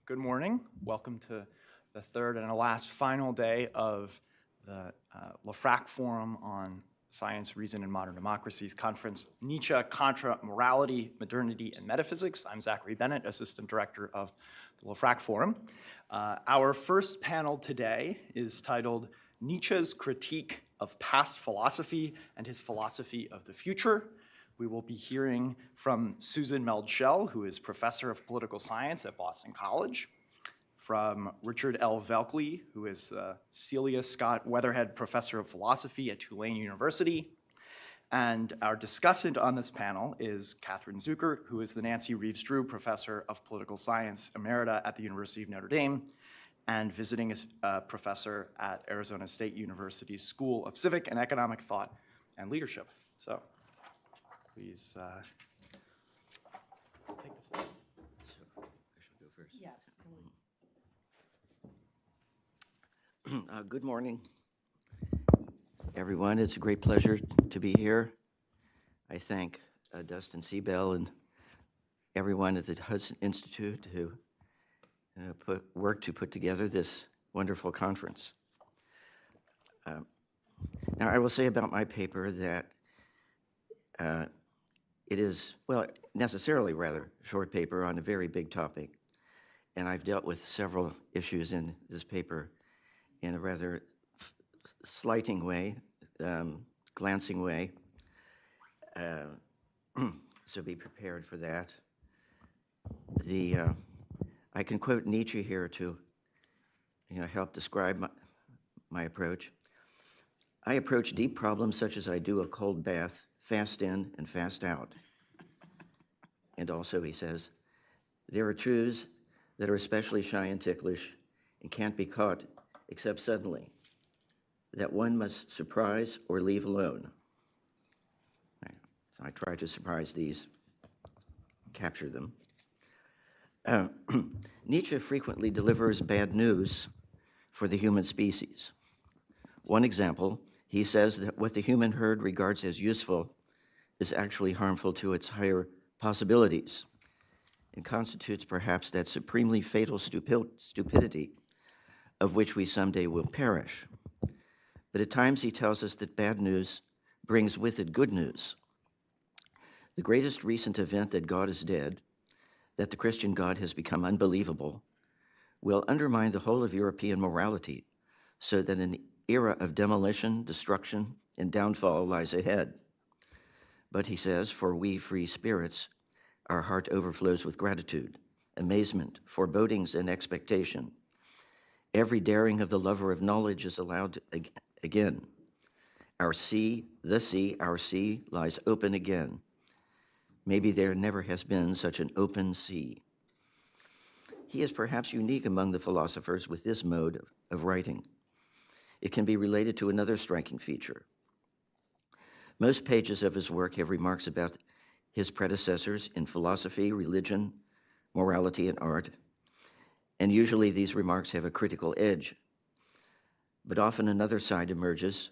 Good morning. Welcome to the third and last final day of the LaFrac Forum on Science, Reason, and Modern Democracies Conference, Nietzsche, Contra, Morality, Modernity, and Metaphysics. I'm Zachary Bennett, Assistant Director of the LaFrac Forum. Our first panel today is titled Nietzsche's Critique of Past Philosophy and His Philosophy of the Future. We will be hearing from Susan Meldschell, who is Professor of Political Science at Boston College, from Richard L. Velkley, who is the Celia Scott Weatherhead Professor of Philosophy at Tulane University. And our discussant on this panel is Catherine Zucker, who is the Nancy Reeves Drew Professor of Political Science Emerita at the University of Notre Dame and visiting professor at Arizona State University's School of Civic and Economic Thought and Leadership. So please take the floor. So I shall go first. Yeah. Good morning, everyone. It's a great pleasure to be here. I thank Dustin, Sebell, and everyone at the Hudson Institute who worked to put together this wonderful conference. Now, I will say about my paper that it is, well, necessarily rather a short paper on a very big topic, and I've dealt with several issues in this paper in a rather slighting way, glancing way, so be prepared for that. I can quote Nietzsche here to help describe my approach. I approach deep problems such as I do a cold bath, fast in and fast out. And also, he says, there are truths that are especially shy and ticklish and can't be caught except suddenly, that one must surprise or leave alone. So I try to surprise these, capture them. Nietzsche frequently delivers bad news for the human species. One example, he says that what the human herd regards as useful is actually harmful to its higher possibilities and constitutes perhaps that supremely fatal stupidity of which we someday will perish. But at times he tells us that bad news brings with it good news. The greatest recent event that God is dead, that the Christian God has become unbelievable, will undermine the whole of European morality so that an era of demolition, destruction, and downfall lies ahead. But he says, for we free spirits, our heart overflows with gratitude, amazement, forebodings, and expectation. Every daring of the lover of knowledge is allowed again. Our sea, our sea, lies open again. Maybe there never has been such an open sea. He is perhaps unique among the philosophers with this mode of writing. It can be related to another striking feature. Most pages of his work have remarks about his predecessors in philosophy, religion, morality, and art, and usually these remarks have a critical edge. But often another side emerges,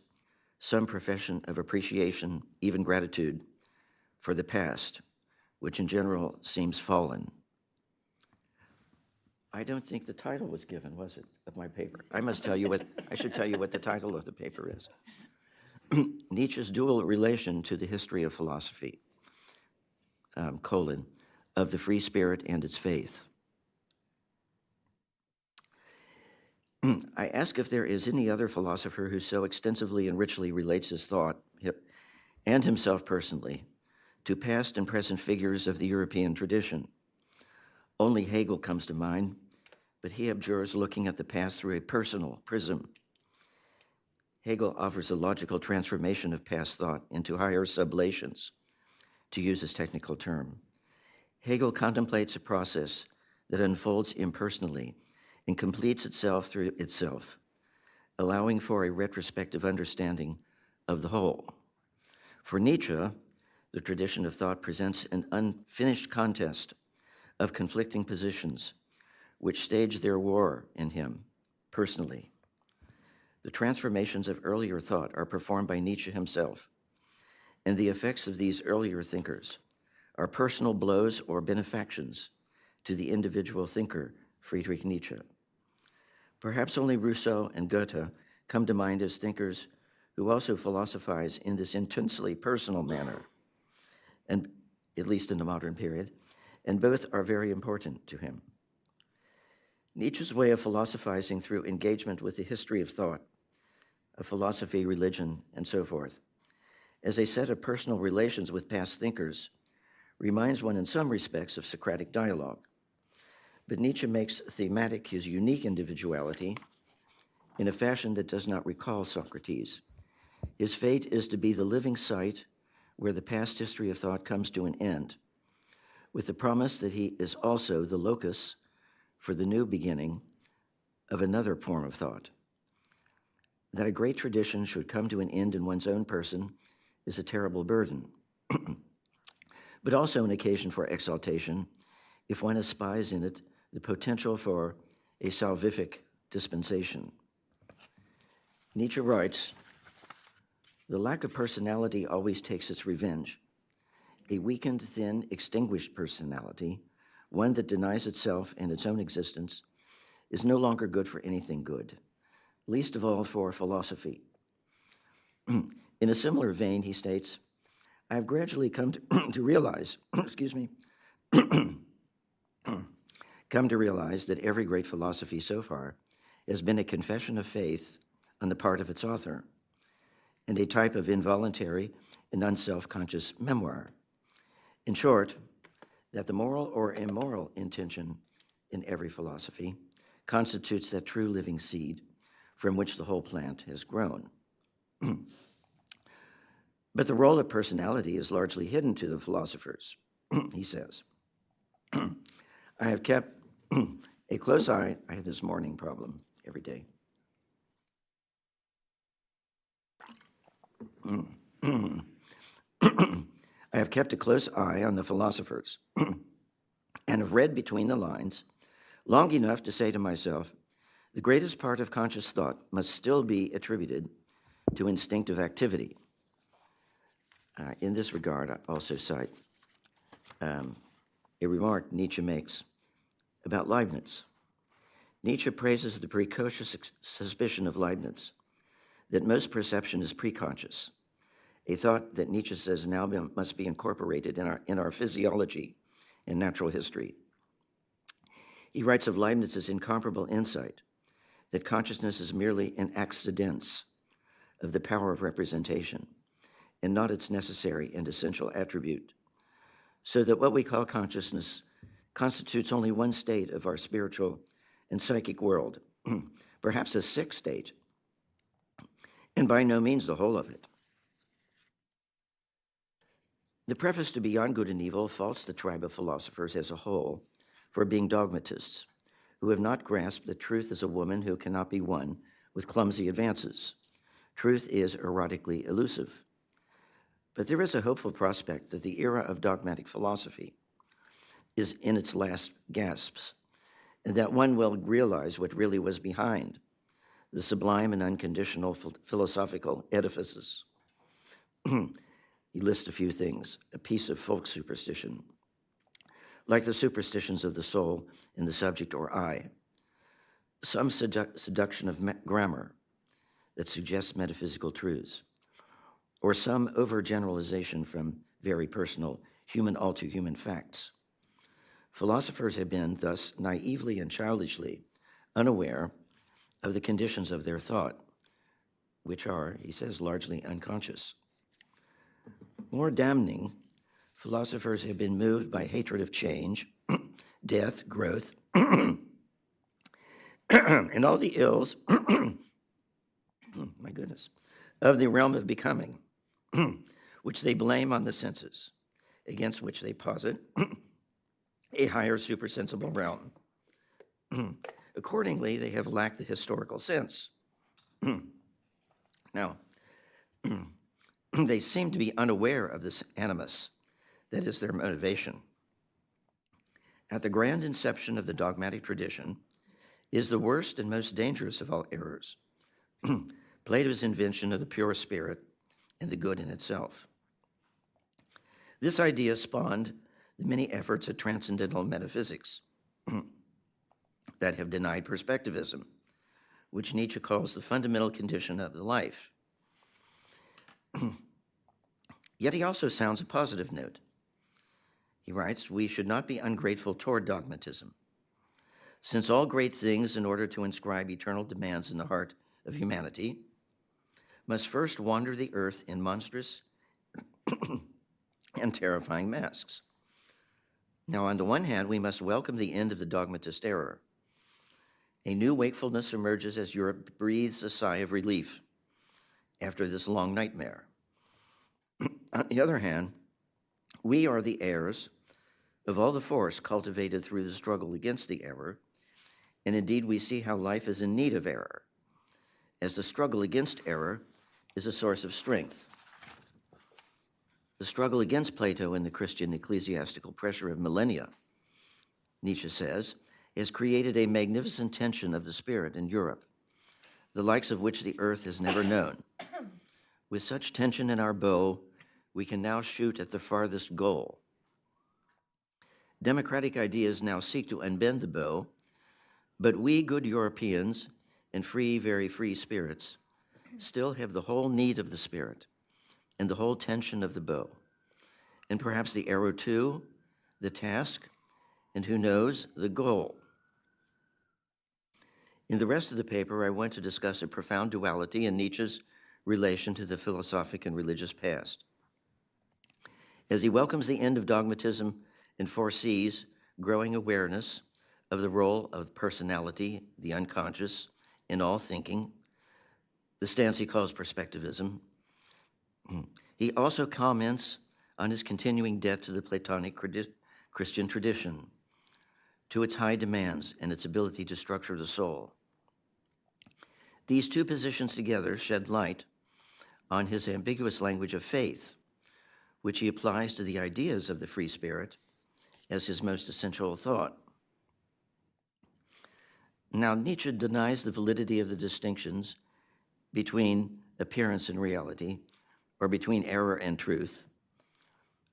some profession of appreciation, even gratitude, for the past, which in general seems fallen. I don't think the title was given, was it, of my paper? I should tell you what the title of the paper is. Nietzsche's dual relation to the history of philosophy, of the free spirit and its faith. I ask if there is any other philosopher who so extensively and richly relates his thought, and himself personally, to past and present figures of the European tradition. Only Hegel comes to mind, but he abjures looking at the past through a personal prism. Hegel offers a logical transformation of past thought into higher sublations, to use his technical term. Hegel contemplates a process that unfolds impersonally and completes itself through itself, allowing for a retrospective understanding of the whole. For Nietzsche, The tradition of thought presents an unfinished contest of conflicting positions which stage their war in him personally. The transformations of earlier thought are performed by Nietzsche himself, and the effects of these earlier thinkers are personal blows or benefactions to the individual thinker, Friedrich Nietzsche. Perhaps only Rousseau and Goethe come to mind as thinkers who also philosophize in this intensely personal manner, and at least in the modern period, and both are very important to him. Nietzsche's way of philosophizing through engagement with the history of thought, of philosophy, religion, and so forth, as a set of personal relations with past thinkers, reminds one in some respects of Socratic dialogue. But Nietzsche makes thematic his unique individuality in a fashion that does not recall Socrates. His fate is to be the living site where the past history of thought comes to an end, with the promise that he is also the locus for the new beginning of another form of thought. That a great tradition should come to an end in one's own person is a terrible burden, but also an occasion for exaltation if one espies in it the potential for a salvific dispensation. Nietzsche writes, "The lack of personality always takes its revenge. A weakened, thin, extinguished personality, one that denies itself and its own existence, is no longer good for anything good, least of all for philosophy." In a similar vein, he states, "I have gradually come to realize, come to realize that every great philosophy so far has been a confession of faith on the part of its author, and a type of involuntary and unself-conscious memoir. In short, that the moral or immoral intention in every philosophy constitutes that true living seed from which the whole plant has grown." But the role of personality is largely hidden to the philosophers, he says. "I have kept a close eye." I have this morning problem every day. "I have kept a close eye on the philosophers and have read between the lines long enough to say to myself, the greatest part of conscious thought must still be attributed to instinctive activity." In this regard, I also cite a remark Nietzsche makes about Leibniz. Nietzsche praises the precocious suspicion of Leibniz that most perception is preconscious, a thought that Nietzsche says now must be incorporated in our physiology and natural history. He writes of Leibniz's incomparable insight that consciousness is merely an accidence of the power of representation and not its necessary and essential attribute, so that what we call consciousness constitutes only one state of our spiritual and psychic world, perhaps a sixth state, and by no means the whole of it. The preface to Beyond Good and Evil faults the tribe of philosophers as a whole for being dogmatists, who have not grasped that truth is a woman who cannot be won with clumsy advances. Truth is erotically elusive. But there is a hopeful prospect that the era of dogmatic philosophy is in its last gasps, and that one will realize what really was behind the sublime and unconditional philosophical edifices. He lists a few things: a piece of folk superstition, like the superstitions of the soul in the subject or I, some seduction of grammar that suggests metaphysical truths, or some overgeneralization from very personal human all-too-human facts. Philosophers have been thus naively and childishly unaware of the conditions of their thought, which are, he says, largely unconscious. More damning, philosophers have been moved by hatred of change, death, growth, and all the ills, my goodness, of the realm of becoming, which they blame on the senses, against which they posit a higher supersensible realm. Accordingly, they have lacked the historical sense. Now, they seem to be unaware of this animus that is their motivation. At the grand inception of the dogmatic tradition is the worst and most dangerous of all errors, Plato's invention of the pure spirit and the good in itself. This idea spawned the many efforts at transcendental metaphysics that have denied perspectivism, which Nietzsche calls the fundamental condition of the life. Yet he also sounds a positive note. He writes, "We should not be ungrateful toward dogmatism, since all great things, in order to inscribe eternal demands in the heart of humanity, must first wander the earth in monstrous and terrifying masks. Now, on the one hand, we must welcome the end of the dogmatist error. A new wakefulness emerges as Europe breathes a sigh of relief after this long nightmare. On the other hand, we are the heirs of all the force cultivated through the struggle against the error, and indeed we see how life is in need of error, as the struggle against error is a source of strength. The struggle against Plato and the Christian ecclesiastical pressure of millennia," Nietzsche says, "has created a magnificent tension of the spirit in Europe, the likes of which the earth has never known. With such tension in our bow, we can now shoot at the farthest goal. Democratic ideas now seek to unbend the bow, but we good Europeans and free, very free spirits still have the whole need of the spirit and the whole tension of the bow, and perhaps the arrow too, the task, and who knows, the goal." In the rest of the paper, I want to discuss a profound duality in Nietzsche's relation to the philosophic and religious past. As he welcomes the end of dogmatism and foresees growing awareness of the role of personality, the unconscious, in all thinking, the stance he calls perspectivism, he also comments on his continuing debt to the Platonic Christian tradition, to its high demands and its ability to structure the soul. These two positions together shed light on his ambiguous language of faith, which he applies to the ideas of the free spirit as his most essential thought. Now, Nietzsche denies the validity of the distinctions between appearance and reality, or between error and truth,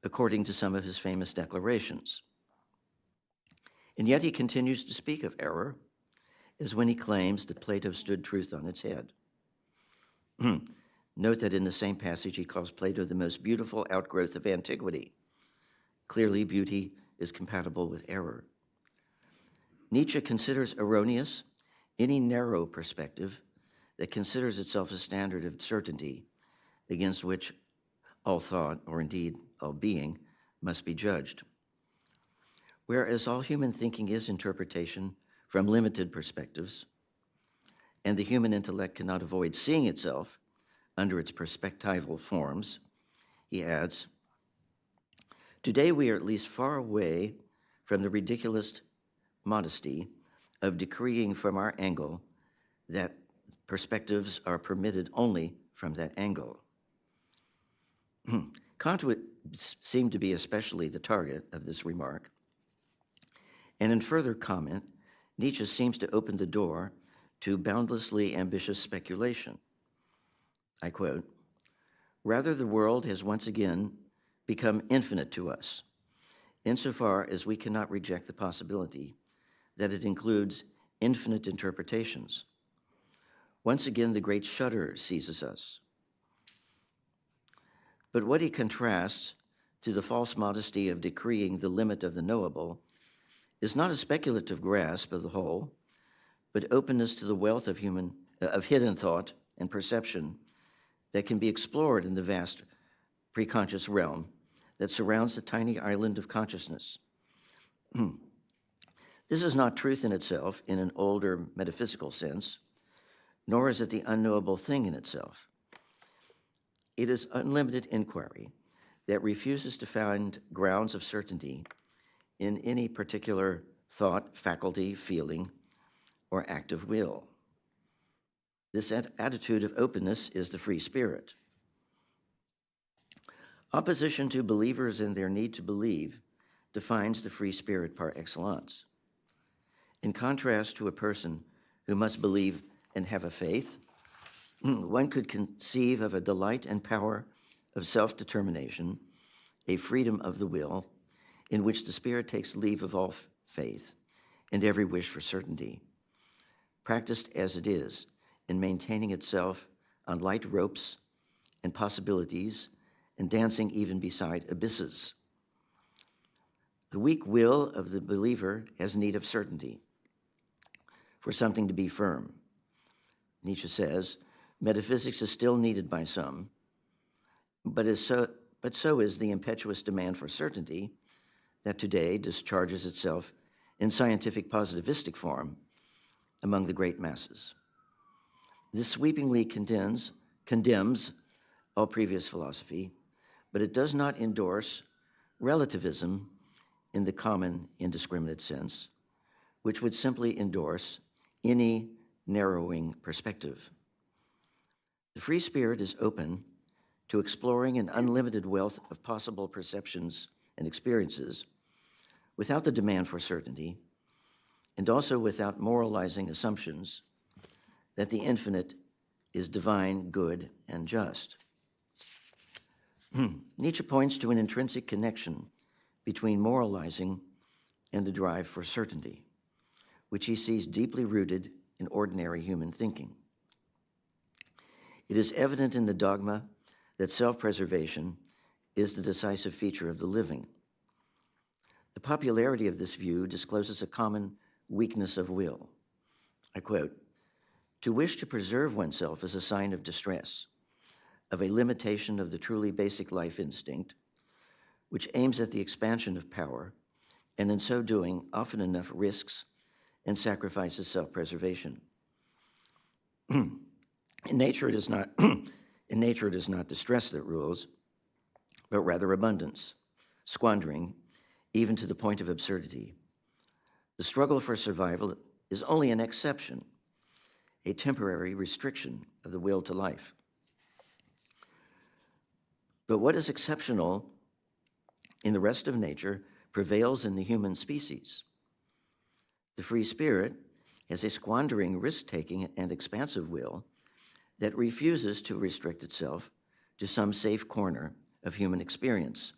according to some of his famous declarations. And yet he continues to speak of error as when he claims that Plato stood truth on its head. Note that in the same passage he calls Plato the most beautiful outgrowth of antiquity. Clearly, beauty is compatible with error. Nietzsche considers erroneous any narrow perspective that considers itself a standard of certainty against which all thought, or indeed all being, must be judged. Whereas all human thinking is interpretation from limited perspectives, and the human intellect cannot avoid seeing itself under its perspectival forms, he adds, "Today we are at least far away from the ridiculous modesty of decreeing from our angle that perspectives are permitted only from that angle." Kant would seem to be especially the target of this remark. And in further comment, Nietzsche seems to open the door to boundlessly ambitious speculation. I quote, "Rather, the world has once again become infinite to us, insofar as we cannot reject the possibility that it includes infinite interpretations. Once again, the great shudder seizes us." But what he contrasts to the false modesty of decreeing the limit of the knowable is not a speculative grasp of the whole, but openness to the wealth of hidden thought and perception that can be explored in the vast preconscious realm that surrounds the tiny island of consciousness. This is not truth in itself in an older metaphysical sense, nor is it the unknowable thing in itself. It is unlimited inquiry that refuses to find grounds of certainty in any particular thought, faculty, feeling, or act of will. This attitude of openness is the free spirit. Opposition to believers and their need to believe defines the free spirit par excellence. In contrast to a person who must believe and have a faith, one could conceive of a delight and power of self-determination, a freedom of the will, in which the Spirit takes leave of all faith and every wish for certainty, practiced as it is in maintaining itself on light ropes and possibilities and dancing even beside abysses. The weak will of the believer has need of certainty, for something to be firm. Nietzsche says, metaphysics is still needed by some, but so is the impetuous demand for certainty that today discharges itself in scientific positivistic form among the great masses. This sweepingly condemns all previous philosophy, but it does not endorse relativism in the common indiscriminate sense, which would simply endorse any narrowing perspective. The free spirit is open to exploring an unlimited wealth of possible perceptions and experiences without the demand for certainty, and also without moralizing assumptions that the infinite is divine, good, and just. Nietzsche points to an intrinsic connection between moralizing and the drive for certainty, which he sees deeply rooted in ordinary human thinking. It is evident in the dogma that self-preservation is the decisive feature of the living. The popularity of this view discloses a common weakness of will. I quote, "To wish to preserve oneself is a sign of distress, of a limitation of the truly basic life instinct, which aims at the expansion of power, and in so doing often enough risks and sacrifices self-preservation. In nature, it is not distress that rules, but rather abundance, squandering, even to the point of absurdity. The struggle for survival is only an exception, a temporary restriction of the will to life. But what is exceptional in the rest of nature prevails in the human species. The free spirit has a squandering, risk-taking, and expansive will that refuses to restrict itself to some safe corner of human experience.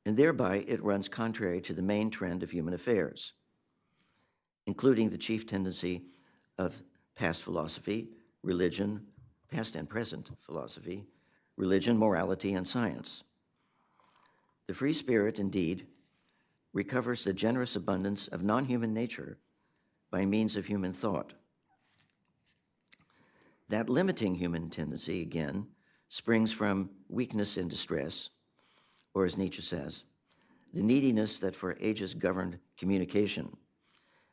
And thereby, it runs contrary to the main trend of human affairs, including the chief tendency of past philosophy, religion, past and present philosophy, religion, morality, and science. The free spirit, indeed, recovers the generous abundance of non-human nature by means of human thought. That limiting human tendency, again, springs from weakness and distress, or as Nietzsche says, the neediness that for ages governed communication,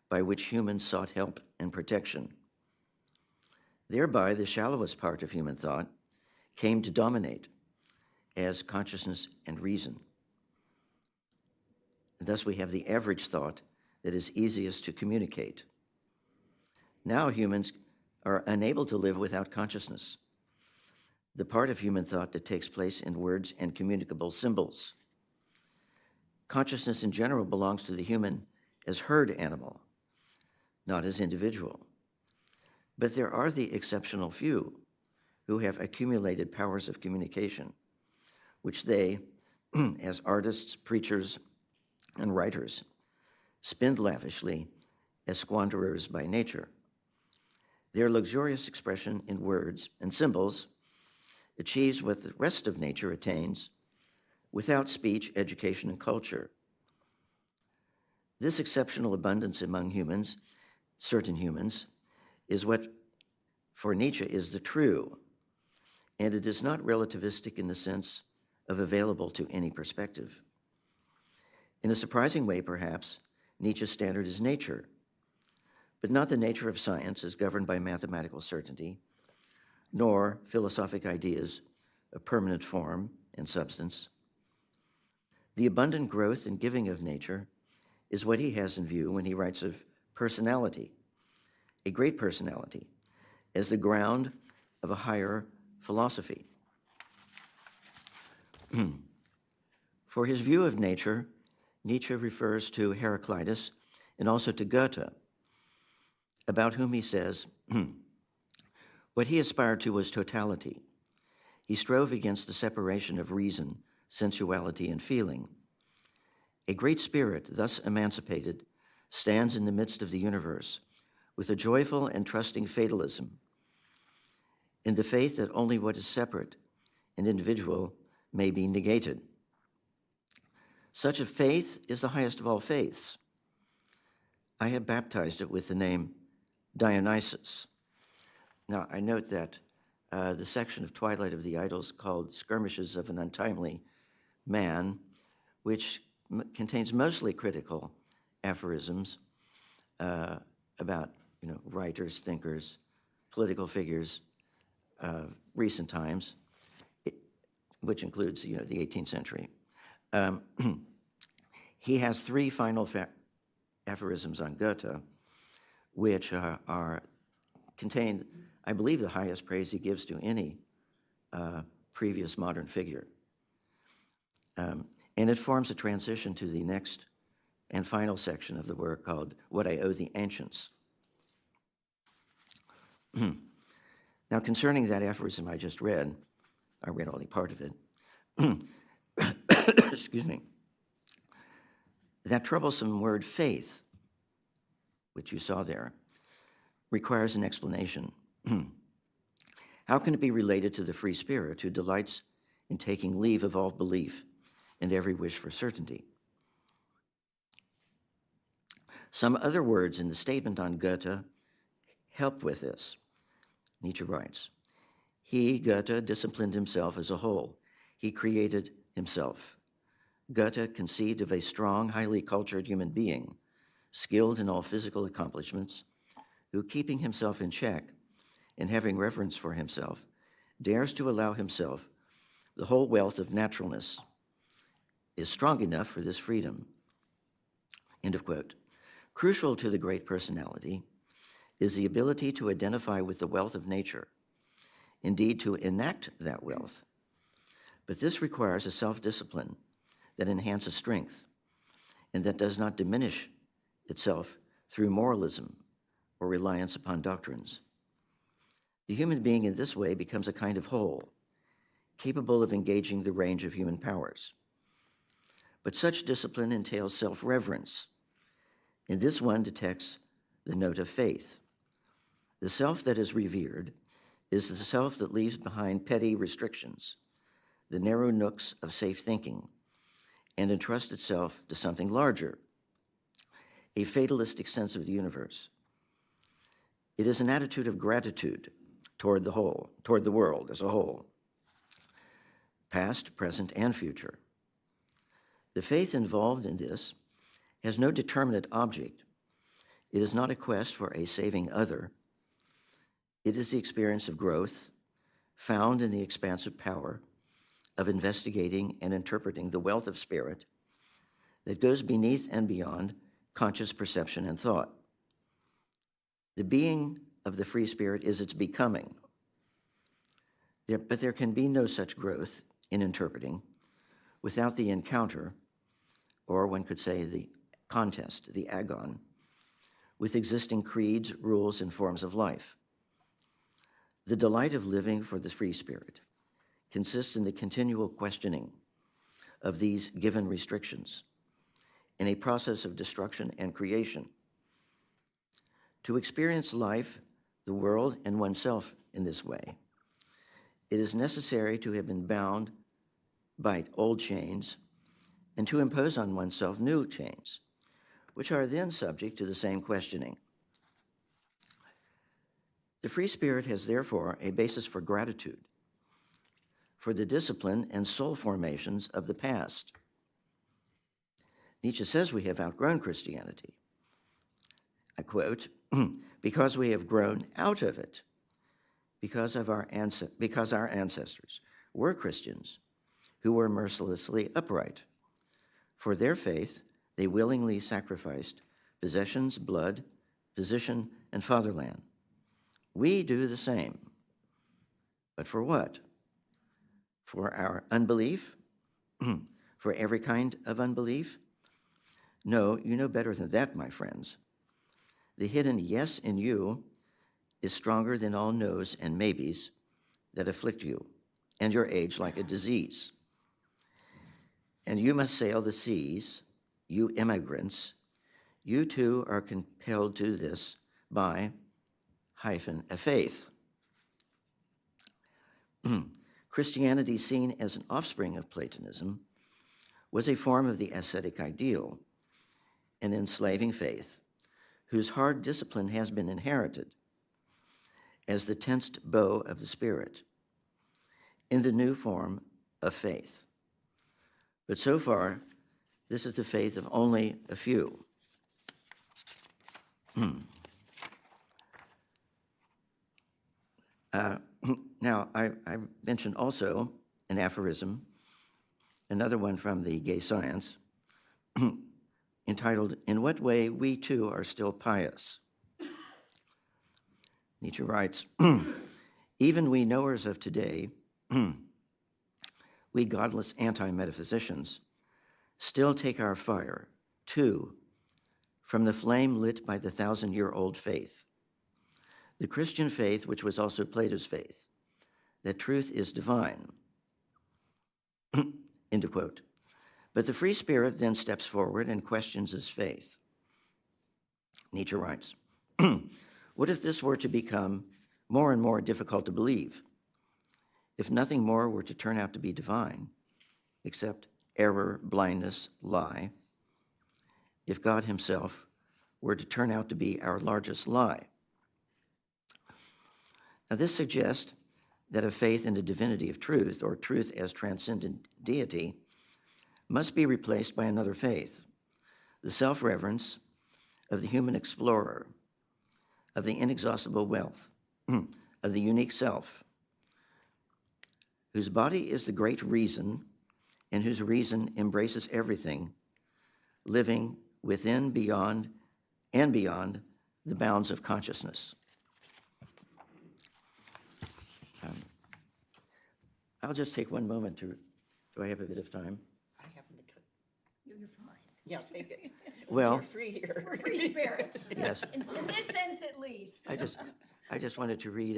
by which humans sought help and protection. Thereby, the shallowest part of human thought came to dominate as consciousness and reason. And thus, we have the average thought that is easiest to communicate. Now, humans are unable to live without consciousness, the part of human thought that takes place in words and communicable symbols. Consciousness in general belongs to the human as herd animal, not as individual. But there are the exceptional few who have accumulated powers of communication, which they, as artists, preachers, and writers, spend lavishly as squanderers by nature. Their luxurious expression in words and symbols achieves what the rest of nature attains without speech, education, and culture. This exceptional abundance among humans, certain humans, is what for Nietzsche is the true, and it is not relativistic in the sense of available to any perspective. In a surprising way, perhaps, Nietzsche's standard is nature, but not the nature of science as governed by mathematical certainty, nor philosophic ideas of permanent form and substance. The abundant growth and giving of nature is what he has in view when he writes of personality, a great personality, as the ground of a higher philosophy. For his view of nature, Nietzsche refers to Heraclitus and also to Goethe, about whom he says, what he aspired to was totality. He strove against the separation of reason, sensuality, and feeling. A great spirit, thus emancipated, stands in the midst of the universe with a joyful and trusting fatalism, in the faith that only what is separate and individual may be negated. Such a faith is the highest of all faiths. I have baptized it with the name Dionysus. Now, I note that the section of Twilight of the Idols called Skirmishes of an Untimely Man, which contains mostly critical aphorisms about writers, thinkers, political figures of recent times, which includes the 18th century. He has three final aphorisms on Goethe, which contain, I believe, the highest praise he gives to any previous modern figure. And it forms a transition to the next and final section of the work called What I Owe the Ancients. Now, concerning that aphorism I just read, I read only part of it. Excuse me. That troublesome word faith, which you saw there, requires an explanation. How can it be related to the free spirit who delights in taking leave of all belief and every wish for certainty? Some other words in the statement on Goethe help with this. Nietzsche writes, he, Goethe, disciplined himself as a whole. He created himself. Goethe conceived of a strong, highly cultured human being, skilled in all physical accomplishments, who, keeping himself in check and having reverence for himself, dares to allow himself the whole wealth of naturalness, is strong enough for this freedom. End of quote. Crucial to the great personality is the ability to identify with the wealth of nature, indeed to enact that wealth. But this requires a self-discipline that enhances strength and that does not diminish itself through moralism or reliance upon doctrines. The human being in this way becomes a kind of whole, capable of engaging the range of human powers. But such discipline entails self-reverence. In this one detects the note of faith. The self that is revered is the self that leaves behind petty restrictions, the narrow nooks of safe thinking, and entrusts itself to something larger, a fatalistic sense of the universe. It is an attitude of gratitude toward the whole, toward the world as a whole, past, present, and future. The faith involved in this has no determinate object. It is not a quest for a saving other. It is the experience of growth found in the expansive power of investigating and interpreting the wealth of spirit that goes beneath and beyond conscious perception and thought. The being of the free spirit is its becoming. But there can be no such growth in interpreting without the encounter, or one could say the contest, the agon, with existing creeds, rules, and forms of life. The delight of living for the free spirit consists in the continual questioning of these given restrictions in a process of destruction and creation. To experience life, the world, and oneself in this way, it is necessary to have been bound by old chains and to impose on oneself new chains, which are then subject to the same questioning. The free spirit has therefore a basis for gratitude for the discipline and soul formations of the past. Nietzsche says we have outgrown Christianity. I quote, because we have grown out of it, because our ancestors were Christians who were mercilessly upright. For their faith, they willingly sacrificed possessions, blood, position, and fatherland. We do the same. But for what? For our unbelief for every kind of unbelief? No, you know better than that, my friends. The hidden yes in you is stronger than all no's and maybes that afflict you and your age like a disease. And you must sail the seas, you immigrants. You too are compelled to this by a faith. Christianity, seen as an offspring of Platonism, was a form of the ascetic ideal, an enslaving faith, whose hard discipline has been inherited as the tensed bow of the spirit in the new form of faith. But so far, this is the faith of only a few. Now, I mentioned also an aphorism, another one from the Gay Science, entitled, "In What Way We Too Are Still Pious." Nietzsche writes, "Even we knowers of today, we godless anti-metaphysicians, still take our fire, too, from the flame lit by the 1,000-year-old faith, the Christian faith, which was also Plato's faith, that truth is divine." End of quote. But the free spirit then steps forward and questions his faith. Nietzsche writes, "What if this were to become more and more difficult to believe? If nothing more were to turn out to be divine, except error, blindness, lie, if God himself were to turn out to be our largest lie?" Now, this suggests that a faith in the divinity of truth, or truth as transcendent deity, must be replaced by another faith, the self-reverence of the human explorer, of the inexhaustible wealth, of the unique self, whose body is the great reason and whose reason embraces everything, living within, beyond, and beyond the bounds of consciousness. I'll just take one moment to, do I have a bit of time? I happen to cut. You're fine. Yeah, take it. Well, We're free here. We're free spirits. yes, In this sense, at least. I just wanted to read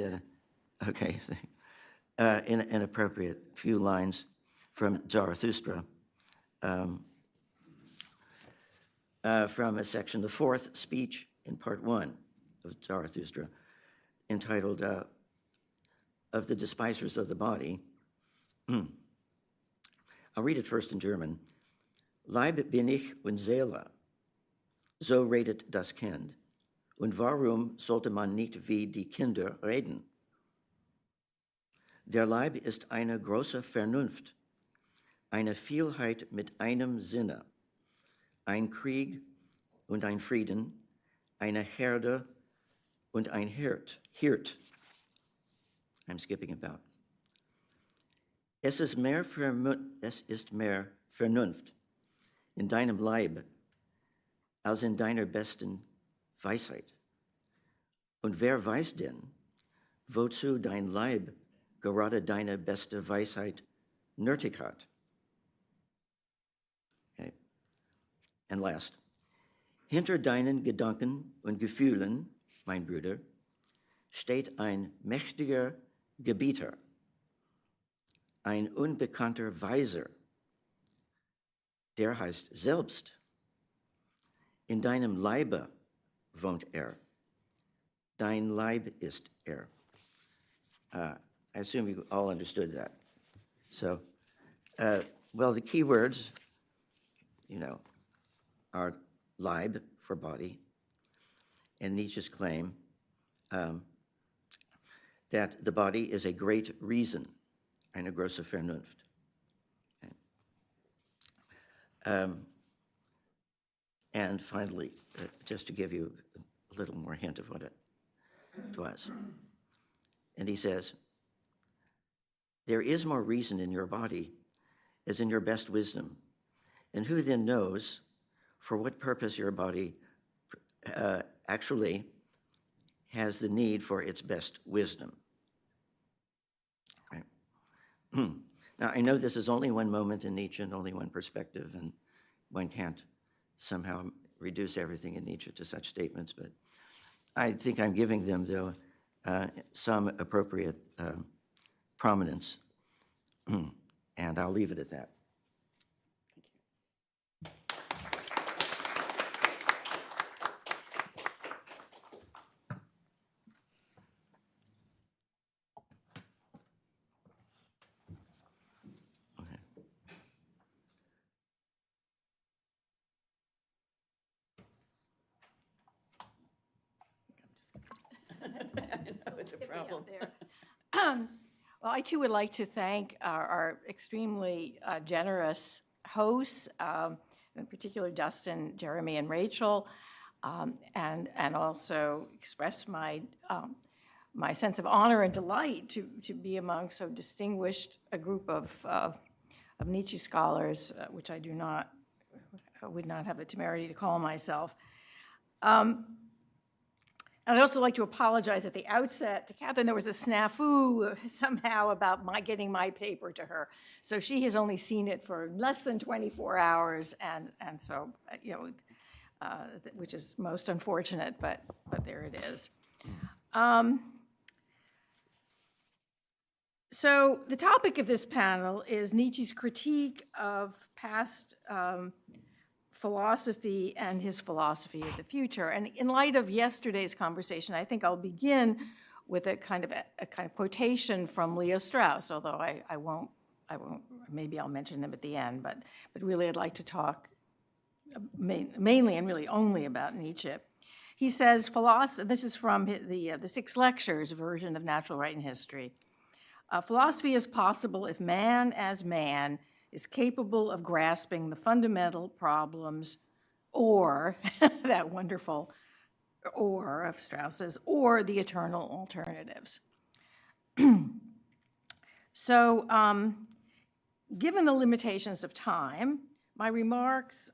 an appropriate few lines from Zarathustra, from a section, the fourth speech in part 1 of Zarathustra, entitled "Of the Despisers of the Body." I'll read it first in German. "Leib bin ich und Seele, so redet das Kind. Und warum sollte man nicht wie die Kinder reden? Der Leib ist eine große Vernunft, eine Vielheit mit einem Sinne, ein Krieg und ein Frieden, eine Herde und ein Hirt. I'm skipping about. Es ist mehr Vernunft in deinem Leib als in deiner besten Weisheit. Und wer weiß denn, wozu dein Leib gerade deine beste Weisheit nötig hat?" Okay. And last, "Hinter deinen Gedanken und Gefühlen, mein Bruder, steht ein mächtiger Gebieter, ein unbekannter Weiser, der heißt selbst. In deinem Leibe wohnt er. Dein Leib ist er." I assume you all understood that. So, well, the key words, are Leib for body, and Nietzsche's claim that the body is a great reason, eine große Vernunft. And finally, just to give you a little more hint of what it was. And he says, "There is more reason in your body as in your best wisdom. And who then knows for what purpose your body actually has the need for its best wisdom?" Right. Now, I know this is only one moment in Nietzsche and only one perspective, and one can't somehow reduce everything in Nietzsche to such statements, but I think I'm giving them, though, some appropriate prominence, and I'll leave it at that. I know it's a problem. Well, I too would like to thank our extremely generous hosts, in particular Dustin, Jeremy, and Rachel, and also express my my sense of honor and delight to be among so distinguished a group of Nietzsche scholars, which I would not have the temerity to call myself. I'd also like to apologize at the outset to Catherine. There was a snafu somehow about getting my paper to her. So she has only seen it for less than 24 hours, and so, which is most unfortunate, but there it is. So the topic of this panel is Nietzsche's critique of past philosophy and his philosophy of the future. And in light of yesterday's conversation, I think I'll begin with a kind of quotation from Leo Strauss, although I won't, maybe I'll mention them at the end, but really I'd like to talk mainly and really only about Nietzsche. He says, this is from the 6 lectures version of Natural Right and History. Philosophy is possible if man as man is capable of grasping the fundamental problems, or that wonderful or of Strauss's, or the eternal alternatives. So, given the limitations of time, my remarks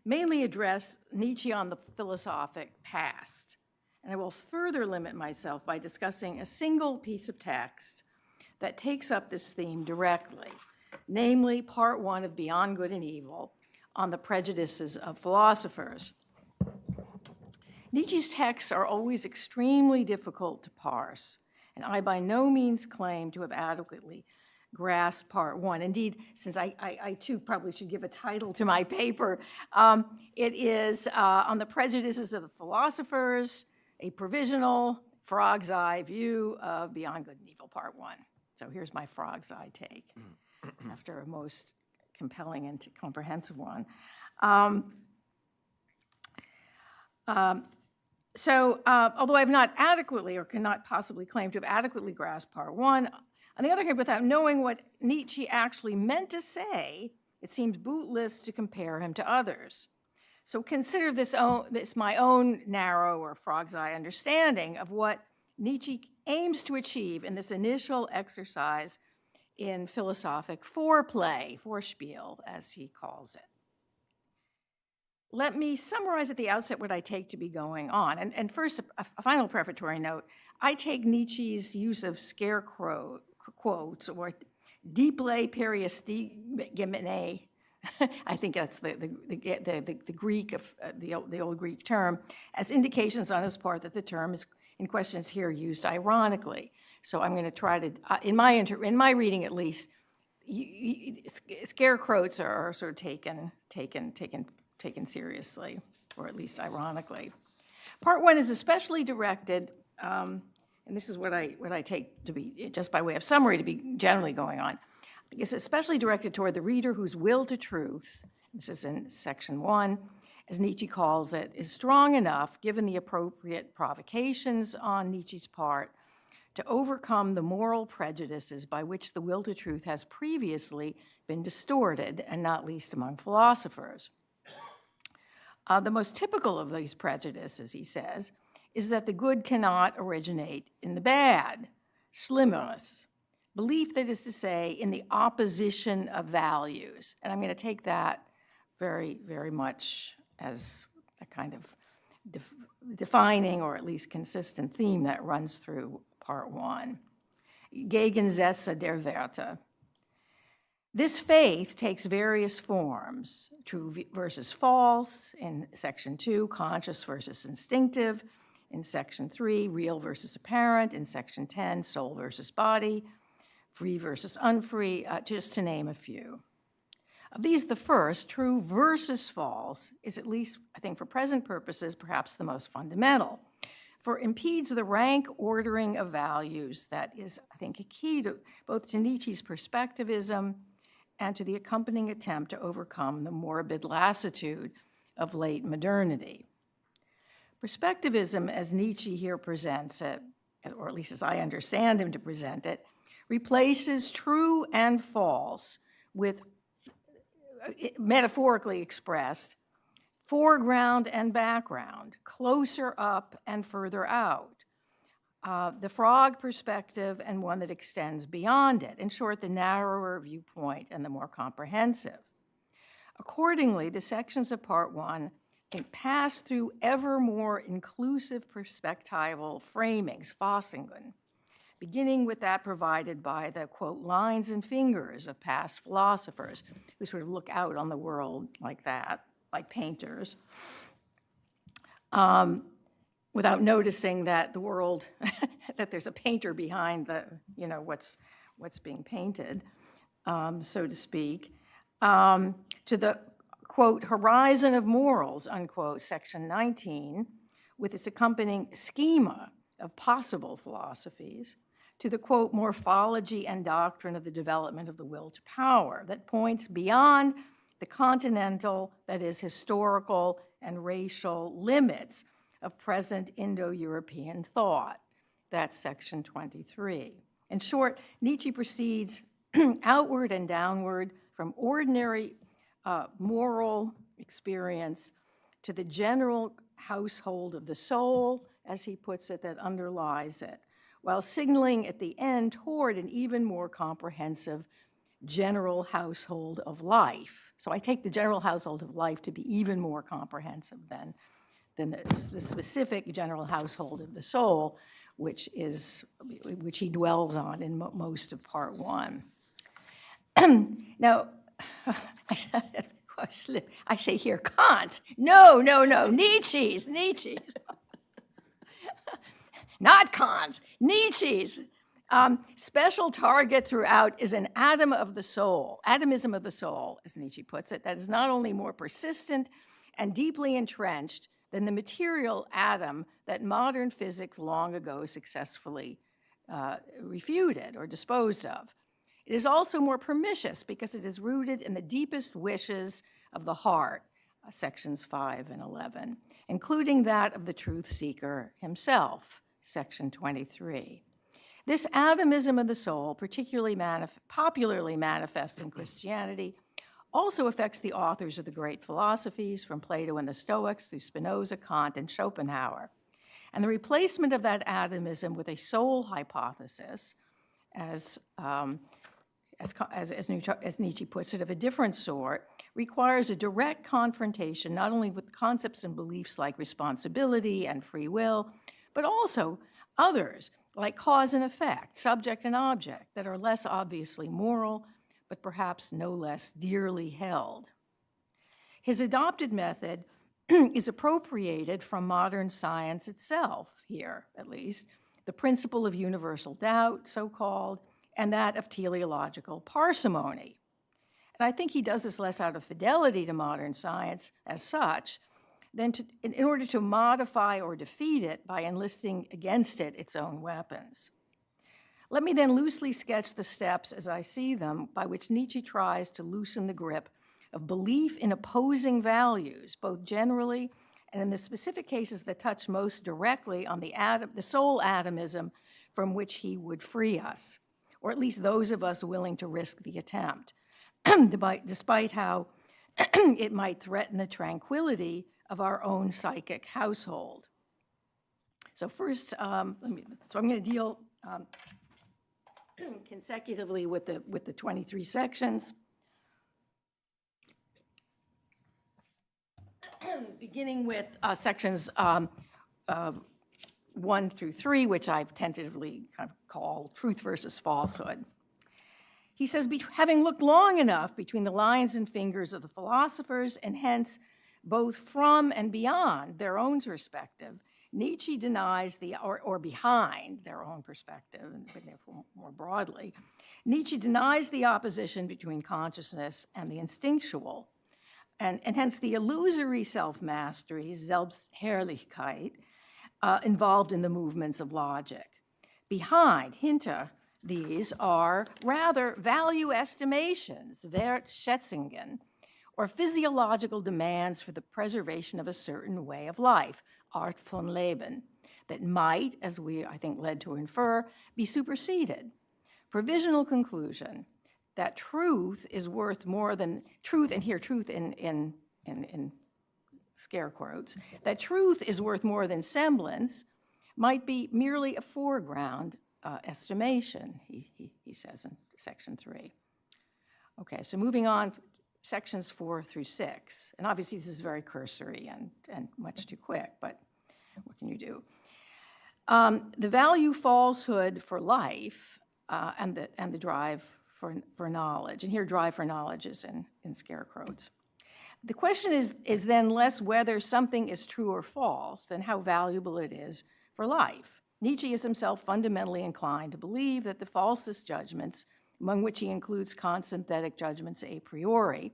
mainly address Nietzsche on the philosophic past, and I will further limit myself by discussing a single piece of text that takes up this theme directly, namely Part 1 of Beyond Good and Evil, on the prejudices of philosophers. Nietzsche's texts are always extremely difficult to parse, and I by no means claim to have adequately grasped Part 1. Indeed, since I too probably should give a title to my paper, it is On the Prejudices of the Philosophers, a provisional frog's eye view of Beyond Good and Evil, Part 1. So here's my frog's eye take, after a most compelling and comprehensive one. Although I have not adequately or cannot possibly claim to have adequately grasped Part 1, on the other hand, without knowing what Nietzsche actually meant to say, it seems bootless to compare him to others. So consider this my own narrow or frog's eye understanding of what Nietzsche aims to achieve in this initial exercise in philosophic foreplay, Vorspiel, as he calls it. Let me summarize at the outset what I take to be going on. And first, a final prefatory note. I take Nietzsche's use of scarecrow quotes, or diple periestigmene, I think that's the Greek of the old Greek term, as indications on his part that the term is in question is here used ironically. So I'm going to try to, in my reading at least, scarecrows are sort of taken seriously, or at least ironically. Part 1 is especially directed, and this is what I take to be, just by way of summary, to be generally going on. It's especially directed toward the reader whose will to truth, this is in section 1, as Nietzsche calls it, is strong enough, given the appropriate provocations on Nietzsche's part, to overcome the moral prejudices by which the will to truth has previously been distorted, and not least among philosophers. The most typical of these prejudices, he says, is that the good cannot originate in the bad, Schlimmeres, belief, that is to say, in the opposition of values. And I'm going to take that very, very much as a kind of defining or at least consistent theme that runs through Part 1. Gegensätze der Werte. This faith takes various forms: true versus false in section 2, conscious versus instinctive in section 3, real versus apparent in section 10, soul versus body, free versus unfree, just to name a few. Of these, the first, true versus false, is at least, I think for present purposes, perhaps the most fundamental, for it impedes the rank ordering of values that is, I think, a key to both to Nietzsche's perspectivism and to the accompanying attempt to overcome the morbid lassitude of late modernity. Perspectivism, as Nietzsche here presents it, or at least as I understand him to present it, replaces true and false with, metaphorically expressed, foreground and background, closer up and further out. The frog perspective and one that extends beyond it. In short, the narrower viewpoint and the more comprehensive. Accordingly, the sections of Part 1 can pass through ever more inclusive perspectival framings, Fassungen, beginning with that provided by the, quote, lines and fingers of past philosophers who sort of look out on the world like that, like painters, without noticing that the world, that there's a painter behind the, you know, what's being painted, so to speak, to the, quote, horizon of morals, unquote, section 19, with its accompanying schema of possible philosophies, to the, quote, morphology and doctrine of the development of the will to power that points beyond the continental, that is, historical and racial limits of present Indo-European thought. That's section 23. In short, Nietzsche proceeds outward and downward from ordinary moral experience to the general household of the soul, as he puts it, that underlies it, while signaling at the end toward an even more comprehensive general household of life. So I take the general household of life to be even more comprehensive than the specific general household of the soul, which he dwells on in most of Part 1. Now, I say here, Kant's. No, Nietzsche's. Not Kant's, Nietzsche's. Special target throughout is an atomism of the soul, as Nietzsche puts it, that is not only more persistent and deeply entrenched than the material atom that modern physics long ago successfully refuted or disposed of. It is also more pernicious because it is rooted in the deepest wishes of the heart, sections 5 and 11, including that of the truth seeker himself, section 23. This atomism of the soul, particularly popularly manifest in Christianity, also affects the authors of the great philosophies, from Plato and the Stoics through Spinoza, Kant, and Schopenhauer. And the replacement of that atomism with a soul hypothesis, as Nietzsche puts it, of a different sort, requires a direct confrontation not only with concepts and beliefs like responsibility and free will, but also others like cause and effect, subject and object, that are less obviously moral, but perhaps no less dearly held. His adopted method is appropriated from modern science itself, here at least, the principle of universal doubt, so-called, and that of teleological parsimony. And I think he does this less out of fidelity to modern science as such, than in order to modify or defeat it by enlisting against it its own weapons. Let me then loosely sketch the steps as I see them by which Nietzsche tries to loosen the grip of belief in opposing values, both generally and in the specific cases that touch most directly on the soul atomism from which he would free us, or at least those of us willing to risk the attempt, despite how it might threaten the tranquility of our own psychic household. So first, so I'm going to deal consecutively with the 23 sections, beginning with sections 1 through 3, which I've tentatively kind of called truth versus falsehood. He says, having looked long enough between the lines and fingers of the philosophers, and hence both from and beyond their own perspective, Nietzsche denies or behind their own perspective, and therefore more broadly, Nietzsche denies the opposition between consciousness and the instinctual, and hence the illusory self-mastery, Selbstherrlichkeit, involved in the movements of logic. Behind, hinter these are rather value estimations, Wertschätzungen, or physiological demands for the preservation of a certain way of life, Art von Leben, that might, as we, I think, led to infer, be superseded. Provisional conclusion that truth is worth more than, truth, and here truth in scare quotes, that truth is worth more than semblance might be merely a foreground estimation, he says in section 3. Okay, so moving on, sections 4 through 6. And obviously this is very cursory and much too quick, but what can you do? The value falsehood for life and the drive for knowledge. And here drive for knowledge is in scare quotes. The question is then less whether something is true or false than how valuable it is for life. Nietzsche is himself fundamentally inclined to believe that the falsest judgments, among which he includes consynthetic judgments a priori,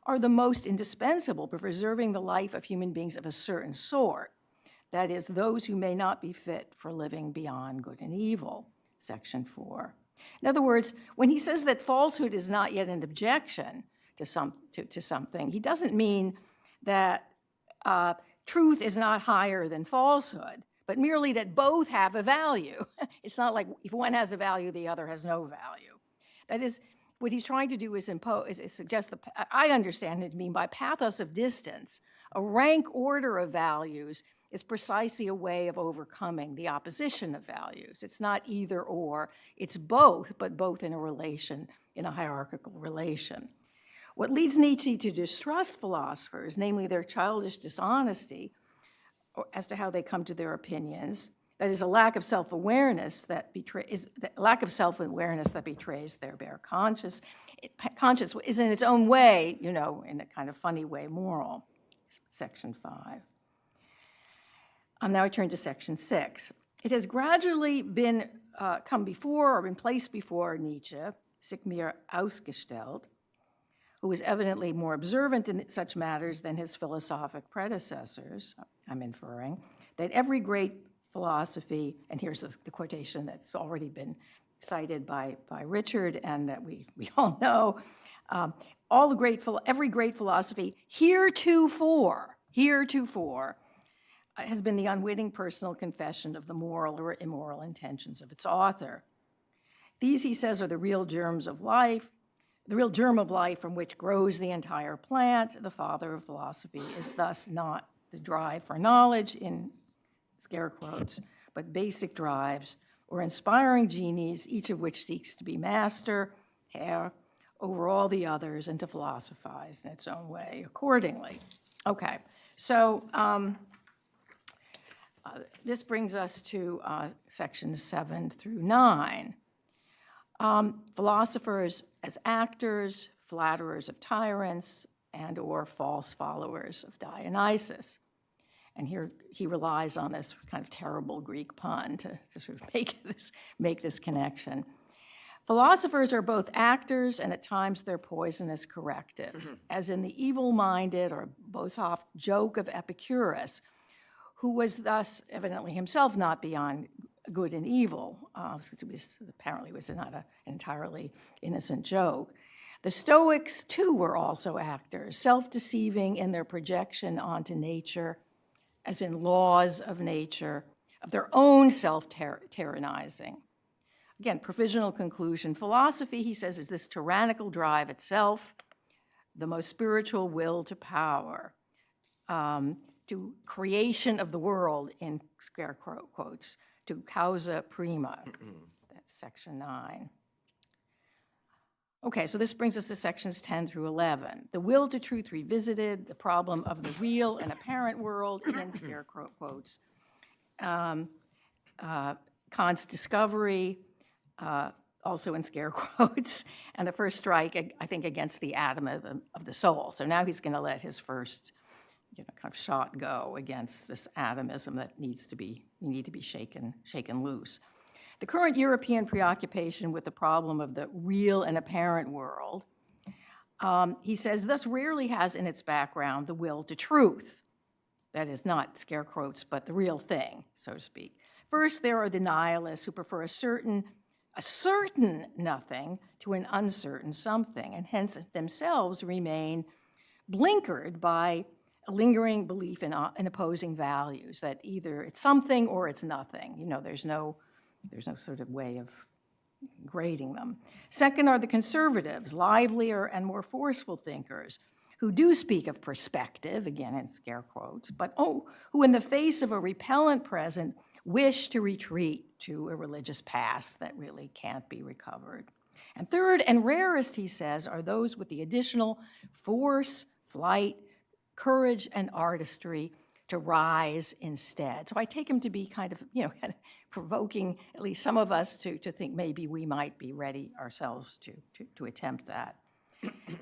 are the most indispensable for preserving the life of human beings of a certain sort, that is, those who may not be fit for living beyond good and evil, section 4. In other words, when he says that falsehood is not yet an objection to something, he doesn't mean that truth is not higher than falsehood, but merely that both have a value. It's not like if one has a value, the other has no value. That is, what he's trying to do is suggest, I understand it to mean by pathos of distance, a rank order of values is precisely a way of overcoming the opposition of values. It's not either or, it's both, but both in a relation, in a hierarchical relation. What leads Nietzsche to distrust philosophers, namely their childish dishonesty, as to how they come to their opinions, that is a lack of self-awareness that betrays their bare conscience is in its own way, in a kind of funny way, moral. Section 5. Now I turn to section 6. It has gradually been come before or been placed before Nietzsche, sich mir ausgestellt, who was evidently more observant in such matters than his philosophic predecessors, I'm inferring, that every great philosophy, and here's the quotation that's already been cited by Richard and that we all know, every great philosophy heretofore has been the unwitting personal confession of the moral or immoral intentions of its author. These, he says, are the real germs of life, the real germ of life from which grows the entire plant. The father of philosophy is thus not the drive for knowledge, in scare quotes, but basic drives or inspiring genies, each of which seeks to be master, Herr, over all the others and to philosophize in its own way accordingly. Okay, so this brings us to sections 7 through 9. Philosophers as actors, flatterers of tyrants, and or false followers of Dionysus. And here he relies on this kind of terrible Greek pun to sort of make this connection. Philosophers are both actors and at times their poisonous corrective, as in the evil-minded or Boshoff joke of Epicurus, who was thus evidently himself not beyond good and evil, because apparently was not an entirely innocent joke. The Stoics, too, were also actors, self-deceiving in their projection onto nature, as in laws of nature, of their own self-tyrannizing. Again, provisional conclusion. Philosophy, he says, is this tyrannical drive itself, the most spiritual will to power, to creation of the world, in scare quotes, to causa prima. That's section 9. Okay, so this brings us to sections 10 through 11. The will to truth revisited, the problem of the real and apparent world, in scare quotes. Kant's discovery, also in scare quotes, and the first strike, I think, against the atom of the soul. So now he's going to let his first, kind of shot go against this atomism that need to be shaken loose. The current European preoccupation with the problem of the real and apparent world, he says, thus rarely has in its background the will to truth. That is not scare quotes, but the real thing, so to speak. First, there are the nihilists who prefer a certain nothing to an uncertain something, and hence themselves remain blinkered by a lingering belief in opposing values, that either it's something or it's nothing. There's no sort of way of grading them. Second are the conservatives, livelier and more forceful thinkers, who do speak of perspective, again in scare quotes, but who in the face of a repellent present wish to retreat to a religious past that really can't be recovered. And third and rarest, he says, are those with the additional force, flight, courage, and artistry to rise instead. So I take him to be kind of provoking at least some of us to think maybe we might be ready ourselves to attempt that.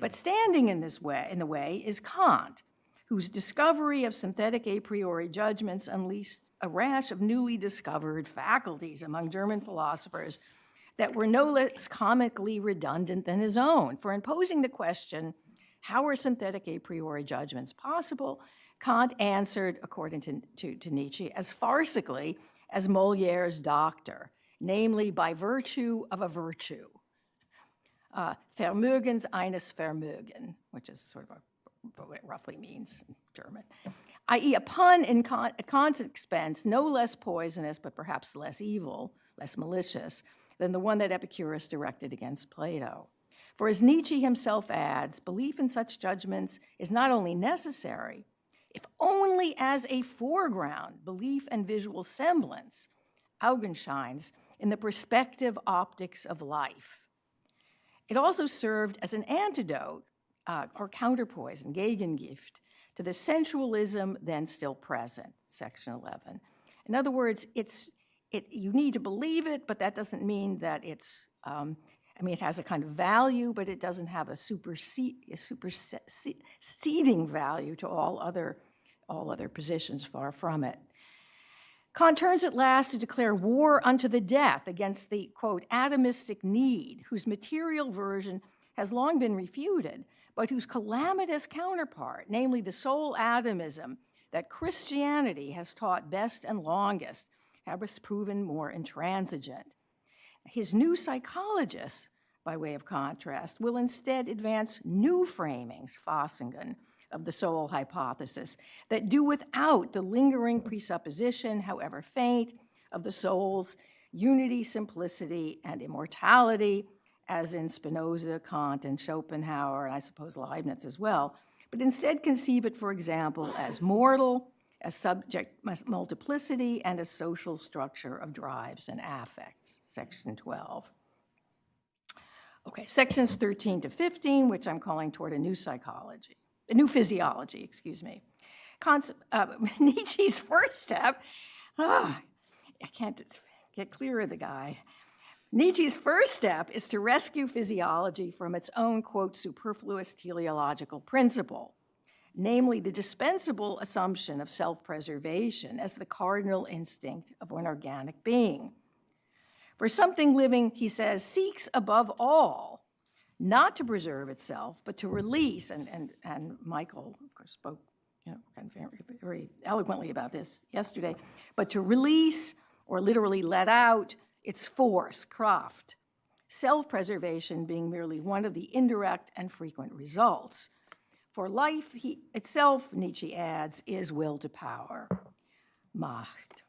But standing in the way is Kant, whose discovery of synthetic a priori judgments unleashed a rash of newly discovered faculties among German philosophers that were no less comically redundant than his own. For in posing the question, how are synthetic a priori judgments possible, Kant answered, according to Nietzsche, as farcically as Moliere's Doctor, namely by virtue of a virtue. Vermögens eines Vermögen, which is sort of what it roughly means in German, i.e. a pun at Kant's expense, no less poisonous, but perhaps less evil, less malicious, than the one that Epicurus directed against Plato. For as Nietzsche himself adds, belief in such judgments is not only necessary, if only as a foreground, belief and visual semblance, Augenscheins, in the perspective optics of life. It also served as an antidote or counterpoison, Gegengift, to the sensualism then still present, section 11. In other words, you need to believe it, but that doesn't mean that it's, it has a kind of value, but it doesn't have a superseding value to all other positions, far from it. Kant turns at last to declare war unto the death against the, quote, atomistic need, whose material version has long been refuted, but whose calamitous counterpart, namely the soul atomism that Christianity has taught best and longest, has proven more intransigent. His new psychologists, by way of contrast, will instead advance new framings, Fossingen, of the soul hypothesis that do without the lingering presupposition, however faint, of the soul's unity, simplicity, and immortality, as in Spinoza, Kant, and Schopenhauer, and I suppose Leibniz as well, but instead conceive it, for example, as mortal, as subject multiplicity, and as social structure of drives and affects, section 12. Okay, sections 13 to 15, which I'm calling toward a new psychology. A new physiology, excuse me. Nietzsche's first step, I can't get clear of the guy. Nietzsche's first step is to rescue physiology from its own, quote, superfluous teleological principle, namely the dispensable assumption of self-preservation as the cardinal instinct of an organic being. For something living, he says, seeks above all not to preserve itself, but to release, and Michael, of course, spoke kind of very eloquently about this yesterday, but to release, or literally let out, its force, Kraft, self-preservation being merely one of the indirect and frequent results. For life itself, Nietzsche adds, is will to power, Macht.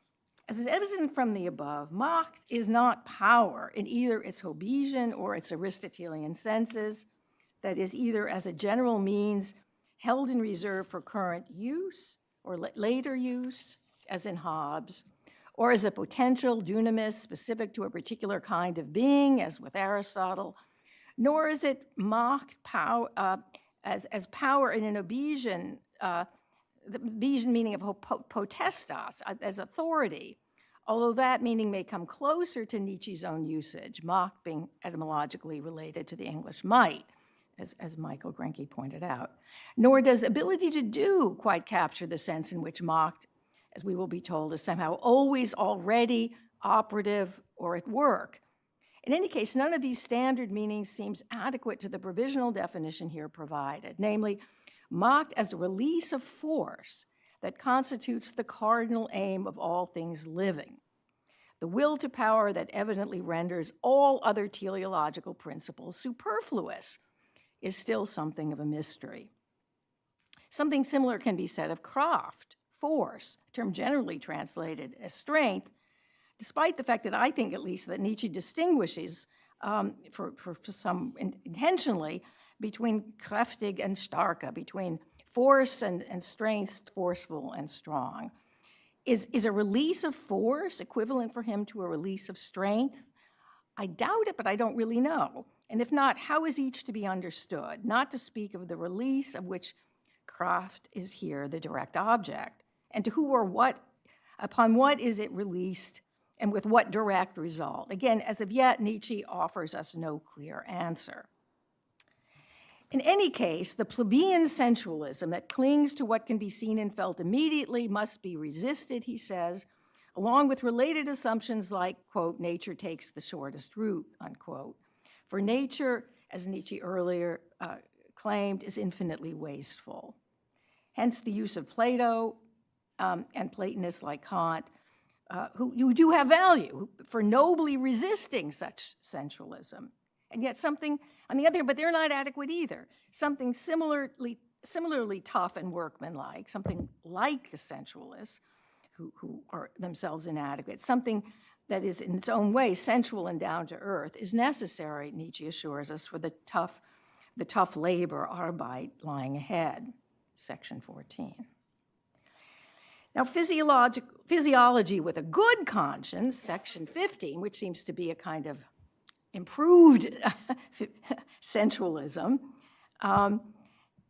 As is evident from the above, Macht is not power in either its Hobbesian or its Aristotelian senses, that is, either as a general means held in reserve for current use or later use, as in Hobbes, or as a potential dunamis specific to a particular kind of being, as with Aristotle, nor is it Macht as power in an Hobbesian, the Hobbesian meaning of potestas, as authority, although that meaning may come closer to Nietzsche's own usage, mocked being etymologically related to the English might, as Michael Grenke pointed out. Nor does ability to do quite capture the sense in which mocked, as we will be told, is somehow always already operative or at work. In any case, none of these standard meanings seems adequate to the provisional definition here provided, namely, mocked as a release of force that constitutes the cardinal aim of all things living. The will to power that evidently renders all other teleological principles superfluous is still something of a mystery. Something similar can be said of craft, force, a term generally translated as strength, despite the fact that I think, at least, that Nietzsche distinguishes, for some intentionally, between kräftig and starke, between force and strength, forceful and strong. Is a release of force equivalent for him to a release of strength? I doubt it, but I don't really know. And if not, how is each to be understood? Not to speak of the release of which craft is here the direct object, and to who or what, upon what is it released, and with what direct result? Again, as of yet, Nietzsche offers us no clear answer. In any case, the plebeian sensualism that clings to what can be seen and felt immediately must be resisted, he says, along with related assumptions like, quote, nature takes the shortest route, unquote. For nature, as Nietzsche earlier claimed, is infinitely wasteful. Hence the use of Plato and Platonists like Kant, who do have value for nobly resisting such sensualism. And yet something, on the other hand, but they're not adequate either. Something similarly tough and workmanlike, something like the sensualists, who are themselves inadequate, something that is in its own way sensual and down to earth, is necessary, Nietzsche assures us, for the tough labor, Arbeit, lying ahead, section 14. Now, physiology with a good conscience, section 15, which seems to be a kind of improved sensualism,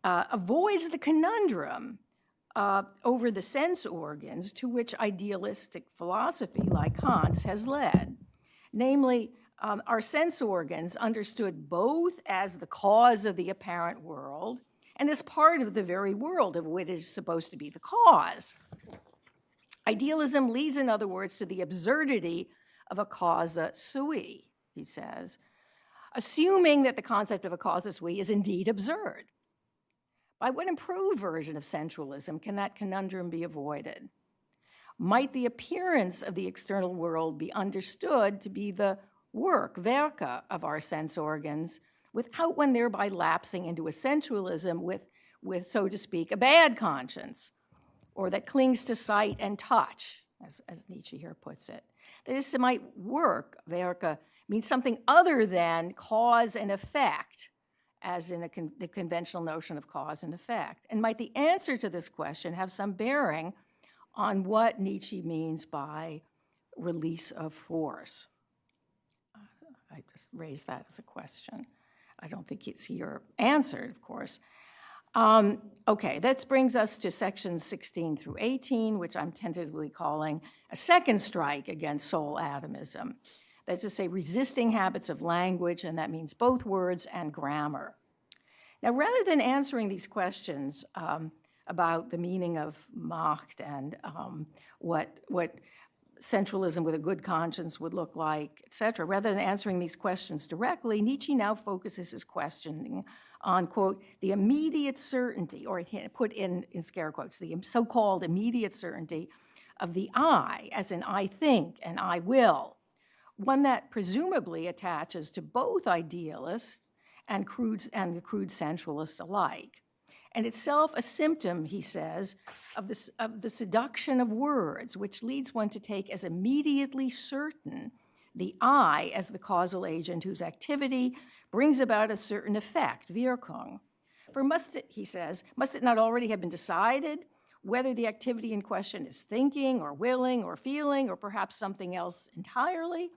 avoids the conundrum over the sense organs to which idealistic philosophy, like Kant's, has led. Namely, our sense organs understood both as the cause of the apparent world and as part of the very world of which it is supposed to be the cause. Idealism leads, in other words, to the absurdity of a causa sui, he says, assuming that the concept of a causa sui is indeed absurd. By what improved version of sensualism can that conundrum be avoided? Might the appearance of the external world be understood to be the work, Werke, of our sense organs, without one thereby lapsing into a sensualism with, so to speak, a bad conscience, or that clings to sight and touch, as Nietzsche here puts it? That is, it might work, Werke, means something other than cause and effect, as in the conventional notion of cause and effect. And might the answer to this question have some bearing on what Nietzsche means by release of force? I just raised that as a question. I don't think it's here answered, of course. Okay, that brings us to sections 16 through 18, which I'm tentatively calling a second strike against soul atomism. That's to say, resisting habits of language, and that means both words and grammar. Now, rather than answering these questions about the meaning of Macht and what sensualism with a good conscience would look like, et cetera, rather than answering these questions directly, Nietzsche now focuses his questioning on, quote, the immediate certainty, or put in scare quotes, the so-called immediate certainty of the I, as in I think and I will, one that presumably attaches to both idealists and the crude sensualists alike, and itself a symptom, he says, of the seduction of words, which leads one to take as immediately certain the I as the causal agent whose activity brings about a certain effect, Wirkung. For must it, he says, must it not already have been decided whether the activity in question is thinking or willing or feeling or perhaps something else entirely?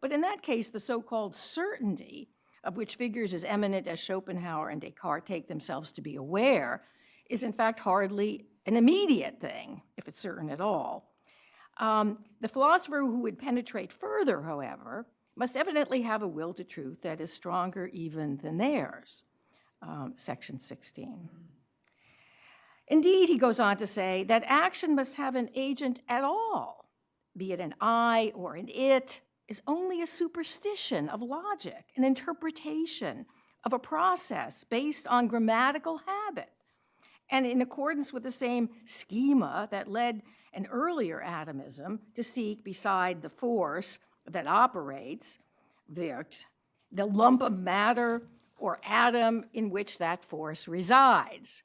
But in that case, the so-called certainty, of which figures as eminent as Schopenhauer and Descartes take themselves to be aware, is in fact hardly an immediate thing, if it's certain at all. The philosopher who would penetrate further, however, must evidently have a will to truth that is stronger even than theirs, section 16. Indeed, he goes on to say that action must have an agent at all, be it an I or an it, is only a superstition of logic, an interpretation of a process based on grammatical habit, and in accordance with the same schema that led an earlier atomism to seek, beside the force that operates, Wirkt, the lump of matter or atom in which that force resides,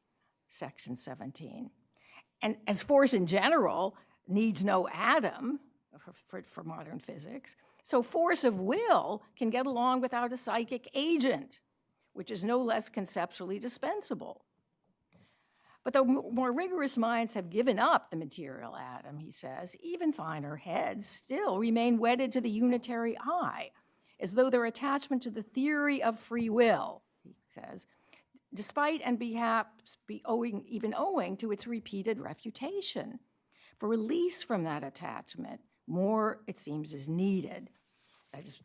section 17. And as force in general needs no atom for modern physics, so force of will can get along without a psychic agent, which is no less conceptually dispensable. But though more rigorous minds have given up the material atom, he says, even finer heads still remain wedded to the unitary I, as though their attachment to the theory of free will, he says, despite and perhaps even owing to its repeated refutation. For release from that attachment, more, it seems, is needed. That is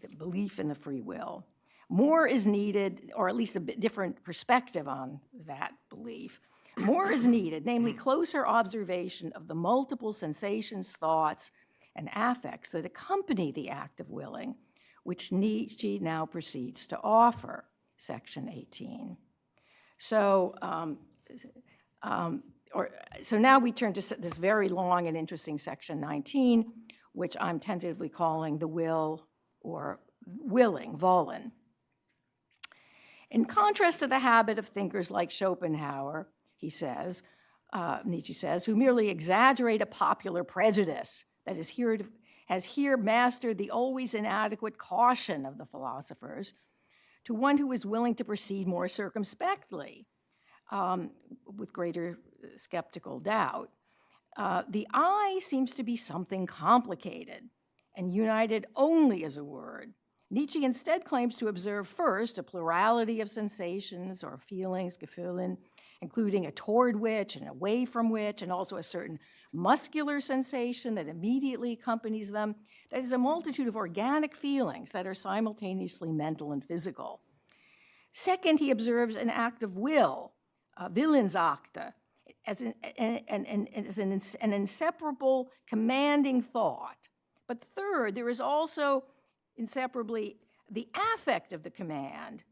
the belief in the free will. More is needed, or at least a bit different perspective on that belief. More is needed, namely closer observation of the multiple sensations, thoughts, and affects that accompany the act of willing, which Nietzsche now proceeds to offer, section 18. So now we turn to this very long and interesting section 19, which I'm tentatively calling the will or willing, Wollen. In contrast to the habit of thinkers like Schopenhauer, he says, Nietzsche says, who merely exaggerate a popular prejudice that has here mastered the always inadequate caution of the philosophers, to one who is willing to proceed more circumspectly, with greater skeptical doubt. The I seems to be something complicated and united only as a word. Nietzsche instead claims to observe first a plurality of sensations or feelings, Gefühlen, including a toward which and away from which, and also a certain muscular sensation that immediately accompanies them. That is a multitude of organic feelings that are simultaneously mental and physical. Second, he observes an act of will, Willensakte, as an inseparable commanding thought. But third, there is also inseparably the affect of the command,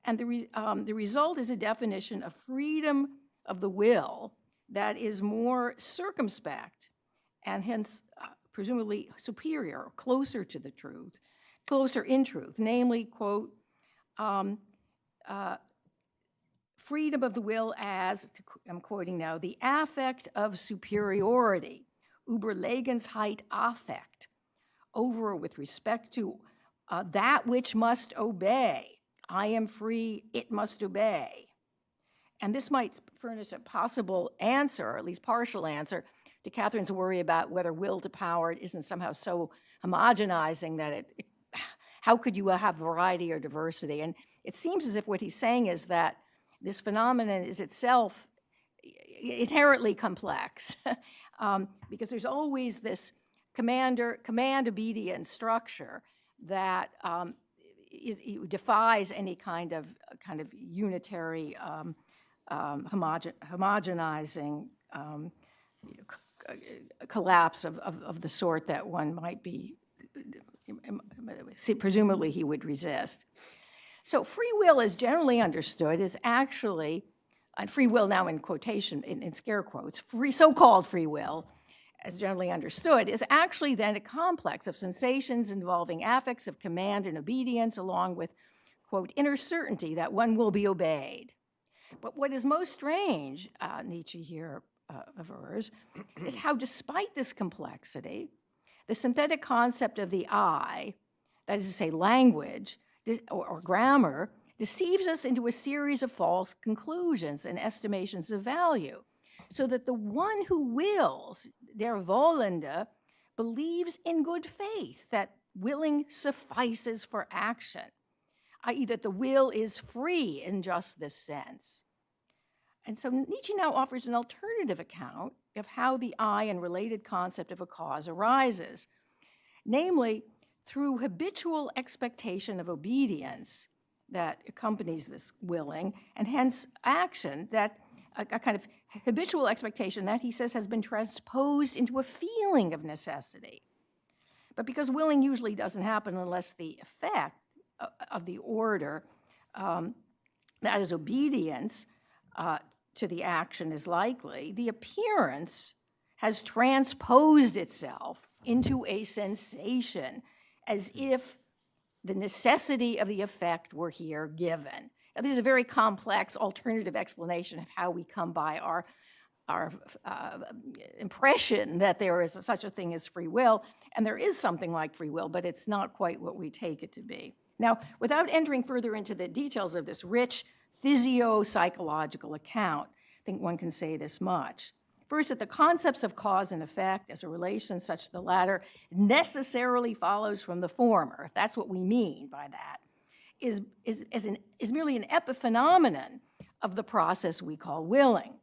and the result is a definition of freedom of the will that is more circumspect and hence presumably superior, or closer to the truth, closer in truth, namely, quote, freedom of the will as, I'm quoting now, the affect of superiority, Überlegenheit affect, over with respect to that which must obey. I am free, it must obey. And this might furnish a possible answer, or at least partial answer, to Catherine's worry about whether will to power isn't somehow so homogenizing that how could you have variety or diversity? And it seems as if what he's saying is that this phenomenon is itself inherently complex because there's always this command-obedient structure that defies any kind of unitary homogenizing collapse of the sort that one might be, presumably he would resist. So free will is generally understood as actually, and free will now in quotation, in scare quotes, so-called free will, as generally understood, is actually then a complex of sensations involving affects of command and obedience, along with, quote, inner certainty that one will be obeyed. But what is most strange, Nietzsche here avers, is how despite this complexity, the synthetic concept of the I, that is to say language or grammar, deceives us into a series of false conclusions and estimations of value, so that the one who wills, der Wollende, believes in good faith that willing suffices for action, i.e. that the will is free in just this sense. And so Nietzsche now offers an alternative account of how the I and related concept of a cause arises, namely through habitual expectation of obedience that accompanies this willing, and hence action, that a kind of habitual expectation that he says has been transposed into a feeling of necessity. But because willing usually doesn't happen unless the effect of the order, that is obedience to the action, is likely, the appearance has transposed itself into a sensation as if the necessity of the effect were here given. Now, this is a very complex alternative explanation of how we come by our impression that there is such a thing as free will, and there is something like free will, but it's not quite what we take it to be. Now, without entering further into the details of this rich physio-psychological account, I think one can say this much. First, that the concepts of cause and effect as a relation such the latter necessarily follows from the former, if that's what we mean by that, is merely an epiphenomenon of the process we call willing.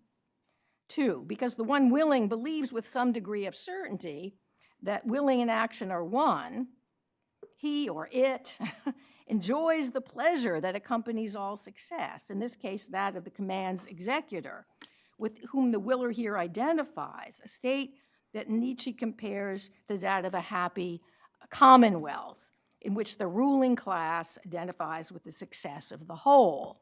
Two, because the one willing believes with some degree of certainty that willing and action are one, he or it enjoys the pleasure that accompanies all success, in this case that of the command's executor, with whom the willer here identifies, a state that Nietzsche compares to that of a happy commonwealth, in which the ruling class identifies with the success of the whole.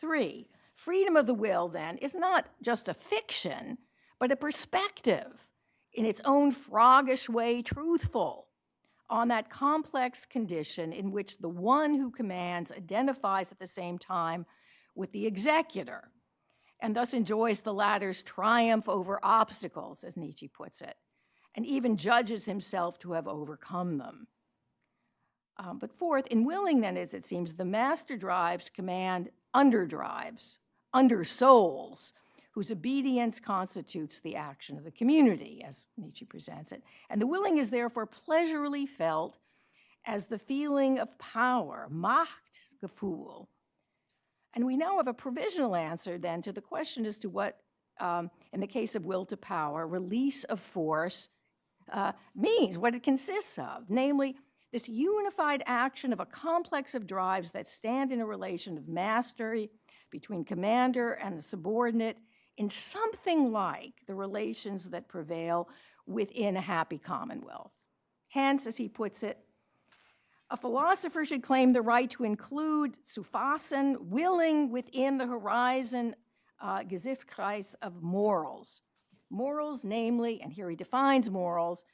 Three, freedom of the will, then, is not just a fiction, but a perspective, in its own froggish way truthful, on that complex condition in which the one who commands identifies at the same time with the executor, and thus enjoys the latter's triumph over obstacles, as Nietzsche puts it, and even judges himself to have overcome them. But fourth, in willing, then, as it seems, the master drives command underdrives, undersouls, whose obedience constitutes the action of the community, as Nietzsche presents it. And the willing is therefore pleasurably felt as the feeling of power, Machtgefühl. And we now have a provisional answer, then, to the question as to what, in the case of will to power, release of force means, what it consists of, namely, this unified action of a complex of drives that stand in a relation of mastery between commander and the subordinate in something like the relations that prevail within a happy commonwealth. Hence, as he puts it, a philosopher should claim the right to include Suffassen, willing within the horizon Gesichtskreis of morals. Morals, namely, and here he defines morals,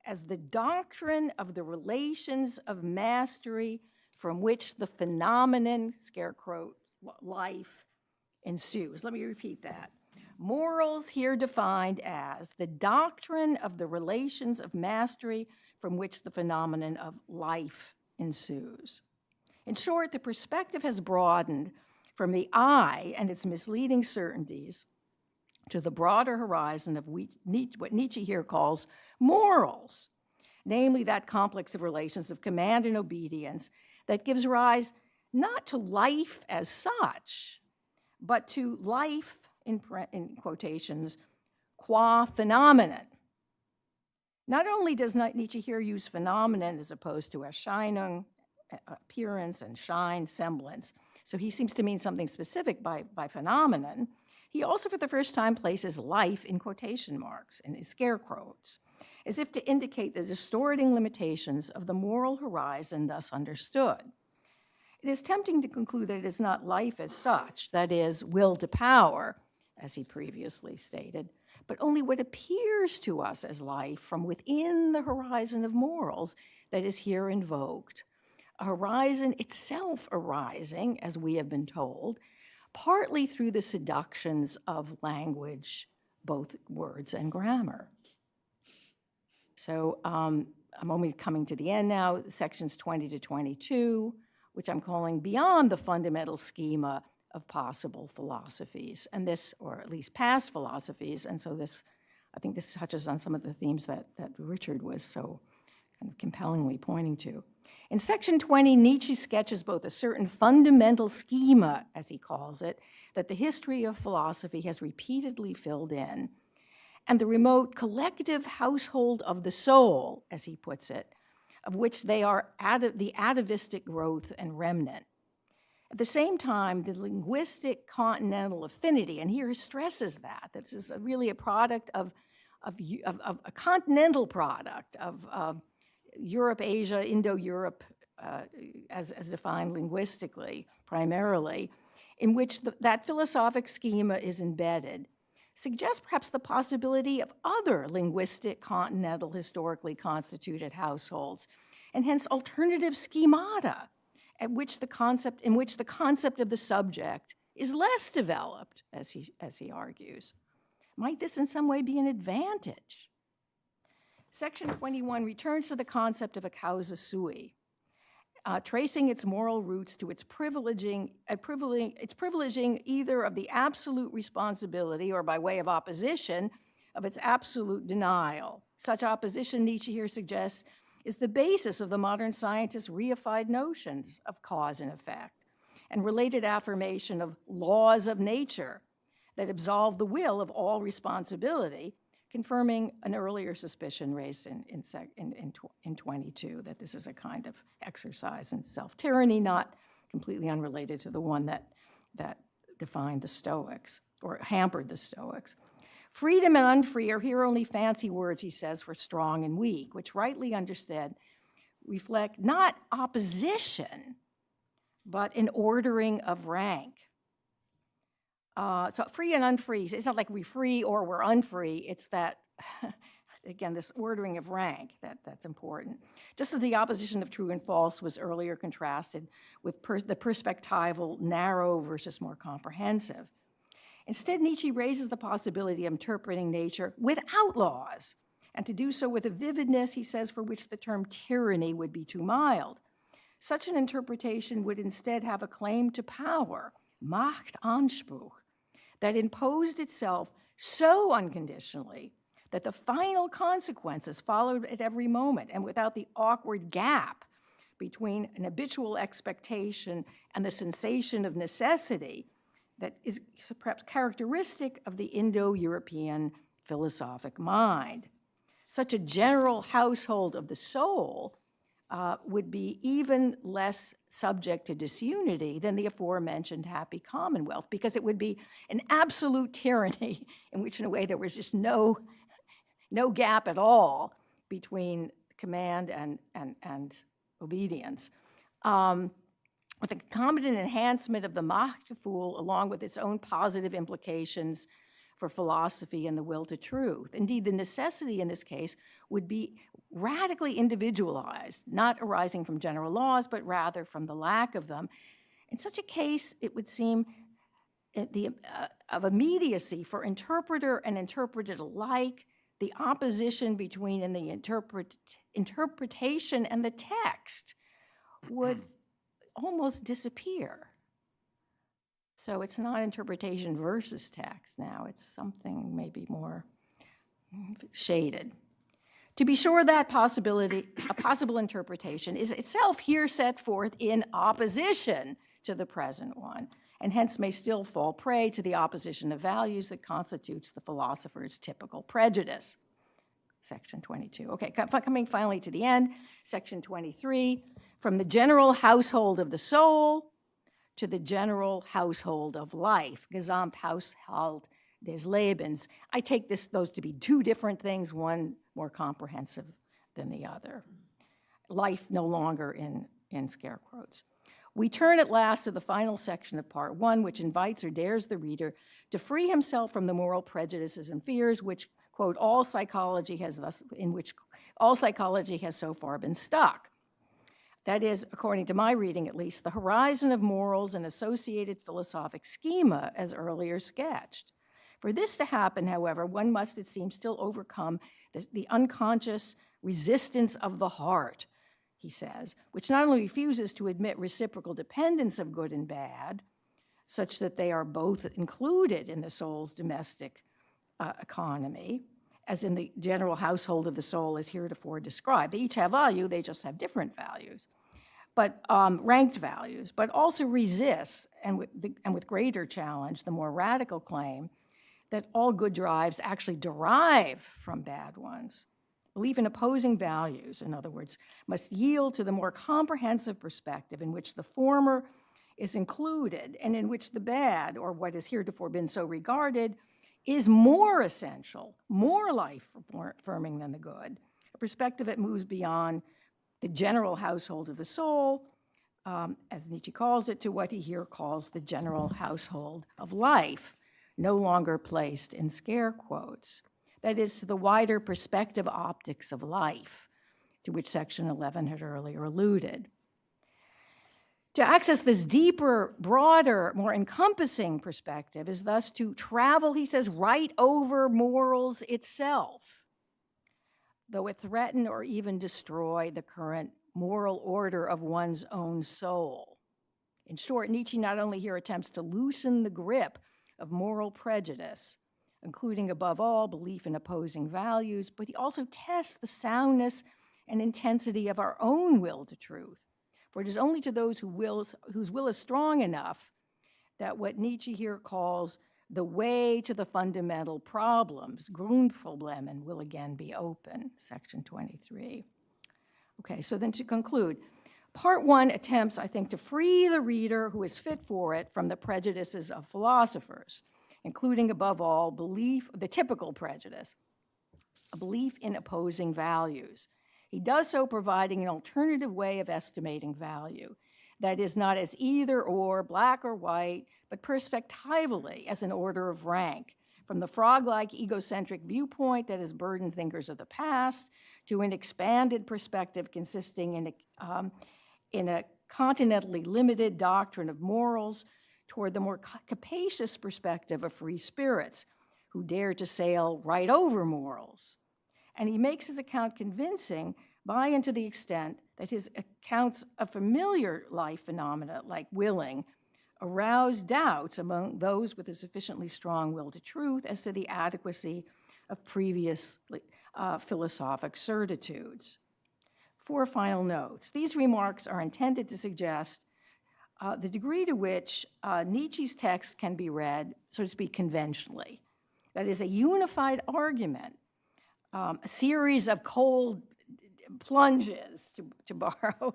as the doctrine of the relations of mastery from which the phenomenon, scarecrow, life, ensues. Let me repeat that. Morals here defined as the doctrine of the relations of mastery from which the phenomenon of life ensues. In short, the perspective has broadened from the I and its misleading certainties to the broader horizon of what Nietzsche here calls morals, namely that complex of relations of command and obedience that gives rise not to life as such, but to life, in quotations, qua phenomenon. Not only does Nietzsche here use phenomenon as opposed to Erscheinung, appearance, and shine, semblance, so he seems to mean something specific by phenomenon, he also for the first time places life in quotation marks, in his scare quotes, as if to indicate the distorting limitations of the moral horizon thus understood. It is tempting to conclude that it is not life as such, that is, will to power, as he previously stated, but only what appears to us as life from within the horizon of morals that is here invoked, a horizon itself arising, as we have been told, partly through the seductions of language, both words and grammar. So I'm only coming to the end now, sections 20 to 22, which I'm calling beyond the fundamental schema of possible philosophies, and this, or at least past philosophies, and so this, I think this touches on some of the themes that Richard was so kind of compellingly pointing to. In section 20, Nietzsche sketches both a certain fundamental schema, as he calls it, that the history of philosophy has repeatedly filled in, and the remote collective household of the soul, as he puts it, of which they are the atavistic growth and remnant. At the same time, the linguistic continental affinity, and here he stresses that this is really a product of a continental product of Europe, Asia, Indo-Europe, as defined linguistically, primarily, in which that philosophic schema is embedded, suggests perhaps the possibility of other linguistic continental historically constituted households, and hence alternative schemata in which the concept of the subject is less developed, as he argues. Might this in some way be an advantage? Section 21 returns to the concept of a causa sui, tracing its moral roots to its privileging either of the absolute responsibility or by way of opposition of its absolute denial. Such opposition, Nietzsche here suggests, is the basis of the modern scientist's reified notions of cause and effect and related affirmation of laws of nature that absolve the will of all responsibility, confirming an earlier suspicion raised in 22, that this is a kind of exercise in self-tyranny, not completely unrelated to the one that defined the Stoics, or hampered the Stoics. Freedom and unfree are here only fancy words, he says, for strong and weak, which rightly understood reflect not opposition, but an ordering of rank. So free and unfree, it's not like we're free or we're unfree, it's that, again, this ordering of rank, that's important. Just as the opposition of true and false was earlier contrasted with the perspectival narrow versus more comprehensive. Instead, Nietzsche raises the possibility of interpreting nature without laws, and to do so with a vividness, he says, for which the term tyranny would be too mild. Such an interpretation would instead have a claim to power, Machtanspruch, that imposed itself so unconditionally that the final consequences followed at every moment and without the awkward gap between an habitual expectation and the sensation of necessity that is perhaps characteristic of the Indo-European philosophic mind. Such a general household of the soul would be even less subject to disunity than the aforementioned happy commonwealth, because it would be an absolute tyranny in which, in a way, there was just no gap at all between command and obedience. With a concomitant enhancement of the Machtgefühl, along with its own positive implications for philosophy and the will to truth. Indeed, the necessity in this case would be radically individualized, not arising from general laws, but rather from the lack of them. In such a case, it would seem of immediacy for interpreter and interpreted alike, the opposition between the interpretation and the text would almost disappear. So it's not interpretation versus text now, it's something maybe more shaded. To be sure, that possibility, a possible interpretation, is itself here set forth in opposition to the present one, and hence may still fall prey to the opposition of values that constitutes the philosopher's typical prejudice. Section 22. Okay, coming finally to the end, section 23, from the general household of the soul to the general household of life, Gesamthaushalt des Lebens. I take those to be two different things, one more comprehensive than the other. Life no longer in scare quotes. We turn at last to the final section of part one, which invites or dares the reader to free himself from the moral prejudices and fears which, quote, all psychology has so far been stuck. That is, according to my reading at least, the horizon of morals and associated philosophic schema as earlier sketched. For this to happen, however, one must, it seems, still overcome the unconscious resistance of the heart, he says, which not only refuses to admit reciprocal dependence of good and bad, such that they are both included in the soul's domestic economy, as in the general household of the soul as heretofore described. They each have value, they just have different values. but ranked values, but also resists, and with greater challenge, the more radical claim that all good drives actually derive from bad ones. Belief in opposing values, in other words, must yield to the more comprehensive perspective in which the former is included and in which the bad, or what has heretofore been so regarded, is more essential, more life-affirming than the good, a perspective that moves beyond the general household of the soul, as Nietzsche calls it, to what he here calls the general household of life, no longer placed in scare quotes. That is, to the wider perspective optics of life, to which section 11 had earlier alluded. To access this deeper, broader, more encompassing perspective is thus to travel, he says, right over morals itself, though it threaten or even destroy the current moral order of one's own soul. In short, Nietzsche not only here attempts to loosen the grip of moral prejudice, including above all belief in opposing values, but he also tests the soundness and intensity of our own will to truth. For it is only to those whose will is strong enough that what Nietzsche here calls the way to the fundamental problems, Grundproblemen, will again be open, section 23. Okay, so then to conclude, part one attempts, I think, to free the reader who is fit for it from the prejudices of philosophers, including above all belief, the typical prejudice, a belief in opposing values. He does so providing an alternative way of estimating value that is not as either or, black or white, but perspectively as an order of rank, from the frog-like egocentric viewpoint that has burdened thinkers of the past to an expanded perspective consisting in a continentally limited doctrine of morals toward the more capacious perspective of free spirits who dare to sail right over morals. And he makes his account convincing by and to the extent that his accounts of familiar life phenomena like willing arouse doubts among those with a sufficiently strong will to truth as to the adequacy of previous philosophic certitudes. 4 final notes. These remarks are intended to suggest the degree to which Nietzsche's text can be read, so to speak, conventionally. That is, a unified argument, a series of cold plunges, to borrow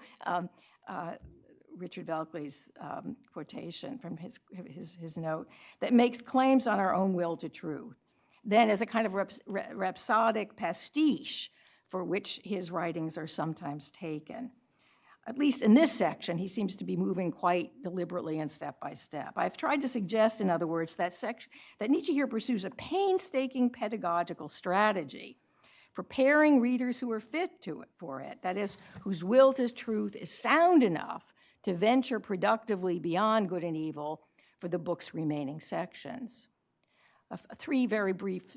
Richard Velkley's quotation from his note, that makes claims on our own will to truth. Then as a kind of rhapsodic pastiche for which his writings are sometimes taken. At least in this section, he seems to be moving quite deliberately and step by step. I've tried to suggest, in other words, that Nietzsche here pursues a painstaking pedagogical strategy, preparing readers who are fit for it, that is, whose will to truth is sound enough to venture productively beyond good and evil for the book's remaining sections. 3 very brief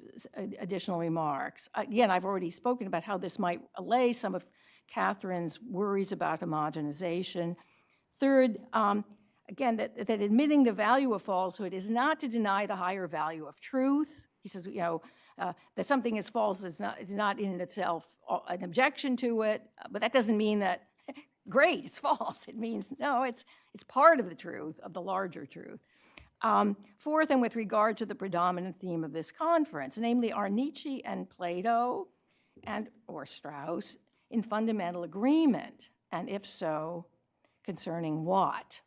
additional remarks. Again, I've already spoken about how this might allay some of Catherine's worries about homogenization. Third, again, that admitting the value of falsehood is not to deny the higher value of truth. He says, that something is false is not in itself an objection to it, but that doesn't mean that, great, it's false. It means, no, it's part of the truth, of the larger truth. Fourth, and with regard to the predominant theme of this conference, namely, are Nietzsche and Plato or Strauss in fundamental agreement? And if so, concerning what?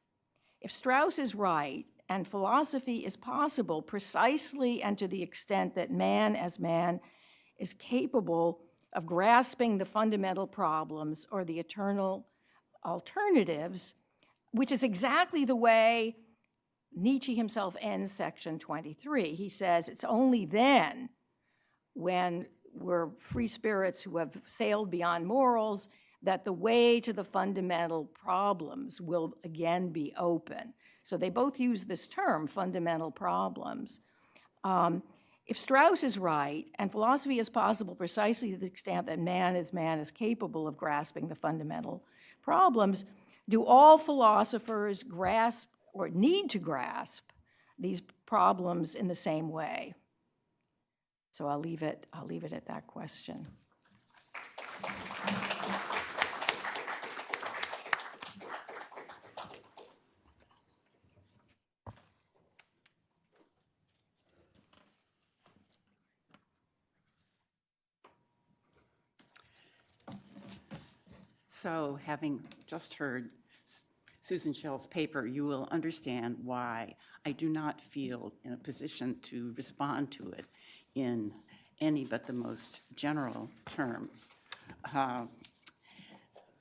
If Strauss is right, and philosophy is possible precisely and to the extent that man as man is capable of grasping the fundamental problems or the eternal alternatives, which is exactly the way Nietzsche himself ends section 23. He says it's only then, when we're free spirits who have sailed beyond morals, that the way to the fundamental problems will again be open. So they both use this term, fundamental problems. If Strauss is right, and philosophy is possible precisely to the extent that man is capable of grasping the fundamental problems, do all philosophers grasp or need to grasp these problems in the same way? So I'll leave it at that question. So having just heard Susan Schell's paper, you will understand why I do not feel in a position to respond to it in any but the most general terms. I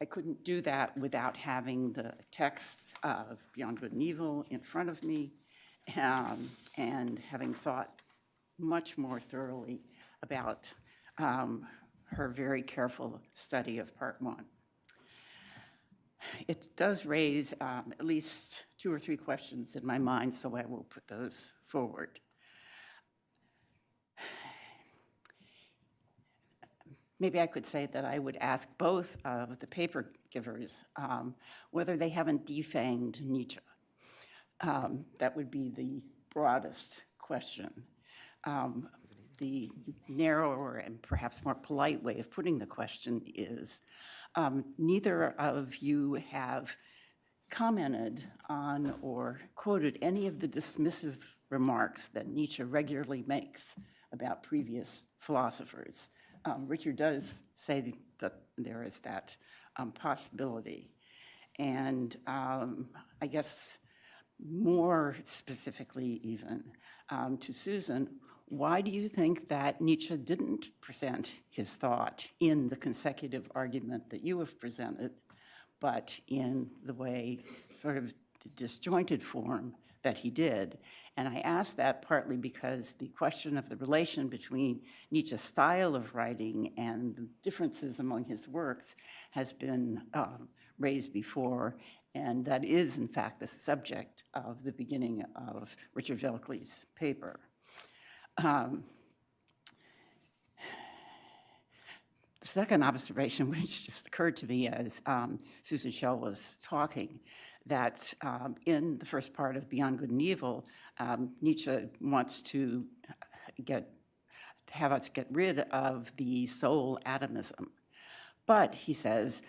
couldn't do that without having the text of Beyond Good and Evil in front of me, and having thought much more thoroughly about her very careful study of Part 1. It does raise at least 2 or 3 questions in my mind, so I will put those forward. Maybe I could say that I would ask both of the paper givers whether they haven't defanged Nietzsche. That would be the broadest question. The narrower and perhaps more polite way of putting the question is, neither of you have commented on or quoted any of the dismissive remarks that Nietzsche regularly makes about previous philosophers. Richard does say that there is that possibility. And I guess more specifically even to Susan, why do you think that Nietzsche didn't present his thought in the consecutive argument that you have presented, but in the way, sort of the disjointed form that he did? And I ask that partly because the question of the relation between Nietzsche's style of writing and the differences among his works has been raised before, and that is, in fact, the subject of the beginning of Richard Velkley's paper. The second observation, which just occurred to me as Susan Schell was talking, that in the first part of Beyond Good and Evil, Nietzsche wants to have us get rid of the soul atomism. But he says,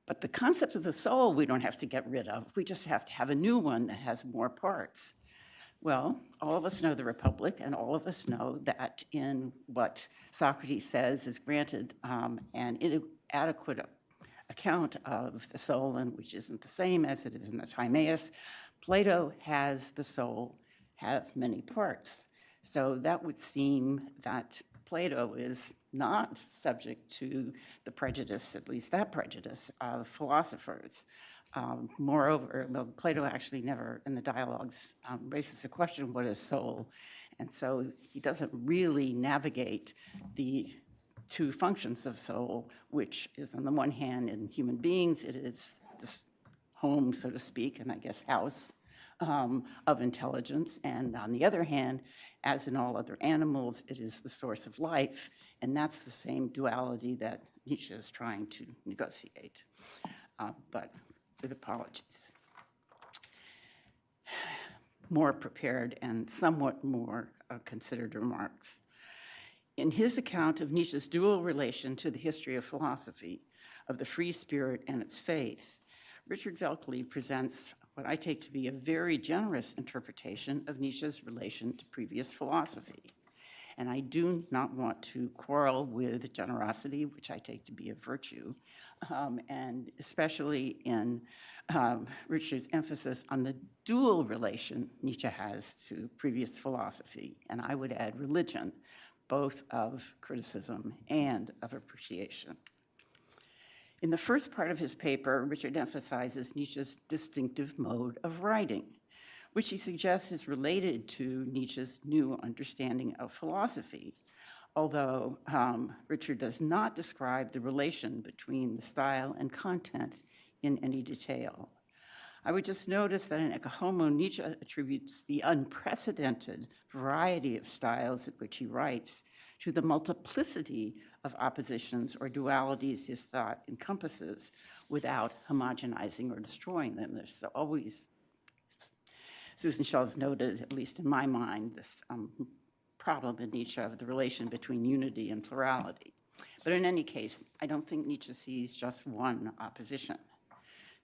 but the concept of the soul we don't have to get rid of. We just have to have a new one that has more parts. Well, all of us know the Republic, and all of us know that in what Socrates says is granted an inadequate account of the soul, and which isn't the same as it is in the Timaeus, Plato has the soul have many parts. So that would seem that Plato is not subject to the prejudice, at least that prejudice, of philosophers. Moreover, well, Plato actually never, in the dialogues, raises the question, what is soul? And so he doesn't really navigate the 2 functions of soul, which is on the one hand in human beings, it is this home, so to speak, and I guess house of intelligence. And on the other hand, as in all other animals, it is the source of life. And that's the same duality that Nietzsche is trying to negotiate. But with apologies. More prepared and somewhat more considered remarks. In his account of Nietzsche's dual relation to the history of philosophy, of the free spirit and its faith, Richard Velkley presents what I take to be a very generous interpretation of Nietzsche's relation to previous philosophy. And I do not want to quarrel with generosity, which I take to be a virtue, and especially in Richard's emphasis on the dual relation Nietzsche has to previous philosophy, and I would add religion, both of criticism and of appreciation. In the first part of his paper, Richard emphasizes Nietzsche's distinctive mode of writing, which he suggests is related to Nietzsche's new understanding of philosophy, although Richard does not describe the relation between the style and content in any detail. I would just notice that in Ecce Homo, Nietzsche attributes the unprecedented variety of styles in which he writes to the multiplicity of oppositions or dualities his thought encompasses without homogenizing or destroying them. There's always, Susan Schell has noted, at least in my mind, this problem in Nietzsche of the relation between unity and plurality. But in any case, I don't think Nietzsche sees just one opposition.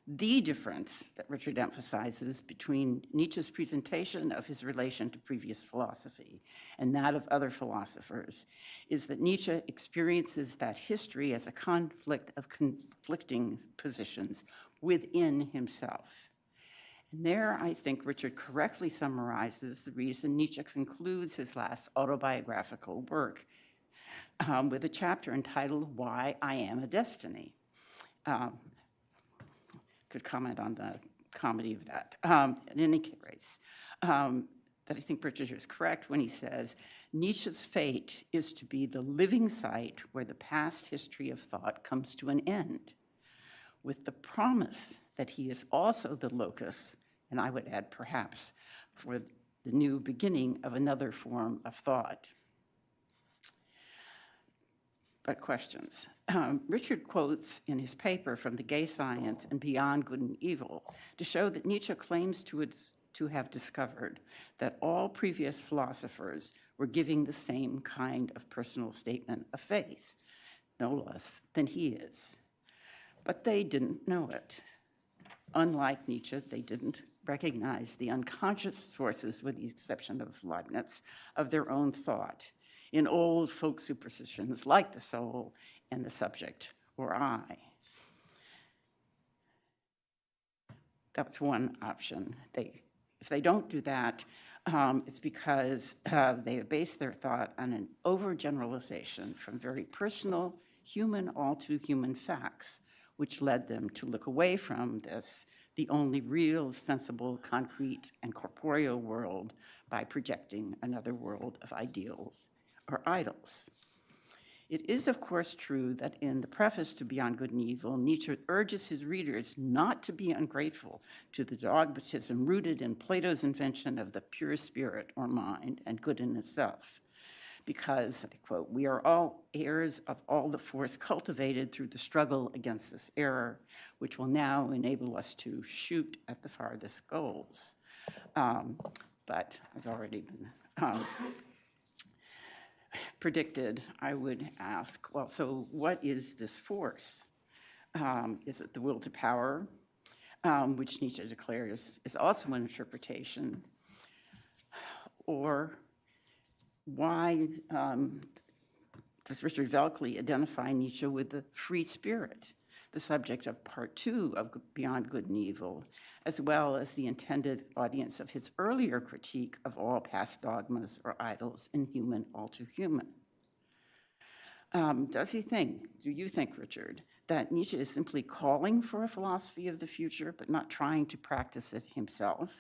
The difference that Richard emphasizes between Nietzsche's presentation of his relation to previous philosophy and that of other philosophers is that Nietzsche experiences that history as a conflict of conflicting positions within himself. And there, I think Richard correctly summarizes the reason Nietzsche concludes his last autobiographical work with a chapter entitled Why I Am a Destiny. Could comment on the comedy of that. In any case, that I think Richard is correct when he says, Nietzsche's fate is to be the living site where the past history of thought comes to an end, with the promise that he is also the locus, and I would add perhaps, for the new beginning of another form of thought. But questions. Richard quotes in his paper from The Gay Science and Beyond Good and Evil to show that Nietzsche claims to have discovered that all previous philosophers were giving the same kind of personal statement of faith, no less than he is. But they didn't know it. Unlike Nietzsche, they didn't recognize the unconscious sources, with the exception of Leibniz, of their own thought in old folk superstitions like the soul and the subject or I. That's one option. If they don't do that, it's because they base their thought on an overgeneralization from very personal, human, all too human facts, which led them to look away from this, the only real, sensible, concrete, and corporeal world by projecting another world of ideals or idols. It is, of course, true that in the preface to Beyond Good and Evil, Nietzsche urges his readers not to be ungrateful to the dogmatism rooted in Plato's invention of the pure spirit or mind and good in itself. Because, I quote, we are all heirs of all the force cultivated through the struggle against this error, which will now enable us to shoot at the farthest goals. But I've already been predicted, I would ask, well, so what is this force? Is it the will to power, which Nietzsche declares is also an interpretation? Or why does Richard Velkley identify Nietzsche with the free spirit, the subject of part 2 of Beyond Good and Evil, as well as the intended audience of his earlier critique of all past dogmas or idols in Human, All Too Human? Do you think, Richard, that Nietzsche is simply calling for a philosophy of the future, but not trying to practice it himself?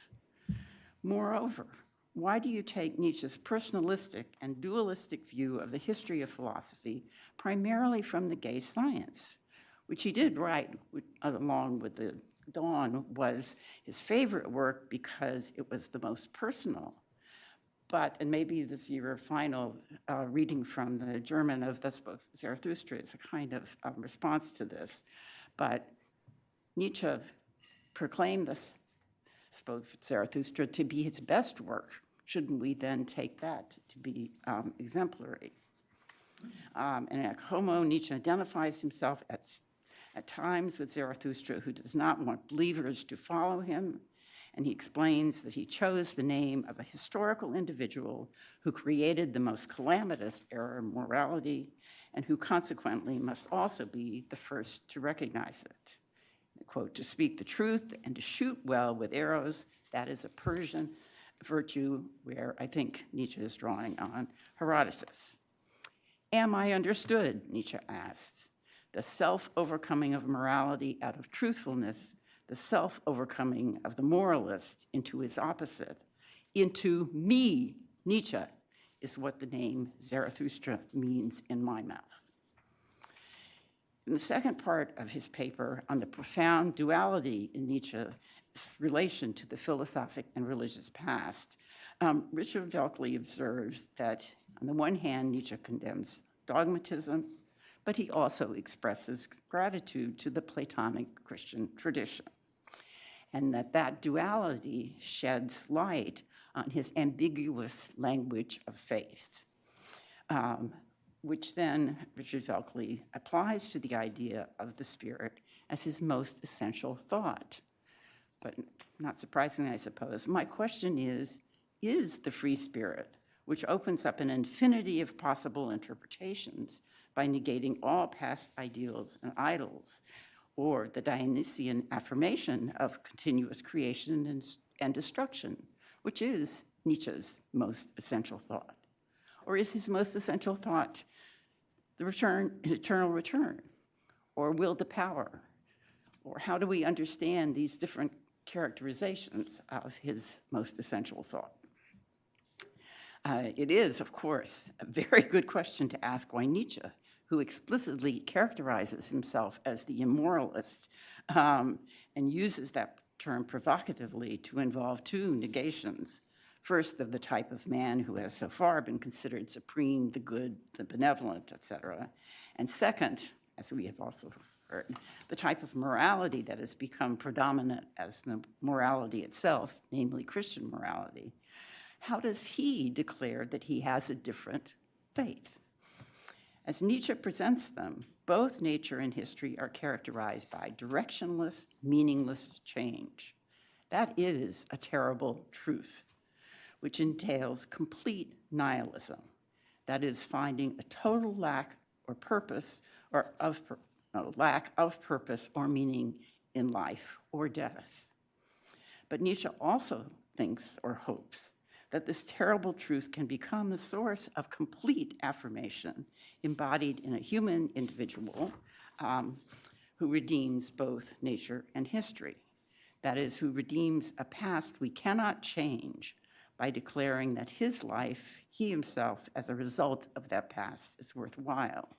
Moreover, why do you take Nietzsche's personalistic and dualistic view of the history of philosophy primarily from The Gay Science, which he did write along with the Dawn, was his favorite work because it was the most personal? But, and maybe this your final reading from the German of Thus Spoke Zarathustra is a kind of response to this, but Nietzsche proclaimed Thus Spoke Zarathustra to be his best work. Shouldn't we then take that to be exemplary? And at Homo, Nietzsche identifies himself at times with Zarathustra, who does not want believers to follow him, and he explains that he chose the name of a historical individual who created the most calamitous error in morality, and who consequently must also be the first to recognize it. Quote, to speak the truth and to shoot well with arrows, that is a Persian virtue where I think Nietzsche is drawing on Herodotus. Am I understood, Nietzsche asks, the self-overcoming of morality out of truthfulness, the self-overcoming of the moralist into his opposite, into me, Nietzsche, is what the name Zarathustra means in my mouth. In the second part of his paper on the profound duality in Nietzsche's relation to the philosophic and religious past, Richard Velkley observes that, on the one hand, Nietzsche condemns dogmatism, but he also expresses gratitude to the Platonic Christian tradition, and that duality sheds light on his ambiguous language of faith. which then Richard Velkley applies to the idea of the spirit as his most essential thought. But not surprisingly, I suppose, my question is the free spirit, which opens up an infinity of possible interpretations by negating all past ideals and idols, or the Dionysian affirmation of continuous creation and destruction, which is Nietzsche's most essential thought? Or is his most essential thought the eternal return, or will to power? Or how do we understand these different characterizations of his most essential thought? It is, of course, a very good question to ask why Nietzsche, who explicitly characterizes himself as the immoralist and uses that term provocatively to involve two negations. First, of the type of man who has so far been considered supreme, the good, the benevolent, etc. And second, as we have also heard, the type of morality that has become predominant as morality itself, namely Christian morality. How does he declare that he has a different faith? As Nietzsche presents them, both nature and history are characterized by directionless, meaningless change. That is a terrible truth, which entails complete nihilism. That is, finding a total lack or purpose or lack of purpose or meaning in life or death. But Nietzsche also thinks or hopes that this terrible truth can become the source of complete affirmation embodied in a human individual who redeems both nature and history. That is, who redeems a past we cannot change by declaring that his life, he himself, as a result of that past, is worthwhile,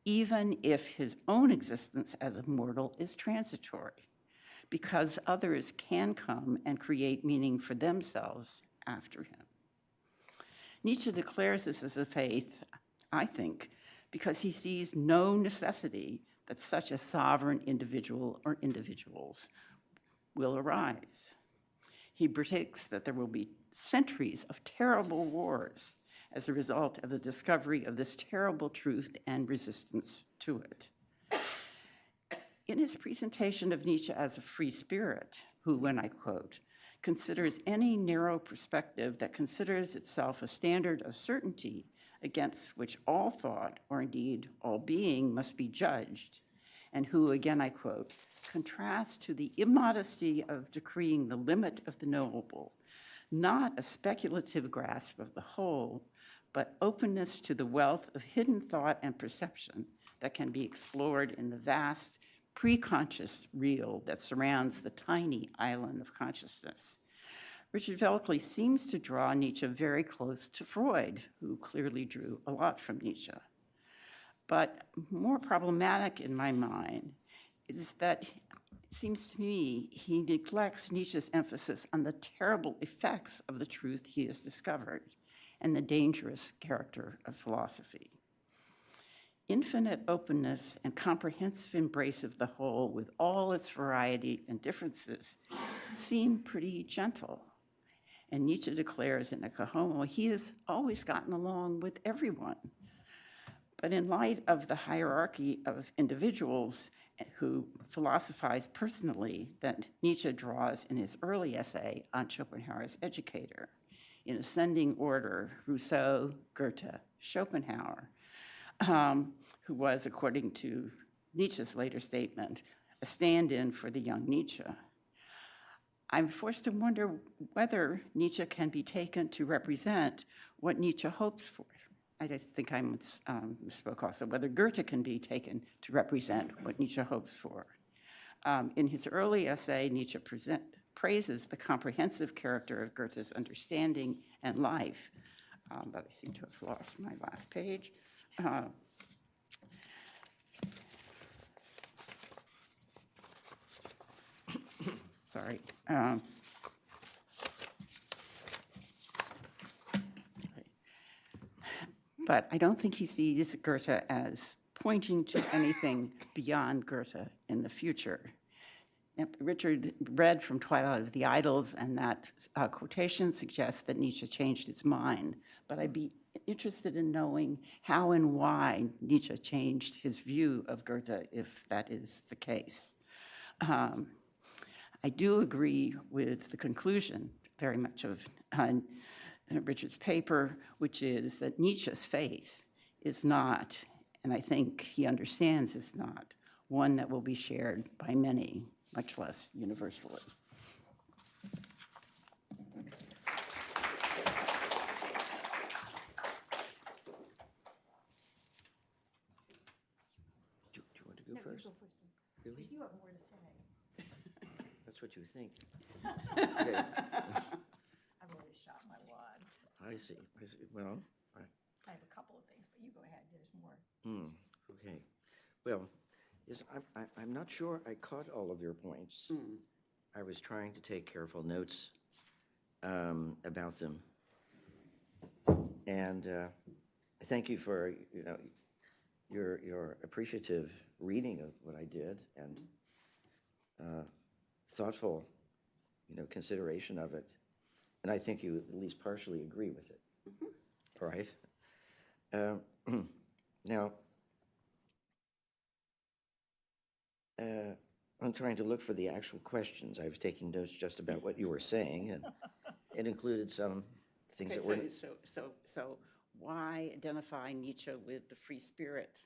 even if his own existence as a mortal is transitory, because others can come and create meaning for themselves after him. Nietzsche declares this as a faith, I think, because he sees no necessity that such a sovereign individual or individuals will arise. He predicts that there will be centuries of terrible wars as a result of the discovery of this terrible truth and resistance to it. In his presentation of Nietzsche as a free spirit, who, when I quote, considers any narrow perspective that considers itself a standard of certainty against which all thought, or indeed all being, must be judged, and who, again I quote, contrasts to the immodesty of decreeing the limit of the knowable, not a speculative grasp of the whole, but openness to the wealth of hidden thought and perception that can be explored in the vast, pre-conscious real that surrounds the tiny island of consciousness. Richard Velkley seems to draw Nietzsche very close to Freud, who clearly drew a lot from Nietzsche. But more problematic in my mind is that it seems to me he neglects Nietzsche's emphasis on the terrible effects of the truth he has discovered and the dangerous character of philosophy. Infinite openness and comprehensive embrace of the whole with all its variety and differences seem pretty gentle. And Nietzsche declares in Ecce Homo, he has always gotten along with everyone. But in light of the hierarchy of individuals who philosophize personally that Nietzsche draws in his early essay on Schopenhauer's Educator, in ascending order, Rousseau, Goethe, Schopenhauer, who was, according to Nietzsche's later statement, a stand-in for the young Nietzsche. I'm forced to wonder whether Nietzsche can be taken to represent what Nietzsche hopes for. I just think I misspoke also, whether Goethe can be taken to represent what Nietzsche hopes for. In his early essay, Nietzsche praises the comprehensive character of Goethe's understanding and life. But I seem to have lost my last page. Sorry. But I don't think he sees Goethe as pointing to anything beyond Goethe in the future. Richard read from Twilight of the Idols, and that quotation suggests that Nietzsche changed his mind. But I'd be interested in knowing how and why Nietzsche changed his view of Goethe, if that is the case. I do agree with the conclusion very much of Richard's paper, which is that Nietzsche's faith is not, and I think he understands is not, one that will be shared by many, much less universally. Do you want to go first? Really? You have more to say. That's what you think. Okay. I've already shot my wad. I see. Well, I have a couple of things, but you go ahead, there's more. okay. Well, yes, I'm not sure I caught all of your points. I was trying to take careful notes about them. And thank you for, your appreciative reading of what I did and thoughtful, consideration of it. And I think you at least partially agree with it. All right. Now, I'm trying to look for the actual questions. I was taking notes just about what you were saying, and it included some things that were. So why identify Nietzsche with the free spirit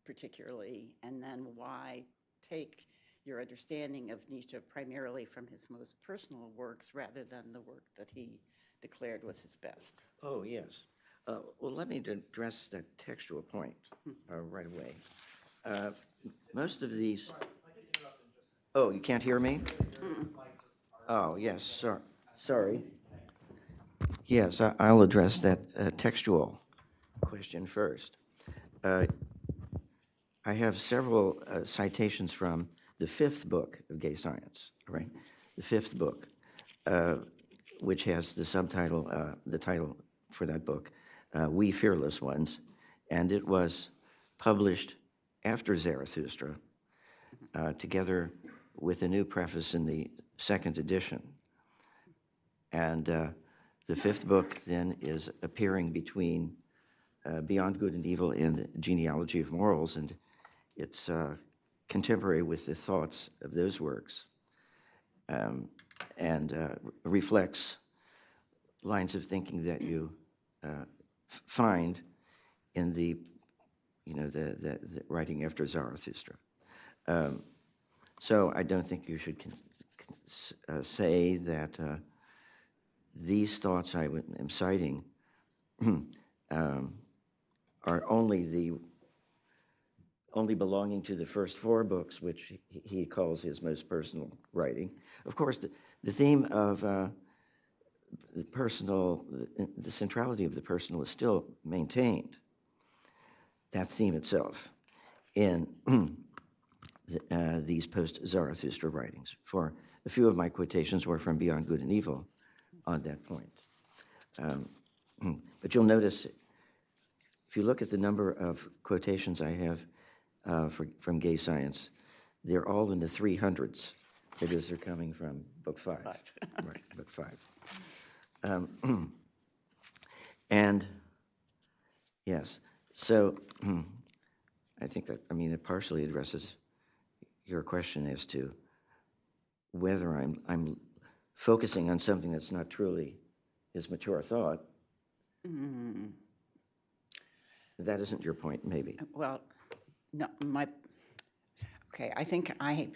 particularly, and then why take your understanding of Nietzsche primarily from his most personal works rather than the work that he declared was his best? Oh, yes. Well, let me address that textual point right away. Most of these. Oh, you can't hear me? Oh, yes, sorry. Yes, I'll address that textual question first. I have several citations from the fifth book of Gay Science, right? The fifth book, which has the subtitle, the title for that book, We Fearless Ones, and it was published after Zarathustra, together with a new preface in the second edition. And the fifth book then is appearing between Beyond Good and Evil and the Genealogy of Morals, and it's contemporary with the thoughts of those works, and reflects lines of thinking that you find in the writing after Zarathustra. So I don't think you should say that these thoughts I am citing are only belonging to the first four books, which he calls his most personal writing. Of course, the theme of the personal, the centrality of the personal is still maintained, that theme itself, in these post-Zarathustra writings. For a few of my quotations were from Beyond Good and Evil on that point. But you'll notice, if you look at the number of quotations I have from Gay Science, they're all in the 300s, because they're coming from book 5. Right, book 5. And yes, so I think that, it partially addresses your question as to whether I'm focusing on something that's not truly his mature thought. That isn't your point, maybe. Well, no, okay, I think I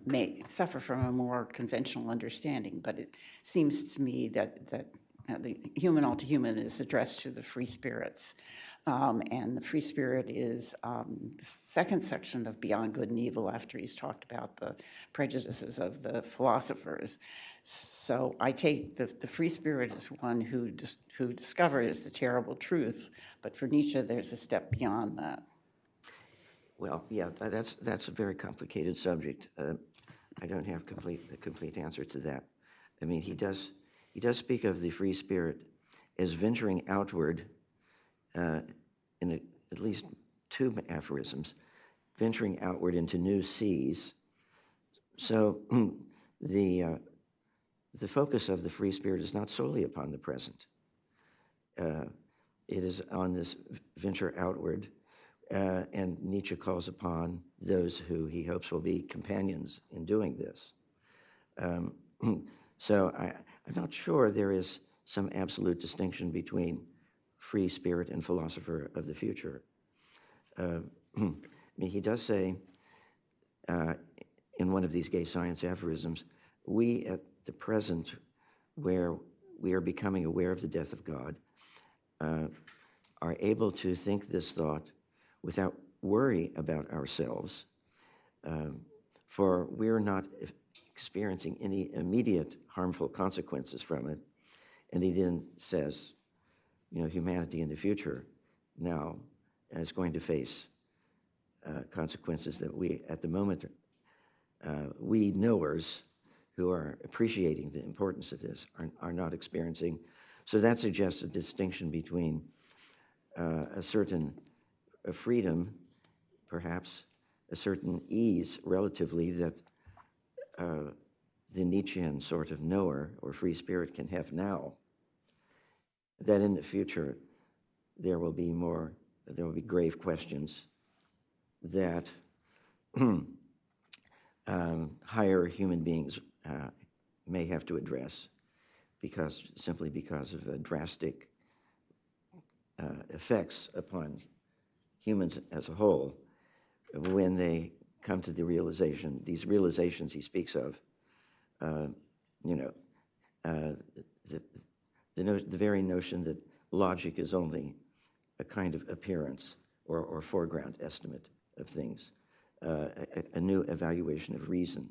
may suffer from a more conventional understanding, but it seems to me that the human all to human is addressed to the free spirits. And the free spirit is the second section of Beyond Good and Evil, after he's talked about the prejudices of the philosophers. So I take the free spirit as one who discovers the terrible truth, but for Nietzsche, there's a step beyond that. Well, yeah, that's a very complicated subject. I don't have a complete answer to that. He does speak of the free spirit as venturing outward in at least two aphorisms, venturing outward into new seas. So the focus of the free spirit is not solely upon the present. it is on this venture outward, and Nietzsche calls upon those who he hopes will be companions in doing this. So I'm not sure there is some absolute distinction between free spirit and philosopher of the future. I mean, he does say in one of these gay science aphorisms, we at the present, where we are becoming aware of the death of God, are able to think this thought without worry about ourselves, for we're not experiencing any immediate harmful consequences from it. And he then says, you know, humanity in the future now is going to face consequences that we, at the moment, we knowers who are appreciating the importance of this are not experiencing. So that suggests a distinction between a certain freedom, perhaps a certain ease relatively that the Nietzschean sort of knower or free spirit can have now, that in the future there will be grave questions that higher human beings may have to address simply because of drastic effects upon humans as a whole when they come to the realization, these realizations he speaks of, the very notion that logic is only a kind of appearance or foreground estimate of things, a new evaluation of reason.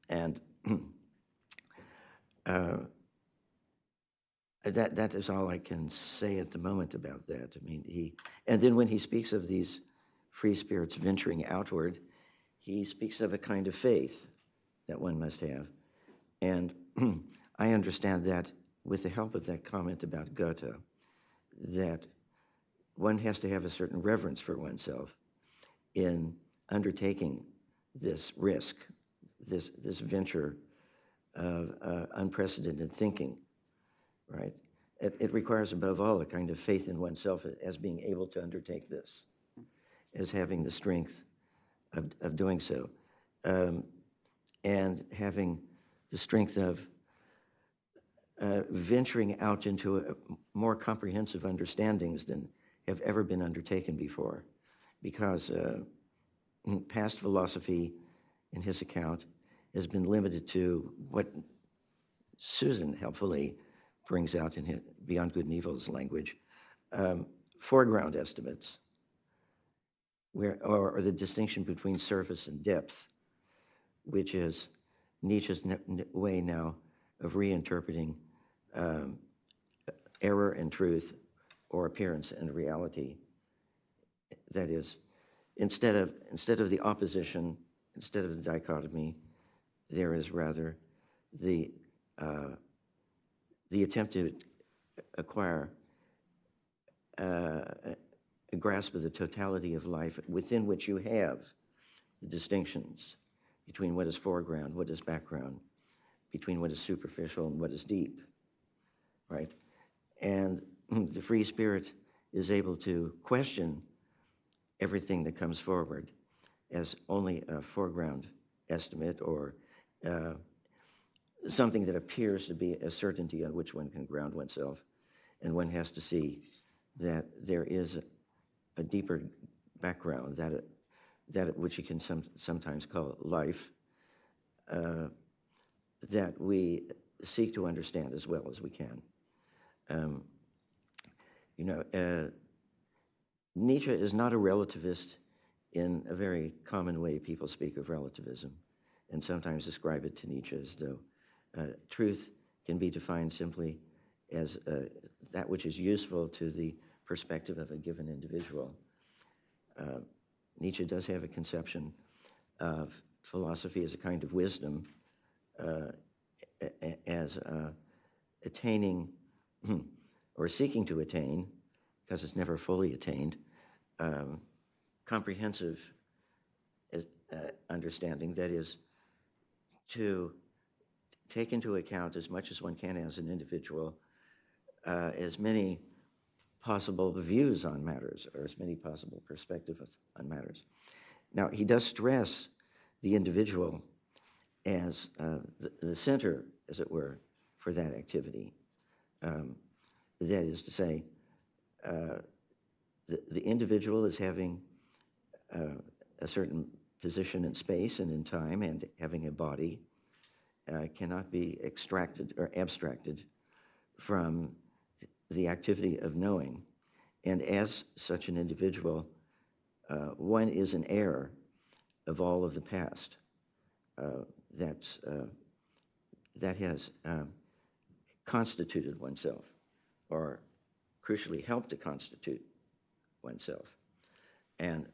And that is all I can say at the moment about that. I mean, and then when he speaks of these free spirits venturing outward, he speaks of a kind of faith that one must have. And I understand that with the help of that comment about Goethe, that one has to have a certain reverence for oneself in undertaking this risk, this venture of unprecedented thinking, right? It requires above all a kind of faith in oneself as being able to undertake this, as having the strength of doing so, and having the strength of venturing out into more comprehensive understandings than have ever been undertaken before, because past philosophy, in his account, has been limited to what Susan helpfully brings out in his Beyond Good and Evil's language, foreground estimates, or the distinction between surface and depth, which is Nietzsche's way now of reinterpreting error and truth, or appearance and reality. That is, instead of the opposition, instead of the dichotomy, there is rather the attempt to acquire a grasp of the totality of life within which you have the distinctions between what is foreground, what is background, between what is superficial and what is deep, right? And the free spirit is able to question everything that comes forward as only a foreground estimate or something that appears to be a certainty on which one can ground oneself. And one has to see that there is a deeper background, that which you can sometimes call life, that we seek to understand as well as we can. Nietzsche is not a relativist in a very common way people speak of relativism, and sometimes describe it to Nietzsche as though truth can be defined simply as that which is useful to the perspective of a given individual. Nietzsche does have a conception of philosophy as a kind of wisdom, as attaining or seeking to attain, because it's never fully attained, comprehensive understanding, that is, to take into account as much as one can as an individual as many possible views on matters, or as many possible perspectives on matters. Now, he does stress the individual as the center, as it were, for that activity. That is to say, the individual is having a certain position in space and in time, and having a body cannot be extracted or abstracted from the activity of knowing. And as such an individual, one is an heir of all of the past that has constituted oneself, or crucially helped to constitute oneself. And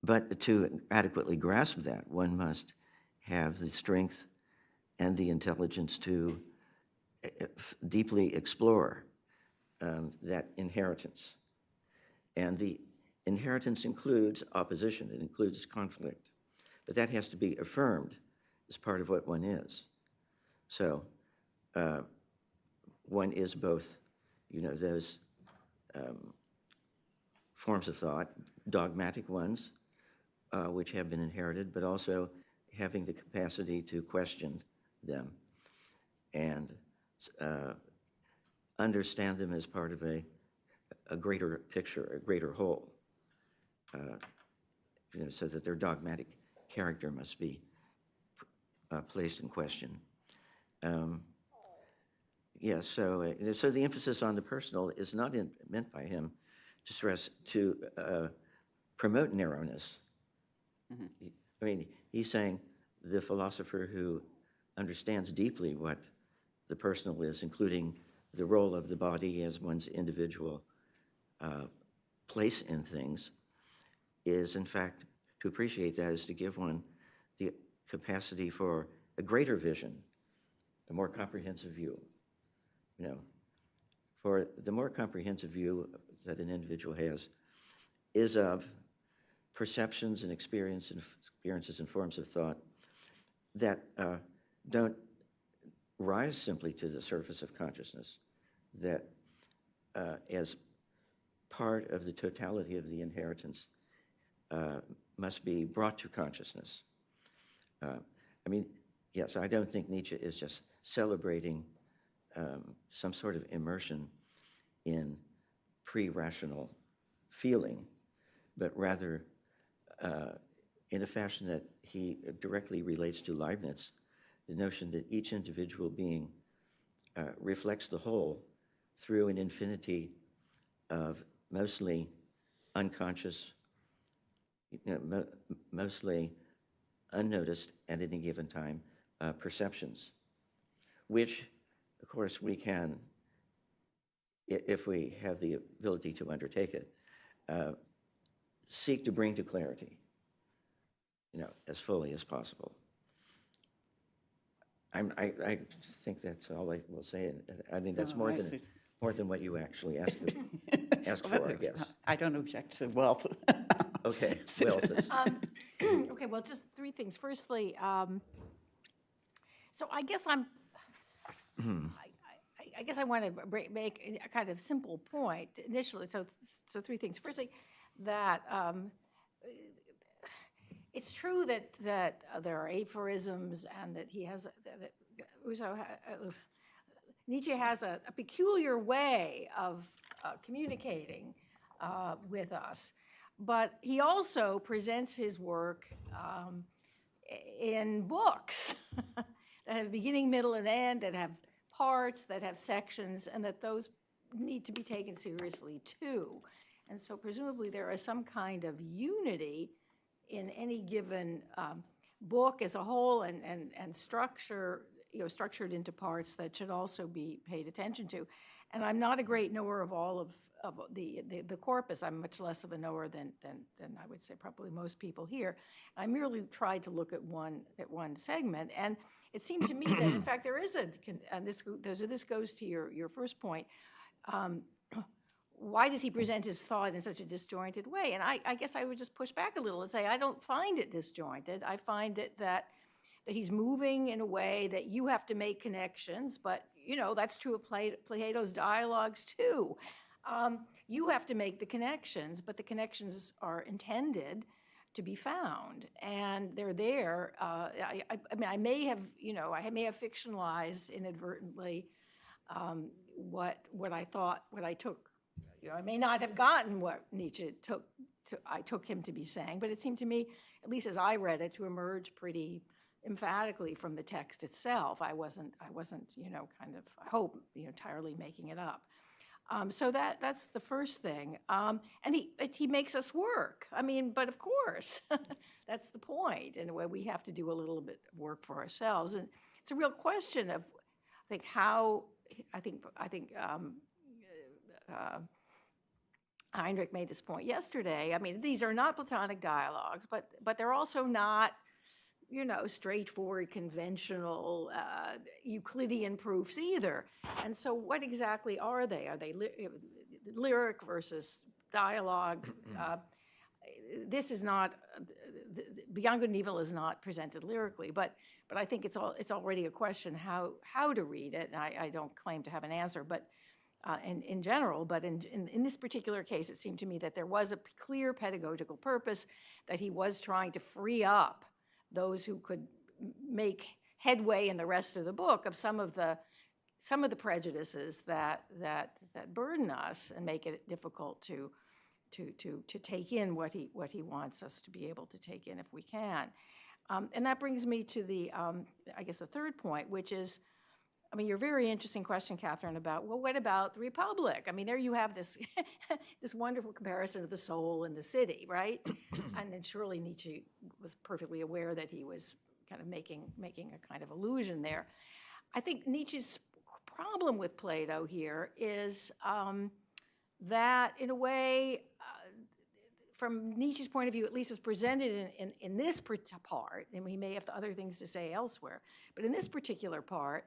but to adequately grasp that, one must have the strength and the intelligence to deeply explore that inheritance. And the inheritance includes opposition, it includes conflict, but that has to be affirmed as part of what one is. So one is both, those forms of thought, dogmatic ones, which have been inherited, but also having the capacity to question them and understand them as part of a greater picture, a greater whole, so that their dogmatic character must be placed in question. Yes, so the emphasis on the personal is not meant by him to stress, to promote narrowness. Mm-hmm. I mean, he's saying the philosopher who understands deeply what the personal is, including the role of the body as one's individual place in things, is in fact, to appreciate that is to give one the capacity for a greater vision, a more comprehensive view. For the more comprehensive view that an individual has is of perceptions and experiences and forms of thought that don't rise simply to the surface of consciousness, that as part of the totality of the inheritance must be brought to consciousness. I mean, yes, I don't think Nietzsche is just celebrating some sort of immersion in pre-rational feeling, but rather in a fashion that he directly relates to Leibniz, the notion that each individual being reflects the whole through an infinity of mostly unconscious, mostly unnoticed at any given time perceptions, which, of course, we can, if we have the ability to undertake it, seek to bring to clarity, as fully as possible. I think that's all I will say. I mean, that's more than what you actually asked for, I guess. I don't object to wealth. Okay, wealth is. Okay, well, just three things. Firstly, so I guess I guess I want to make a kind of simple point initially. So three things. Firstly, that it's true that there are aphorisms and that he has Nietzsche has a peculiar way of communicating with us, but he also presents his work in books that have a beginning, middle, and end, that have parts, that have sections, and that those need to be taken seriously too. And so presumably there is some kind of unity in any given book as a whole, and structure, structured into parts that should also be paid attention to. And I'm not a great knower of all of the corpus. I'm much less of a knower than I would say probably most people here. I merely tried to look at one segment, and it seemed to me that in fact there is and this goes to your first point. Why does he present his thought in such a disjointed way? And I guess I would just push back a little and say I don't find it disjointed. I find it that that he's moving in a way that you have to make connections, but, you know, that's true of Plato's dialogues too. You have to make the connections, but the connections are intended to be found, and they're there. I mean, I may have fictionalized inadvertently what I thought, what I took. You know, I may not have gotten what Nietzsche I took him to be saying, but it seemed to me, at least as I read it, to emerge pretty emphatically from the text itself. I wasn't, you know, kind of, I hope, you know, entirely making it up. So that's the first thing. And he makes us work. I mean, but of course, that's the point. In a way, we have to do a little bit of work for ourselves. And it's a real question of, I think Heinrich made this point yesterday. I mean, these are not Platonic dialogues, but they're also not, you know, straightforward, conventional Euclidean proofs either. And so what exactly are they? Are they lyric versus dialogue? This is not, Beyond Good and Evil is not presented lyrically, but I think it's already a question how to read it. And I don't claim to have an answer, but in general, but in this particular case, it seemed to me that there was a clear pedagogical purpose, that he was trying to free up those who could make headway in the rest of the book of some of the prejudices that burden us and make it difficult to take in what he wants us to be able to take in if we can. And that brings me to the I guess the third point, which is, I mean, your very interesting question, Catherine, about, well, what about the Republic? I mean, there you have this this wonderful comparison of the soul and the city, right? And then surely Nietzsche was perfectly aware that he was kind of making a kind of allusion there. I think Nietzsche's problem with Plato here is that, in a way, from Nietzsche's point of view, at least as presented in this part, and he may have other things to say elsewhere, but in this particular part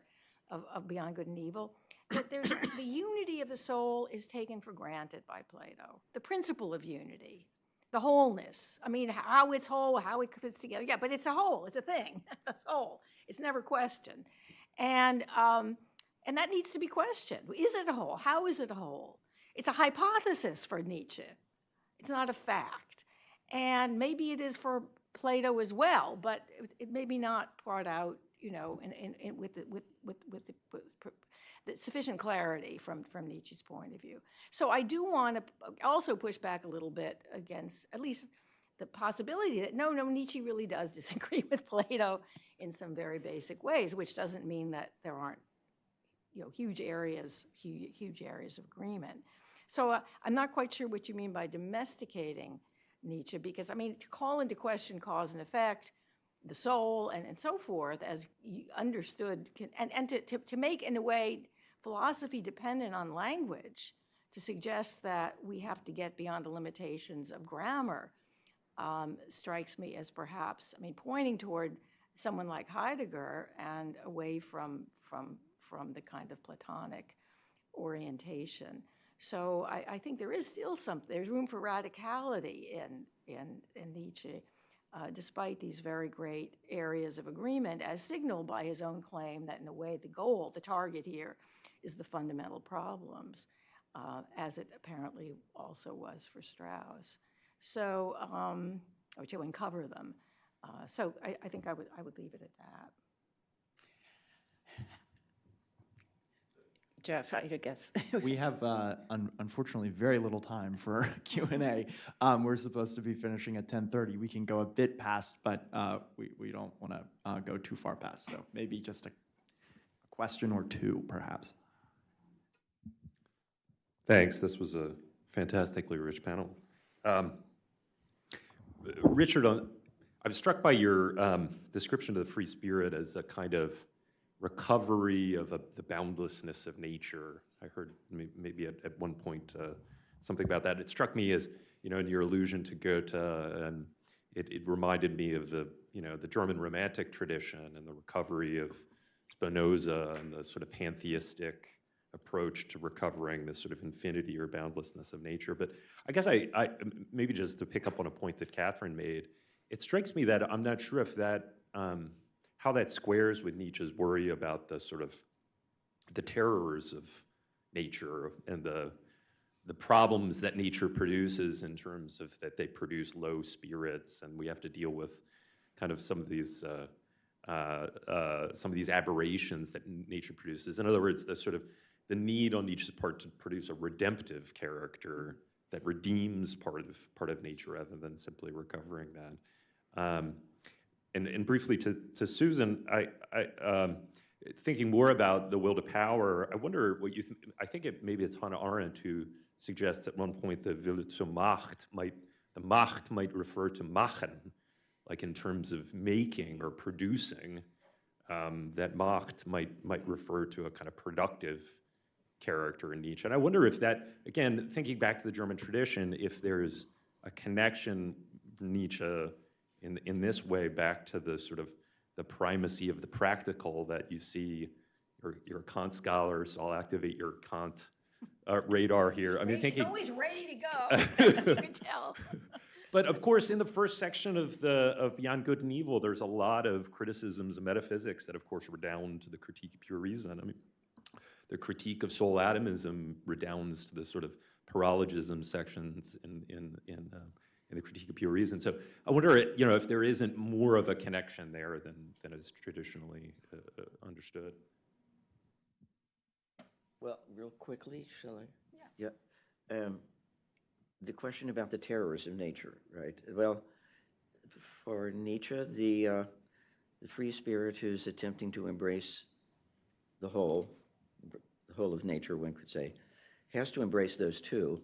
of Beyond Good and Evil, that there's the unity of the soul is taken for granted by Plato. The principle of unity, the wholeness. I mean, how it's whole, how it fits together. Yeah, but it's a whole. It's a thing. That's whole. It's never questioned, and that needs to be questioned. Is it a whole? How is it a whole? It's a hypothesis for Nietzsche. It's not a fact, and maybe it is for Plato as well, but it may be not brought out, you know, with the sufficient clarity from Nietzsche's point of view. So I do want to also push back a little bit against at least the possibility that no, Nietzsche really does disagree with Plato in some very basic ways, which doesn't mean that there aren't, you know, huge areas of agreement. So I'm not quite sure what you mean by domesticating Nietzsche, because, I mean, to call into question cause and effect, the soul, and so forth, as you understood, and to make, in a way, philosophy dependent on language, to suggest that we have to get beyond the limitations of grammar, strikes me as perhaps, I mean, pointing toward someone like Heidegger and away from the kind of Platonic orientation. So I think there is still there's room for radicality in Nietzsche, despite these very great areas of agreement, as signaled by his own claim that, in a way, the goal, the target here, is the fundamental problems, as it apparently also was for Strauss. So, or to uncover them. So I think I would leave it at that. Jeff, I guess. We have, unfortunately, very little time for Q&A. We're supposed to be finishing at 10:30. We can go a bit past, but we don't want to go too far past. So maybe just a question or two, perhaps. Thanks. This was a fantastically rich panel. Richard, I'm struck by your description of the free spirit as a kind of recovery of the boundlessness of nature. I heard maybe at one point something about that. It struck me as, you know, in your allusion to Goethe, and it reminded me of the German Romantic tradition and the recovery of Spinoza and the sort of pantheistic approach to recovering this sort of infinity or boundlessness of nature. But I guess I maybe just to pick up on a point that Catherine made, it strikes me that I'm not sure if that how that squares with Nietzsche's worry about the sort of the terrors of nature and the problems that nature produces in terms of that they produce low spirits, and we have to deal with kind of some of these aberrations that nature produces. In other words, the need on Nietzsche's part to produce a redemptive character that redeems part of nature rather than simply recovering that. And briefly to Susan, thinking more about the will to power, I wonder what you think. I think maybe it's Hannah Arendt who suggests at one point the Wille zur Macht the Macht might refer to machen, like in terms of making or producing. That Macht might refer to a kind of productive character in Nietzsche. And I wonder if that, again, thinking back to the German tradition, if there's a connection Nietzsche in this way back to the sort of the primacy of the practical that you see. You're a Kant scholar, so I'll activate your Kant radar here. I mean, It's thinking. always ready to go, as you can tell. But of course, in the first section of Beyond Good and Evil, there's a lot of criticisms of metaphysics that, of course, redound to the critique of pure reason. I mean, the critique of soul atomism redounds to the sort of paralogism sections in the critique of pure reason. So I wonder, if there isn't more of a connection there than is traditionally understood. Well, real quickly, shall I? Yeah. The question about the terrors of nature, right? Well, for Nietzsche, the free spirit who's attempting to embrace the whole of nature, one could say, has to embrace those too.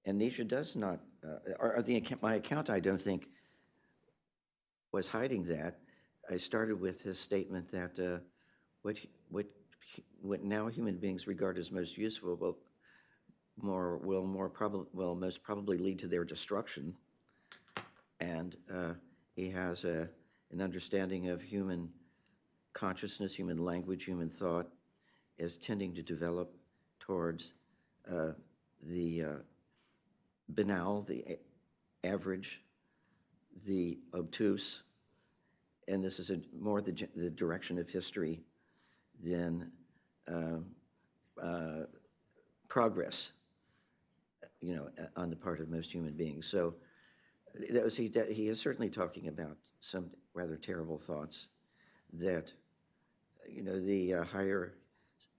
And Nietzsche does not, my account, I don't think, was hiding that. I started with his statement that what now human beings regard as most useful will most probably lead to their destruction. And he has an understanding of human consciousness, human language, human thought as tending to develop towards the banal, the average, the obtuse, and this is more the direction of history than progress, on the part of most human beings. So he is certainly talking about some rather terrible thoughts that, the higher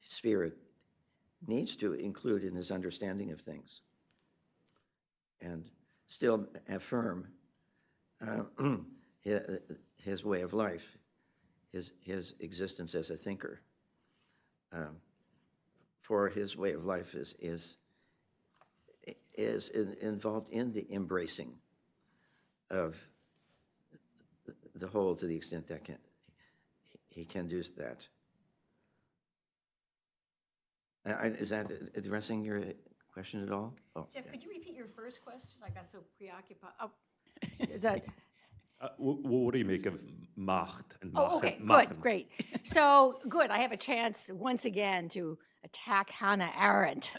spirit needs to include in his understanding of things and still affirm his way of life, his existence as a thinker. For his way of life is involved in the embracing of the whole to the extent that he can do that. Is that addressing your question at all? Oh, Jeff, yeah. could you repeat your first question? I got so preoccupied. Oh, is that? What do you make of Macht and Machen? Oh, okay, Machen? good, great. So, good, I have a chance once again to attack Hannah Arendt.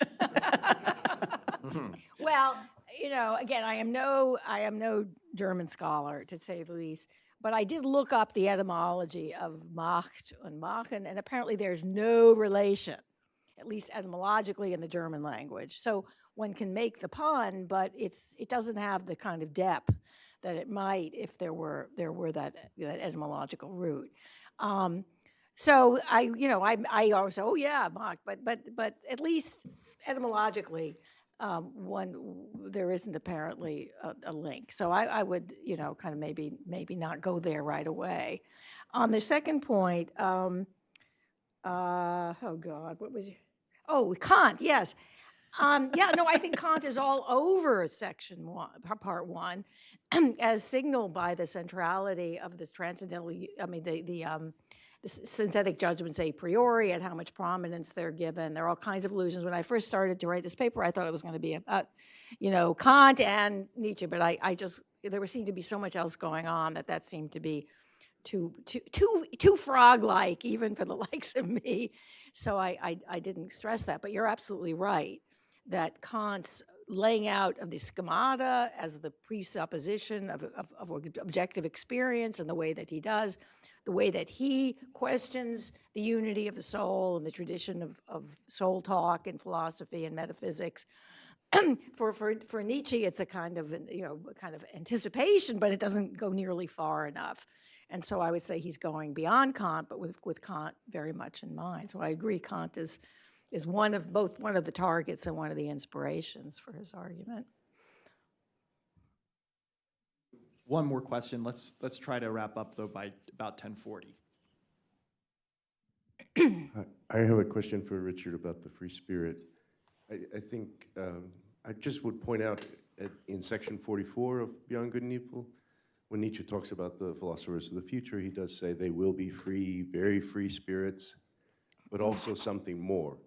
Well, again, I am no German scholar, to say the least, but I did look up the etymology of Macht and Machen, and apparently there's no relation, at least etymologically, in the German language. So one can make the pun, but it doesn't have the kind of depth that it might if there were that etymological root. So I always say, oh yeah, Mach, but at least etymologically, there isn't apparently a link. So I would kind of maybe not go there right away. On the second point, oh God, what was your? Oh, Kant, yes. I think Kant is all over section one, part one, as signaled by the centrality of this transcendental, the synthetic judgments a priori and how much prominence they're given. There are all kinds of illusions. When I first started to write this paper, I thought it was going to be about, Kant and Nietzsche, but there seemed to be so much else going on that seemed to be too frog-like, even for the likes of me. So I didn't stress that. But you're absolutely right that Kant's laying out of the schemata as the presupposition of objective experience, and the way that he does, the way that he questions the unity of the soul and the tradition of soul talk and philosophy and metaphysics. For Nietzsche, it's a kind of, kind of anticipation, but it doesn't go nearly far enough. And so I would say he's going beyond Kant, but with Kant very much in mind. So I agree, Kant is one of the targets and one of the inspirations for his argument. One more question. Let's try to wrap up though by about 10:40. I have a question for Richard about the free spirit. I think I just would point out in section 44 of Beyond Good and Evil, when Nietzsche talks about the philosophers of the future, he does say they will be free, very free spirits, but also something more.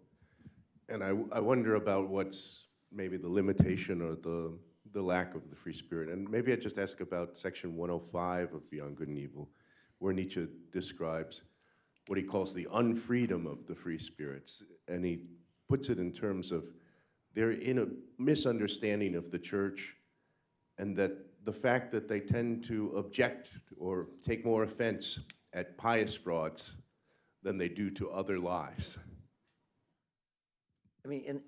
And I wonder about what's maybe the limitation or the lack of the free spirit. And maybe I'd just ask about section 105 of Beyond Good and Evil, where Nietzsche describes what he calls the unfreedom of the free spirits. And he puts it in terms of they're in a misunderstanding of the church, and that the fact that they tend to object or take more offense at pious frauds than they do to other lies. I mean,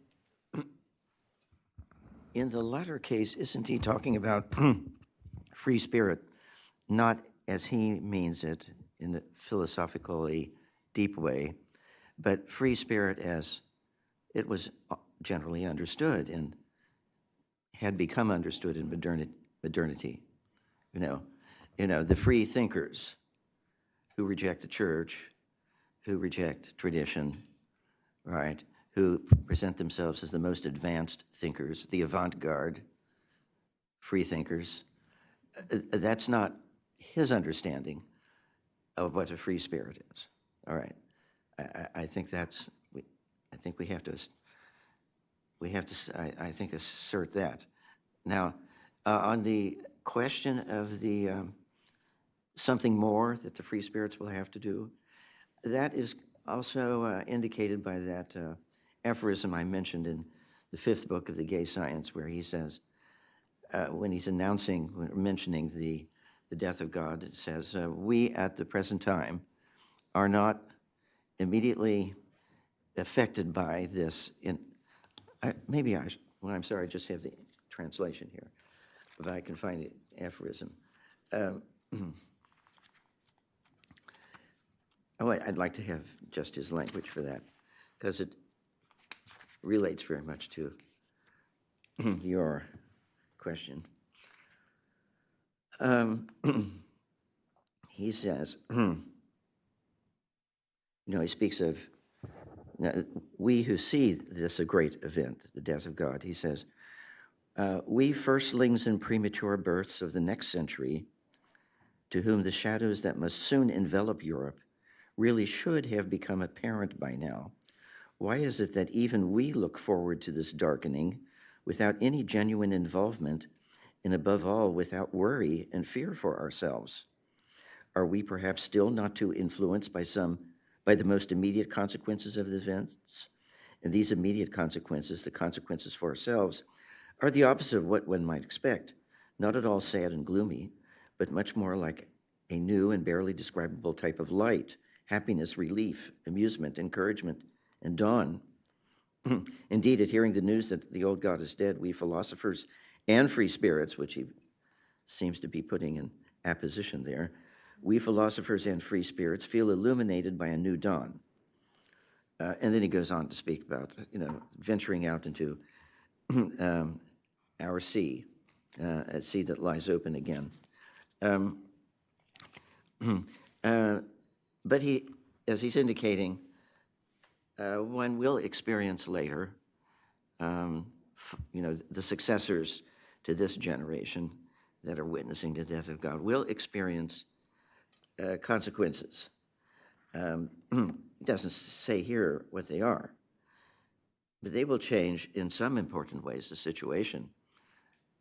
in the latter case, isn't he talking about free spirit, not as he means it in a philosophically deep way, but free spirit as it was generally understood and had become understood in modernity. You know, the free thinkers who reject the church, who reject tradition, right? Who present themselves as the most advanced thinkers, the avant-garde free thinkers. That's not his understanding of what a free spirit is. All right, I think that's. I think we have to. I think assert that. Now, on the question of the something more that the free spirits will have to do, that is also indicated by that aphorism I mentioned in the 5th book of the Gay Science, where he says, when he's mentioning the death of God, it says, we at the present time are not immediately affected by this. I'm sorry, I just have the translation here, but I can find the aphorism. I'd like to have just his language for that, because it relates very much to your question. He says, he speaks of we who see this a great event, the death of God. He says, we firstlings and premature births of the next century, to whom the shadows that must soon envelop Europe really should have become apparent by now. Why is it that even we look forward to this darkening without any genuine involvement, and above all, without worry and fear for ourselves? Are we perhaps still not too influenced by the most immediate consequences of the events? And these immediate consequences, the consequences for ourselves, are the opposite of what one might expect, not at all sad and gloomy, but much more like a new and barely describable type of light, happiness, relief, amusement, encouragement, and dawn. Indeed, at hearing the news that the old God is dead, we philosophers and free spirits, which he seems to be putting in apposition there, we philosophers and free spirits feel illuminated by a new dawn. And then he goes on to speak about, venturing out into our sea, a sea that lies open again. But as he's indicating, one will experience later, the successors to this generation that are witnessing the death of God will experience consequences. It doesn't say here what they are, but they will change in some important ways the situation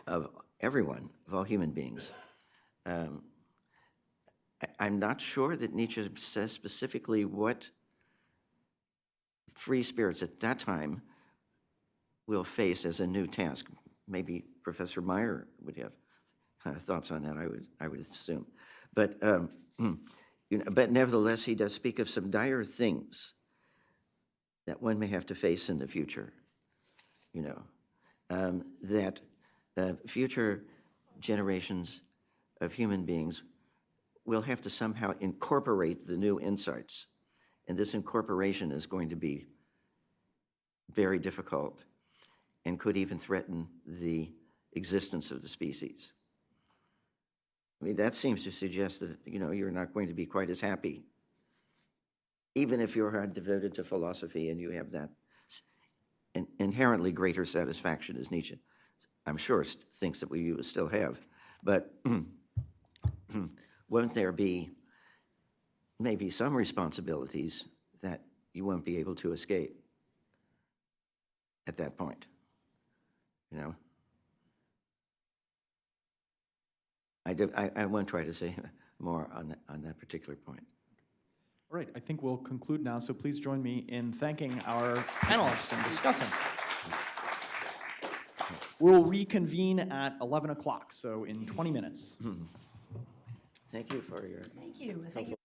of everyone, of all human beings. I'm not sure that Nietzsche says specifically what free spirits at that time will face as a new task. maybe Professor Meier would have thoughts on that, I would assume. But, but nevertheless, he does speak of some dire things that one may have to face in the future, that future generations of human beings will have to somehow incorporate the new insights. And this incorporation is going to be very difficult and could even threaten the existence of the species. I mean, that seems to suggest that, you're not going to be quite as happy, even if you're devoted to philosophy and you have that inherently greater satisfaction, as Nietzsche, I'm sure, thinks that we still have. But won't there be maybe some responsibilities that you won't be able to escape at that point? I won't try to say more on that particular point. All right, I think we'll conclude now, so please join me in thanking our panelists and discussing. We'll reconvene at 11 o'clock, so in 20 minutes. Thank you for your... Thank you. Thank you.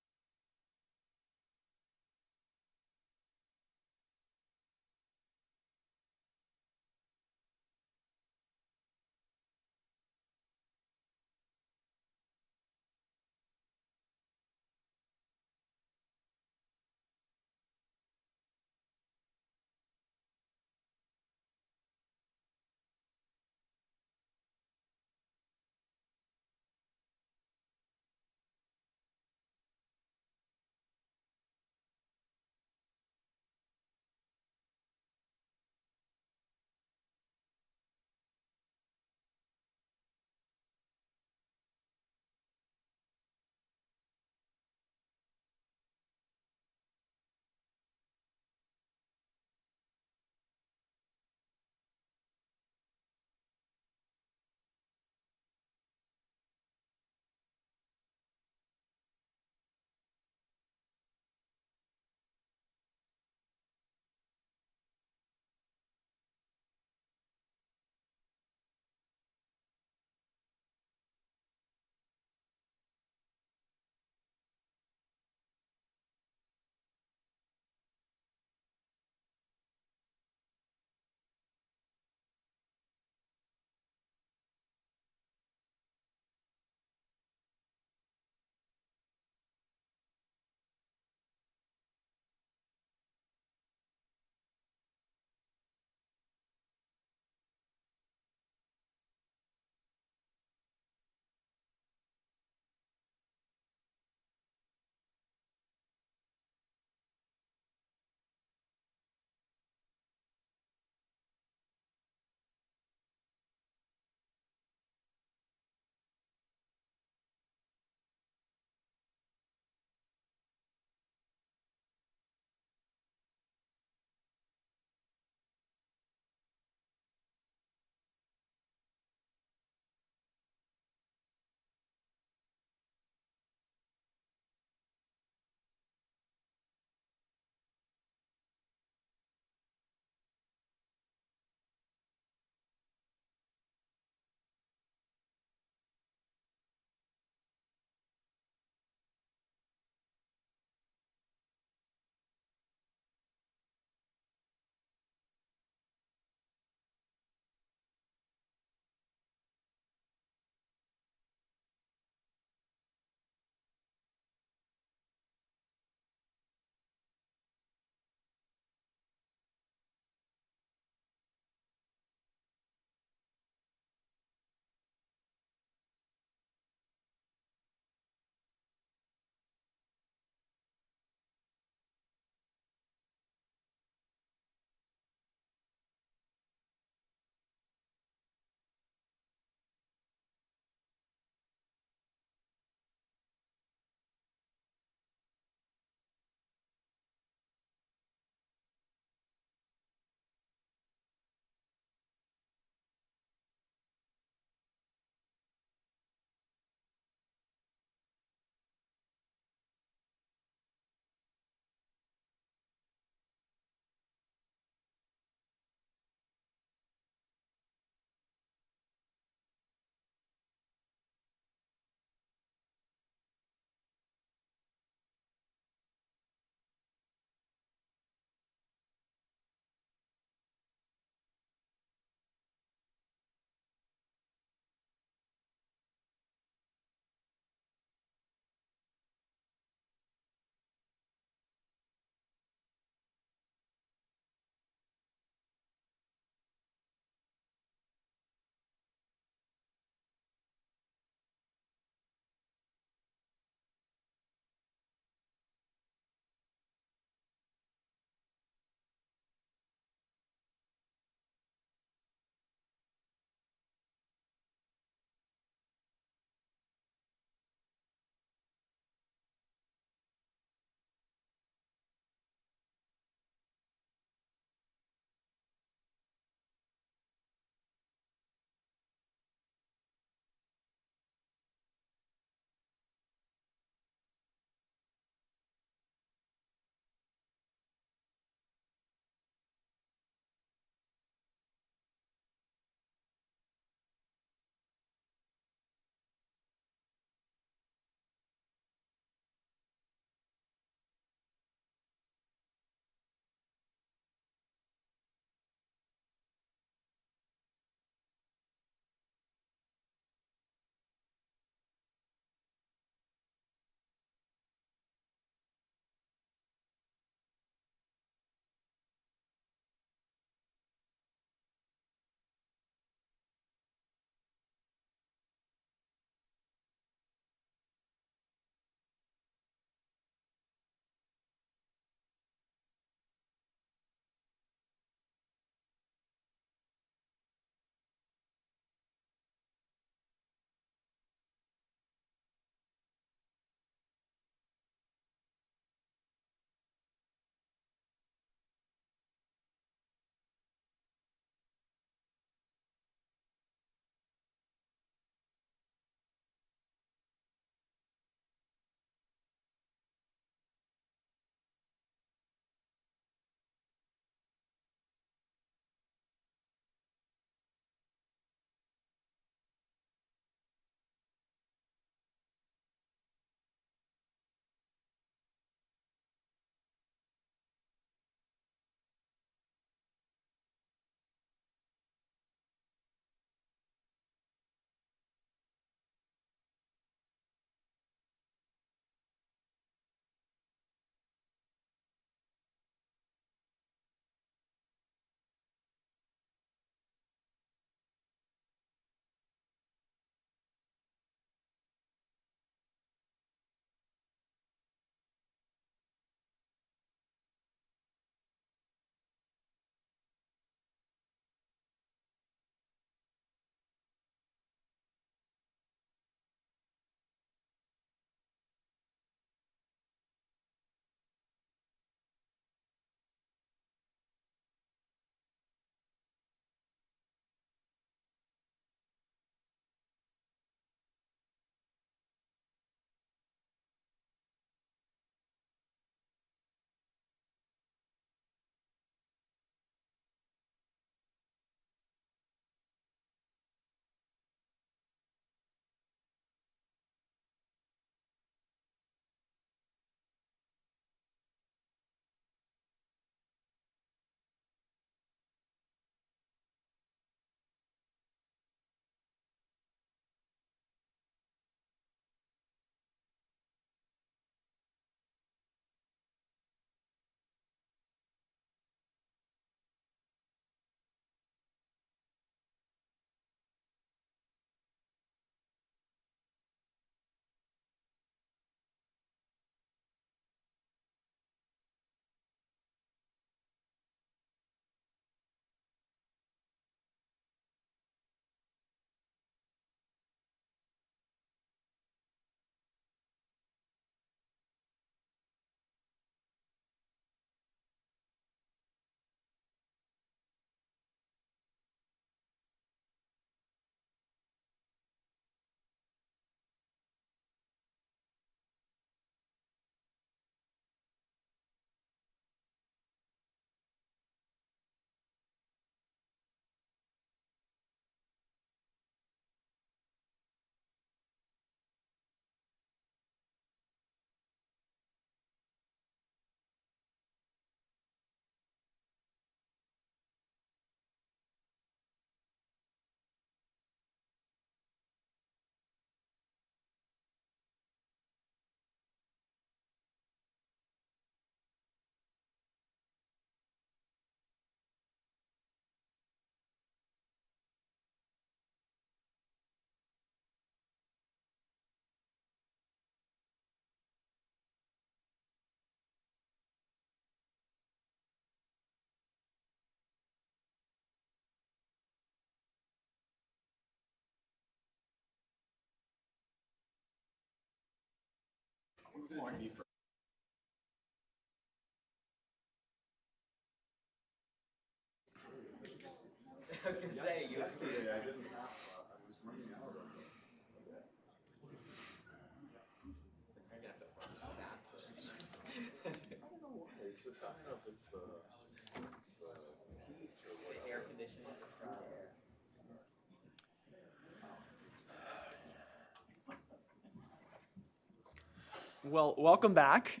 Well, welcome back.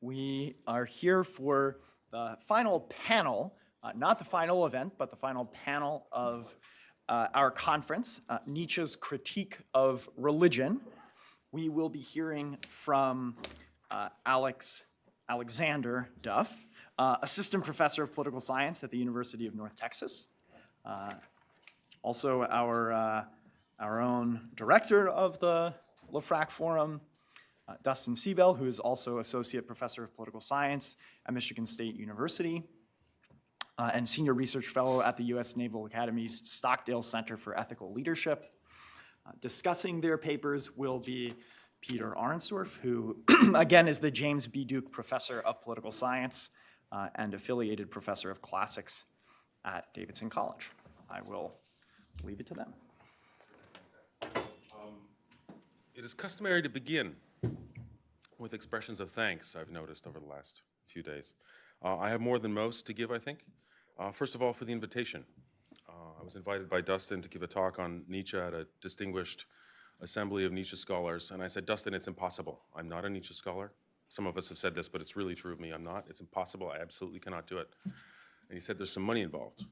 We are here for the final panel, not the final event, but the final panel of our conference, Nietzsche's Critique of Religion. We will be hearing from Alexander Duff, Assistant Professor of Political Science at the University of North Texas. Also our own director of the LeFrak Forum, Dustin Sebell, who is also Associate Professor of Political Science at Michigan State University and Senior Research Fellow at the U.S. Naval Academy's Stockdale Center for Ethical Leadership. Discussing their papers will be Peter Arnsdorf, who again is the James B. Duke Professor of Political Science and Affiliated Professor of Classics at Davidson College. I will leave it to them. It is customary to begin with expressions of thanks, I've noticed over the last few days. I have more than most to give, I think. First of all, for the invitation. I was invited by Dustin to give a talk on Nietzsche at a distinguished assembly of Nietzsche scholars, and I said, Dustin, it's impossible. I'm not a Nietzsche scholar. Some of us have said this, but it's really true of me. I'm not. It's impossible. I absolutely cannot do it. And he said, there's some money involved.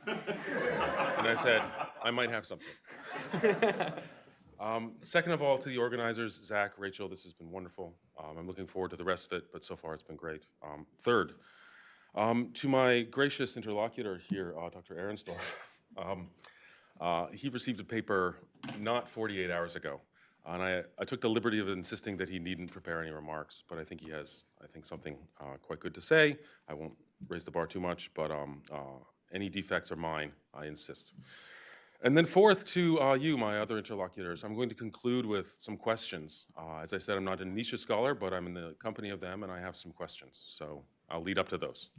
And I said, I might have something. Second of all, to the organizers, Zach, Rachel, this has been wonderful. I'm looking forward to the rest of it, but so far it's been great. Third, to my gracious interlocutor here, Dr. Arnsdorf, he received a paper not 48 hours ago, and I took the liberty of insisting that he needn't prepare any remarks, but I think he has, something quite good to say. I won't raise the bar too much, but any defects are mine, I insist. And then fourth, to you, my other interlocutors, I'm going to conclude with some questions. As I said, I'm not a Nietzsche scholar, but I'm in the company of them, and I have some questions. So I'll lead up to those.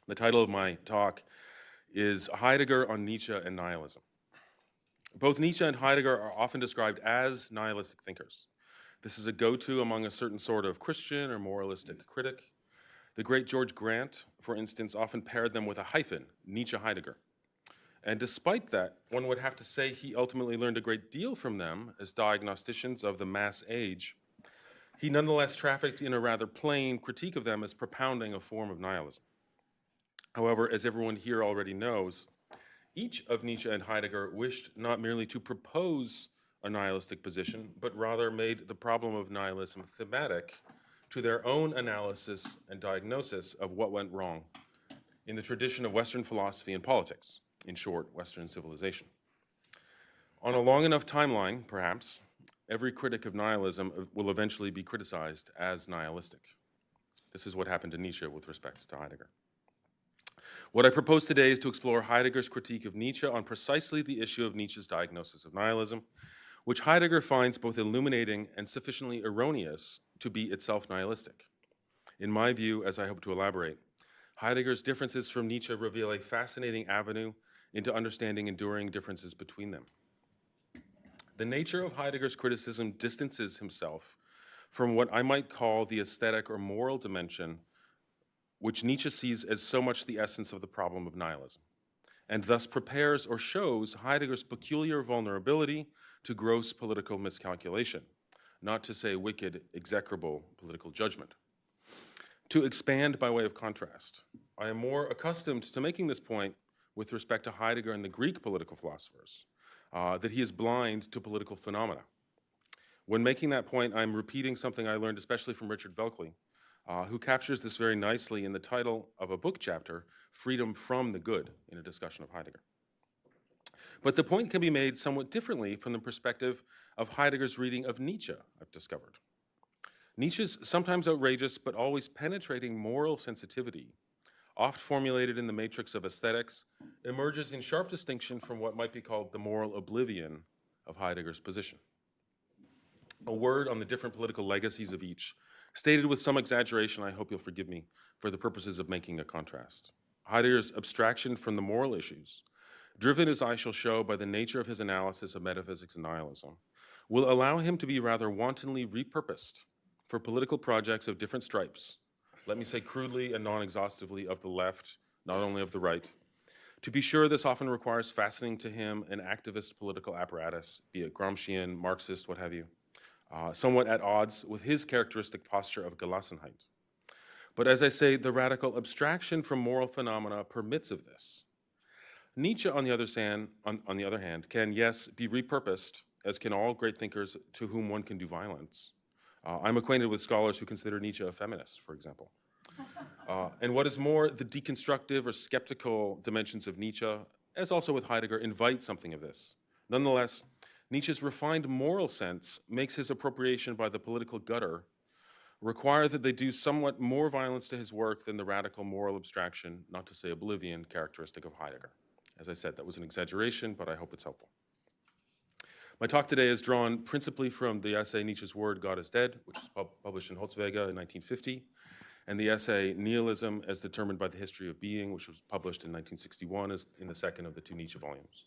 The title of my talk is Heidegger on Nietzsche and Nihilism. Both Nietzsche and Heidegger are often described as nihilistic thinkers. This is a go-to among a certain sort of Christian or moralistic critic. The great George Grant, for instance, often paired them with a hyphen, Nietzsche-Heidegger. And despite that, one would have to say he ultimately learned a great deal from them as diagnosticians of the mass age. He nonetheless trafficked in a rather plain critique of them as propounding a form of nihilism. However, as everyone here already knows, each of Nietzsche and Heidegger wished not merely to propose a nihilistic position, but rather made the problem of nihilism thematic to their own analysis and diagnosis of what went wrong in the tradition of Western philosophy and politics. In short, Western civilization. On a long enough timeline, perhaps, every critic of nihilism will eventually be criticized as nihilistic. This is what happened to Nietzsche with respect to Heidegger. What I propose today is to explore Heidegger's critique of Nietzsche on precisely the issue of Nietzsche's diagnosis of nihilism, which Heidegger finds both illuminating and sufficiently erroneous to be itself nihilistic. In my view, as I hope to elaborate, Heidegger's differences from Nietzsche reveal a fascinating avenue into understanding enduring differences between them. The nature of Heidegger's criticism distances himself from what I might call the aesthetic or moral dimension, which Nietzsche sees as so much the essence of the problem of nihilism, and thus prepares or shows Heidegger's peculiar vulnerability to gross political miscalculation, not to say wicked, execrable political judgment. To expand by way of contrast, I am more accustomed to making this point with respect to Heidegger and the Greek political philosophers, that he is blind to political phenomena. When making that point, I'm repeating something I learned especially from Richard Velkley, who captures this very nicely in the title of a book chapter, Freedom from the Good, in a discussion of Heidegger. But the point can be made somewhat differently from the perspective of Heidegger's reading of Nietzsche, I've discovered. Nietzsche's sometimes outrageous but always penetrating moral sensitivity, oft formulated in the matrix of aesthetics, emerges in sharp distinction from what might be called the moral oblivion of Heidegger's position. a word on the different political legacies of each, stated with some exaggeration, I hope you'll forgive me, for the purposes of making a contrast. Heidegger's abstraction from the moral issues, driven as I shall show by the nature of his analysis of metaphysics and nihilism, will allow him to be rather wantonly repurposed for political projects of different stripes, let me say crudely and non-exhaustively of the left, not only of the right. To be sure, this often requires fastening to him an activist political apparatus, be it Gramscian, Marxist, what have you, somewhat at odds with his characteristic posture of Gelassenheit. But as I say, the radical abstraction from moral phenomena permits of this. Nietzsche, on the other hand, can, yes, be repurposed, as can all great thinkers to whom one can do violence. I'm acquainted with scholars who consider Nietzsche a feminist, for example. And what is more, the deconstructive or skeptical dimensions of Nietzsche, as also with Heidegger, invite something of this. Nonetheless, Nietzsche's refined moral sense makes his appropriation by the political gutter require that they do somewhat more violence to his work than the radical moral abstraction, not to say oblivion, characteristic of Heidegger. As I said, that was an exaggeration, but I hope it's helpful. My talk today is drawn principally from the essay Nietzsche's Word, God is Dead, which was published in Holzwege in 1950, and the essay Nihilism as Determined by the History of Being, which was published in 1961 as in the second of the two Nietzsche volumes.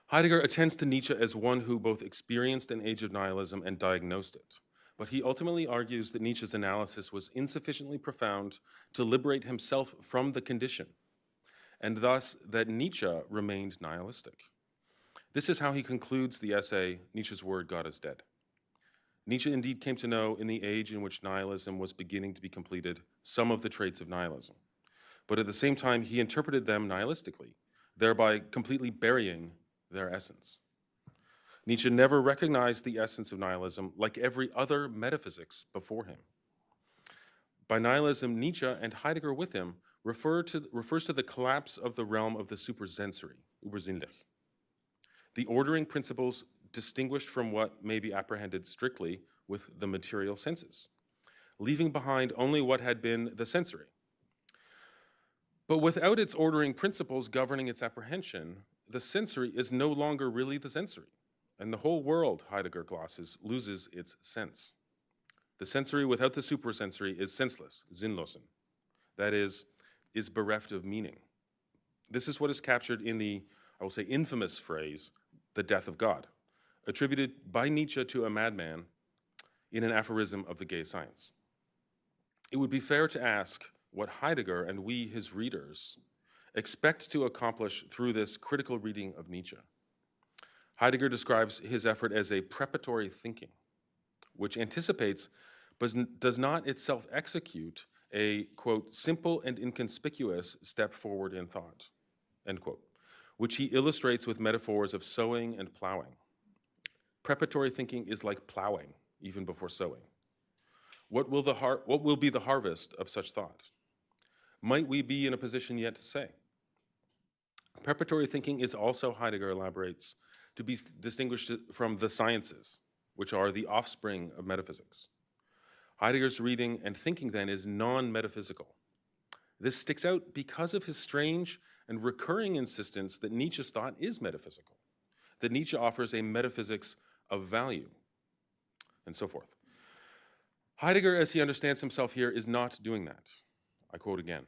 Heidegger attends to Nietzsche as one who both experienced an age of nihilism and diagnosed it. But he ultimately argues that Nietzsche's analysis was insufficiently profound to liberate himself from the condition, and thus that Nietzsche remained nihilistic. This is how he concludes the essay, Nietzsche's Word, God is Dead. Nietzsche indeed came to know, in the age in which nihilism was beginning to be completed, some of the traits of nihilism. But at the same time, he interpreted them nihilistically, thereby completely burying their essence. Nietzsche never recognized the essence of nihilism like every other metaphysics before him. By nihilism, Nietzsche and Heidegger with him refers to the collapse of the realm of the supersensory, übersinnlich. The ordering principles distinguished from what may be apprehended strictly with the material senses, leaving behind only what had been the sensory. But without its ordering principles governing its apprehension, the sensory is no longer really the sensory. And the whole world, Heidegger glosses, loses its sense. The sensory without the supersensory is senseless, sinnlosen. That is bereft of meaning. This is what is captured in the, I will say, infamous phrase, the death of God, attributed by Nietzsche to a madman in an aphorism of the gay science. It would be fair to ask what Heidegger and we, his readers, expect to accomplish through this critical reading of Nietzsche. Heidegger describes his effort as a preparatory thinking, which anticipates but does not itself execute a, quote, simple and inconspicuous step forward in thought, end quote, which he illustrates with metaphors of sowing and plowing. Preparatory thinking is like plowing, even before sowing. What will be the harvest of such thought? Might we be in a position yet to say? Preparatory thinking is also, Heidegger elaborates, to be distinguished from the sciences, which are the offspring of metaphysics. Heidegger's reading and thinking, then, is non-metaphysical. This sticks out because of his strange and recurring insistence that Nietzsche's thought is metaphysical, that Nietzsche offers a metaphysics of value, and so forth. Heidegger, as he understands himself here, is not doing that. I quote again.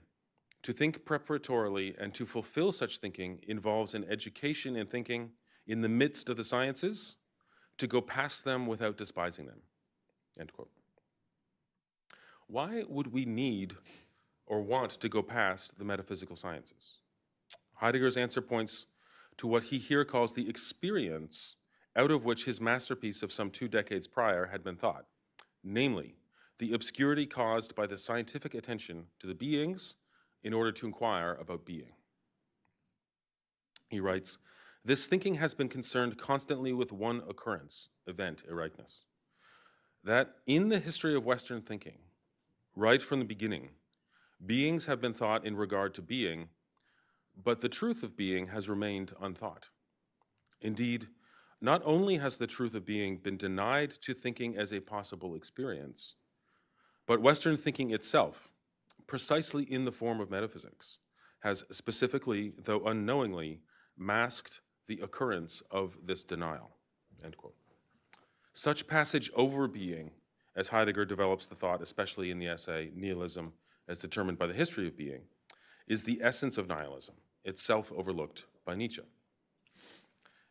To think preparatorily and to fulfill such thinking involves an education in thinking in the midst of the sciences, to go past them without despising them, end quote. Why would we need or want to go past the metaphysical sciences? Heidegger's answer points to what he here calls the experience out of which his masterpiece of some 2 decades prior had been thought, namely, the obscurity caused by the scientific attention to the beings in order to inquire about being. He writes, this thinking has been concerned constantly with one occurrence, event, Ereignis, that in the history of Western thinking, right from the beginning, beings have been thought in regard to being, but the truth of being has remained unthought. Indeed, not only has the truth of being been denied to thinking as a possible experience, but Western thinking itself, precisely in the form of metaphysics, has specifically, though unknowingly, masked the occurrence of this denial, end quote. Such passage over being, as Heidegger develops the thought, especially in the essay Nihilism as Determined by the History of Being, is the essence of nihilism, itself overlooked by Nietzsche.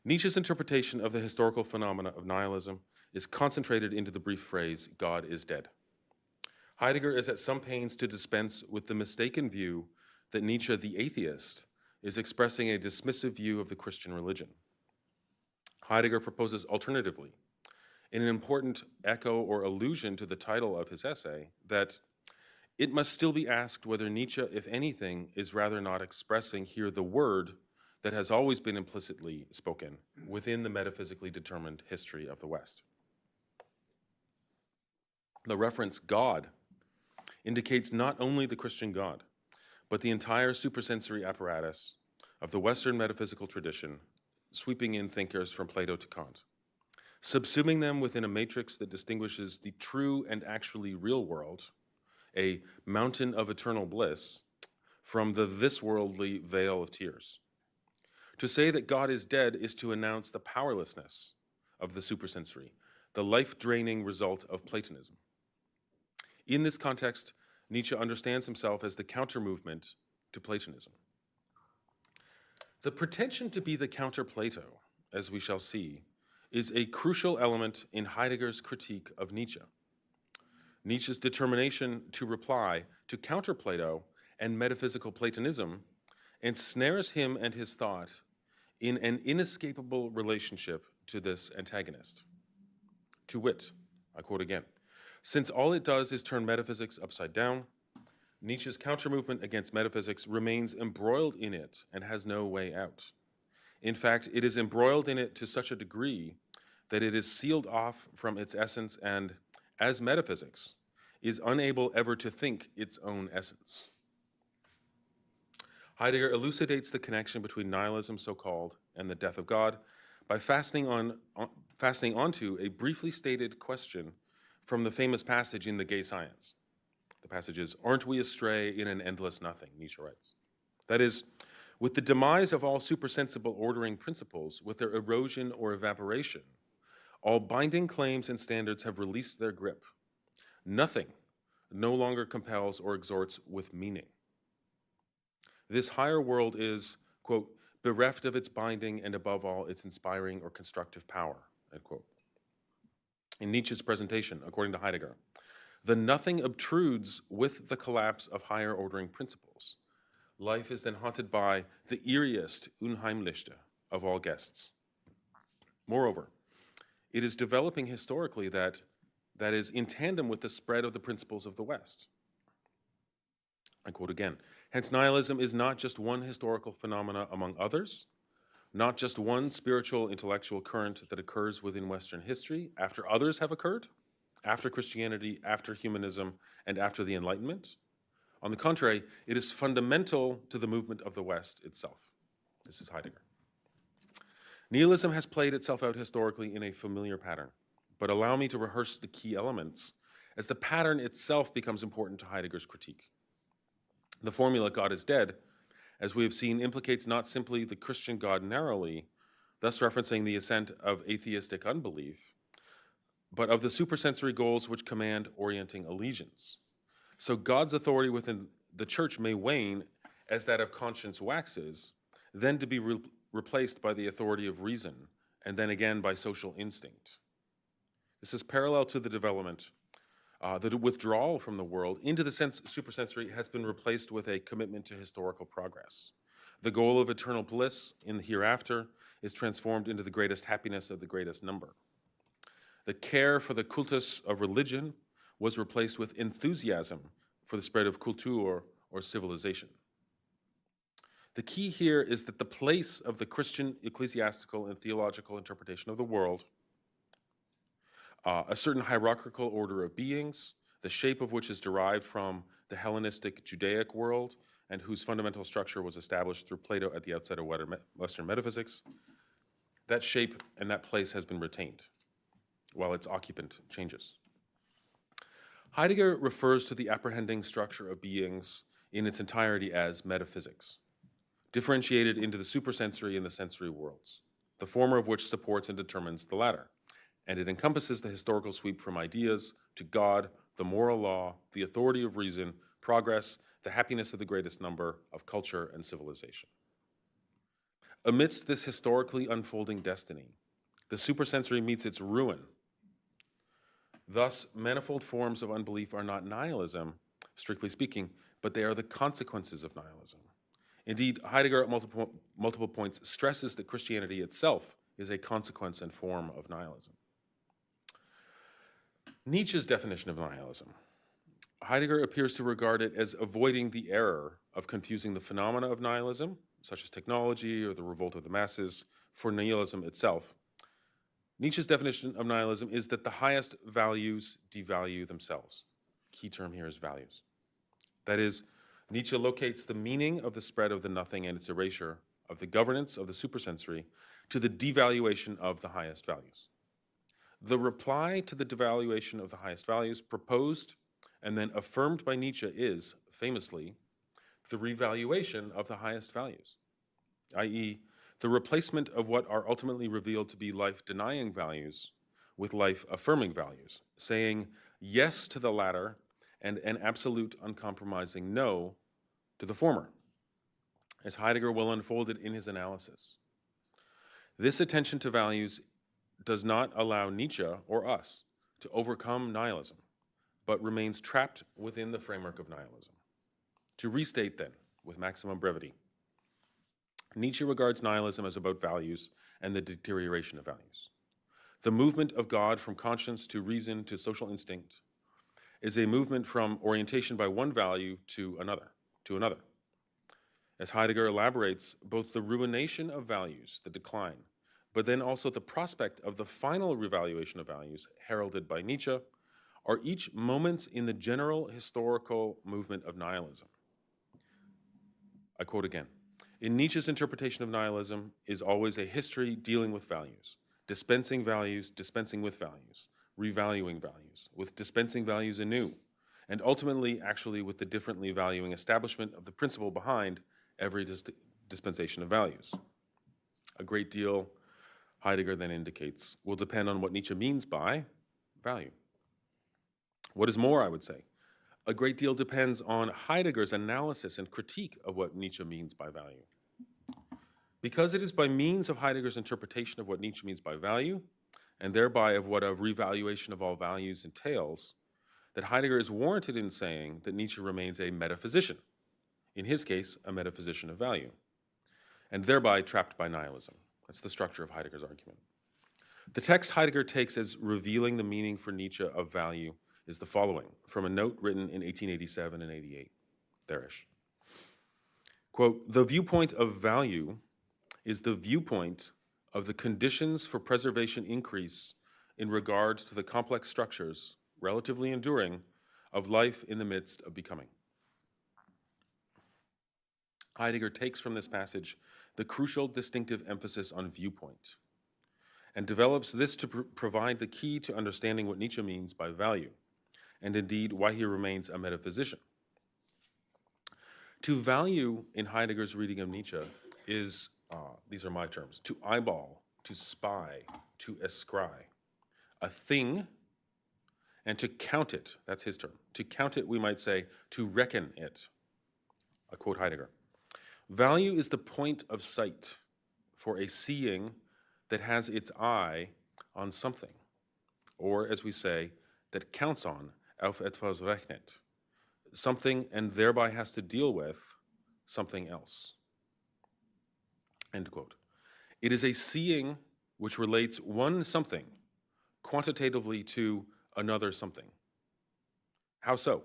Nietzsche's interpretation of the historical phenomena of nihilism is concentrated into the brief phrase, God is dead. Heidegger is at some pains to dispense with the mistaken view that Nietzsche, the atheist, is expressing a dismissive view of the Christian religion. Heidegger proposes alternatively, in an important echo or allusion to the title of his essay, that it must still be asked whether Nietzsche, if anything, is rather not expressing here the word that has always been implicitly spoken within the metaphysically determined history of the West. The reference God indicates not only the Christian God, but the entire supersensory apparatus of the Western metaphysical tradition, sweeping in thinkers from Plato to Kant, subsuming them within a matrix that distinguishes the true and actually real world, a mountain of eternal bliss, from the this-worldly vale of tears. To say that God is dead is to announce the powerlessness of the supersensory, the life-draining result of Platonism. In this context, Nietzsche understands himself as the counter-movement to Platonism. The pretension to be the counter-Plato, as we shall see, is a crucial element in Heidegger's critique of Nietzsche. Nietzsche's determination to reply to counter-Plato and metaphysical Platonism ensnares him and his thought in an inescapable relationship to this antagonist. To wit, I quote again, since all it does is turn metaphysics upside down, Nietzsche's counter-movement against metaphysics remains embroiled in it and has no way out. In fact, it is embroiled in it to such a degree that it is sealed off from its essence and, as metaphysics, is unable ever to think its own essence. Heidegger elucidates the connection between nihilism, so-called, and the death of God by fastening onto a briefly stated question from the famous passage in The Gay Science. The passage is, "Aren't we astray in an endless nothing?" Nietzsche writes. That is, with the demise of all supersensible ordering principles, with their erosion or evaporation, all binding claims and standards have released their grip. Nothing no longer compels or exhorts with meaning. This higher world is, quote, bereft of its binding and above all its inspiring or constructive power, end quote. In Nietzsche's presentation, according to Heidegger, the nothing obtrudes with the collapse of higher ordering principles. Life is then haunted by the eeriest, unheimlichste of all guests. Moreover, it is developing historically that is in tandem with the spread of the principles of the West. I quote again, hence nihilism is not just one historical phenomena among others, not just one spiritual intellectual current that occurs within Western history after others have occurred, after Christianity, after humanism, and after the Enlightenment. On the contrary, it is fundamental to the movement of the West itself. This is Heidegger. Nihilism has played itself out historically in a familiar pattern, but allow me to rehearse the key elements as the pattern itself becomes important to Heidegger's critique. The formula, God is dead, as we have seen, implicates not simply the Christian God narrowly, thus referencing the ascent of atheistic unbelief, but of the supersensory goals which command orienting allegiance. So God's authority within the church may wane as that of conscience waxes, then to be replaced by the authority of reason, and then again by social instinct. This is parallel to the development, the withdrawal from the world into the supersensory has been replaced with a commitment to historical progress. The goal of eternal bliss in the hereafter is transformed into the greatest happiness of the greatest number. The care for the cultus of religion was replaced with enthusiasm for the spread of Kultur or civilization. The key here is that the place of the Christian ecclesiastical and theological interpretation of the world, a certain hierarchical order of beings, the shape of which is derived from the Hellenistic Judaic world and whose fundamental structure was established through Plato at the outset of Western metaphysics, that shape and that place has been retained, while its occupant changes. Heidegger refers to the apprehending structure of beings in its entirety as metaphysics, differentiated into the supersensory and the sensory worlds, the former of which supports and determines the latter. and it encompasses the historical sweep from ideas to God, the moral law, the authority of reason, progress, the happiness of the greatest number, of culture and civilization. Amidst this historically unfolding destiny, the supersensory meets its ruin. Thus, manifold forms of unbelief are not nihilism, strictly speaking, but they are the consequences of nihilism. Indeed, Heidegger at multiple points stresses that Christianity itself is a consequence and form of nihilism. Nietzsche's definition of nihilism. Heidegger appears to regard it as avoiding the error of confusing the phenomena of nihilism, such as technology or the revolt of the masses, for nihilism itself. Nietzsche's definition of nihilism is that the highest values devalue themselves. Key term here is values. That is, Nietzsche locates the meaning of the spread of the nothing and its erasure, of the governance of the supersensory, to the devaluation of the highest values. The reply to the devaluation of the highest values proposed and then affirmed by Nietzsche is, famously, the revaluation of the highest values, i.e., the replacement of what are ultimately revealed to be life-denying values with life-affirming values, saying yes to the latter and an absolute uncompromising no to the former, as Heidegger will unfold it in his analysis. This attention to values does not allow Nietzsche or us to overcome nihilism, but remains trapped within the framework of nihilism. To restate then, with maximum brevity, Nietzsche regards nihilism as about values and the deterioration of values. The movement of God from conscience to reason to social instinct is a movement from orientation by one value to another. As Heidegger elaborates, both the ruination of values, the decline, but then also the prospect of the final revaluation of values heralded by Nietzsche, are each moments in the general historical movement of nihilism. I quote again, in Nietzsche's interpretation of nihilism is always a history dealing with values, dispensing with values, revaluing values, with dispensing values anew, and ultimately actually with the differently valuing establishment of the principle behind every dispensation of values. A great deal, Heidegger then indicates, will depend on what Nietzsche means by value. What is more, I would say, a great deal depends on Heidegger's analysis and critique of what Nietzsche means by value. Because it is by means of Heidegger's interpretation of what Nietzsche means by value, and thereby of what a revaluation of all values entails, that Heidegger is warranted in saying that Nietzsche remains a metaphysician, in his case, a metaphysician of value, and thereby trapped by nihilism. That's the structure of Heidegger's argument. The text Heidegger takes as revealing the meaning for Nietzsche of value is the following, from a note written in 1887 and 88, there-ish. Quote, the viewpoint of value is the viewpoint of the conditions for preservation increase in regard to the complex structures, relatively enduring, of life in the midst of becoming. Heidegger takes from this passage the crucial distinctive emphasis on viewpoint and develops this to provide the key to understanding what Nietzsche means by value, and indeed why he remains a metaphysician. To value in Heidegger's reading of Nietzsche is, these are my terms, to eyeball, to spy, to escry, a thing, and to count it, that's his term. To count it, we might say, to reckon it. I quote Heidegger. Value is the point of sight for a seeing that has its eye on something, or as we say, that counts on, auf etwas rechnet, something and thereby has to deal with something else. End quote. It is a seeing which relates one something quantitatively to another something. How so?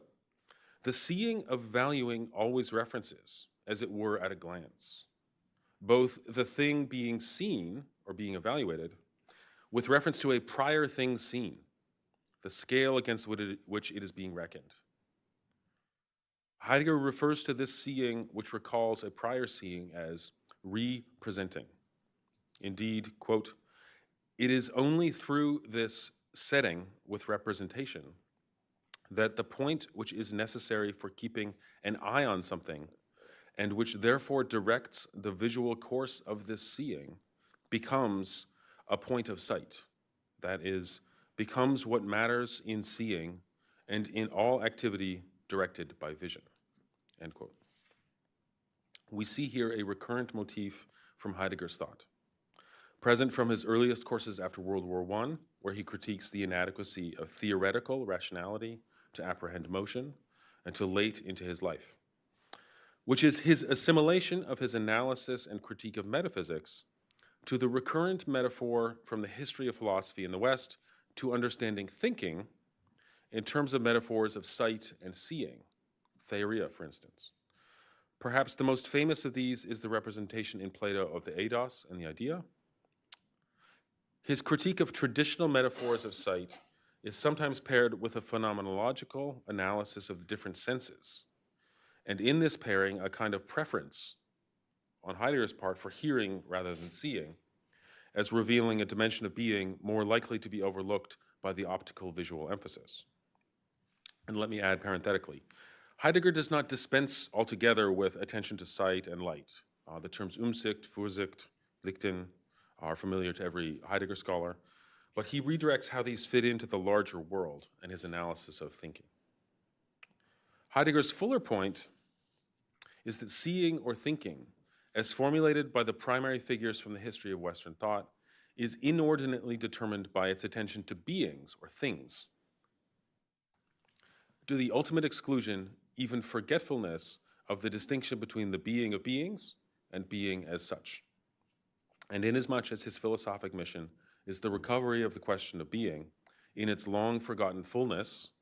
The seeing of valuing always references, as it were at a glance, both the thing being seen or being evaluated with reference to a prior thing seen, the scale against which it is being reckoned. Heidegger refers to this seeing, which recalls a prior seeing, as representing. Indeed, quote, it is only through this setting with representation that the point which is necessary for keeping an eye on something and which therefore directs the visual course of this seeing becomes a point of sight, that is, becomes what matters in seeing and in all activity directed by vision, end quote. We see here a recurrent motif from Heidegger's thought, present from his earliest courses after World War I, where he critiques the inadequacy of theoretical rationality to apprehend motion, until late into his life, which is his assimilation of his analysis and critique of metaphysics to the recurrent metaphor from the history of philosophy in the West to understanding thinking in terms of metaphors of sight and seeing, theoria, for instance. Perhaps the most famous of these is the representation in Plato of the eidos and the idea. His critique of traditional metaphors of sight is sometimes paired with a phenomenological analysis of the different senses, and in this pairing, a kind of preference on Heidegger's part for hearing rather than seeing, as revealing a dimension of being more likely to be overlooked by the optical visual emphasis. And let me add parenthetically, Heidegger does not dispense altogether with attention to sight and light. The terms Umsicht, Vorsicht, Lichten are familiar to every Heidegger scholar, but he redirects how these fit into the larger world and his analysis of thinking. Heidegger's fuller point is that seeing or thinking, as formulated by the primary figures from the history of Western thought, is inordinately determined by its attention to beings or things, to the ultimate exclusion, even forgetfulness, of the distinction between the being of beings and being as such. And inasmuch as his philosophic mission is the recovery of the question of being in its long forgotten fullness,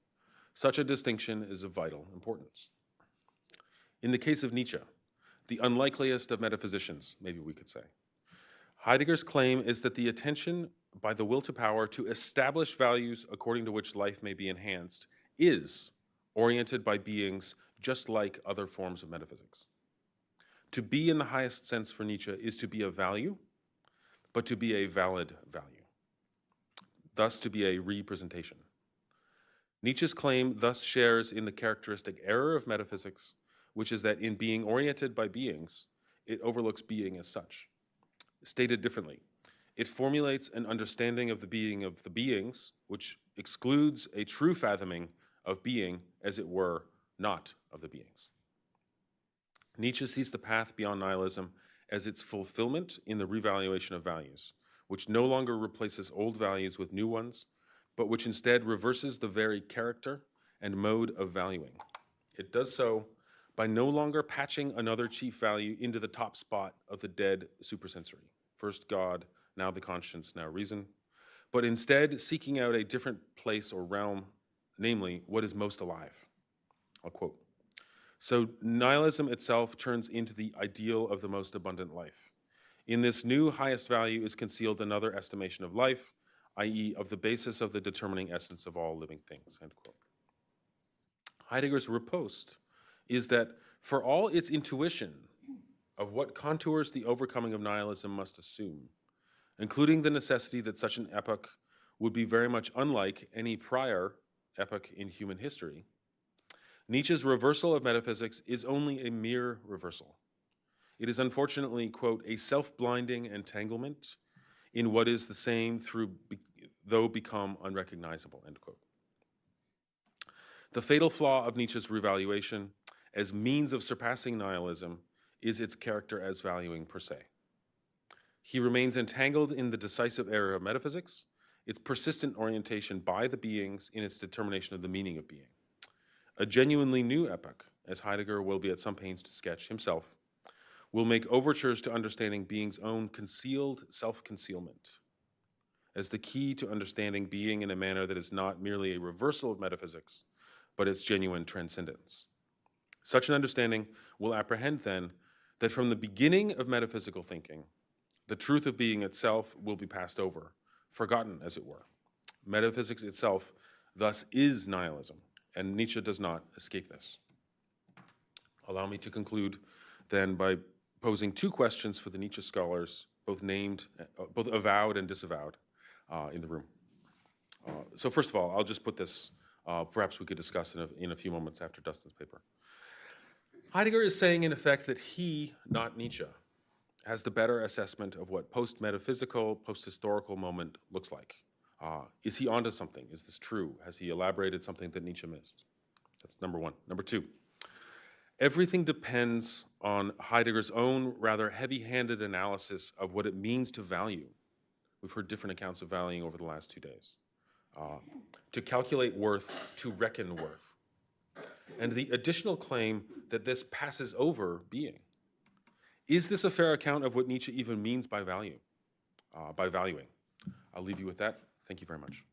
such a distinction is of vital importance. In the case of Nietzsche, the unlikeliest of metaphysicians, maybe we could say, Heidegger's claim is that the attention by the will to power to establish values according to which life may be enhanced is oriented by beings just like other forms of metaphysics. To be in the highest sense for Nietzsche is to be a value, but to be a valid value, thus to be a representation. Nietzsche's claim thus shares in the characteristic error of metaphysics, which is that in being oriented by beings, it overlooks being as such. Stated differently, it formulates an understanding of the being of the beings, which excludes a true fathoming of being, as it were, not of the beings. Nietzsche sees the path beyond nihilism as its fulfillment in the revaluation of values, which no longer replaces old values with new ones, but which instead reverses the very character and mode of valuing. It does so by no longer patching another chief value into the top spot of the dead supersensory, first God, now the conscience, now reason, but instead seeking out a different place or realm, namely, what is most alive. I'll quote. So nihilism itself turns into the ideal of the most abundant life. In this new highest value is concealed another estimation of life, i.e. of the basis of the determining essence of all living things, end quote. Heidegger's riposte is that for all its intuition of what contours the overcoming of nihilism must assume, including the necessity that such an epoch would be very much unlike any prior epoch in human history, Nietzsche's reversal of metaphysics is only a mere reversal. It is unfortunately, quote, a self-blinding entanglement in what is the same though become unrecognizable, end quote. The fatal flaw of Nietzsche's revaluation as means of surpassing nihilism is its character as valuing per se. He remains entangled in the decisive error of metaphysics, its persistent orientation by the beings in its determination of the meaning of being. A genuinely new epoch, as Heidegger will be at some pains to sketch himself, will make overtures to understanding being's own concealed self-concealment as the key to understanding being in a manner that is not merely a reversal of metaphysics, but its genuine transcendence. Such an understanding will apprehend then that from the beginning of metaphysical thinking, the truth of being itself will be passed over, forgotten as it were. Metaphysics itself thus is nihilism, and Nietzsche does not escape this. Allow me to conclude then by posing two questions for the Nietzsche scholars, both avowed and disavowed in the room. So first of all, I'll just put this, perhaps we could discuss in a few moments after Dustin's paper. Heidegger is saying in effect that he, not Nietzsche, has the better assessment of what post-metaphysical, post-historical moment looks like. Is he onto something? Is this true? Has he elaborated something that Nietzsche missed? That's number one. Number two, everything depends on Heidegger's own rather heavy-handed analysis of what it means to value. We've heard different accounts of valuing over the last 2 days. To calculate worth, to reckon worth. And the additional claim that this passes over being. Is this a fair account of what Nietzsche even means by value, by valuing? I'll leave you with that. Thank you very much.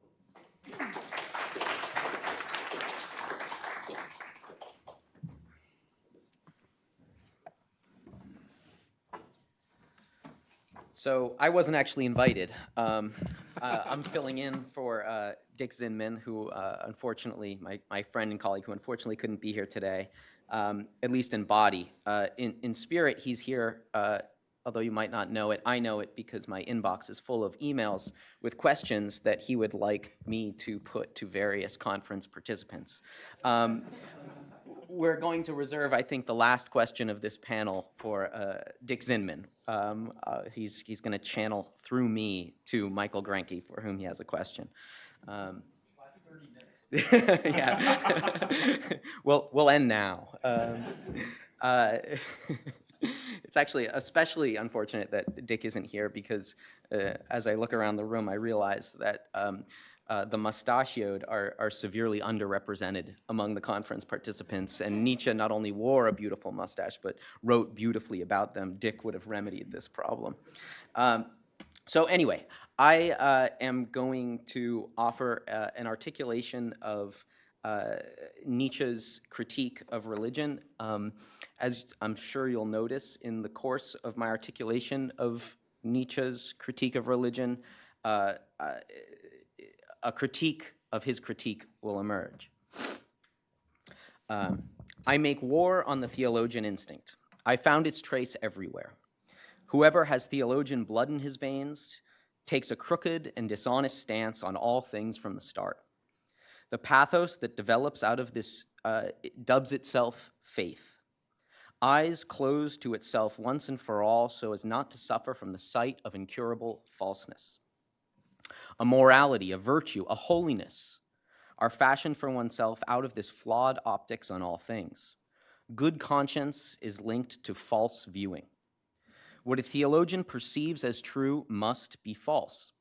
So I wasn't actually invited. I'm filling in for Dick Zinman, who unfortunately, my friend and colleague who unfortunately couldn't be here today, at least in body. In spirit, he's here, although you might not know it. I know it because my inbox is full of emails with questions that he would like me to put to various conference participants. We're going to reserve, I think, the last question of this panel for Dick Zinman. He's going to channel through me to Michael Granke, for whom he has a question. Last 30 minutes. Yeah. We'll end now. It's actually especially unfortunate that Dick isn't here because as I look around the room, I realize that the mustachioed are severely underrepresented among the conference participants, and Nietzsche not only wore a beautiful mustache, but wrote beautifully about them. Dick would have remedied this problem. So anyway, I am going to offer an articulation of Nietzsche's critique of religion. As I'm sure you'll notice in the course of my articulation of Nietzsche's critique of religion, a critique of his critique will emerge. I make war on the theologian instinct. I found its trace everywhere. Whoever has theologian blood in his veins takes a crooked and dishonest stance on all things from the start. The pathos that develops out of this dubs itself faith. Eyes closed to itself once and for all so as not to suffer from the sight of incurable falseness. A morality, a virtue, a holiness are fashioned for oneself out of this flawed optics on all things. Good conscience is linked to false viewing. What a theologian perceives as true must be false.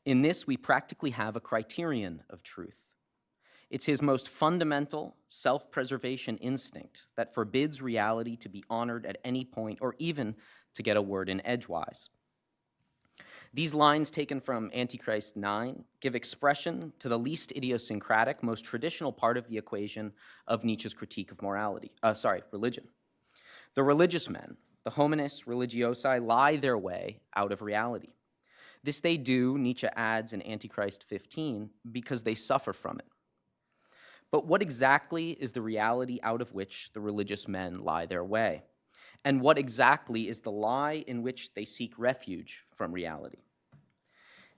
In this, we practically have a criterion of truth. It's his most fundamental self-preservation instinct that forbids reality to be honored at any point or even to get a word in edgewise. These lines taken from Antichrist 9 give expression to the least idiosyncratic, most traditional part of the equation of Nietzsche's critique of religion. The religious men, the homines religiosi, lie their way out of reality. This they do, Nietzsche adds in Antichrist 15, because they suffer from it. But what exactly is the reality out of which the religious men lie their way? And what exactly is the lie in which they seek refuge from reality?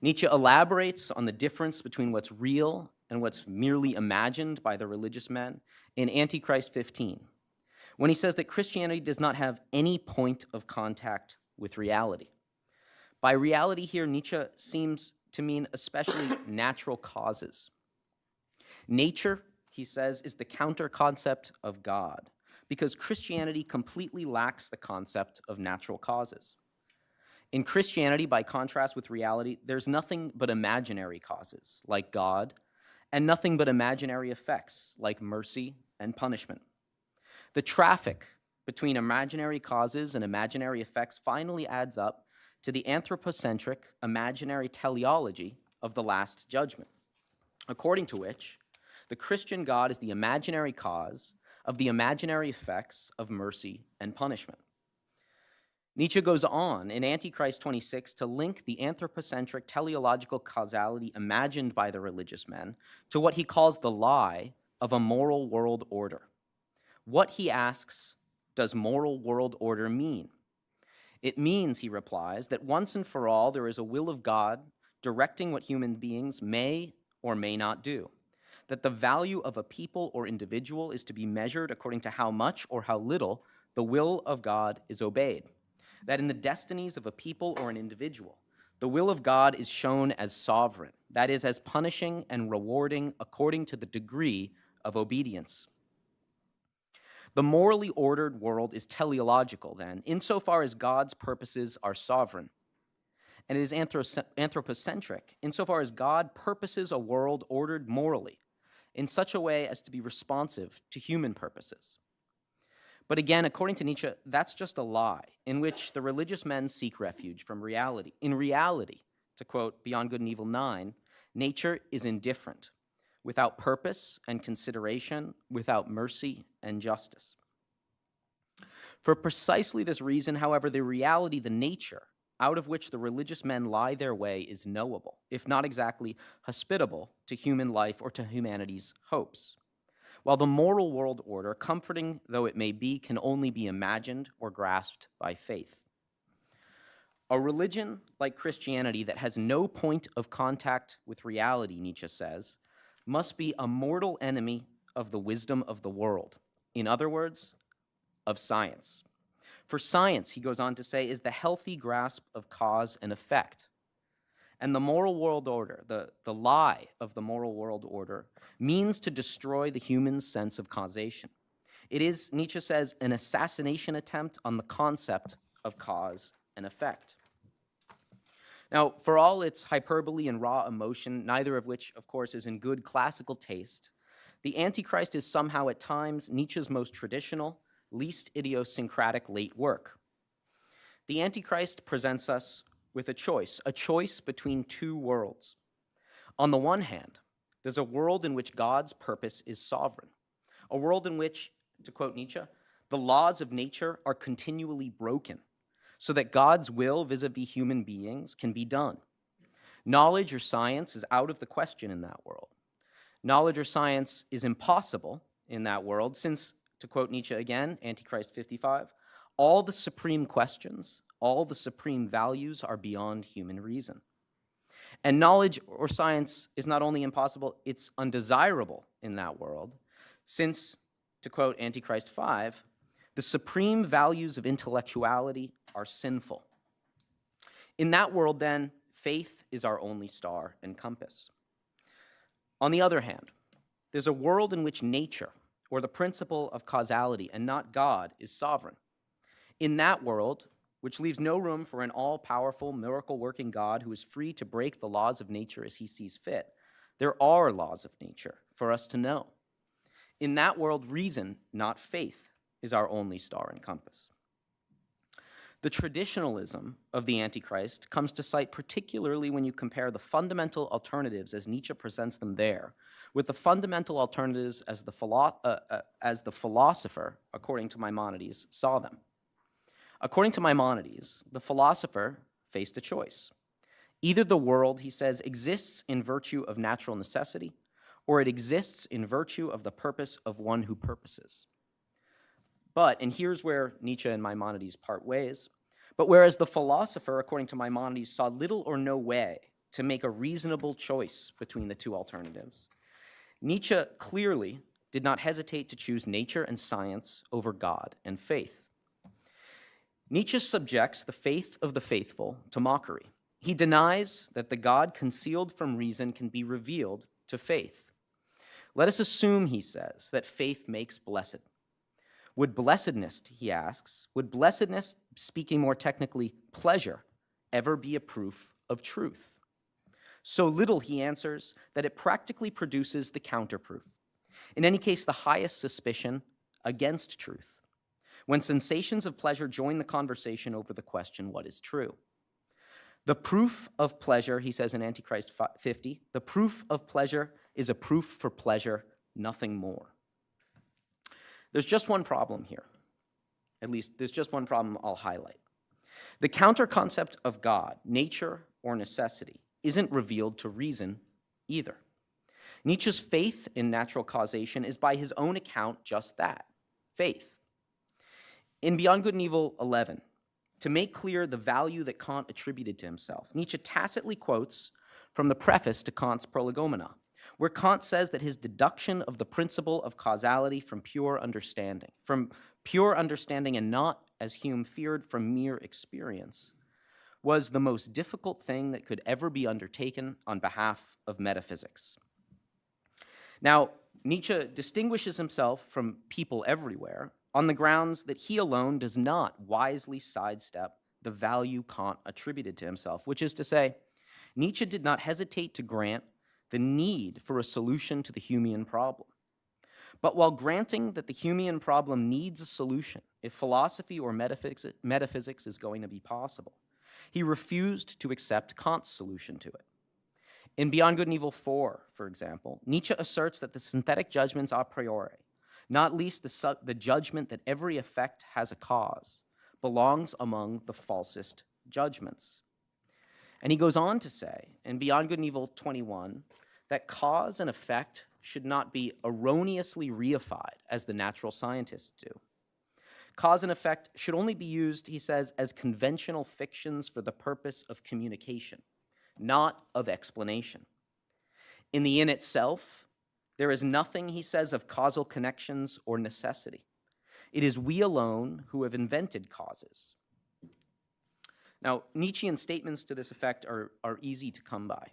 Nietzsche elaborates on the difference between what's real and what's merely imagined by the religious men in Antichrist 15, when he says that Christianity does not have any point of contact with reality. By reality here, Nietzsche seems to mean especially natural causes. Nature, he says, is the counter-concept of God, because Christianity completely lacks the concept of natural causes. In Christianity, by contrast with reality, there's nothing but imaginary causes, like God, and nothing but imaginary effects, like mercy and punishment. The traffic between imaginary causes and imaginary effects finally adds up to the anthropocentric imaginary teleology of the Last Judgment, according to which the Christian God is the imaginary cause of the imaginary effects of mercy and punishment. Nietzsche goes on in Antichrist 26 to link the anthropocentric teleological causality imagined by the religious men to what he calls the lie of a moral world order. What, he asks, does moral world order mean? It means, he replies, that once and for all there is a will of God directing what human beings may or may not do, that the value of a people or individual is to be measured according to how much or how little the will of God is obeyed, that in the destinies of a people or an individual, the will of God is shown as sovereign, that is, as punishing and rewarding according to the degree of obedience. The morally ordered world is teleological, then, insofar as God's purposes are sovereign. And it is anthropocentric, insofar as God purposes a world ordered morally, in such a way as to be responsive to human purposes. But again, according to Nietzsche, that's just a lie, in which the religious men seek refuge from reality. In reality, to quote Beyond Good and Evil 9, nature is indifferent, without purpose and consideration, without mercy and justice. For precisely this reason, however, the reality, the nature, out of which the religious men lie their way is knowable, if not exactly hospitable to human life or to humanity's hopes. While the moral world order, comforting though it may be, can only be imagined or grasped by faith. A religion like Christianity that has no point of contact with reality, Nietzsche says, must be a mortal enemy of the wisdom of the world. In other words, of science. For science, he goes on to say, is the healthy grasp of cause and effect. And the moral world order, the lie of the moral world order, means to destroy the human sense of causation. It is, Nietzsche says, an assassination attempt on the concept of cause and effect. Now, for all its hyperbole and raw emotion, neither of which, of course, is in good classical taste, the Antichrist is somehow at times Nietzsche's most traditional, least idiosyncratic late work. The Antichrist presents us with a choice between two worlds. On the one hand, there's a world in which God's purpose is sovereign, a world in which, to quote Nietzsche, the laws of nature are continually broken, so that God's will vis-a-vis human beings can be done. Knowledge or science is out of the question in that world. Knowledge or science is impossible in that world since, to quote Nietzsche again, Antichrist 55, all the supreme questions, all the supreme values are beyond human reason. And knowledge or science is not only impossible, it's undesirable in that world, since, to quote Antichrist 5, the supreme values of intellectuality are sinful. In that world, then, faith is our only star and compass. On the other hand, there's a world in which nature, or the principle of causality, and not God, is sovereign. In that world, which leaves no room for an all-powerful, miracle-working God who is free to break the laws of nature as he sees fit, there are laws of nature for us to know. In that world, reason, not faith, is our only star and compass. The traditionalism of the Antichrist comes to sight particularly when you compare the fundamental alternatives as Nietzsche presents them there with the fundamental alternatives as the philosopher, according to Maimonides, saw them. According to Maimonides, the philosopher faced a choice. Either the world, he says, exists in virtue of natural necessity, or it exists in virtue of the purpose of one who purposes. But, and here's where Nietzsche and Maimonides part ways, but whereas the philosopher, according to Maimonides, saw little or no way to make a reasonable choice between the two alternatives, Nietzsche clearly did not hesitate to choose nature and science over God and faith. Nietzsche subjects the faith of the faithful to mockery. He denies that the God concealed from reason can be revealed to faith. Let us assume, he says, that faith makes blessed. Would blessedness, he asks, would blessedness, speaking more technically, pleasure, ever be a proof of truth? So little, he answers, that it practically produces the counterproof. In any case, the highest suspicion against truth. When sensations of pleasure join the conversation over the question, what is true? The proof of pleasure, he says in Antichrist 50, the proof of pleasure is a proof for pleasure, nothing more. There's just one problem here. At least, there's just one problem I'll highlight. The counter-concept of God, nature or necessity, isn't revealed to reason either. Nietzsche's faith in natural causation is by his own account just that, faith. In Beyond Good and Evil 11, to make clear the value that Kant attributed to himself, Nietzsche tacitly quotes from the preface to Kant's Prolegomena, where Kant says that his deduction of the principle of causality from pure understanding and not, as Hume feared, from mere experience, was the most difficult thing that could ever be undertaken on behalf of metaphysics. Now, Nietzsche distinguishes himself from people everywhere on the grounds that he alone does not wisely sidestep the value Kant attributed to himself, which is to say, Nietzsche did not hesitate to grant the need for a solution to the Humean problem. But while granting that the Humean problem needs a solution if philosophy or metaphysics is going to be possible, he refused to accept Kant's solution to it. In Beyond Good and Evil 4, for example, Nietzsche asserts that the synthetic judgments a priori, not least the judgment that every effect has a cause, belongs among the falsest judgments. And he goes on to say, in Beyond Good and Evil 21, that cause and effect should not be erroneously reified, as the natural scientists do. Cause and effect should only be used, he says, as conventional fictions for the purpose of communication, not of explanation. In the in itself, there is nothing, he says, of causal connections or necessity. It is we alone who have invented causes. Now, Nietzschean statements to this effect are easy to come by.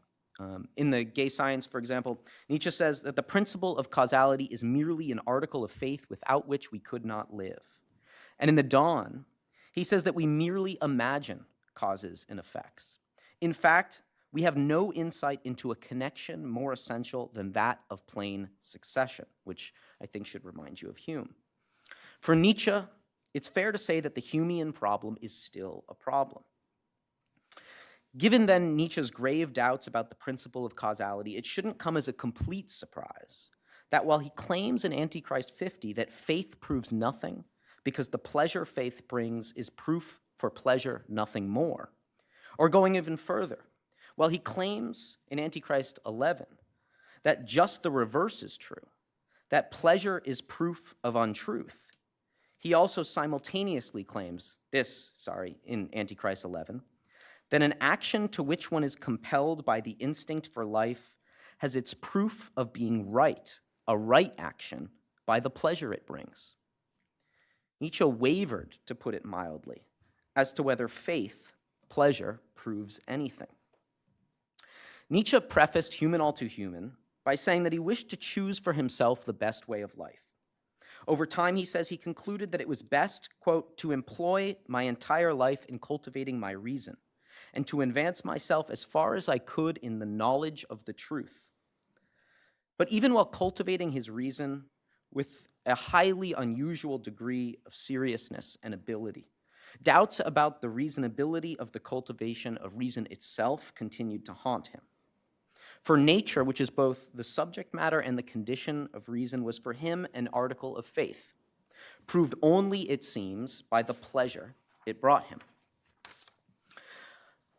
In The Gay Science, for example, Nietzsche says that the principle of causality is merely an article of faith without which we could not live. And in The Dawn, he says that we merely imagine causes and effects. In fact, we have no insight into a connection more essential than that of plain succession, which I think should remind you of Hume. For Nietzsche, it's fair to say that the Humean problem is still a problem. Given then Nietzsche's grave doubts about the principle of causality, it shouldn't come as a complete surprise that while he claims in Antichrist 50 that faith proves nothing because the pleasure faith brings is proof for pleasure, nothing more, or going even further, while he claims in Antichrist 11 that just the reverse is true, that pleasure is proof of untruth, he also simultaneously claims in Antichrist 11, that an action to which one is compelled by the instinct for life has its proof of being right, a right action, by the pleasure it brings. Nietzsche wavered, to put it mildly, as to whether faith, pleasure, proves anything. Nietzsche prefaced Human All Too Human by saying that he wished to choose for himself the best way of life. Over time, he says, he concluded that it was best, quote, to employ my entire life in cultivating my reason, and to advance myself as far as I could in the knowledge of the truth. But even while cultivating his reason with a highly unusual degree of seriousness and ability, doubts about the reasonability of the cultivation of reason itself continued to haunt him. For nature, which is both the subject matter and the condition of reason, was for him an article of faith, proved only, it seems, by the pleasure it brought him.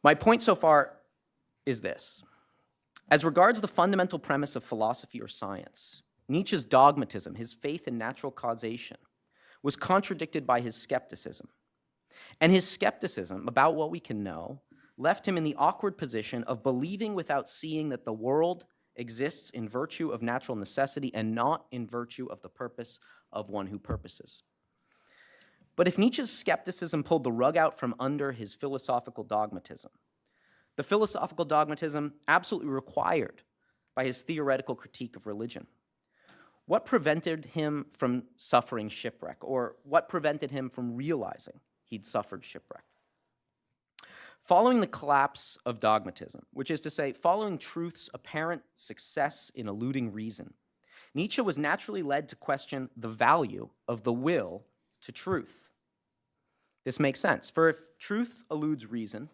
My point so far is this. As regards the fundamental premise of philosophy or science, Nietzsche's dogmatism, his faith in natural causation, was contradicted by his skepticism. And his skepticism about what we can know left him in the awkward position of believing without seeing that the world exists in virtue of natural necessity and not in virtue of the purpose of one who purposes. But if Nietzsche's skepticism pulled the rug out from under his philosophical dogmatism, the philosophical dogmatism absolutely required by his theoretical critique of religion, what prevented him from suffering shipwreck, or what prevented him from realizing he'd suffered shipwreck? Following the collapse of dogmatism, which is to say, following truth's apparent success in eluding reason, Nietzsche was naturally led to question the value of the will to truth. This makes sense, for if truth eludes reason,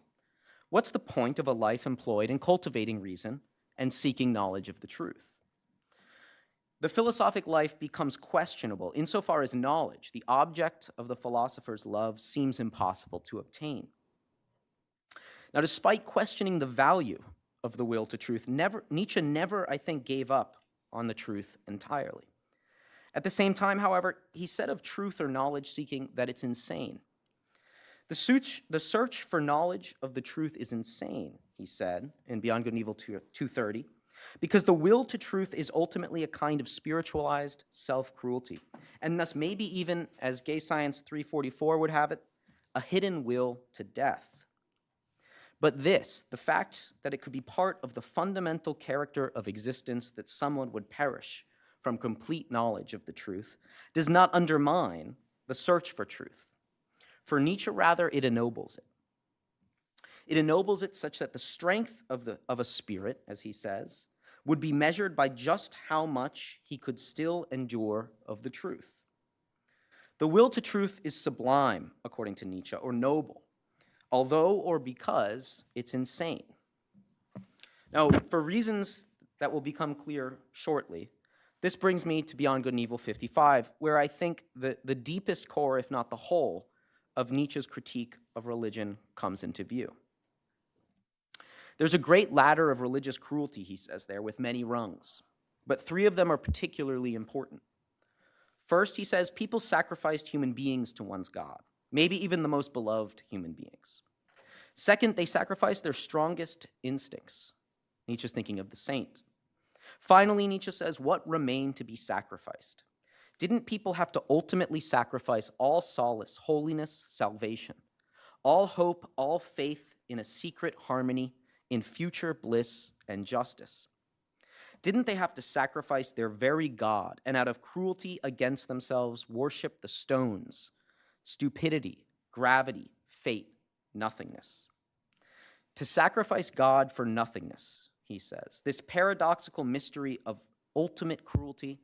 what's the point of a life employed in cultivating reason and seeking knowledge of the truth? The philosophic life becomes questionable insofar as knowledge, the object of the philosopher's love, seems impossible to obtain. Now, despite questioning the value of the will to truth, Nietzsche never, I think, gave up on the truth entirely. At the same time, however, he said of truth or knowledge seeking that it's insane. The search for knowledge of the truth is insane, he said in Beyond Good and Evil 230, because the will to truth is ultimately a kind of spiritualized self-cruelty, and thus maybe even, as Gay Science 344 would have it, a hidden will to death. But this, the fact that it could be part of the fundamental character of existence that someone would perish from complete knowledge of the truth, does not undermine the search for truth. For Nietzsche, rather, it ennobles it. It ennobles it such that the strength of a spirit, as he says, would be measured by just how much he could still endure of the truth. The will to truth is sublime, according to Nietzsche, or noble, although or because it's insane. Now, for reasons that will become clear shortly, this brings me to Beyond Good and Evil 55, where I think the deepest core, if not the whole, of Nietzsche's critique of religion comes into view. There's a great ladder of religious cruelty, he says there, with many rungs, but 3 of them are particularly important. First, he says, people sacrificed human beings to one's God, maybe even the most beloved human beings. Second, they sacrificed their strongest instincts. Nietzsche's thinking of the saint. Finally, Nietzsche says, what remained to be sacrificed? Didn't people have to ultimately sacrifice all solace, holiness, salvation, all hope, all faith in a secret harmony, in future bliss and justice? Didn't they have to sacrifice their very God and out of cruelty against themselves worship the stones, stupidity, gravity, fate, nothingness? To sacrifice God for nothingness, he says, this paradoxical mystery of ultimate cruelty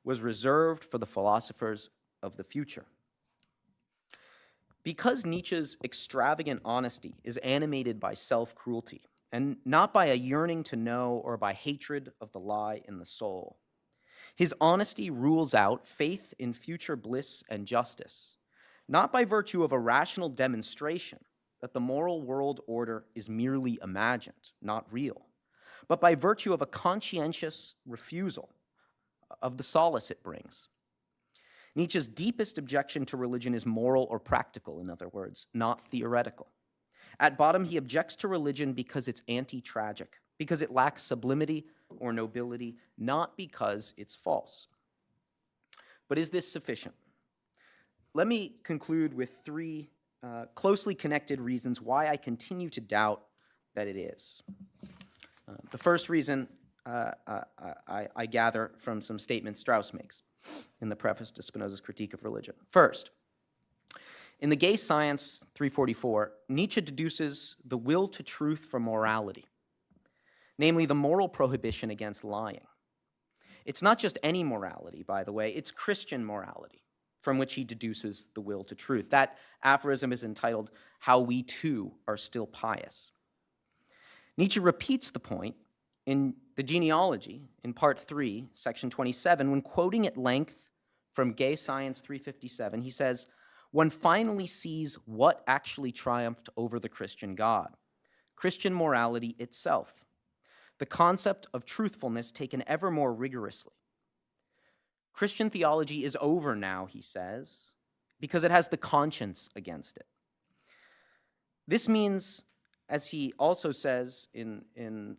was reserved for the philosophers of the future. Because Nietzsche's extravagant honesty is animated by self-cruelty, and not by a yearning to know or by hatred of the lie in the soul, his honesty rules out faith in future bliss and justice, not by virtue of a rational demonstration that the moral world order is merely imagined, not real, but by virtue of a conscientious refusal of the solace it brings. Nietzsche's deepest objection to religion is moral or practical, in other words, not theoretical. At bottom, he objects to religion because it's anti-tragic, because it lacks sublimity or nobility, not because it's false. But is this sufficient? Let me conclude with 3 closely connected reasons why I continue to doubt that it is. The first reason I gather from some statements Strauss makes in the preface to Spinoza's Critique of Religion. First, in the Gay Science 344, Nietzsche deduces the will to truth from morality, namely the moral prohibition against lying. It's not just any morality, by the way, it's Christian morality, from which he deduces the will to truth. That aphorism is entitled, How We Too Are Still Pious. Nietzsche repeats the point in the genealogy, in part 3, section 27, when quoting at length from Gay Science 357, he says, one finally sees what actually triumphed over the Christian God, Christian morality itself, the concept of truthfulness taken ever more rigorously. Christian theology is over now, he says, because it has the conscience against it. This means, as he also says in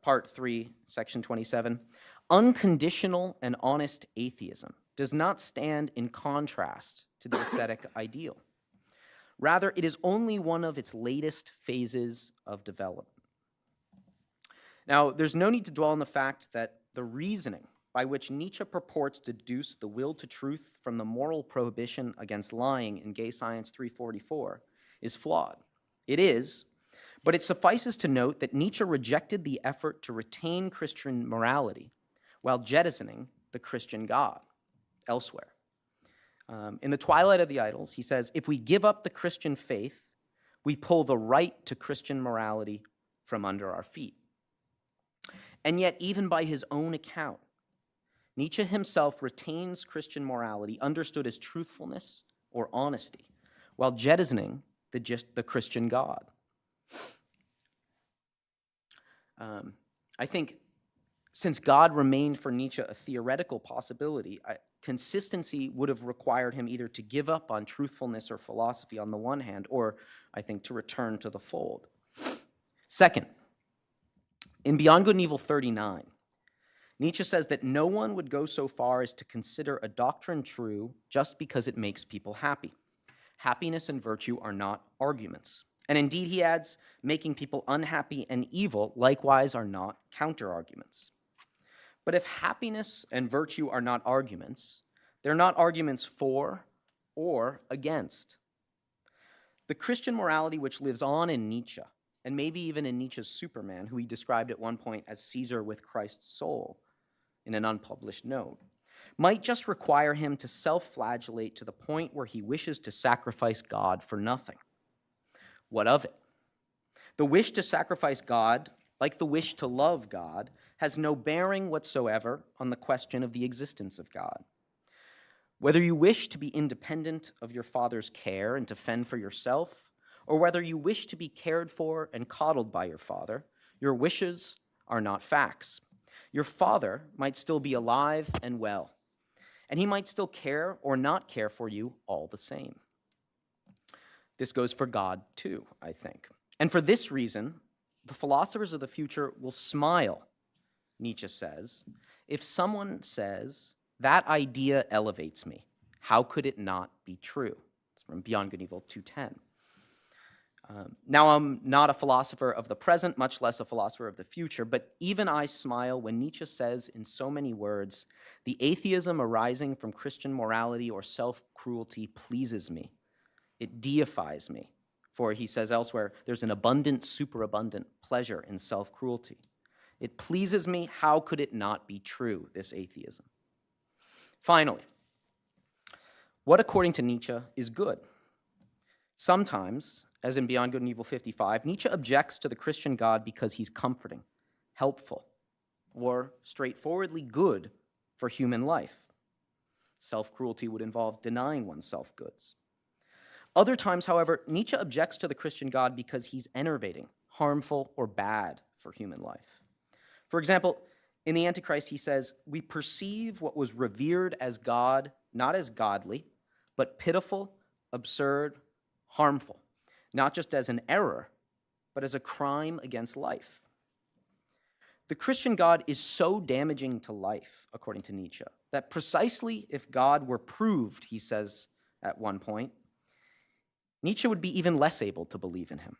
part 3, section 27, unconditional and honest atheism does not stand in contrast to the ascetic ideal. Rather, it is only one of its latest phases of development. Now, there's no need to dwell on the fact that the reasoning by which Nietzsche purports to deduce the will to truth from the moral prohibition against lying in Gay Science 344 is flawed. It is, but it suffices to note that Nietzsche rejected the effort to retain Christian morality while jettisoning the Christian God elsewhere. In The Twilight of the Idols, he says, if we give up the Christian faith, we pull the right to Christian morality from under our feet. And yet, even by his own account, Nietzsche himself retains Christian morality, understood as truthfulness or honesty, while jettisoning the Christian God. I think since God remained for Nietzsche a theoretical possibility, consistency would have required him either to give up on truthfulness or philosophy on the one hand, or I think to return to the fold. Second, in Beyond Good and Evil 39, Nietzsche says that no one would go so far as to consider a doctrine true just because it makes people happy. Happiness and virtue are not arguments. And indeed, he adds, making people unhappy and evil likewise are not counter-arguments. But if happiness and virtue are not arguments, they're not arguments for or against. The Christian morality which lives on in Nietzsche, and maybe even in Nietzsche's Superman, who he described at one point as Caesar with Christ's soul in an unpublished note, might just require him to self-flagellate to the point where he wishes to sacrifice God for nothing. What of it? The wish to sacrifice God, like the wish to love God, has no bearing whatsoever on the question of the existence of God. Whether you wish to be independent of your father's care and to fend for yourself, or whether you wish to be cared for and coddled by your father, your wishes are not facts. Your father might still be alive and well, and he might still care or not care for you all the same. This goes for God too, I think. And for this reason, the philosophers of the future will smile, Nietzsche says, if someone says, that idea elevates me. How could it not be true? It's from Beyond Good and Evil 2:10. Now, I'm not a philosopher of the present, much less a philosopher of the future, but even I smile when Nietzsche says in so many words, the atheism arising from Christian morality or self-cruelty pleases me. It deifies me. For, he says elsewhere, there's an abundant, superabundant pleasure in self-cruelty. It pleases me. How could it not be true, this atheism? Finally, what according to Nietzsche is good? Sometimes, as in Beyond Good and Evil 55, Nietzsche objects to the Christian God because he's comforting, helpful, or straightforwardly good for human life. Self-cruelty would involve denying oneself goods. Other times, however, Nietzsche objects to the Christian God because he's enervating, harmful, or bad for human life. For example, in the Antichrist, he says, we perceive what was revered as God, not as godly, but pitiful, absurd, harmful, not just as an error, but as a crime against life. The Christian God is so damaging to life, according to Nietzsche, that precisely if God were proved, he says at one point, Nietzsche would be even less able to believe in him.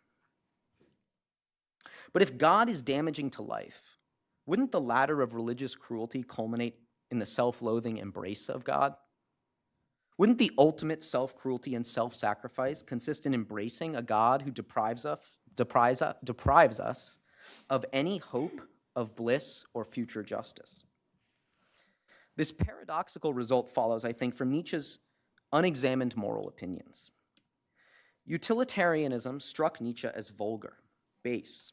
But if God is damaging to life, wouldn't the ladder of religious cruelty culminate in the self-loathing embrace of God? Wouldn't the ultimate self-cruelty and self-sacrifice consist in embracing a God who deprives us of any hope of bliss or future justice? This paradoxical result follows, I think, from Nietzsche's unexamined moral opinions. Utilitarianism struck Nietzsche as vulgar, base.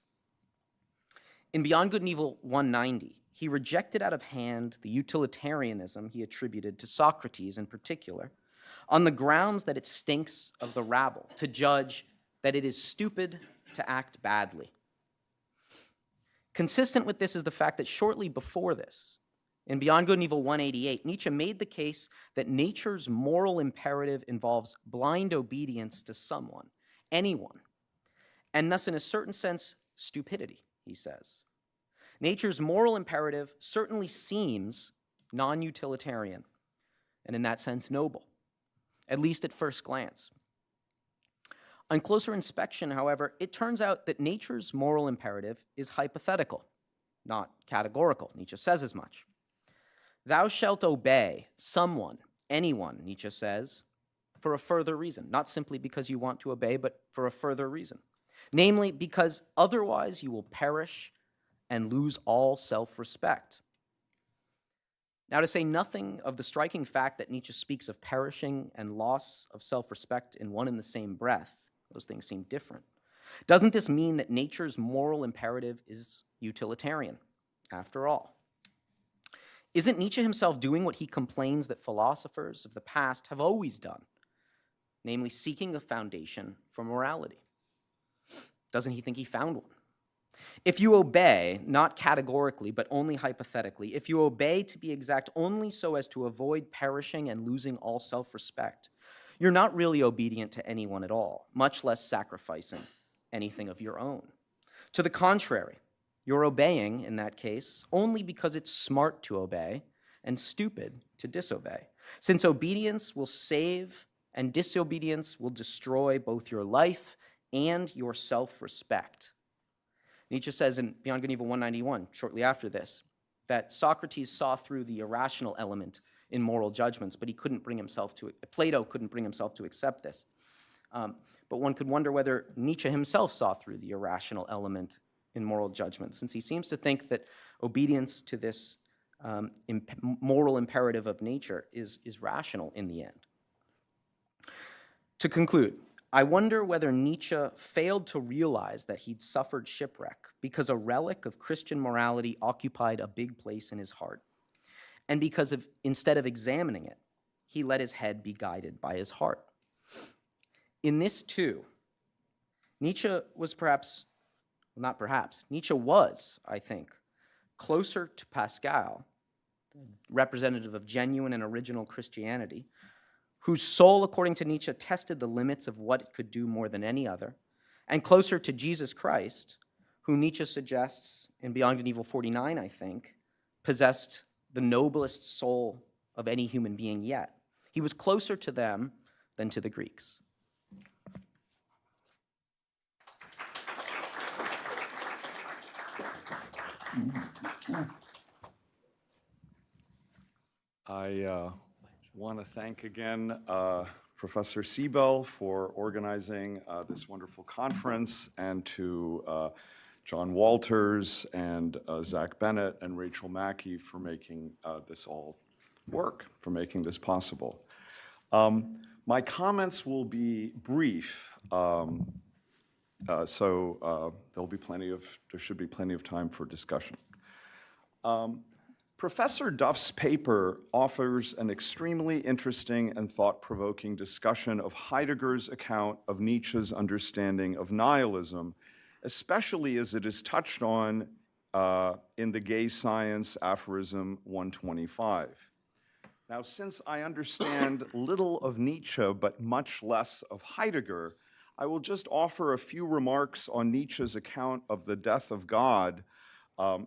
In Beyond Good and Evil 190, he rejected out of hand the utilitarianism he attributed to Socrates in particular, on the grounds that it stinks of the rabble, to judge that it is stupid to act badly. Consistent with this is the fact that shortly before this, in Beyond Good and Evil 188, Nietzsche made the case that nature's moral imperative involves blind obedience to someone, anyone, and thus, in a certain sense, stupidity, he says. Nature's moral imperative certainly seems non-utilitarian, and in that sense, noble, at least at first glance. On closer inspection, however, it turns out that nature's moral imperative is hypothetical, not categorical. Nietzsche says as much. Thou shalt obey someone, anyone, Nietzsche says, for a further reason, not simply because you want to obey, but for a further reason. Namely, because otherwise you will perish and lose all self-respect. Now, to say nothing of the striking fact that Nietzsche speaks of perishing and loss of self-respect in one and the same breath, those things seem different. Doesn't this mean that nature's moral imperative is utilitarian, after all? Isn't Nietzsche himself doing what he complains that philosophers of the past have always done, namely seeking a foundation for morality? Doesn't he think he found one? If you obey, not categorically, but only hypothetically, if you obey, to be exact, only so as to avoid perishing and losing all self-respect, you're not really obedient to anyone at all, much less sacrificing anything of your own. To the contrary, you're obeying, in that case, only because it's smart to obey and stupid to disobey, since obedience will save and disobedience will destroy both your life and your self-respect. Nietzsche says in Beyond Good and Evil 191, shortly after this, that Socrates saw through the irrational element in moral judgments, but he couldn't bring himself to it. Plato couldn't bring himself to accept this. But one could wonder whether Nietzsche himself saw through the irrational element in moral judgment, since he seems to think that obedience to this moral imperative of nature is rational in the end. To conclude, I wonder whether Nietzsche failed to realize that he'd suffered shipwreck because a relic of Christian morality occupied a big place in his heart, and because instead of examining it, he let his head be guided by his heart. In this too, Nietzsche was Nietzsche was, I think, closer to Pascal, representative of genuine and original Christianity, whose soul, according to Nietzsche, tested the limits of what it could do more than any other, and closer to Jesus Christ, who Nietzsche suggests in Beyond Good and Evil 49, I think, possessed the noblest soul of any human being yet. He was closer to them than to the Greeks. I want to thank again Professor Sebell for organizing this wonderful conference, and to John Walters and Zach Bennett and Rachel Mackey for making this all work, for making this possible. My comments will be brief, so there should be plenty of time for discussion. Professor Duff's paper offers an extremely interesting and thought-provoking discussion of Heidegger's account of Nietzsche's understanding of nihilism, especially as it is touched on in the Gay Science aphorism 125. Now, since I understand little of Nietzsche but much less of Heidegger, I will just offer a few remarks on Nietzsche's account of the death of God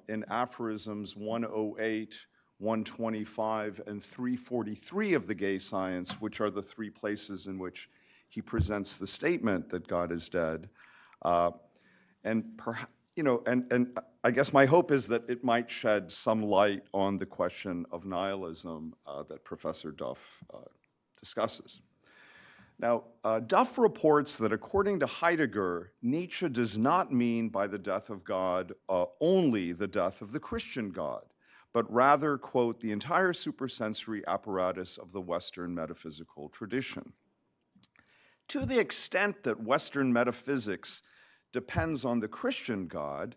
in aphorisms 108, 125, and 343 of the Gay Science, which are the three places in which he presents the statement that God is dead. And I guess my hope is that it might shed some light on the question of nihilism that Professor Duff discusses. Now, Duff reports that according to Heidegger, Nietzsche does not mean by the death of God only the death of the Christian God, but rather, quote, the entire supersensory apparatus of the Western metaphysical tradition. To the extent that Western metaphysics depends on the Christian God,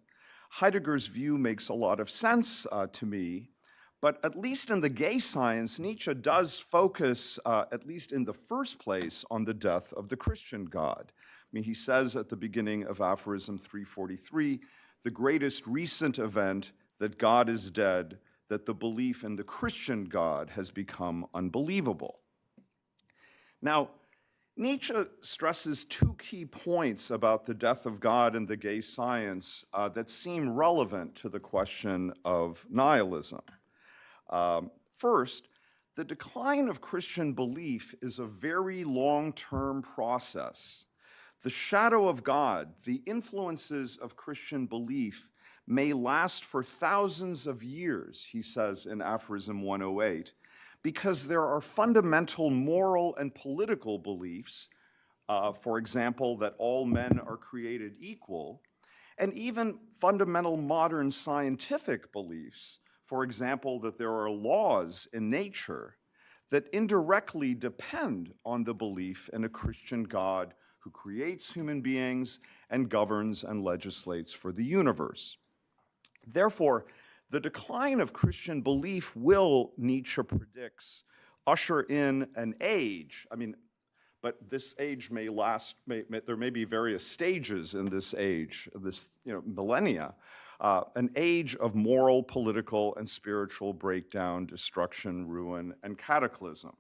Heidegger's view makes a lot of sense to me. But at least in the Gay Science, Nietzsche does focus, at least in the first place, on the death of the Christian God. I mean, he says at the beginning of aphorism 343, the greatest recent event that God is dead, that the belief in the Christian God has become unbelievable. Now, Nietzsche stresses two key points about the death of God in the Gay Science that seem relevant to the question of nihilism. First, the decline of Christian belief is a very long-term process. The shadow of God, the influences of Christian belief, may last for thousands of years, he says in aphorism 108, because there are fundamental moral and political beliefs, for example, that all men are created equal, and even fundamental modern scientific beliefs, for example, that there are laws in nature that indirectly depend on the belief in a Christian God who creates human beings and governs and legislates for the universe. Therefore, the decline of Christian belief will, Nietzsche predicts, usher in an age. I mean, but this age may last, there may be various stages in this age, this millennia. An age of moral, political, and spiritual breakdown, destruction, ruin, and cataclysm.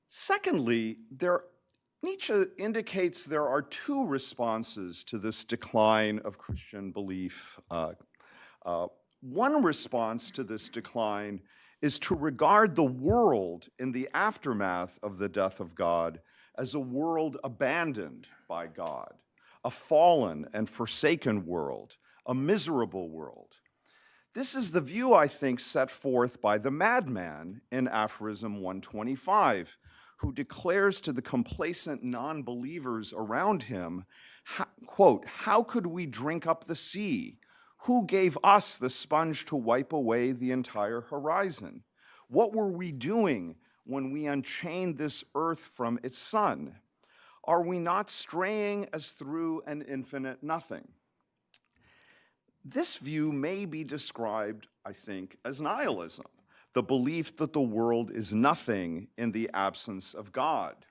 Secondly, Nietzsche indicates there are two responses to this decline of Christian belief. One response to this decline is to regard the world in the aftermath of the death of God as a world abandoned by God, a fallen and forsaken world, a miserable world. This is the view, I think, set forth by the madman in aphorism 125, who declares to the complacent non-believers around him, quote, "How could we drink up the sea? Who gave us the sponge to wipe away the entire horizon? What were we doing when we unchained this earth from its sun? Are we not straying as through an infinite nothing?" This view may be described, I think, as nihilism, the belief that the world is nothing in the absence of God.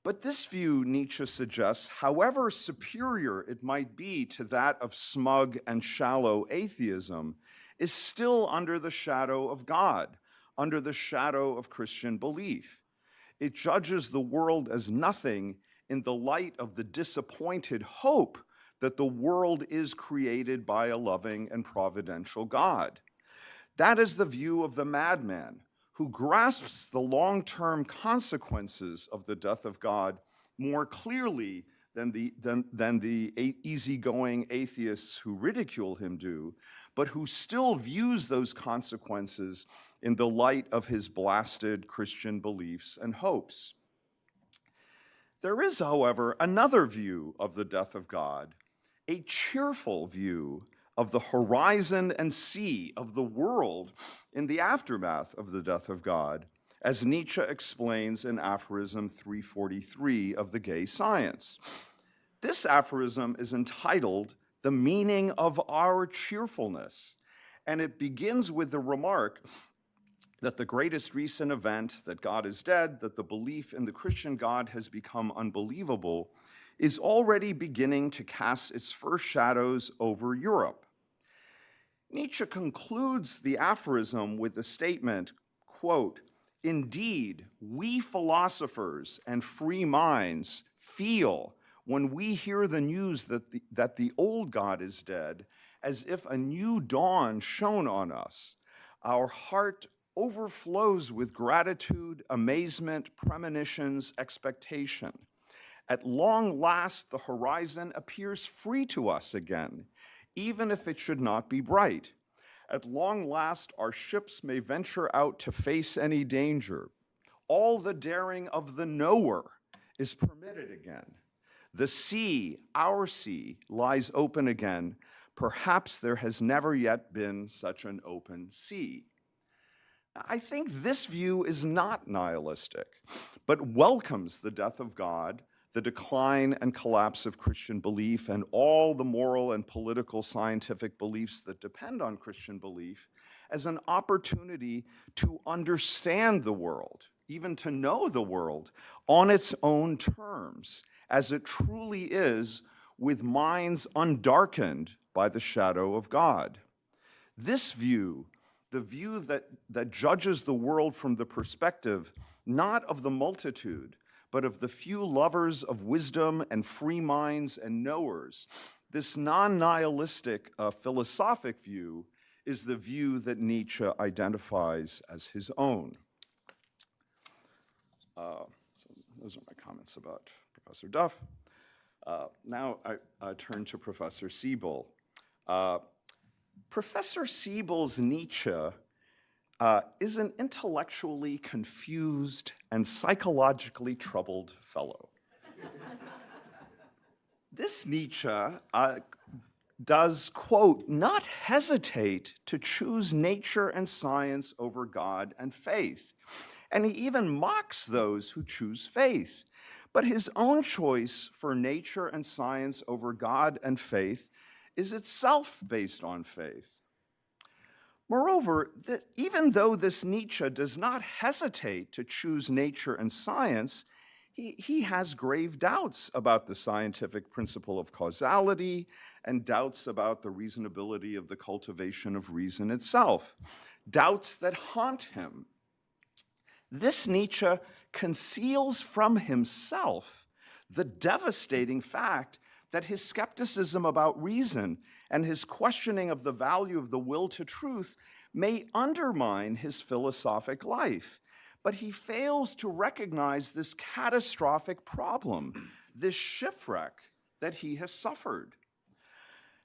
But this view, Nietzsche suggests, however superior it might be to that of smug and shallow atheism, is still under the shadow of God, under the shadow of Christian belief. It judges the world as nothing in the light of the disappointed hope that the world is created by a loving and providential God. That is the view of the madman, who grasps the long-term consequences of the death of God more clearly than the easygoing atheists who ridicule him do, but who still views those consequences in the light of his blasted Christian beliefs and hopes. There is, however, another view of the death of God, a cheerful view of the horizon and sea of the world in the aftermath of the death of God, as Nietzsche explains in aphorism 343 of The Gay Science. This aphorism is entitled "The Meaning of Our Cheerfulness," and it begins with the remark that the greatest recent event, that God is dead, that the belief in the Christian God has become unbelievable, is already beginning to cast its first shadows over Europe. Nietzsche concludes the aphorism with the statement, quote, "Indeed, we philosophers and free minds feel when we hear the news that the old God is dead, as if a new dawn shone on us. Our heart overflows with gratitude, amazement, premonitions, expectation. At long last, the horizon appears free to us again, even if it should not be bright. At long last, our ships may venture out to face any danger. All the daring of the knower is permitted again. The sea, our sea, lies open again. Perhaps there has never yet been such an open sea." I think this view is not nihilistic, but welcomes the death of God, the decline and collapse of Christian belief, and all the moral and political scientific beliefs that depend on Christian belief as an opportunity to understand the world, even to know the world on its own terms, as it truly is, with minds undarkened by the shadow of God. This view, the view that judges the world from the perspective not of the multitude, but of the few lovers of wisdom and free minds and knowers, this non-nihilistic philosophic view is the view that Nietzsche identifies as his own. So those are my comments about Professor Duff. Now I turn to Professor Sebell. Professor Sebell's Nietzsche is an intellectually confused and psychologically troubled fellow. This Nietzsche does, quote, "not hesitate to choose nature and science over God and faith." And he even mocks those who choose faith. But his own choice for nature and science over God and faith is itself based on faith. Moreover, even though this Nietzsche does not hesitate to choose nature and science, he has grave doubts about the scientific principle of causality and doubts about the reasonability of the cultivation of reason itself, doubts that haunt him. This Nietzsche conceals from himself the devastating fact that his skepticism about reason and his questioning of the value of the will to truth may undermine his philosophic life. but he fails to recognize this catastrophic problem, this shipwreck that he has suffered.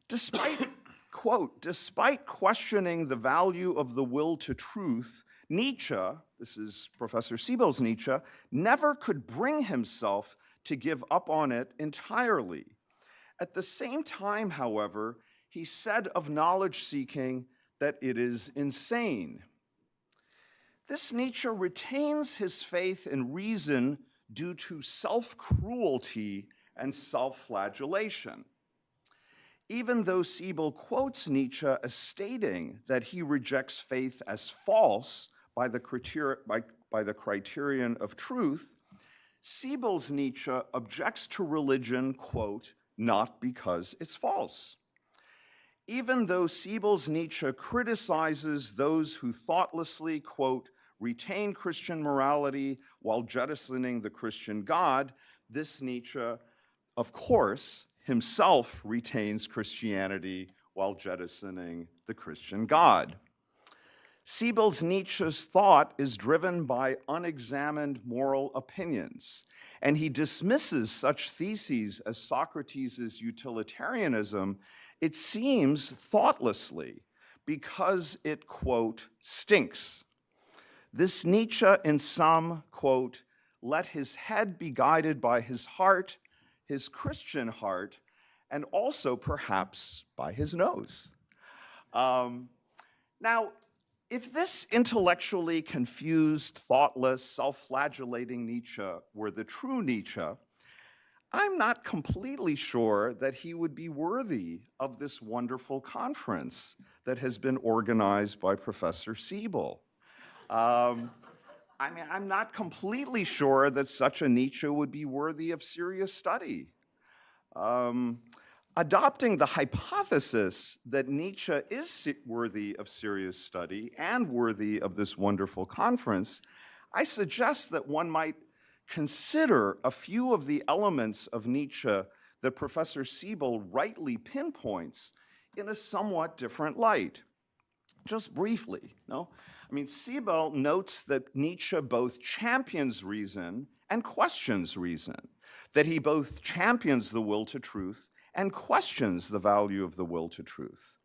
Despite, quote, despite questioning the value of the will to truth, Nietzsche, this is Professor Sebell's Nietzsche, never could bring himself to give up on it entirely. At the same time, however, he said of knowledge seeking that it is insane. This Nietzsche retains his faith in reason due to self-cruelty and self-flagellation. Even though Sebell quotes Nietzsche as stating that he rejects faith as false by the criterion of truth, Sebell's Nietzsche objects to religion, quote, not because it's false. Even though Sebell's Nietzsche criticizes those who thoughtlessly, quote, retain Christian morality while jettisoning the Christian God, this Nietzsche, of course, himself retains Christianity while jettisoning the Christian God. Sebell's Nietzsche's thought is driven by unexamined moral opinions, and he dismisses such theses as Socrates' utilitarianism, it seems thoughtlessly, because it, quote, stinks. This Nietzsche, in sum, quote, let his head be guided by his heart, his Christian heart, and also perhaps by his nose. Now, if this intellectually confused, thoughtless, self-flagellating Nietzsche were the true Nietzsche, I'm not completely sure that he would be worthy of this wonderful conference that has been organized by Professor Sebell. I'm not completely sure that such a Nietzsche would be worthy of serious study. Adopting the hypothesis that Nietzsche is worthy of serious study and worthy of this wonderful conference, I suggest that one might consider a few of the elements of Nietzsche that Professor Sebell rightly pinpoints in a somewhat different light. Just briefly, no? I mean, Sebell notes that Nietzsche both champions reason and questions reason, that he both champions the will to truth and questions the value of the will to truth.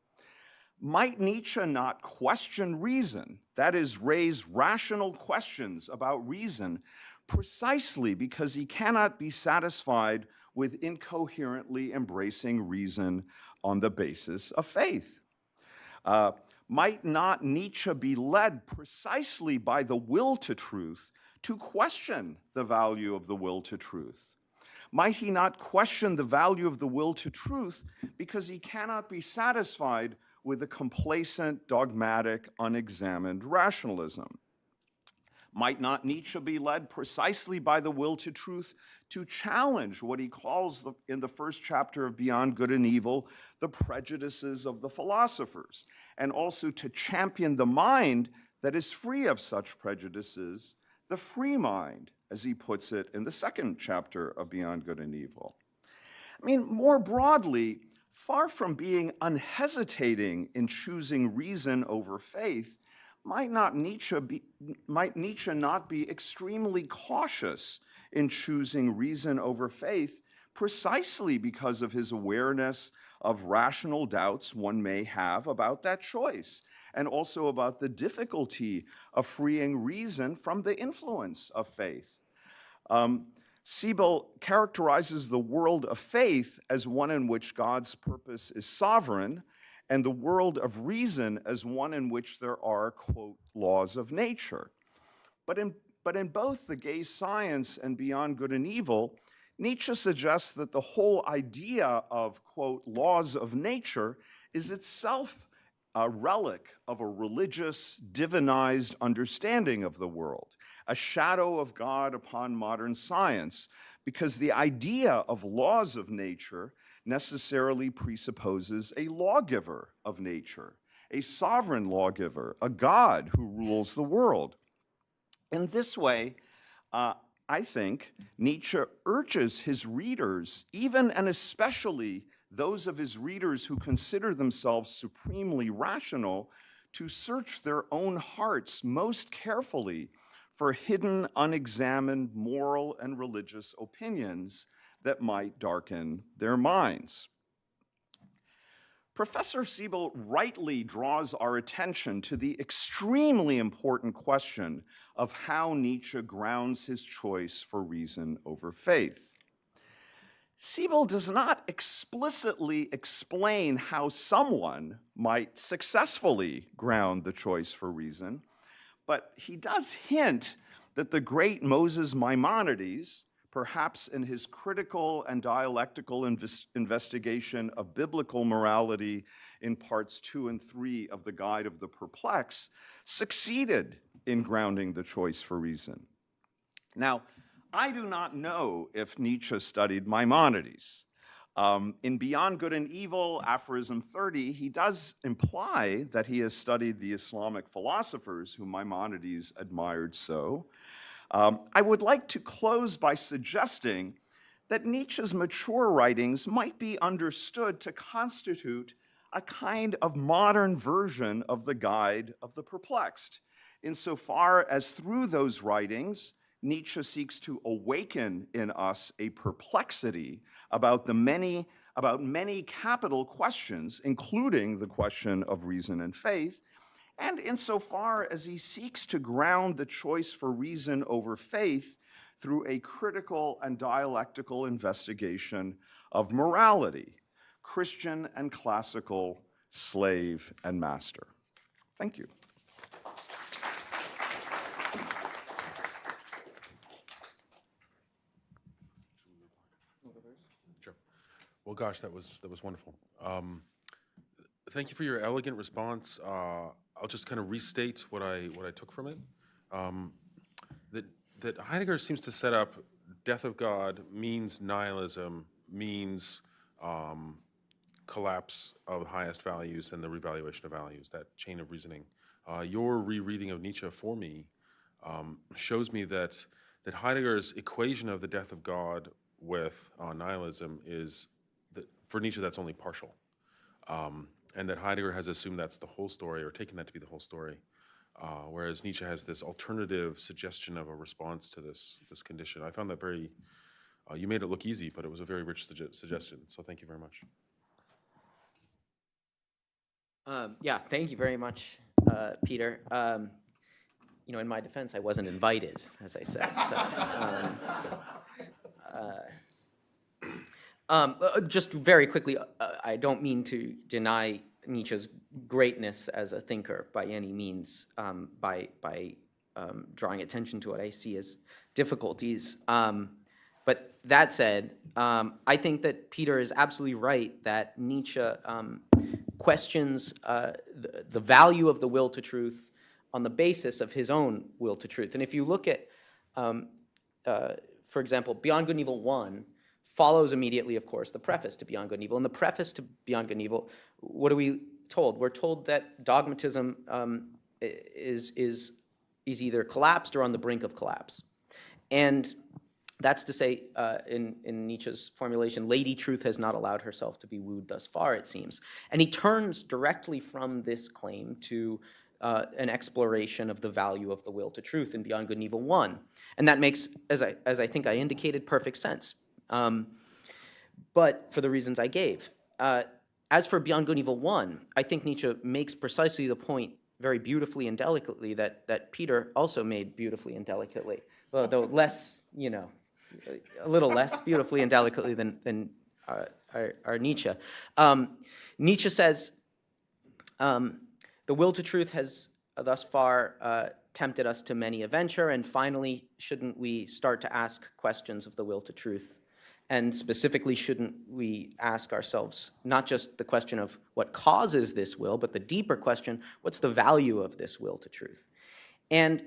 Might Nietzsche not question reason, that is, raise rational questions about reason, precisely because he cannot be satisfied with incoherently embracing reason on the basis of faith? Might not Nietzsche be led precisely by the will to truth to question the value of the will to truth? Might he not question the value of the will to truth because he cannot be satisfied with a complacent, dogmatic, unexamined rationalism? Might not Nietzsche be led precisely by the will to truth to challenge what he calls, in the first chapter of Beyond Good and Evil, the prejudices of the philosophers, and also to champion the mind that is free of such prejudices, the free mind, as he puts it in the second chapter of Beyond Good and Evil? I mean, more broadly, far from being unhesitating in choosing reason over faith, might Nietzsche not be extremely cautious in choosing reason over faith precisely because of his awareness of rational doubts one may have about that choice, and also about the difficulty of freeing reason from the influence of faith? Sebell characterizes the world of faith as one in which God's purpose is sovereign, and the world of reason as one in which there are, quote, laws of nature. But in both The Gay Science and Beyond Good and Evil, Nietzsche suggests that the whole idea of, quote, laws of nature is itself a relic of a religious, divinized understanding of the world, a shadow of God upon modern science, because the idea of laws of nature necessarily presupposes a lawgiver of nature, a sovereign lawgiver, a God who rules the world. In this way, I think Nietzsche urges his readers, even and especially those of his readers who consider themselves supremely rational, to search their own hearts most carefully for hidden, unexamined moral and religious opinions that might darken their minds. Professor Sebell rightly draws our attention to the extremely important question of how Nietzsche grounds his choice for reason over faith. Sebell does not explicitly explain how someone might successfully ground the choice for reason, but he does hint that the great Moses Maimonides, perhaps in his critical and dialectical investigation of biblical morality in parts 2 and 3 of the Guide of the Perplexed, succeeded in grounding the choice for reason. Now, I do not know if Nietzsche studied Maimonides. In Beyond Good and Evil, aphorism 30, he does imply that he has studied the Islamic philosophers whom Maimonides admired so. I would like to close by suggesting that Nietzsche's mature writings might be understood to constitute a kind of modern version of the Guide of the Perplexed, insofar as through those writings, Nietzsche seeks to awaken in us a perplexity about many capital questions, including the question of reason and faith, and insofar as he seeks to ground the choice for reason over faith through a critical and dialectical investigation of morality, Christian and classical, slave and master. Thank you. Sure. Well, gosh, that was wonderful. Thank you for your elegant response. I'll just kind of restate what I took from it. That Heidegger seems to set up death of God means nihilism, means collapse of highest values and the revaluation of values, that chain of reasoning. Your rereading of Nietzsche for me shows me that Heidegger's equation of the death of God with nihilism is, that for Nietzsche, that's only partial. And that Heidegger has assumed that's the whole story, or taken that to be the whole story, whereas Nietzsche has this alternative suggestion of a response to this condition. I found that very, you made it look easy, but it was a very rich suggestion, so thank you very much. Yeah, thank you very much, Peter. You know, in my defense, I wasn't invited, as I said. So, just very quickly, I don't mean to deny Nietzsche's greatness as a thinker by any means, by drawing attention to what I see as difficulties. But that said, I think that Peter is absolutely right that Nietzsche questions the value of the will to truth on the basis of his own will to truth. And if you look at, for example, Beyond Good and Evil 1 follows immediately, of course, the preface to Beyond Good and Evil. In the preface to Beyond Good and Evil, what are we told? We're told that dogmatism is either collapsed or on the brink of collapse. And that's to say, in Nietzsche's formulation, Lady Truth has not allowed herself to be wooed thus far, it seems. And he turns directly from this claim to an exploration of the value of the will to truth in Beyond Good and Evil 1. And that makes, as I think I indicated, perfect sense. But for the reasons I gave. As for Beyond Good and Evil 1, I think Nietzsche makes precisely the point very beautifully and delicately that Peter also made beautifully and delicately, though less, you know, a little less beautifully and delicately than our Nietzsche. Nietzsche says, the will to truth has thus far tempted us to many a venture, and finally, shouldn't we start to ask questions of the will to truth? And specifically, shouldn't we ask ourselves not just the question of what causes this will, but the deeper question, what's the value of this will to truth? And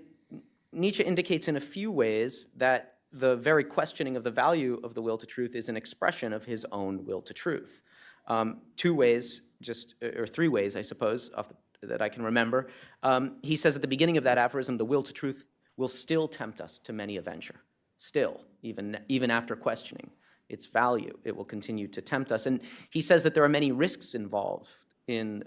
Nietzsche indicates in a few ways that the very questioning of the value of the will to truth is an expression of his own will to truth. 2 ways, or 3 ways, I suppose, that I can remember. He says at the beginning of that aphorism, the will to truth will still tempt us to many a venture. Still, even after questioning its value, it will continue to tempt us. And he says that there are many risks involved in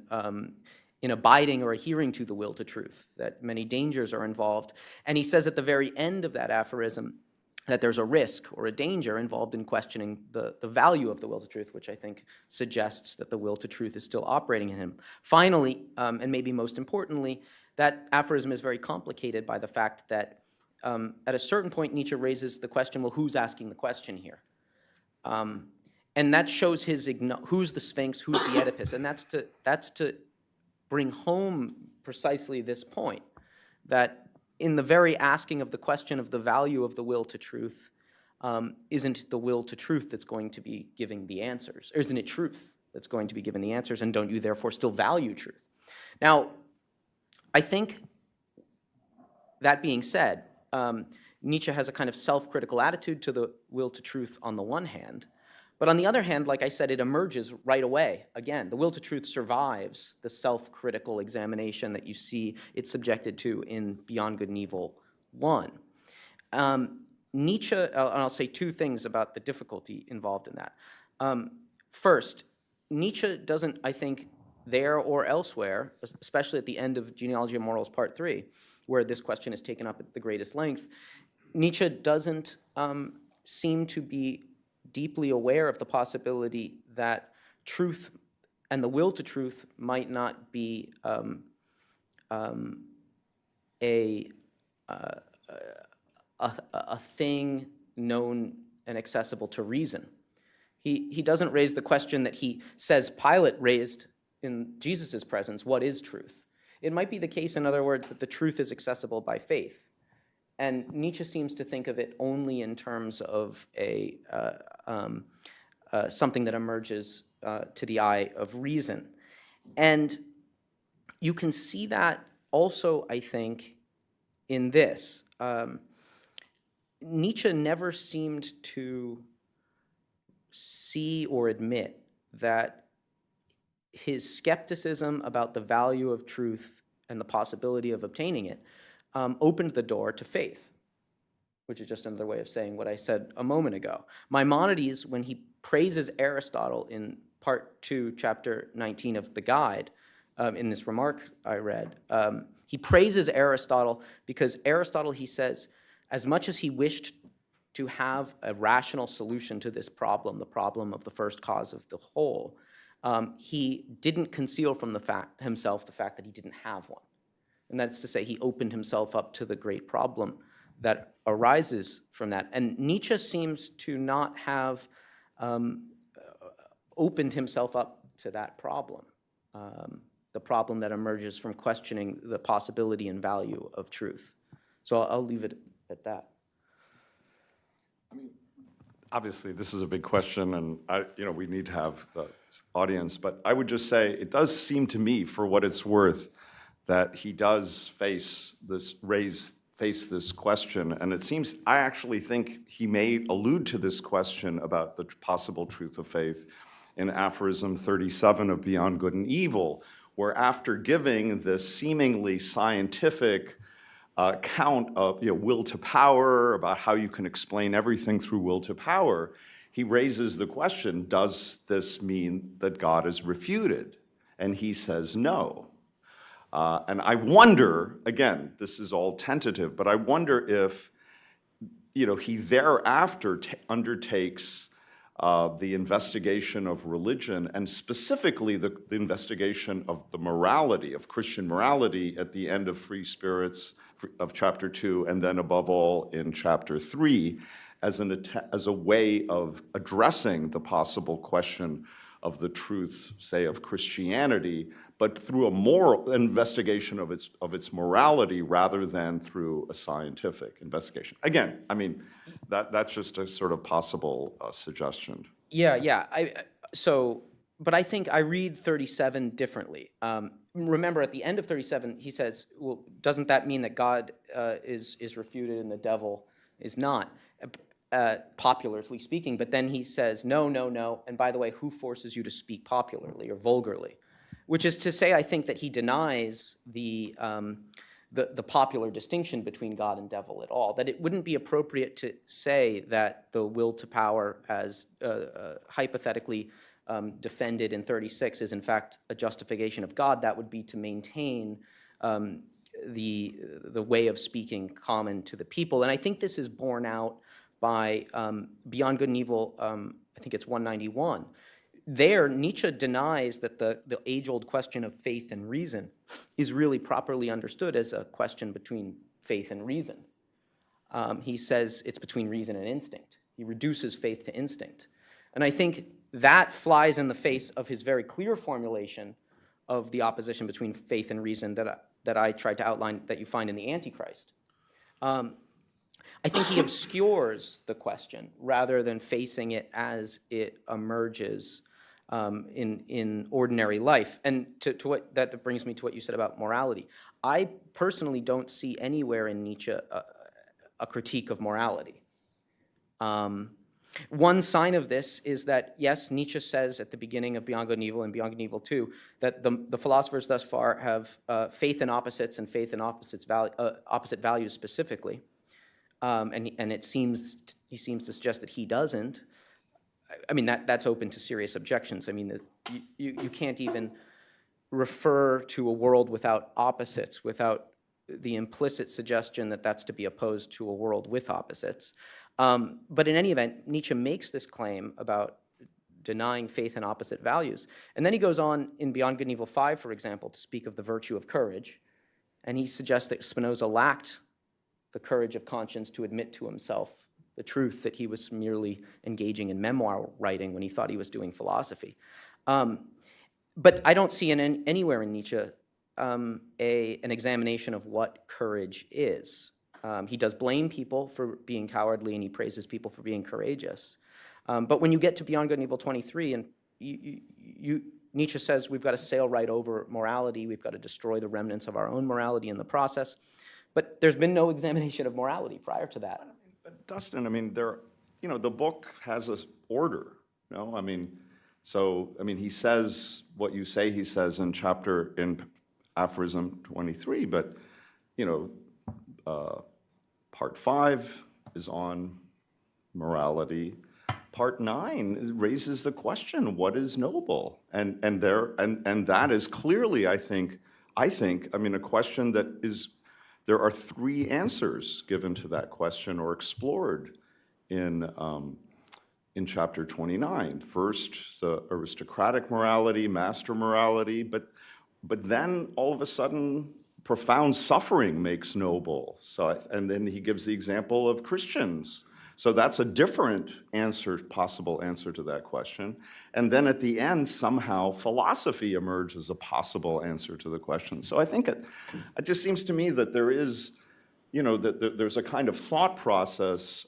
in abiding or adhering to the will to truth, that many dangers are involved. And he says at the very end of that aphorism that there's a risk or a danger involved in questioning the value of the will to truth, which I think suggests that the will to truth is still operating in him. Finally, and maybe most importantly, that aphorism is very complicated by the fact that at a certain point Nietzsche raises the question, well, who's asking the question here? And that shows his who's the Sphinx, who's the Oedipus, and that's to bring home precisely this point, that in the very asking of the question of the value of the will to truth, isn't the will to truth that's going to be giving the answers? Or isn't it truth that's going to be giving the answers, and don't you therefore still value truth? Now, I think, that being said, Nietzsche has a kind of self-critical attitude to the will to truth on the one hand, but on the other hand, like I said, it emerges right away. Again, the will to truth survives the self-critical examination that you see it's subjected to in Beyond Good and Evil 1. Nietzsche, and I'll say two things about the difficulty involved in that. First, Nietzsche doesn't, I think, there or elsewhere, especially at the end of Genealogy of Morals Part 3, where this question is taken up at the greatest length, Nietzsche doesn't seem to be deeply aware of the possibility that truth and the will to truth might not be a thing known and accessible to reason. He doesn't raise the question that he says Pilate raised in Jesus' presence, what is truth? It might be the case, in other words, that the truth is accessible by faith. And Nietzsche seems to think of it only in terms of something that emerges to the eye of reason. And you can see that also, I think, in this. Nietzsche never seemed to see or admit that his skepticism about the value of truth and the possibility of obtaining it opened the door to faith, which is just another way of saying what I said a moment ago. Maimonides, when he praises Aristotle in Part 2, Chapter 19 of the Guide, in this remark I read, he praises Aristotle because Aristotle, he says, as much as he wished to have a rational solution to this problem, the problem of the first cause of the whole, he didn't conceal from himself the fact that he didn't have one. And that's to say, he opened himself up to the great problem that arises from that. And Nietzsche seems to not have opened himself up to that problem, the problem that emerges from questioning the possibility and value of truth. So I'll leave it at that. Obviously, this is a big question, and we need to have the audience. But I would just say it does seem to me, for what it's worth, that he does face this question, and it seems I actually think he may allude to this question about the possible truth of faith in aphorism 37 of Beyond Good and Evil, where after giving this seemingly scientific account of will to power, about how you can explain everything through will to power, he raises the question, does this mean that God is refuted? And he says no. And I wonder, again, this is all tentative, but I wonder if he thereafter undertakes the investigation of religion, and specifically the investigation of the morality, of Christian morality at the end of Free Spirits of Chapter 2, and then above all in Chapter 3, as a way of addressing the possible question of the truth, say, of Christianity, but through a moral investigation of its morality rather than through a scientific investigation. Again, I mean, that's just a sort of possible suggestion. Yeah. But I think I read 37 differently. Remember, at the end of 37, he says, well, doesn't that mean that God is refuted and the devil is not? Popularly speaking, but then he says, no, and by the way, who forces you to speak popularly or vulgarly? Which is to say, I think that he denies the popular distinction between God and devil at all, that it wouldn't be appropriate to say that the will to power, as hypothetically defended in 36 is in fact a justification of God, that would be to maintain the way of speaking common to the people. And I think this is borne out by Beyond Good and Evil, I think it's 191. There, Nietzsche denies that the age-old question of faith and reason is really properly understood as a question between faith and reason. He says it's between reason and instinct. He reduces faith to instinct. And I think that flies in the face of his very clear formulation of the opposition between faith and reason that I tried to outline, that you find in the Antichrist. I think he obscures the question rather than facing it as it emerges in ordinary life. And that brings me to what you said about morality. I personally don't see anywhere in Nietzsche a critique of morality. One sign of this is that, yes, Nietzsche says at the beginning of Beyond Good and Evil and Beyond Good and Evil 2 that the philosophers thus far have faith in opposites and faith in opposite values specifically. And he seems to suggest that he doesn't. I mean, that's open to serious objections. I mean, you can't even refer to a world without opposites, without the implicit suggestion that that's to be opposed to a world with opposites. But in any event, Nietzsche makes this claim about denying faith in opposite values. And then he goes on in Beyond Good and Evil 5, for example, to speak of the virtue of courage. And he suggests that Spinoza lacked the courage of conscience to admit to himself the truth that he was merely engaging in memoir writing when he thought he was doing philosophy. But I don't see anywhere in Nietzsche an examination of what courage is. He does blame people for being cowardly, and he praises people for being courageous. But when you get to Beyond Good and Evil 23, and Nietzsche says we've got to sail right over morality, we've got to destroy the remnants of our own morality in the process. But there's been no examination of morality prior to that. Dustin, I mean, the book has an order, I mean, he says what you say he says in aphorism 23, but, part 5 is on morality. Part 9 raises the question, what is noble? And that is clearly, I think, a question that is, there are 3 answers given to that question or explored in chapter 29. First, the aristocratic morality, master morality, but then all of a sudden, profound suffering makes noble. And then he gives the example of Christians. So that's a different possible answer to that question. And then at the end, somehow, philosophy emerges as a possible answer to the question. So I think it just seems to me that there is, that there's a kind of thought process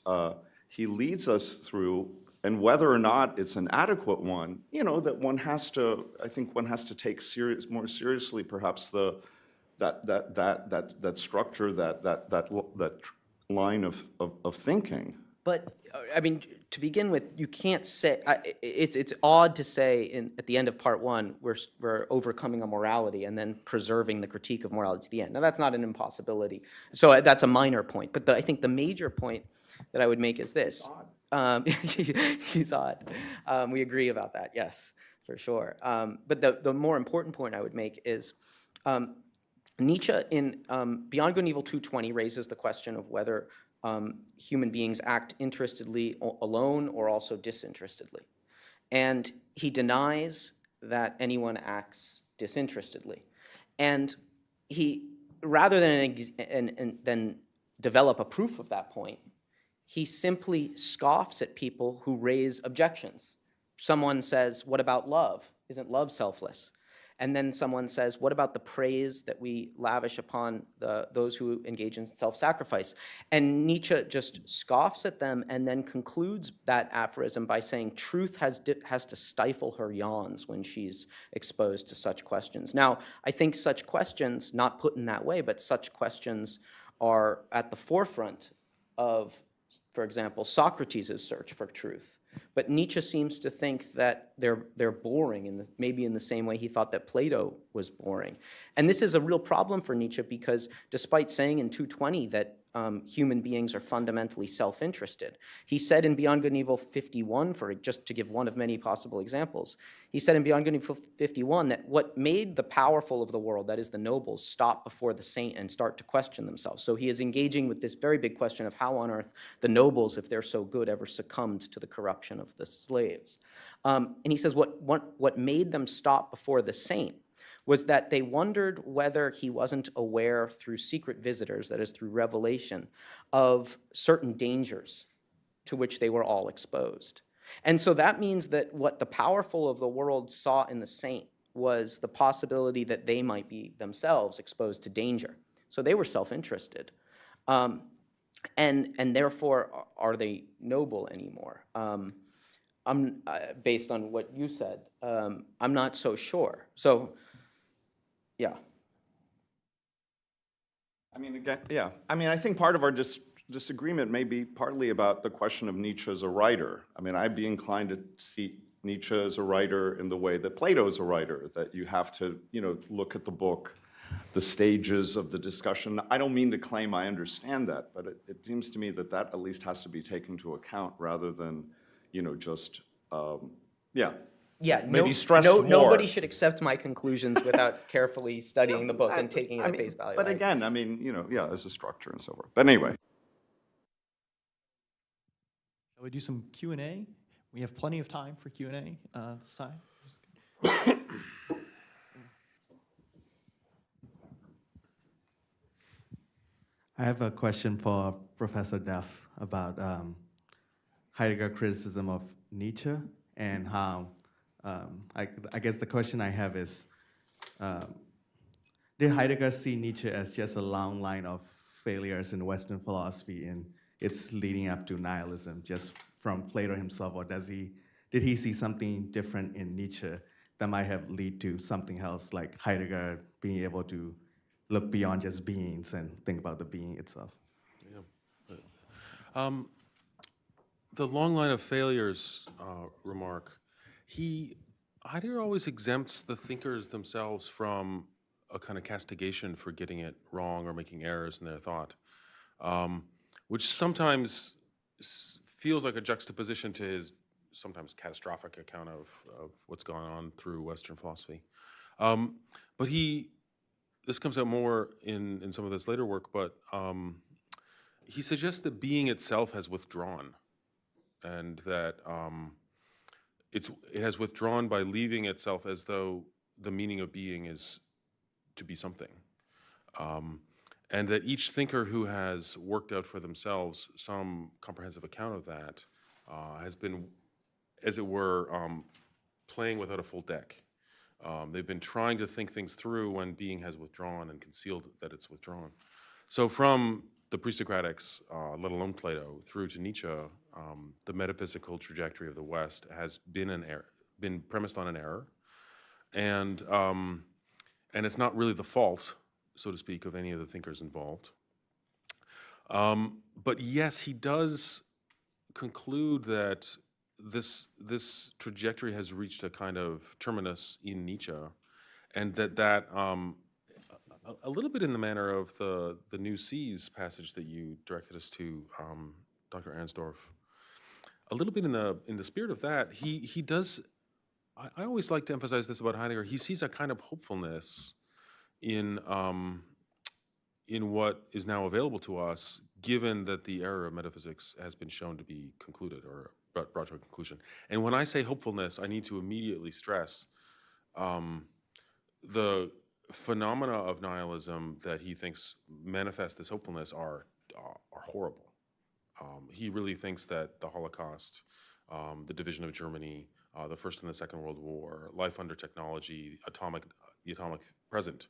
he leads us through, and whether or not it's an adequate one, that one has to take more seriously, perhaps that structure, that line of thinking. But I mean, to begin with, you can't say it's odd to say at the end of part 1 we're overcoming a morality and then preserving the critique of morality to the end. Now that's not an impossibility. So that's a minor point. But I think the major point that I would make is this. He's odd. We agree about that. Yes, for sure. But the more important point I would make is. Nietzsche in Beyond Good and Evil 220 raises the question of whether human beings act interestedly alone or also disinterestedly. And he denies that anyone acts disinterestedly. And he, rather than develop a proof of that point, he simply scoffs at people who raise objections. Someone says, what about love? Isn't love selfless? And then someone says, what about the praise that we lavish upon those who engage in self-sacrifice? And Nietzsche just scoffs at them and then concludes that aphorism by saying truth has to stifle her yawns when she's exposed to such questions. Now, I think such questions, not put in that way, but such questions are at the forefront of, for example, Socrates' search for truth. But Nietzsche seems to think that they're boring, maybe in the same way he thought that Plato was boring. And this is a real problem for Nietzsche because despite saying in 220 that human beings are fundamentally self-interested. He said in Beyond Good and Evil 51, just to give one of many possible examples, he said in Beyond Good and Evil 51 that what made the powerful of the world, that is the nobles, stop before the saint and start to question themselves. So he is engaging with this very big question of how on earth the nobles, if they're so good, ever succumbed to the corruption of the slaves. And he says what made them stop before the saint was that they wondered whether he wasn't aware through secret visitors, that is through revelation, of certain dangers to which they were all exposed. And so that means that what the powerful of the world saw in the saint was the possibility that they might be themselves exposed to danger. So they were self-interested. And therefore, are they noble anymore? Based on what you said, I'm not so sure. So, yeah. I mean, again, yeah. I mean, I think part of our disagreement may be partly about the question of Nietzsche as a writer. I mean, I'd be inclined to see Nietzsche as a writer in the way that Plato is a writer, that you have to, look at the book, the stages of the discussion. I don't mean to claim I understand that, but it seems to me that that at least has to be taken into account rather than, just, yeah. Yeah, maybe stressed more. Nobody should accept my conclusions without carefully studying the book and taking it at face value. But again, I mean, yeah, there's a structure and so forth. But anyway. Shall we do some Q&A? We have plenty of time for Q&A this time. I have a question for Professor Duff about Heidegger criticism of Nietzsche and how, I guess the question I have is, did Heidegger see Nietzsche as just a long line of failures in Western philosophy and it's leading up to nihilism just from Plato himself, or did he see something different in Nietzsche that might have led to something else, like Heidegger being able to look beyond just beings and think about the being itself? Yeah. The long line of failures remark, Heidegger always exempts the thinkers themselves from a kind of castigation for getting it wrong or making errors in their thought, which sometimes feels like a juxtaposition to his sometimes catastrophic account of what's gone on through Western philosophy. But this comes out more in some of this later work, but he suggests that being itself has withdrawn, and that it has withdrawn by leaving itself as though the meaning of being is to be something. And that each thinker who has worked out for themselves some comprehensive account of that has been, as it were, playing without a full deck. They've been trying to think things through when being has withdrawn and concealed that it's withdrawn. So from the pre-Socratics, let alone Plato, through to Nietzsche, the metaphysical trajectory of the West has been premised on an error, and it's not really the fault, so to speak, of any of the thinkers involved. But yes, he does conclude that this trajectory has reached a kind of terminus in Nietzsche, and that a little bit in the manner of the New Seas passage that you directed us to, Dr. Arnsdorf. A little bit in the spirit of that, he does. I always like to emphasize this about Heidegger. He sees a kind of hopefulness in what is now available to us, given that the era of metaphysics has been shown to be concluded or brought to a conclusion. And when I say hopefulness, I need to immediately stress the phenomena of nihilism that he thinks manifest this hopefulness are horrible. He really thinks that the Holocaust, the division of Germany, the First and the Second World War, life under technology, the atomic present,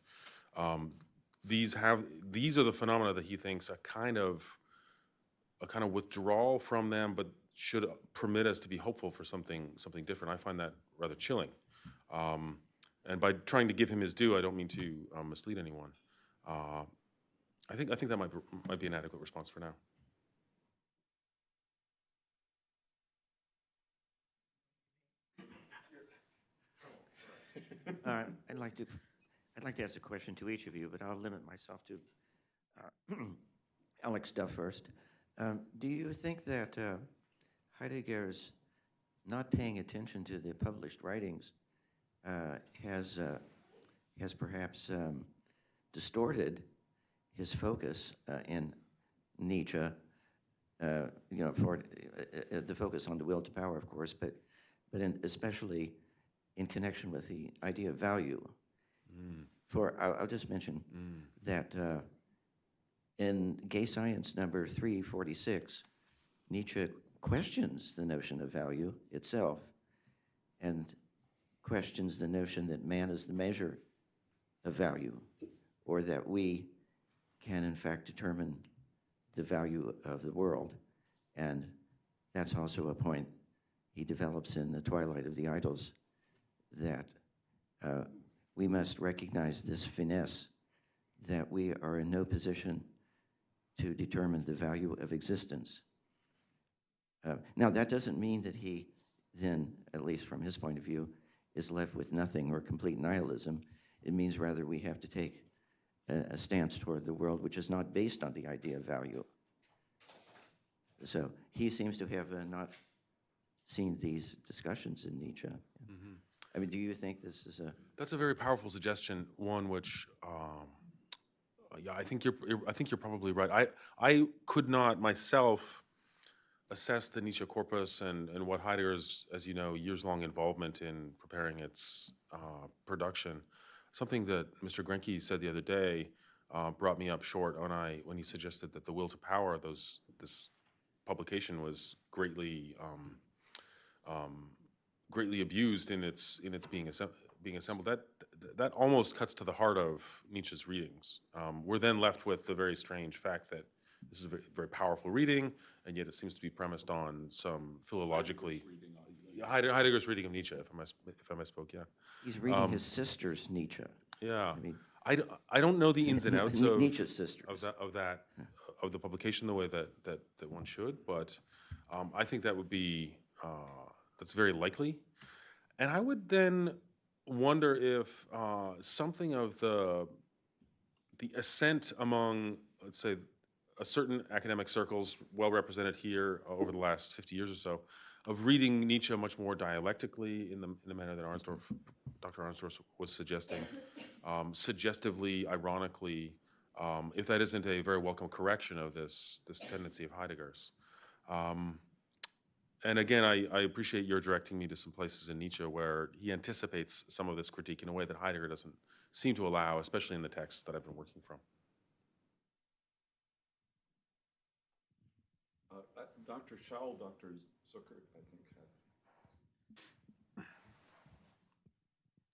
these are the phenomena that he thinks a kind of withdrawal from them, but should permit us to be hopeful for something different. I find that rather chilling. And by trying to give him his due, I don't mean to mislead anyone. I think that might be an adequate response for now. I'd like to ask a question to each of you, but I'll limit myself to Alex Duff first. Do you think that Heidegger's not paying attention to the published writings has perhaps distorted his focus in Nietzsche? For the focus on the will to power, of course, but especially in connection with the idea of value. I'll just mention that in Gay Science number 346, Nietzsche questions the notion of value itself and questions the notion that man is the measure of value, or that we can in fact determine the value of the world. And that's also a point he develops in The Twilight of the Idols, that we must recognize this finesse, that we are in no position to determine the value of existence. Now, that doesn't mean that he then, at least from his point of view, is left with nothing or complete nihilism. It means rather we have to take a stance toward the world which is not based on the idea of value. So he seems to have not seen these discussions in Nietzsche. I mean, do you think this is a... That's a very powerful suggestion, one which, yeah, I think you're probably right. I could not myself assess the Nietzsche corpus and what Heidegger's, as you know, years-long involvement in preparing its production. Something that Mr. Grenke said the other day brought me up short when he suggested that the will to power, this publication was greatly abused in its being assembled. That almost cuts to the heart of Nietzsche's readings. We're then left with the very strange fact that this is a very, very powerful reading, and yet it seems to be premised on some philologically Heidegger's reading of Nietzsche, if I misspoke. Yeah, He's reading his sister's Nietzsche. yeah. I mean, I don't know the ins and outs of Nietzsche's sisters. of the publication the way that one should, but I think that would be that's very likely. And I would then wonder if something of the ascent among, let's say, a certain academic circles, well represented here over the last 50 years or so, of reading Nietzsche much more dialectically in the manner that Dr. Arnstorff was suggesting, suggestively, ironically, if that isn't a very welcome correction of this tendency of Heidegger's. And again, I appreciate your directing me to some places in Nietzsche where he anticipates some of this critique in a way that Heidegger doesn't seem to allow, especially in the texts that I've been working from. Dr. Schall, Dr. Zucker, I think.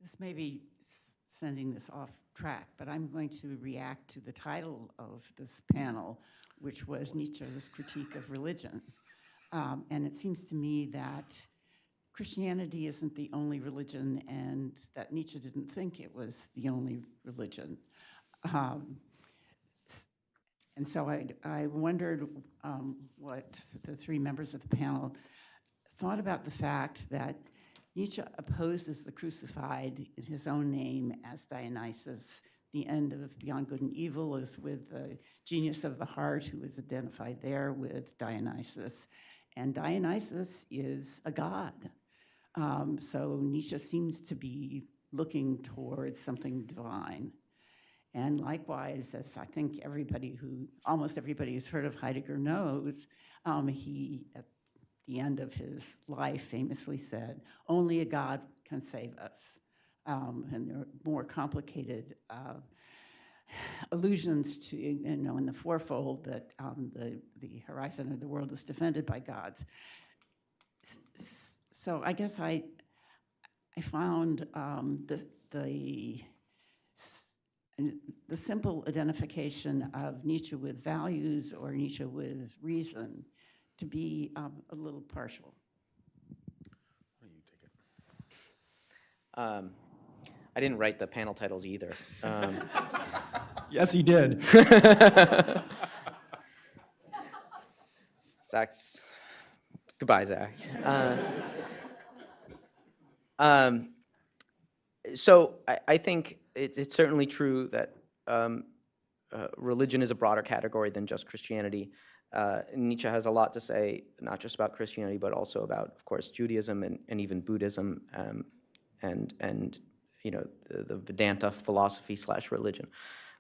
This may be sending this off track, but I'm going to react to the title of this panel, which was Nietzsche's Critique of Religion. And it seems to me that Christianity isn't the only religion, and that Nietzsche didn't think it was the only religion. And so I wondered what the three members of the panel thought about the fact that Nietzsche opposes the crucified in his own name as Dionysus. The end of Beyond Good and Evil is with the genius of the heart, who is identified there with Dionysus. And Dionysus is a god. So Nietzsche seems to be looking towards something divine. And likewise, as I think almost everybody who's heard of Heidegger knows, he, at the end of his life, famously said, "Only a God can save us." And there are more complicated allusions to, in the fourfold that the horizon of the world is defended by gods. So I guess I found the simple identification of Nietzsche with values or Nietzsche with reason to be a little partial. Why don't you take it? I didn't write the panel titles either. Yes, he did. Zach's, goodbye, Zach. So I think it's certainly true that religion is a broader category than just Christianity. Nietzsche has a lot to say, not just about Christianity, but also about, of course, Judaism and even Buddhism, and you know, the Vedanta philosophy / religion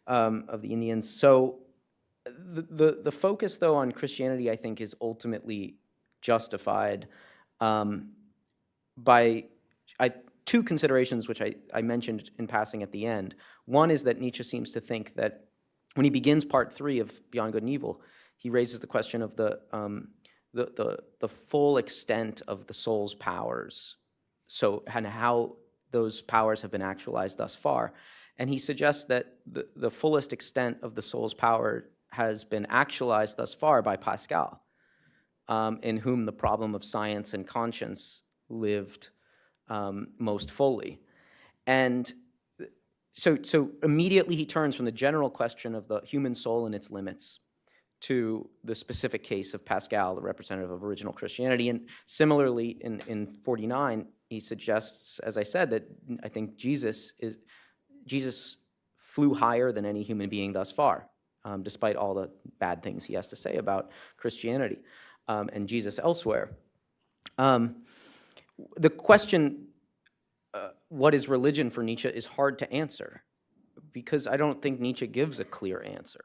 of the Indians. So the focus, though, on Christianity, I think, is ultimately justified by two considerations, which I mentioned in passing at the end. One is that Nietzsche seems to think that when he begins part 3 of Beyond Good and Evil, he raises the question of the full extent of the soul's powers, and how those powers have been actualized thus far. And he suggests that the fullest extent of the soul's power has been actualized thus far by Pascal, in whom the problem of science and conscience lived most fully. And so immediately he turns from the general question of the human soul and its limits to the specific case of Pascal, the representative of original Christianity. And similarly, in 49, he suggests, as I said, that I think Jesus flew higher than any human being thus far, despite all the bad things he has to say about Christianity and Jesus elsewhere. The question, what is religion for Nietzsche, is hard to answer, because I don't think Nietzsche gives a clear answer.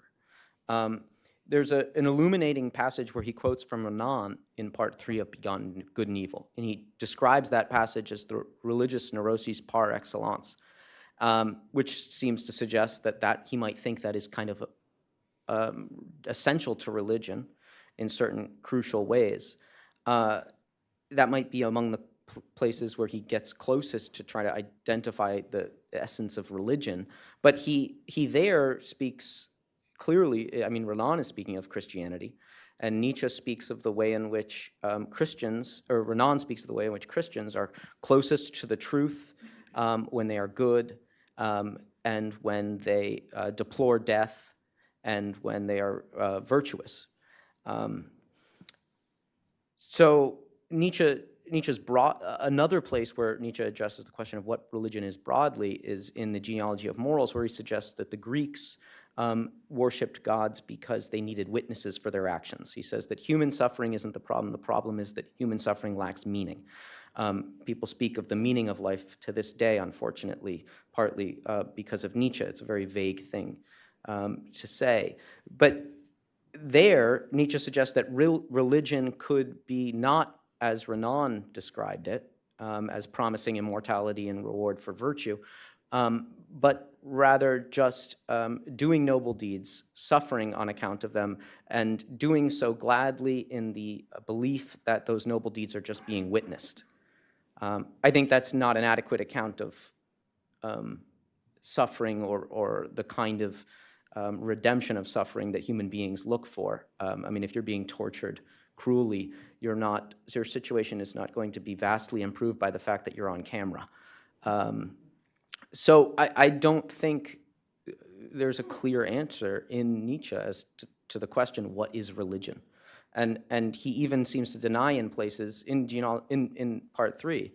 There's an illuminating passage where he quotes from Renan in part 3 of Beyond Good and Evil, and he describes that passage as the religious neuroses par excellence, which seems to suggest that he might think that is kind of essential to religion in certain crucial ways. That might be among the places where he gets closest to try to identify the essence of religion, but he there speaks clearly. I mean, Renan is speaking of Christianity, and Nietzsche speaks of the way in which Renan speaks of the way in which Christians are closest to the truth when they are good, and when they deplore death, and when they are virtuous. So Nietzsche's another place where Nietzsche addresses the question of what religion is broadly is in the Genealogy of Morals, where he suggests that the Greeks worshipped gods because they needed witnesses for their actions. He says that human suffering isn't the problem is that human suffering lacks meaning. People speak of the meaning of life to this day, unfortunately, partly because of Nietzsche. It's a very vague thing to say. But there, Nietzsche suggests that religion could be not, as Renan described it, as promising immortality and reward for virtue, but rather just doing noble deeds, suffering on account of them, and doing so gladly in the belief that those noble deeds are just being witnessed. I think that's not an adequate account of suffering or the kind of redemption of suffering that human beings look for. I mean, if you're being tortured cruelly, your situation is not going to be vastly improved by the fact that you're on camera. So I don't think there's a clear answer in Nietzsche as to the question, what is religion? And he even seems to deny in places, in part 3,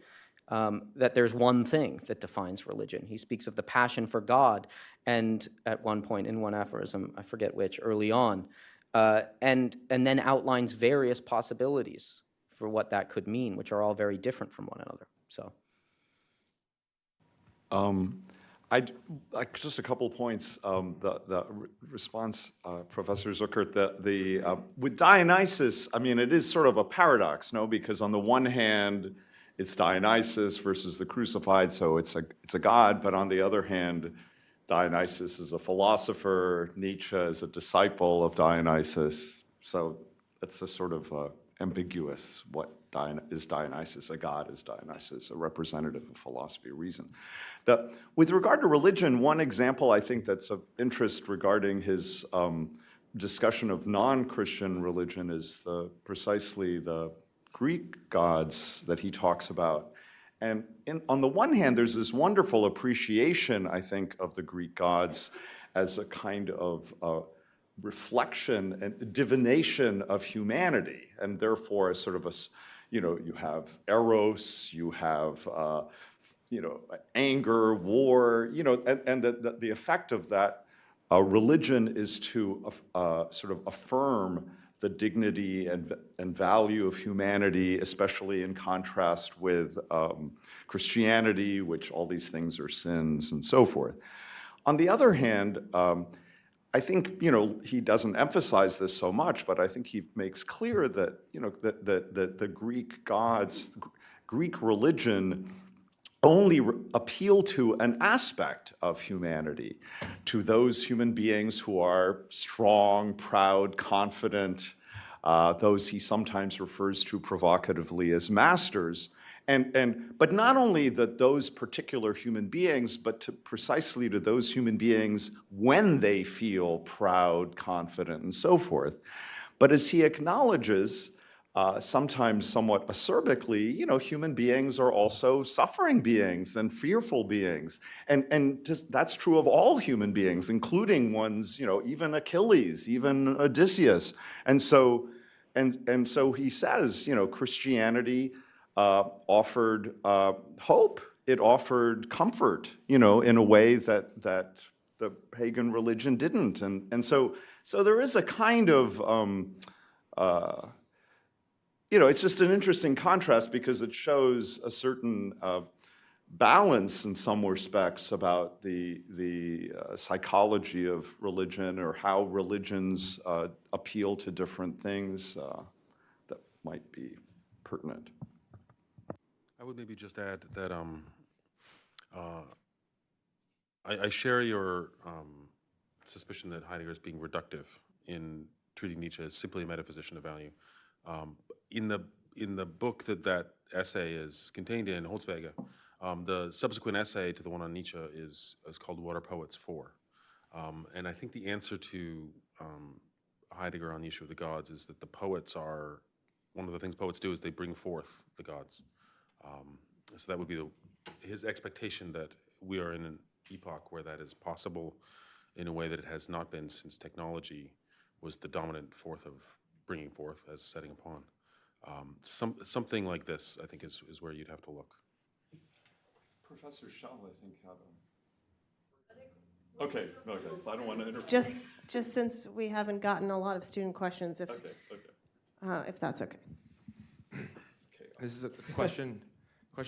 that there's one thing that defines religion. He speaks of the passion for God, and at one point in one aphorism, I forget which, early on, and then outlines various possibilities for what that could mean, which are all very different from one another. So, just a couple points. The response, Professor Zuckert, with Dionysus, I mean, it is sort of a paradox, no? Because on the one hand, it's Dionysus versus the crucified, so it's a god. But on the other hand, Dionysus is a philosopher. Nietzsche is a disciple of Dionysus. So it's a sort of ambiguous. What is Dionysus? A god? Is Dionysus a representative of philosophy, reason? With regard to religion, one example I think that's of interest regarding his discussion of non-Christian religion is precisely the Greek gods that he talks about. And on the one hand, there's this wonderful appreciation, I think, of the Greek gods as a kind of reflection and divination of humanity, and therefore as sort of you have eros, you have anger, war, and the effect of that religion is to sort of affirm the dignity and value of humanity, especially in contrast with Christianity, which all these things are sins and so forth. On the other hand, I think, he doesn't emphasize this so much, but I think he makes clear that, that the Greek gods, Greek religion only appeal to an aspect of humanity, to those human beings who are strong, proud, confident, those he sometimes refers to provocatively as masters. But not only that those particular human beings, but precisely to those human beings when they feel proud, confident, and so forth. But as he acknowledges, sometimes somewhat acerbically, human beings are also suffering beings and fearful beings. And that's true of all human beings, including ones, even Achilles, even Odysseus. And so he says, Christianity offered hope. It offered comfort, in a way that the pagan religion didn't. And so there is a kind of, it's just an interesting contrast because it shows a certain balance in some respects about the psychology of religion or how religions appeal to different things that might be pertinent. I would maybe just add that I share your suspicion that Heidegger is being reductive in treating Nietzsche as simply a metaphysician of value. In the book that essay is contained in, Holzwege, the subsequent essay to the one on Nietzsche is called What Are Poets For? And I think the answer to Heidegger on the issue of the gods is that the poets are, one of the things poets do is they bring forth the gods. So that would be his expectation that we are in an epoch where that is possible in a way that it has not been since technology was the dominant force of bringing forth as setting upon. Something like this, I think, is where you'd have to look. Professor Schall, I think, had a... Okay, I don't want to interrupt. Just since we haven't gotten a lot of student questions, if that's okay. This is a question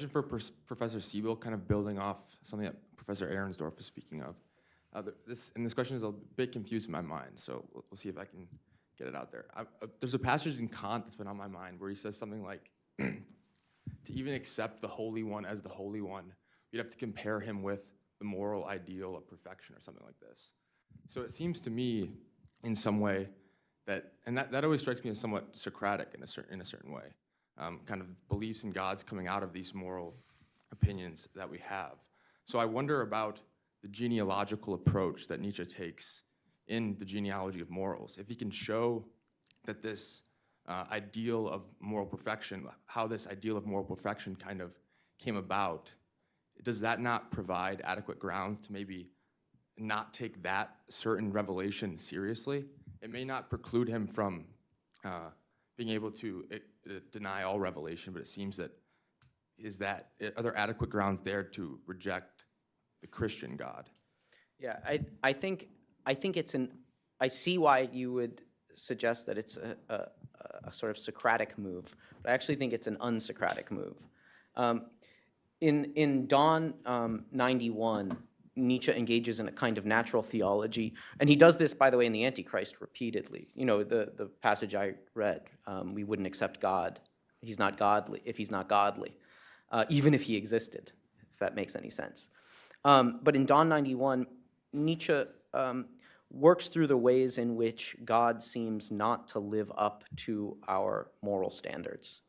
for Professor Sebell, kind of building off something that Professor Ahrensdorf was speaking of. This question is a bit confused in my mind, so we'll see if I can get it out there. There's a passage in Kant that's been on my mind where he says something like, to even accept the Holy One as the Holy One, you'd have to compare him with the moral ideal of perfection or something like this. So it seems to me, in some way, that always strikes me as somewhat Socratic in a certain way. Kind of beliefs in gods coming out of these moral opinions that we have. So I wonder about the genealogical approach that Nietzsche takes in the genealogy of morals. If he can show that this ideal of moral perfection, how this ideal of moral perfection kind of came about, does that not provide adequate grounds to maybe not take that certain revelation seriously? It may not preclude him from being able to deny all revelation, but it seems that are there adequate grounds there to reject the Christian God? Yeah, I think I see why you would suggest that it's a sort of Socratic move, but I actually think it's an unsocratic move. In Dawn 91, Nietzsche engages in a kind of natural theology, and he does this, by the way, in the Antichrist repeatedly. The passage I read, we wouldn't accept God. He's not godly, if he's not godly, even if he existed, if that makes any sense. But in Dawn 91, Nietzsche works through the ways in which God seems not to live up to our moral standards.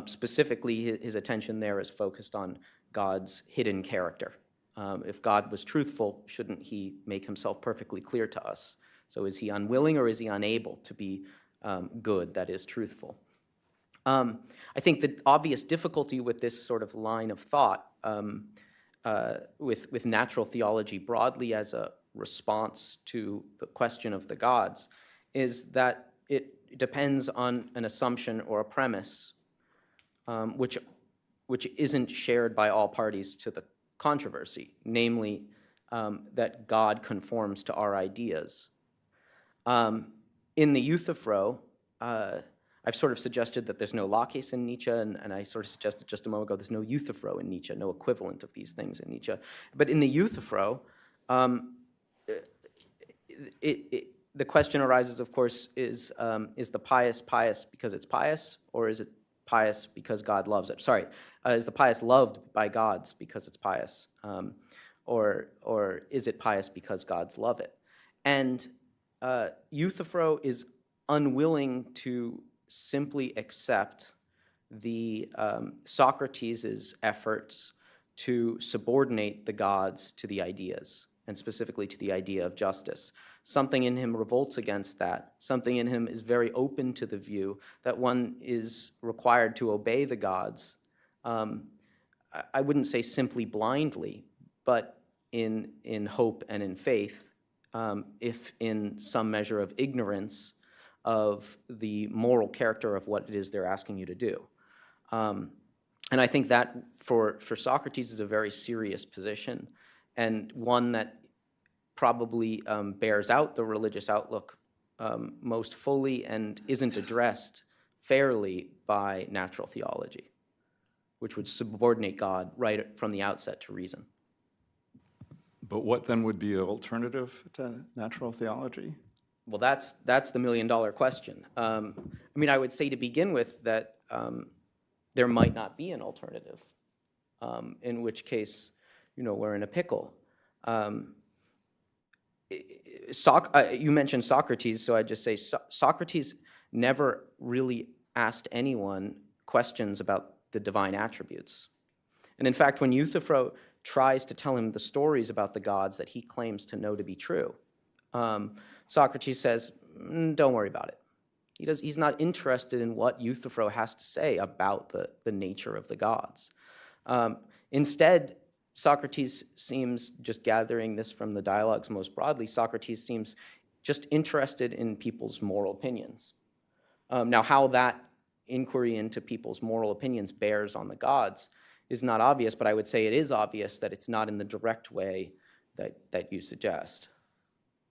Specifically, his attention there is focused on God's hidden character. If God was truthful, shouldn't he make himself perfectly clear to us? So is he unwilling or is he unable to be good, that is, truthful? I think the obvious difficulty with this sort of line of thought, with natural theology broadly as a response to the question of the gods, is that it depends on an assumption or a premise which isn't shared by all parties to the controversy, namely that God conforms to our ideas. In the Euthyphro, I've sort of suggested that there's no Laches in Nietzsche, and I sort of suggested just a moment ago there's no Euthyphro in Nietzsche, no equivalent of these things in Nietzsche. But in the Euthyphro, the question arises, of course, is the pious pious because it's pious, or is it pious because God loves it? Sorry, is the pious loved by gods because it's pious? Or is it pious because gods love it? And Euthyphro is unwilling to simply accept the Socrates' efforts to subordinate the gods to the ideas, and specifically to the idea of justice. Something in him revolts against that. Something in him is very open to the view that one is required to obey the gods. I wouldn't say simply blindly, but in hope and in faith, if in some measure of ignorance of the moral character of what it is they're asking you to do. And I think that for Socrates is a very serious position, and one that probably bears out the religious outlook most fully and isn't addressed fairly by natural theology, which would subordinate God right from the outset to reason. But what then would be an alternative to natural theology? Well, that's the million-dollar question. I mean, I would say to begin with that there might not be an alternative, in which case, we're in a pickle. You mentioned Socrates, so I'd just say Socrates never really asked anyone questions about the divine attributes. And in fact, when Euthyphro tries to tell him the stories about the gods that he claims to know to be true, Socrates says, don't worry about it. He's not interested in what Euthyphro has to say about the nature of the gods. Instead, Socrates seems, just gathering this from the dialogues most broadly, Socrates seems just interested in people's moral opinions. Now, how that inquiry into people's moral opinions bears on the gods is not obvious, but I would say it is obvious that it's not in the direct way that you suggest.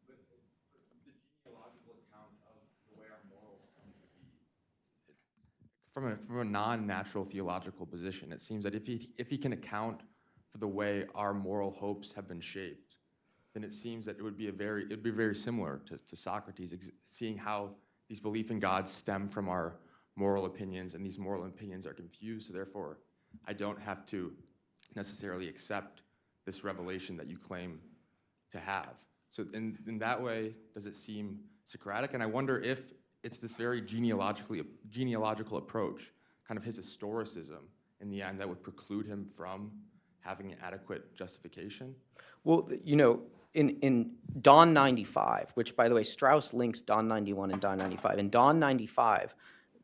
But the genealogical account of the way our morals come to be, from a non-natural theological position, it seems that if he can account for the way our moral hopes have been shaped, then it seems that it'd be very similar to Socrates, seeing how these belief in God stem from our moral opinions, and these moral opinions are confused, so therefore I don't have to necessarily accept this revelation that you claim to have. So in that way, does it seem Socratic? And I wonder if it's this very genealogical approach, kind of his historicism, in the end, that would preclude him from having an adequate justification? Well, in Dawn 95, which, by the way, Strauss links Dawn 91 and Dawn 95. In Dawn 95,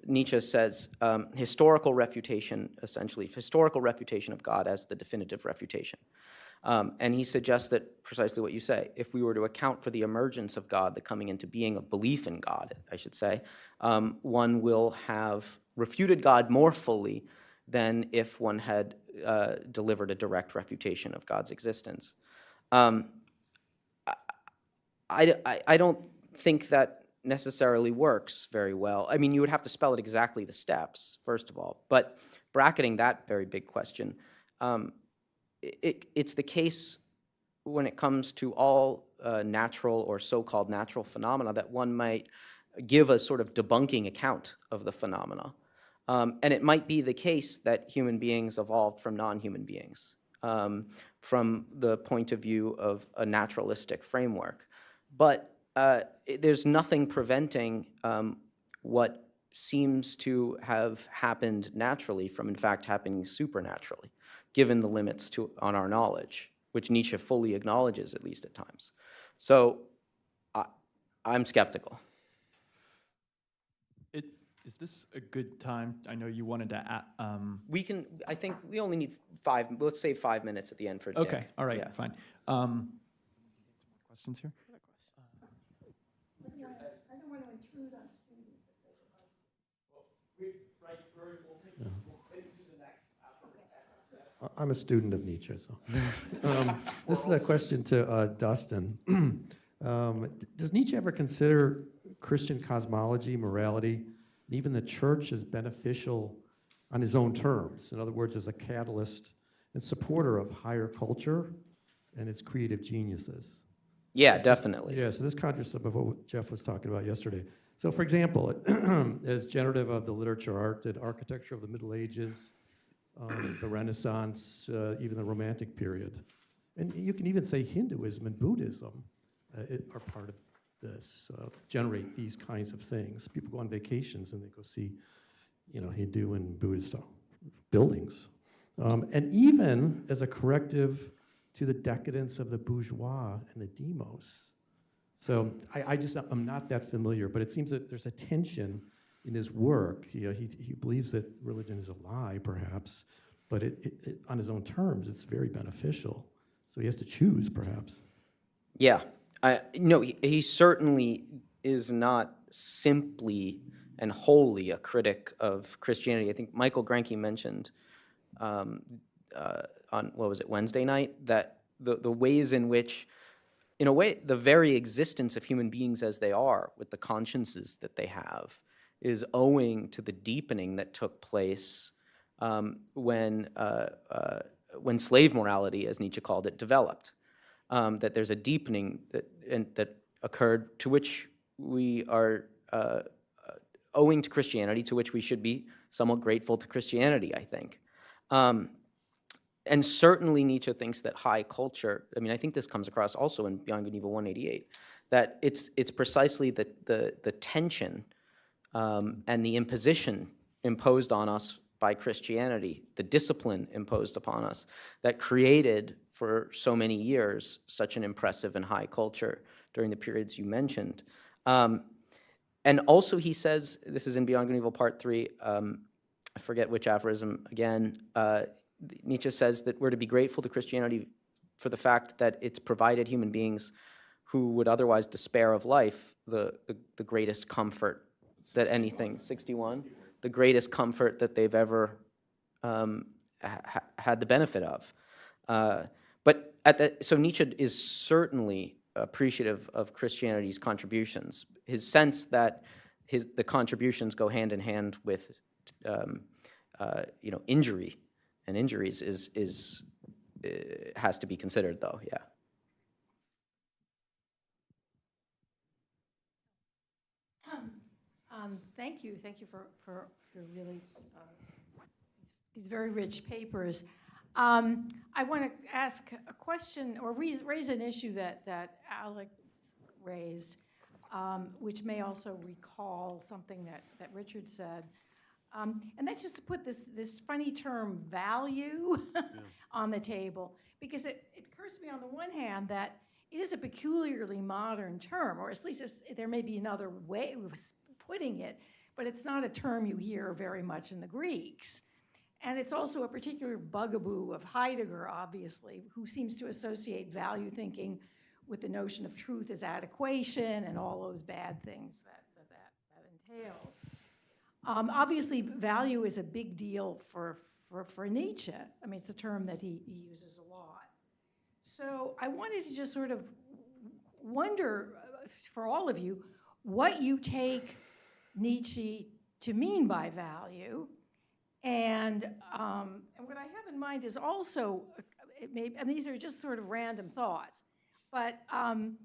Nietzsche says historical refutation, essentially, historical refutation of God as the definitive refutation. And he suggests that precisely what you say, if we were to account for the emergence of God, the coming into being of belief in God, I should say, one will have refuted God more fully than if one had delivered a direct refutation of God's existence. I don't think that necessarily works very well. I mean, you would have to spell it exactly the steps, first of all. But bracketing that very big question, it's the case when it comes to all natural or so-called natural phenomena that one might give a sort of debunking account of the phenomena. And it might be the case that human beings evolved from non-human beings from the point of view of a naturalistic framework. But there's nothing preventing what seems to have happened naturally from, in fact, happening supernaturally, given the limits on our knowledge, which Nietzsche fully acknowledges, at least at times. So I'm skeptical. Is this a good time? I know you wanted to. We can. I think we only need 5. Let's save 5 minutes at the end for Nick. Okay. All right. Yeah. Fine. Some questions here. I don't want to intrude on students. We'll take Susan next after. I'm a student of Nietzsche, so. This is a question to Dustin. Does Nietzsche ever consider Christian cosmology, morality, and even the church as beneficial on his own terms? In other words, as a catalyst and supporter of higher culture and its creative geniuses? Yeah, definitely. Yeah, so this contrasts with what Jeff was talking about yesterday. So for example, as generative of the literature, art, and architecture of the Middle Ages, the Renaissance, even the Romantic period. And you can even say Hinduism and Buddhism are part of this, generate these kinds of things. People go on vacations and they go see, Hindu and Buddhist buildings. And even as a corrective to the decadence of the bourgeois and the demos. So I'm not that familiar, but it seems that there's a tension in his work. He believes that religion is a lie, perhaps, but it on his own terms, it's very beneficial. So he has to choose, perhaps. Yeah. No, he certainly is not simply and wholly a critic of Christianity. I think Michael Granke mentioned on, what was it, Wednesday night, that the ways in which, in a way, the very existence of human beings as they are, with the consciences that they have, is owing to the deepening that took place when slave morality, as Nietzsche called it, developed. That there's a deepening that occurred, to which we are owing to Christianity, to which we should be somewhat grateful to Christianity, I think. And certainly Nietzsche thinks that high culture, I think this comes across also in Beyond Good and Evil 188, that it's precisely the tension and the imposition imposed on us by Christianity, the discipline imposed upon us, that created for so many years such an impressive and high culture during the periods you mentioned. And also he says, this is in Beyond Good and Evil Part 3, I forget which aphorism again, Nietzsche says that we're to be grateful to Christianity for the fact that it's provided human beings who would otherwise despair of life the greatest comfort that anything, 61, the greatest comfort that they've ever had the benefit of. But so Nietzsche is certainly appreciative of Christianity's contributions. His sense that the contributions go hand in hand with injury and injuries has to be considered, though. Yeah. Thank you for really these very rich papers. I want to ask a question or raise an issue that Alex raised, which may also recall something that Richard said. And that's just to put this funny term value on the table, because it occurs to me on the one hand that it is a peculiarly modern term, or at least there may be another way of putting it, but it's not a term you hear very much in the Greeks. And it's also a particular bugaboo of Heidegger, obviously, who seems to associate value thinking with the notion of truth as adequation and all those bad things that entails. Obviously, value is a big deal for Nietzsche. It's a term that he uses a lot. So I wanted to just sort of wonder, for all of you, what you take Nietzsche to mean by value. And what I have in mind is also, these are just sort of random thoughts, but I'm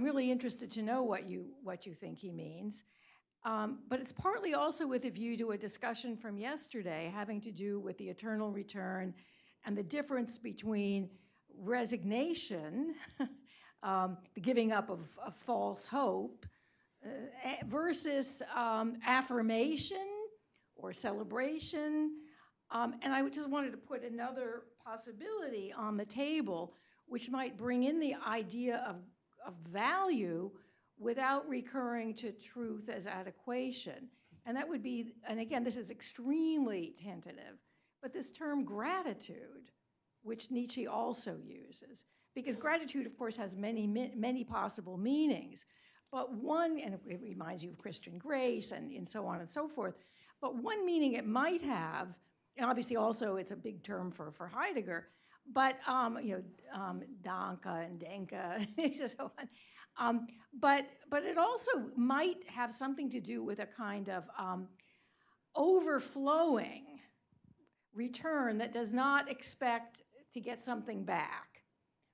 really interested to know what you think he means. But it's partly also with a view to a discussion from yesterday having to do with the eternal return and the difference between resignation, the giving up of false hope, versus affirmation or celebration. And I just wanted to put another possibility on the table, which might bring in the idea of value without recurring to truth as adequation. And that would be, and again, this is extremely tentative, but this term gratitude, which Nietzsche also uses. Because gratitude, of course, has many possible meanings. But one, and it reminds you of Christian grace and so on and so forth, but one meaning it might have and obviously also it's a big term for Heidegger, but, Danke and Denke, and so on. But it also might have something to do with a kind of overflowing return that does not expect to get something back,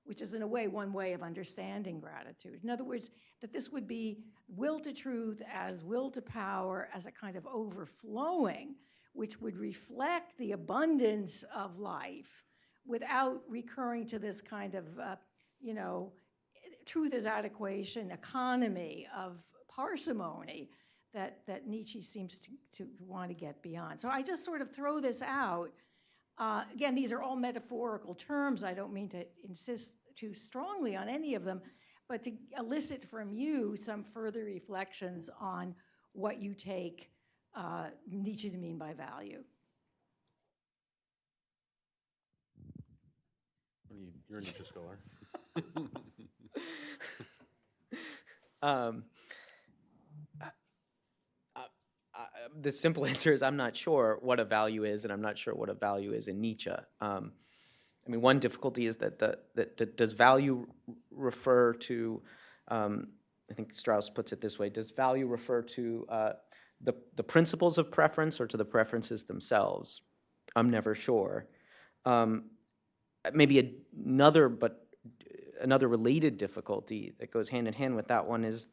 which is in a way one way of understanding gratitude. In other words, that this would be will to truth as will to power as a kind of overflowing, which would reflect the abundance of life without recurring to this kind of, truth as adequation, economy of parsimony that Nietzsche seems to want to get beyond. So I just sort of throw this out. Again, these are all metaphorical terms. I don't mean to insist too strongly on any of them, but to elicit from you some further reflections on what you take Nietzsche to mean by value. You're a Nietzsche scholar. The simple answer is I'm not sure what a value is, and I'm not sure what a value is in Nietzsche. One difficulty is that does value refer to, I think Strauss puts it this way, does value refer to the principles of preference or to the preferences themselves? I'm never sure. Maybe another related difficulty that goes hand in hand with that one is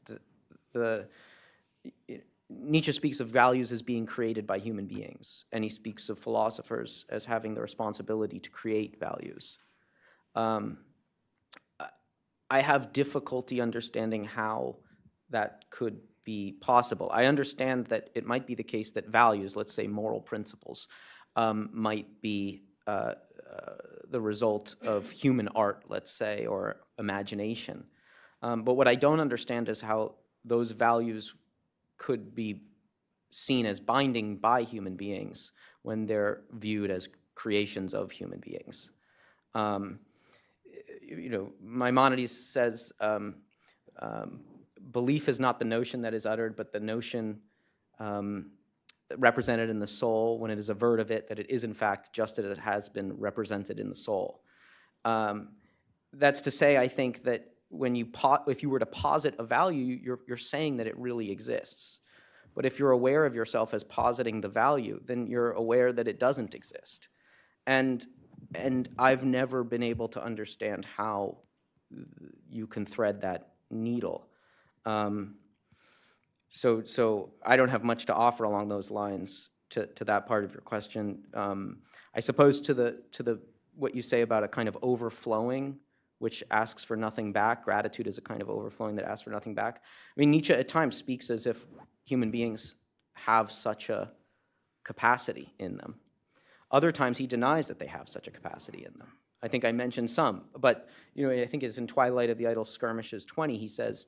Nietzsche speaks of values as being created by human beings, and he speaks of philosophers as having the responsibility to create values. I have difficulty understanding how that could be possible. I understand that it might be the case that values, let's say moral principles, might be the result of human art, let's say, or imagination. But what I don't understand is how those values could be seen as binding by human beings when they're viewed as creations of human beings. Maimonides says, belief is not the notion that is uttered, but the notion represented in the soul when it is averred of it, that it is in fact just as it has been represented in the soul. That's to say, I think that if you were to posit a value, you're saying that it really exists. But if you're aware of yourself as positing the value, then you're aware that it doesn't exist. And I've never been able to understand how you can thread that needle. So I don't have much to offer along those lines to that part of your question. I suppose to what you say about a kind of overflowing, which asks for nothing back. Gratitude is a kind of overflowing that asks for nothing back. Nietzsche at times speaks as if human beings have such a capacity in them. Other times he denies that they have such a capacity in them. I think I mentioned some, but I think it's in Twilight of the Idle Skirmishes 20, he says,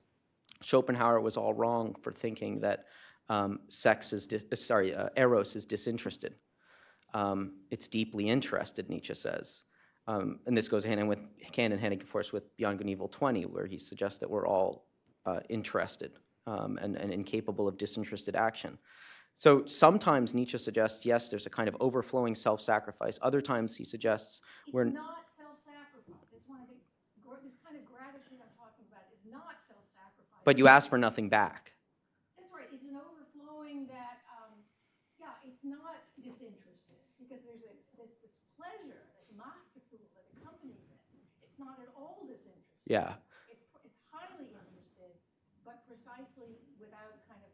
Schopenhauer was all wrong for thinking that Eros is disinterested. It's deeply interested, Nietzsche says. And this goes hand in hand, of course, with Beyond Good and Evil 20, where he suggests that we're all interested and incapable of disinterested action. So sometimes Nietzsche suggests, yes, there's a kind of overflowing self-sacrifice. Other times he suggests we're not self-sacrifice. It's one of this kind of gratitude I'm talking about is not self-sacrifice. But you ask for nothing back. That's right. It's an overflowing that, it's not disinterested because there's this pleasure, this Machtgefühl that accompanies it. It's not at all disinterested. Yeah. It's highly interested, but precisely without kind of.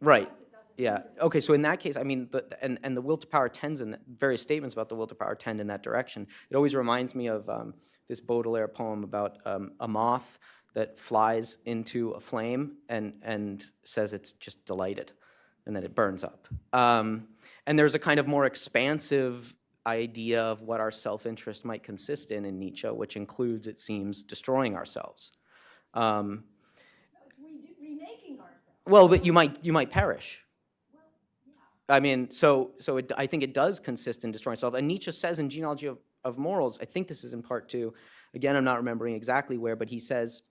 Right. Yeah. Okay. So in that case, the will to power tends in various statements about the will to power tend in that direction. It always reminds me of this Baudelaire poem about a moth that flies into a flame and says it's just delighted, and then it burns up. And there's a kind of more expansive idea of what our self-interest might consist in Nietzsche, which includes, it seems, destroying ourselves. It's remaking ourselves. Well, but you might perish. I think it does consist in destroying self. And Nietzsche says in Genealogy of Morals, I think this is in part 2, again, I'm not remembering exactly where, but he says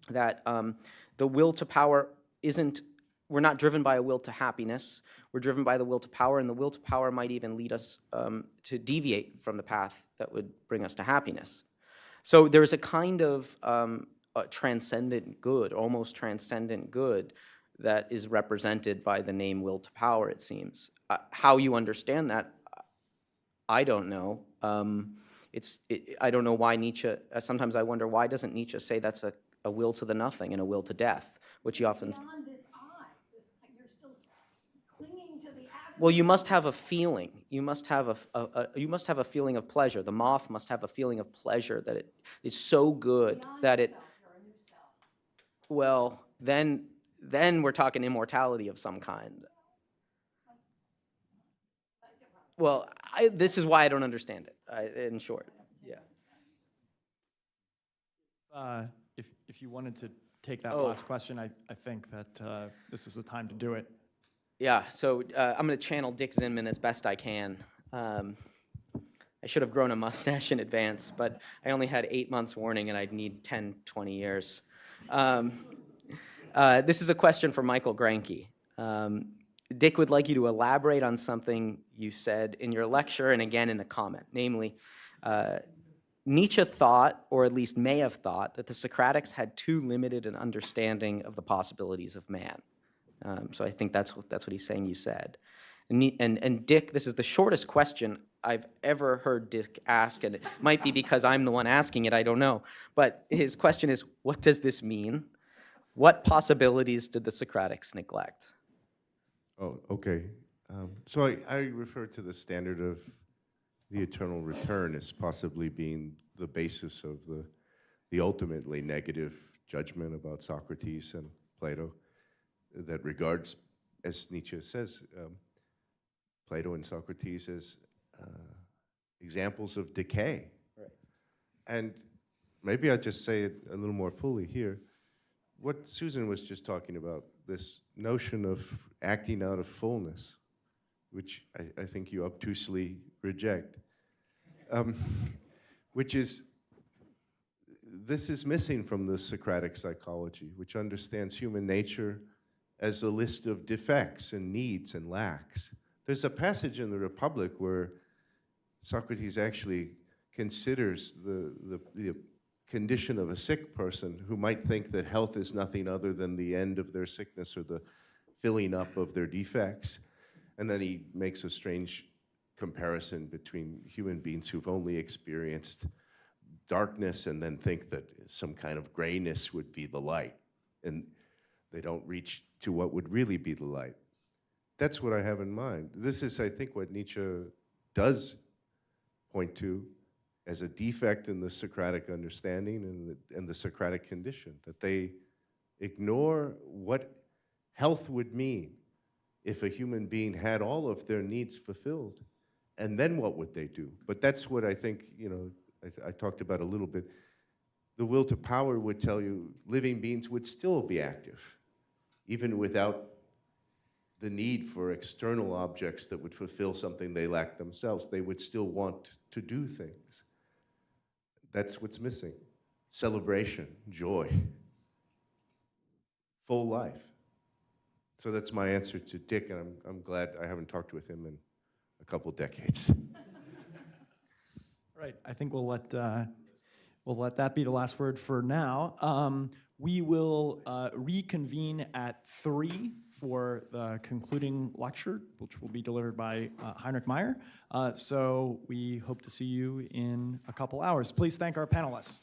that the will to power isn't we're not driven by a will to happiness. We're driven by the will to power, and the will to power might even lead us to deviate from the path that would bring us to happiness. So there's a kind of transcendent good, almost transcendent good, that is represented by the name will to power, it seems. How you understand that, I don't know. I don't know why Nietzsche, sometimes I wonder, why doesn't Nietzsche say that's a will to the nothing and a will to death, which he often... Beyond this I, you're still clinging to the act. Well, you must have a feeling. You must have you must have a feeling of pleasure. The moth must have a feeling of pleasure that it is so good that it... Well, then we're talking immortality of some kind. Well, this is why I don't understand it, in short. Yeah. If you wanted to take that Oh. last question, I think that this is the time to do it. Yeah, so I'm going to channel Dick Zinman as best I can. I should have grown a mustache in advance, but I only had 8 months warning, and I'd need 10, 20 years. This is a question for Michael Granke. Dick would like you to elaborate on something you said in your lecture and again in a comment, namely, Nietzsche thought, or at least may have thought, that the Socratics had too limited an understanding of the possibilities of man. So I think that's what he's saying you said. And Dick, this is the shortest question I've ever heard Dick ask, and it might be because I'm the one asking it, I don't know. But his question is, what does this mean? What possibilities did the Socratics neglect? Oh, okay. So I refer to the standard of the eternal return as possibly being the basis of the ultimately negative judgment about Socrates and Plato that regards, as Nietzsche says, Plato and Socrates as examples of decay. Right. And maybe I'll just say it a little more fully here. What Susan was just talking about, this notion of acting out of fullness, which I think you obtusely reject, which is, this is missing from the Socratic psychology, which understands human nature as a list of defects and needs and lacks. There's a passage in the Republic where Socrates actually considers the condition of a sick person who might think that health is nothing other than the end of their sickness or the filling up of their defects. And then he makes a strange comparison between human beings who've only experienced darkness and then think that some kind of grayness would be the light. And they don't reach to what would really be the light. That's what I have in mind. This is, I think, what Nietzsche does point to as a defect in the Socratic understanding and the Socratic condition, that they ignore what health would mean if a human being had all of their needs fulfilled. And then what would they do? But that's what I think, I talked about a little bit. The will to power would tell you living beings would still be active, even without the need for external objects that would fulfill something they lack themselves. They would still want to do things. That's what's missing. Celebration, joy, full life. So that's my answer to Dick, and I'm glad I haven't talked with him in a couple decades. Right, I think we'll let that be the last word for now. We will reconvene at 3 for the concluding lecture, which will be delivered by Heinrich Meier. So we hope to see you in a couple hours. Please thank our panelists.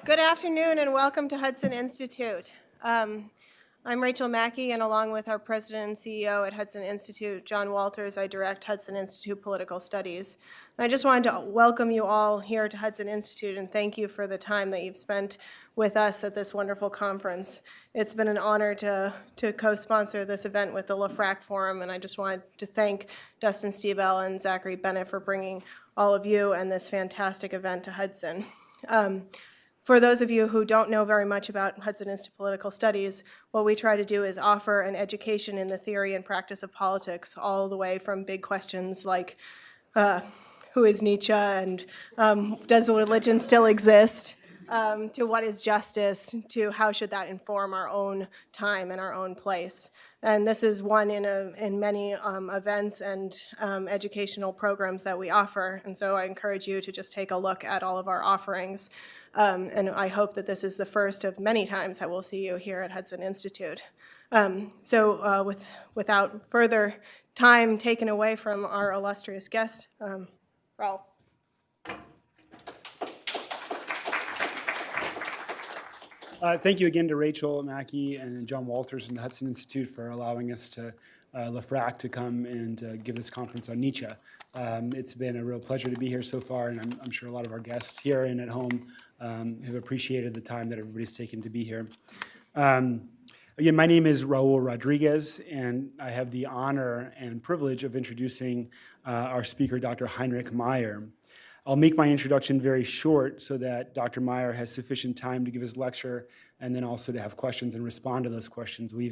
Good afternoon and welcome to Hudson Institute. I'm Rachel Mackey, and along with our president and CEO at Hudson Institute, John Walters, I direct Hudson Institute Political Studies. And I just wanted to welcome you all here to Hudson Institute and thank you for the time that you've spent with us at this wonderful conference. It's been an honor to co-sponsor this event with the LaFrac Forum, and I just wanted to thank Dustin Sebell and Zachary Bennett for bringing all of you and this fantastic event to Hudson. For those of you who don't know very much about Hudson Institute Political Studies, what we try to do is offer an education in the theory and practice of politics, all the way from big questions like who is Nietzsche and does religion still exist, to what is justice, to how should that inform our own time and our own place. And this is one in many events and educational programs that we offer. And so I encourage you to just take a look at all of our offerings. And I hope that this is the first of many times that we'll see you here at Hudson Institute. Without further time taken away from our illustrious guest, Raul. Thank you again to Rachel Mackey and John Walters and the Hudson Institute for allowing us to, LaFrac, to come and give this conference on Nietzsche. It's been a real pleasure to be here so far, and I'm sure a lot of our guests here and at home have appreciated the time that everybody's taken to be here. Again, my name is Raul Rodriguez, and I have the honor and privilege of introducing our speaker, Dr. Heinrich Meier. I'll make my introduction very short so that Dr. Meier has sufficient time to give his lecture and then also to have questions and respond to those questions. We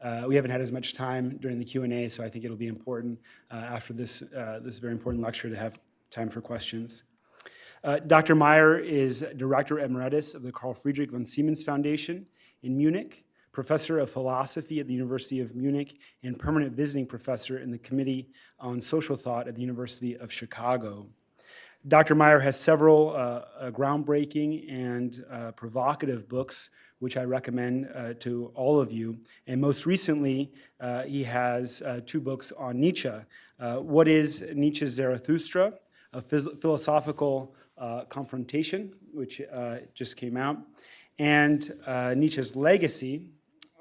haven't had as much time during the Q&A, so I think it'll be important after this very important lecture to have time for questions. Dr. Meier is Director Emeritus of the Carl Friedrich von Siemens Foundation in Munich, Professor of Philosophy at the University of Munich, and Permanent Visiting Professor in the Committee on Social Thought at the University of Chicago. Dr. Meier has several groundbreaking and provocative books, which I recommend to all of you. And most recently, he has 2 books on Nietzsche. What is Nietzsche's Zarathustra? A Philosophical Confrontation, which just came out. And Nietzsche's Legacy,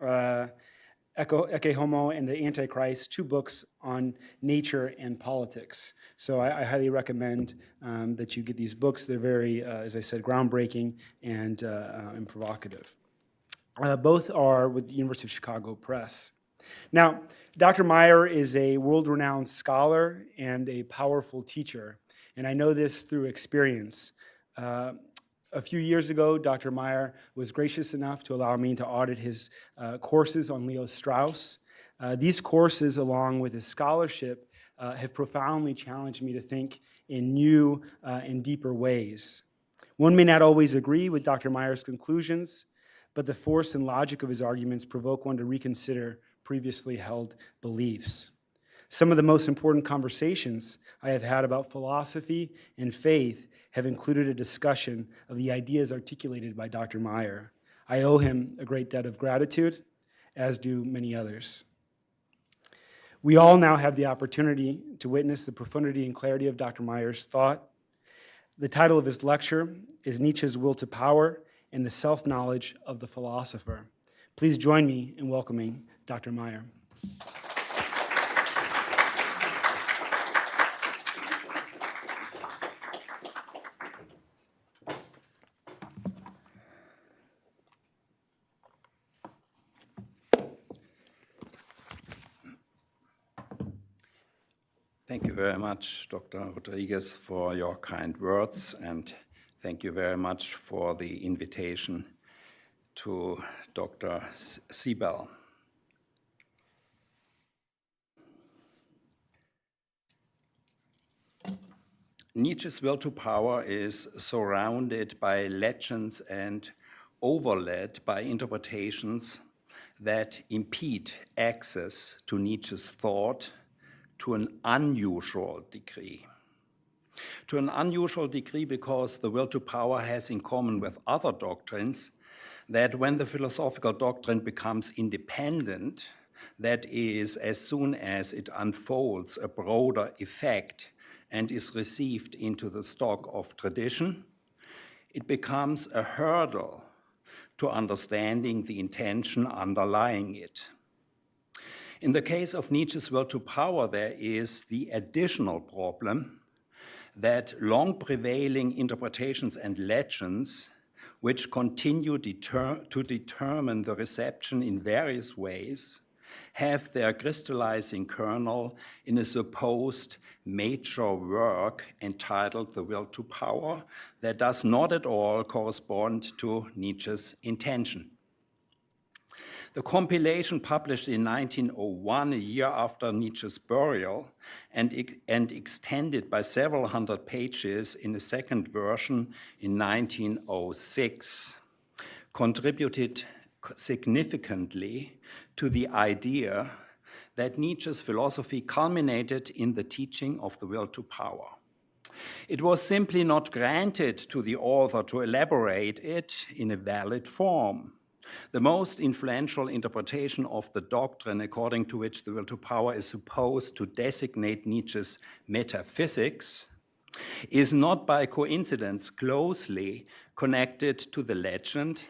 Ecce Homo and the Antichrist, 2 books on nature and politics. So I highly recommend that you get these books. They're very, as I said, groundbreaking and provocative. Both are with the University of Chicago Press. Now, Dr. Meier is a world-renowned scholar and a powerful teacher, and I know this through experience. A few years ago, Dr. Meier was gracious enough to allow me to audit his courses on Leo Strauss. These courses, along with his scholarship, have profoundly challenged me to think in new and deeper ways. One may not always agree with Dr. Meier's conclusions, but the force and logic of his arguments provoke one to reconsider previously held beliefs. Some of the most important conversations I have had about philosophy and faith have included a discussion of the ideas articulated by Dr. Meier. I owe him a great debt of gratitude, as do many others. We all now have the opportunity to witness the profundity and clarity of Dr. Meier's thought. The title of his lecture is Nietzsche's Will to Power and the Self-Knowledge of the Philosopher. Please join me in welcoming Dr. Meier. Thank you very much, Dr. Rodriguez, for your kind words, and thank you very much for the invitation to Dr. Sebell. Nietzsche's will to power is surrounded by legends and overlaid by interpretations that impede access to Nietzsche's thought to an unusual degree. To an unusual degree because the will to power has in common with other doctrines that when the philosophical doctrine becomes independent, that is, as soon as it unfolds a broader effect and is received into the stock of tradition, it becomes a hurdle to understanding the intention underlying it. In the case of Nietzsche's will to power, there is the additional problem that long prevailing interpretations and legends, which continue to determine the reception in various ways, have their crystallizing kernel in a supposed major work entitled The Will to Power that does not at all correspond to Nietzsche's intention. The compilation published in 1901, a year after Nietzsche's burial, and extended by several hundred pages in a second version in 1906, contributed significantly to the idea that Nietzsche's philosophy culminated in the teaching of the will to power. It was simply not granted to the author to elaborate it in a valid form. The most influential interpretation of the doctrine according to which the will to power is supposed to designate Nietzsche's metaphysics is not by coincidence closely connected to the legend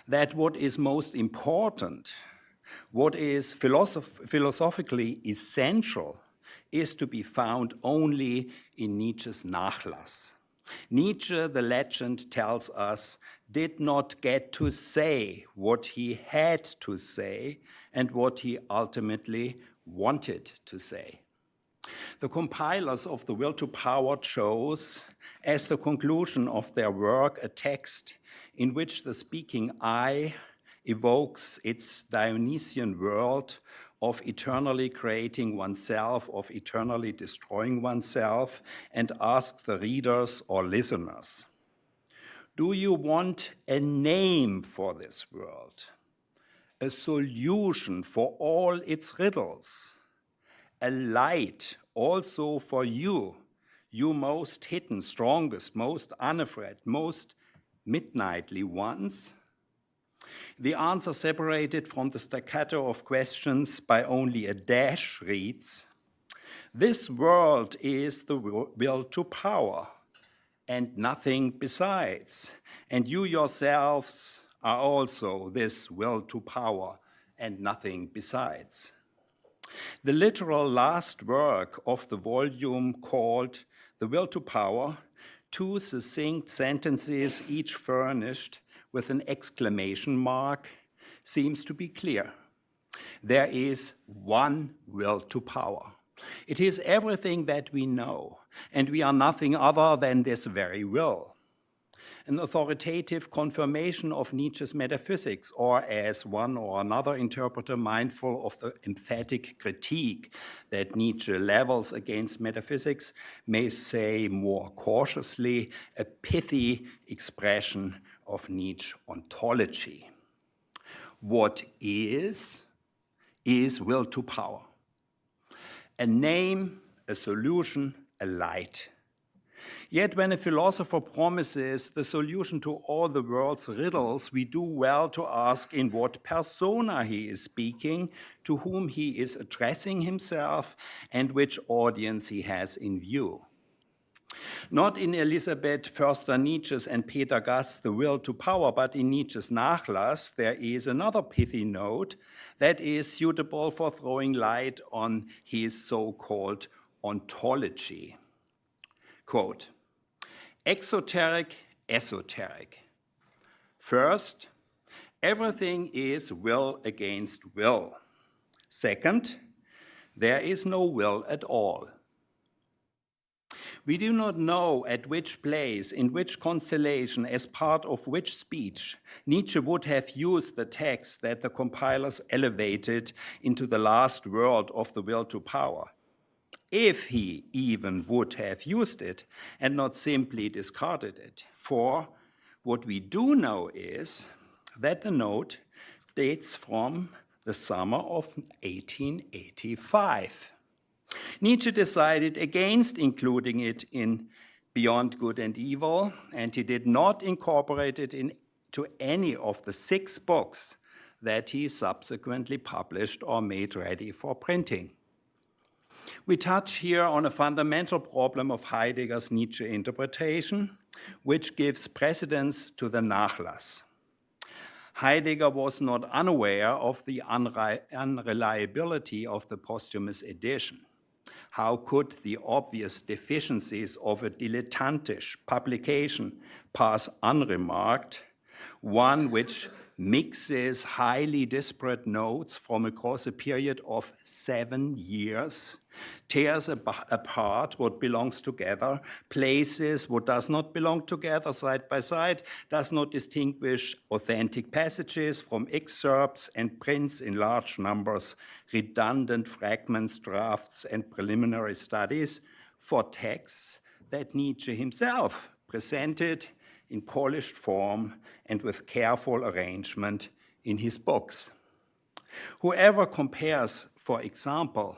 that what is most important, what is philosophically essential, is to be found only in Nietzsche's Nachlass. Nietzsche, the legend tells us, did not get to say what he had to say and what he ultimately wanted to say. The compilers of The Will to Power chose, as the conclusion of their work, a text in which the speaking I evokes its Dionysian world of eternally creating oneself, of eternally destroying oneself, and asks the readers or listeners, do you want a name for this world, a solution for all its riddles, a light also for you, you most hidden, strongest, most unafraid, most midnightly ones? The answer, separated from the staccato of questions by only a dash, reads, this world is the will to power and nothing besides, and you yourselves are also this will to power and nothing besides. The literal last work of the volume, called The Will to Power, two succinct sentences, each furnished with an exclamation mark, seems to be clear. There is one will to power. It is everything that we know, and we are nothing other than this very will. An authoritative confirmation of Nietzsche's metaphysics, or as one or another interpreter, mindful of the emphatic critique that Nietzsche levels against metaphysics, may say more cautiously, a pithy expression of Nietzsche ontology. What is will to power. A name, a solution, a light. Yet when a philosopher promises the solution to all the world's riddles, we do well to ask in what persona he is speaking, to whom he is addressing himself, and which audience he has in view. Not in Elisabeth Förster-Nietzsche's and Peter Gast's The Will to Power, but in Nietzsche's Nachlass, there is another pithy note that is suitable for throwing light on his so-called ontology. Quote, exoteric, esoteric. First, everything is will against will. Second, there is no will at all. We do not know at which place, in which constellation, as part of which speech, Nietzsche would have used the text that the compilers elevated into the last word of the will to power. If he even would have used it and not simply discarded it. For what we do know is that the note dates from the summer of 1885. Nietzsche decided against including it in Beyond Good and Evil, and he did not incorporate it into any of the 6 books that he subsequently published or made ready for printing. We touch here on a fundamental problem of Heidegger's Nietzsche interpretation, which gives precedence to the Nachlass. Heidegger was not unaware of the unreliability of the posthumous edition. How could the obvious deficiencies of a dilettantish publication pass unremarked, one which mixes highly disparate notes from across a period of 7 years, tears apart what belongs together, places what does not belong together side by side, does not distinguish authentic passages from excerpts and prints in large numbers, redundant fragments, drafts, and preliminary studies for texts that Nietzsche himself presented in polished form and with careful arrangement in his books. Whoever compares, for example,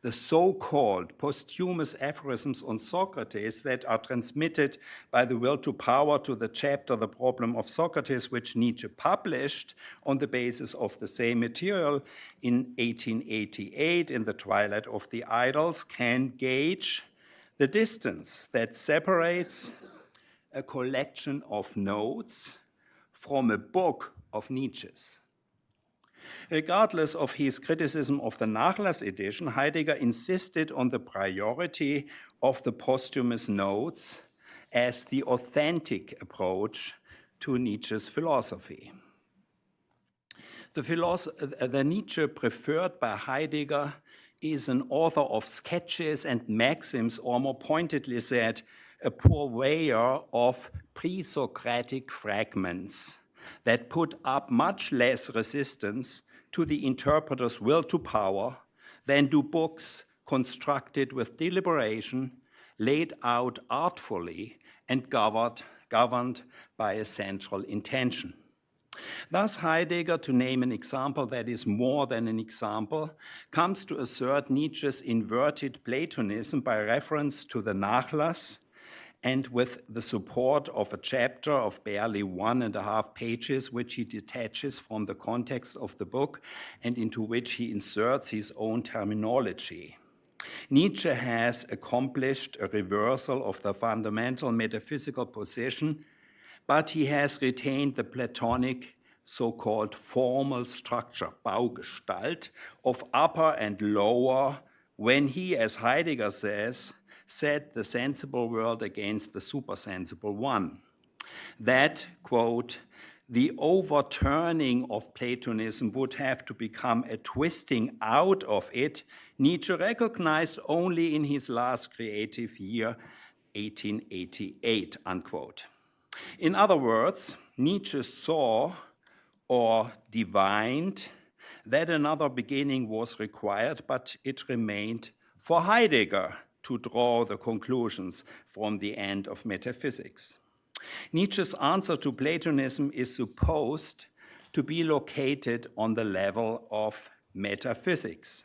the so-called posthumous aphorisms on Socrates that are transmitted by the will to power to the chapter The Problem of Socrates, which Nietzsche published on the basis of the same material in 1888 in the Twilight of the Idols, can gauge the distance that separates a collection of notes from a book of Nietzsche's. Regardless of his criticism of the Nachlass edition, Heidegger insisted on the priority of the posthumous notes as the authentic approach to Nietzsche's philosophy. The Nietzsche preferred by Heidegger is an author of sketches and maxims, or more pointedly said, a purveyor of pre-Socratic fragments that put up much less resistance to the interpreter's will to power than do books constructed with deliberation, laid out artfully, and governed by a central intention. Thus, Heidegger, to name an example that is more than an example, comes to assert Nietzsche's inverted Platonism by reference to the Nachlass, and with the support of a chapter of barely 1.5 pages, which he detaches from the context of the book and into which he inserts his own terminology. Nietzsche has accomplished a reversal of the fundamental metaphysical position, but he has retained the Platonic so-called formal structure, Baugestalt, of upper and lower, when he, as Heidegger says, set the sensible world against the supersensible one. That, quote, the overturning of Platonism would have to become a twisting out of it, Nietzsche recognized only in his last creative year, 1888, unquote. In other words, Nietzsche saw or divined that another beginning was required, but it remained for Heidegger to draw the conclusions from the end of metaphysics. Nietzsche's answer to Platonism is supposed to be located on the level of metaphysics.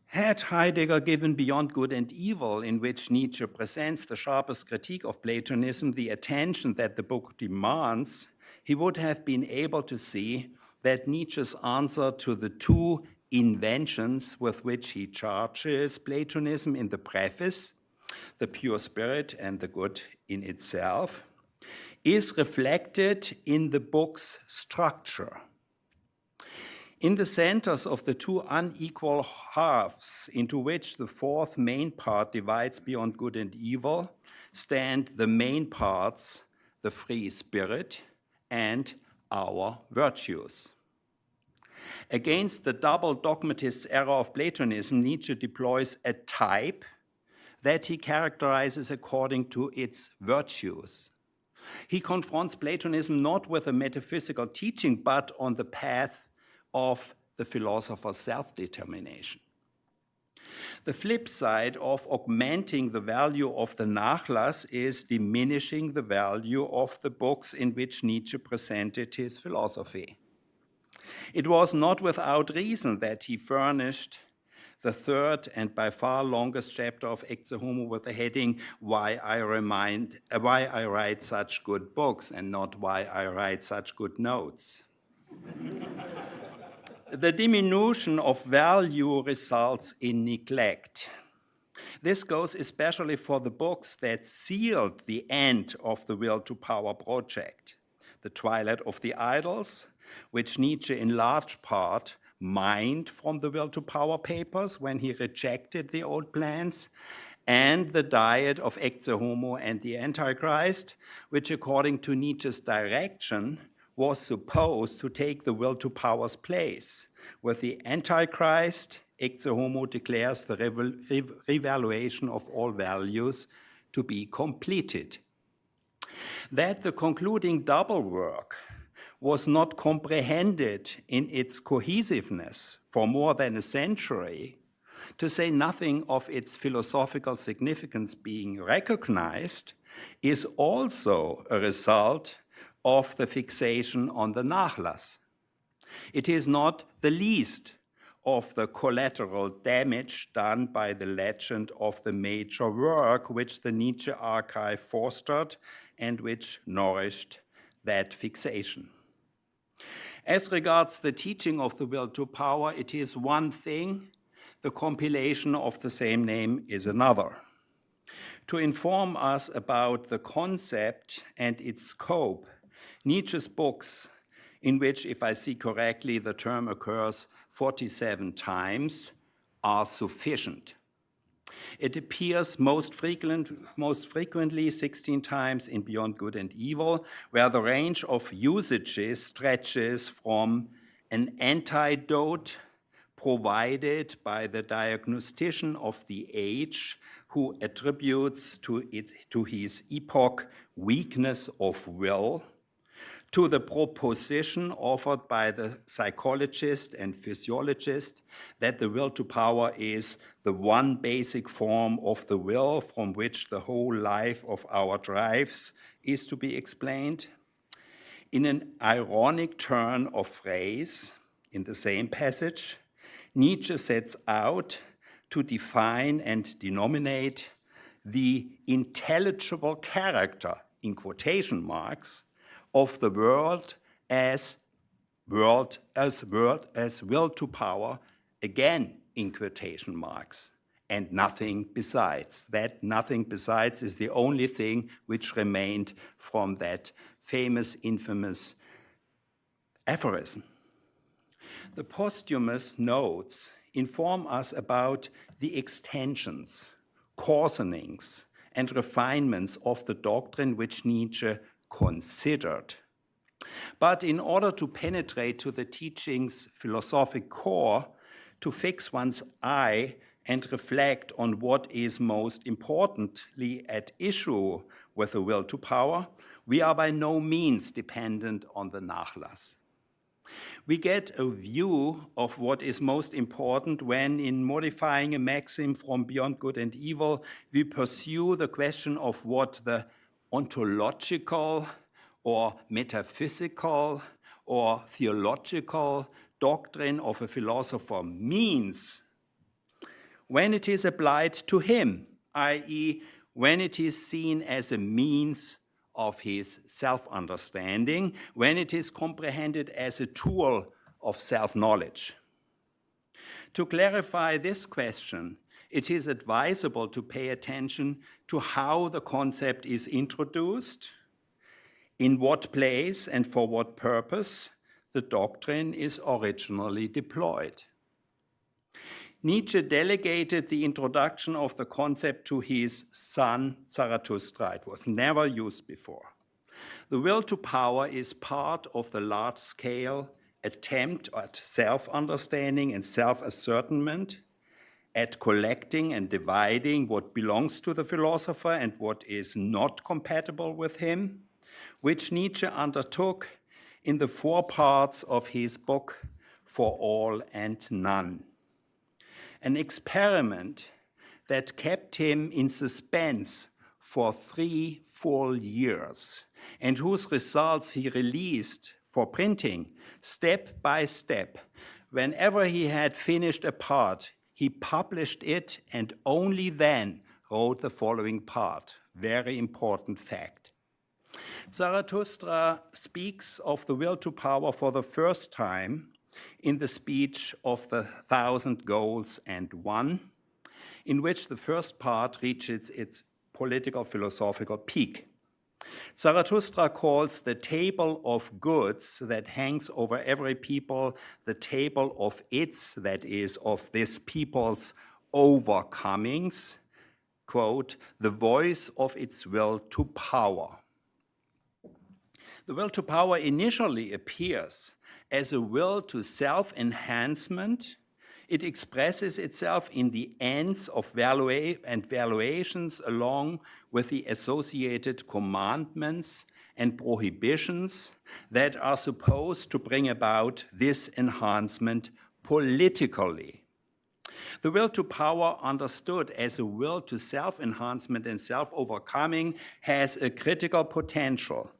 Had Heidegger given Beyond Good and Evil, in which Nietzsche presents the sharpest critique of Platonism, the attention that the book demands, he would have been able to see that Nietzsche's answer to the two inventions with which he charges Platonism in the preface, the pure spirit and the good in itself, is reflected in the book's structure. In the centers of the two unequal halves into which the fourth main part divides Beyond Good and Evil stand the main parts, the free spirit and our virtues. Against the double dogmatist's error of Platonism, Nietzsche deploys a type that he characterizes according to its virtues. He confronts Platonism not with a metaphysical teaching, but on the path of the philosopher's self-determination. The flip side of augmenting the value of the Nachlass is diminishing the value of the books in which Nietzsche presented his philosophy. It was not without reason that he furnished the third and by far longest chapter of Ecce Homo with the heading, Why I Write Such Good Books, and not Why I Write Such Good Notes. The diminution of value results in neglect. This goes especially for the books that sealed the end of the Will to Power project. The Twilight of the Idols, which Nietzsche in large part mined from the Will to Power papers when he rejected the old plans, and The Diet of Ecce Homo and the Antichrist, which according to Nietzsche's direction was supposed to take the Will to Power's place. With the Antichrist, Ecce Homo declares the revaluation of all values to be completed. That the concluding double work was not comprehended in its cohesiveness for more than a century, to say nothing of its philosophical significance being recognized, is also a result of the fixation on the Nachlass. It is not the least of the collateral damage done by the legend of the major work which the Nietzsche archive fostered and which nourished that fixation. As regards the teaching of the Will to Power, it is one thing, the compilation of the same name is another. To inform us about the concept and its scope, Nietzsche's books, in which, if I see correctly, the term occurs 47 times, are sufficient. It appears most frequently 16 times in Beyond Good and Evil, where the range of usages stretches from an antidote provided by the diagnostician of the age who attributes to his epoch weakness of will, to the proposition offered by the psychologist and physiologist that the Will to Power is the one basic form of the will from which the whole life of our drives is to be explained. In an ironic turn of phrase in the same passage, Nietzsche sets out to define and denominate the intelligible character, in quotation marks, of the world as will to power, again in quotation marks, and nothing besides. That nothing besides is the only thing which remained from that famous, infamous aphorism. The posthumous notes inform us about the extensions, coarsenings, and refinements of the doctrine which Nietzsche considered. But in order to penetrate to the teaching's philosophic core, to fix one's eye and reflect on what is most importantly at issue with the Will to Power, we are by no means dependent on the Nachlass. We get a view of what is most important when, in modifying a maxim from Beyond Good and Evil, we pursue the question of what the ontological or metaphysical or theological doctrine of a philosopher means when it is applied to him, i.e., when it is seen as a means of his self-understanding, when it is comprehended as a tool of self-knowledge. To clarify this question, it is advisable to pay attention to how the concept is introduced, in what place and for what purpose the doctrine is originally deployed. Nietzsche delegated the introduction of the concept to his son, Zarathustra. It was never used before. The Will to Power is part of the large-scale attempt at self-understanding and self-ascertainment, at collecting and dividing what belongs to the philosopher and what is not compatible with him, which Nietzsche undertook in the 4 parts of his book, For All and None. An experiment that kept him in suspense for 3 full years, and whose results he released for printing step by step. Whenever he had finished a part, he published it and only then wrote the following part. Very important fact. Zarathustra speaks of the Will to Power for the first time in the speech of the 1,000 Goals and One, in which the first part reaches its political philosophical peak. Zarathustra calls the table of goods that hangs over every people the table of its, that is, of this people's overcomings, quote, the voice of its will to power. The will to power initially appears as a will to self-enhancement. It expresses itself in the ends of valuations along with the associated commandments and prohibitions that are supposed to bring about this enhancement politically. The will to power, understood as a will to self-enhancement and self-overcoming, has a critical potential.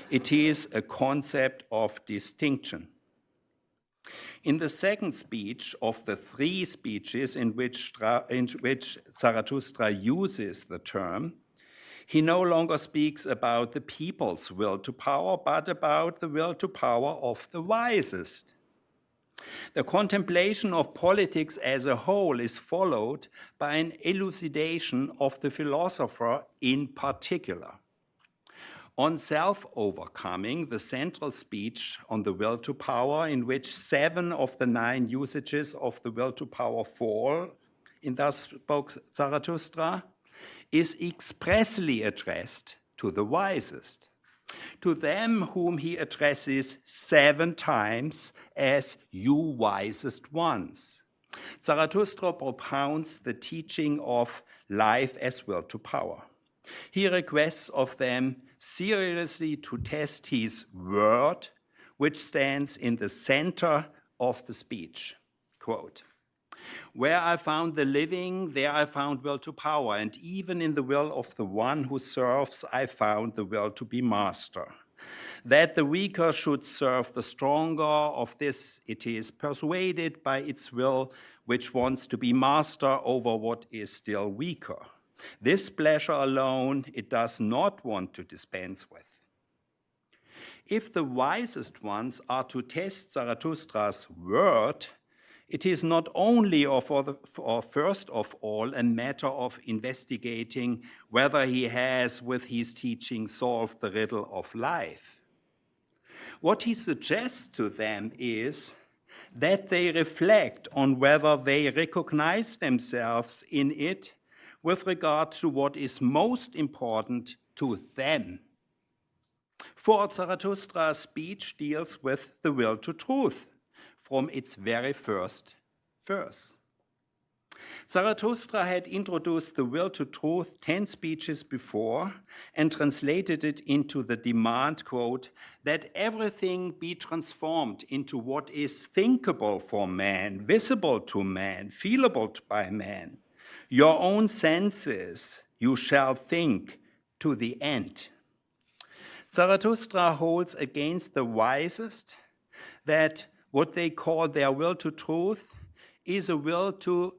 It is a concept of distinction. In the second speech of the three speeches in which Zarathustra uses the term, he no longer speaks about the people's will to power, but about the will to power of the wisest. The contemplation of politics as a whole is followed by an elucidation of the philosopher in particular. On self-overcoming, the central speech on the will to power, in which 7 of the 9 usages of the will to power fall, in Thus Spoke Zarathustra, is expressly addressed to the wisest, to them whom he addresses 7 times as you wisest ones. Zarathustra propounds the teaching of life as will to power. He requests of them seriously to test his word, which stands in the center of the speech. Quote, where I found the living, there I found will to power, and even in the will of the one who serves, I found the will to be master. That the weaker should serve the stronger, of this it is persuaded by its will, which wants to be master over what is still weaker. This pleasure alone it does not want to dispense with. If the wisest ones are to test Zarathustra's word, it is not only or first of all a matter of investigating whether he has with his teaching solved the riddle of life. What he suggests to them is that they reflect on whether they recognize themselves in it with regard to what is most important to them. For Zarathustra's speech deals with the will to truth from its very first verse. Zarathustra had introduced the will to truth 10 speeches before and translated it into the demand, quote, that everything be transformed into what is thinkable for man, visible to man, feelable by man. Your own senses you shall think to the end. Zarathustra holds against the wisest that what they call their will to truth is a will to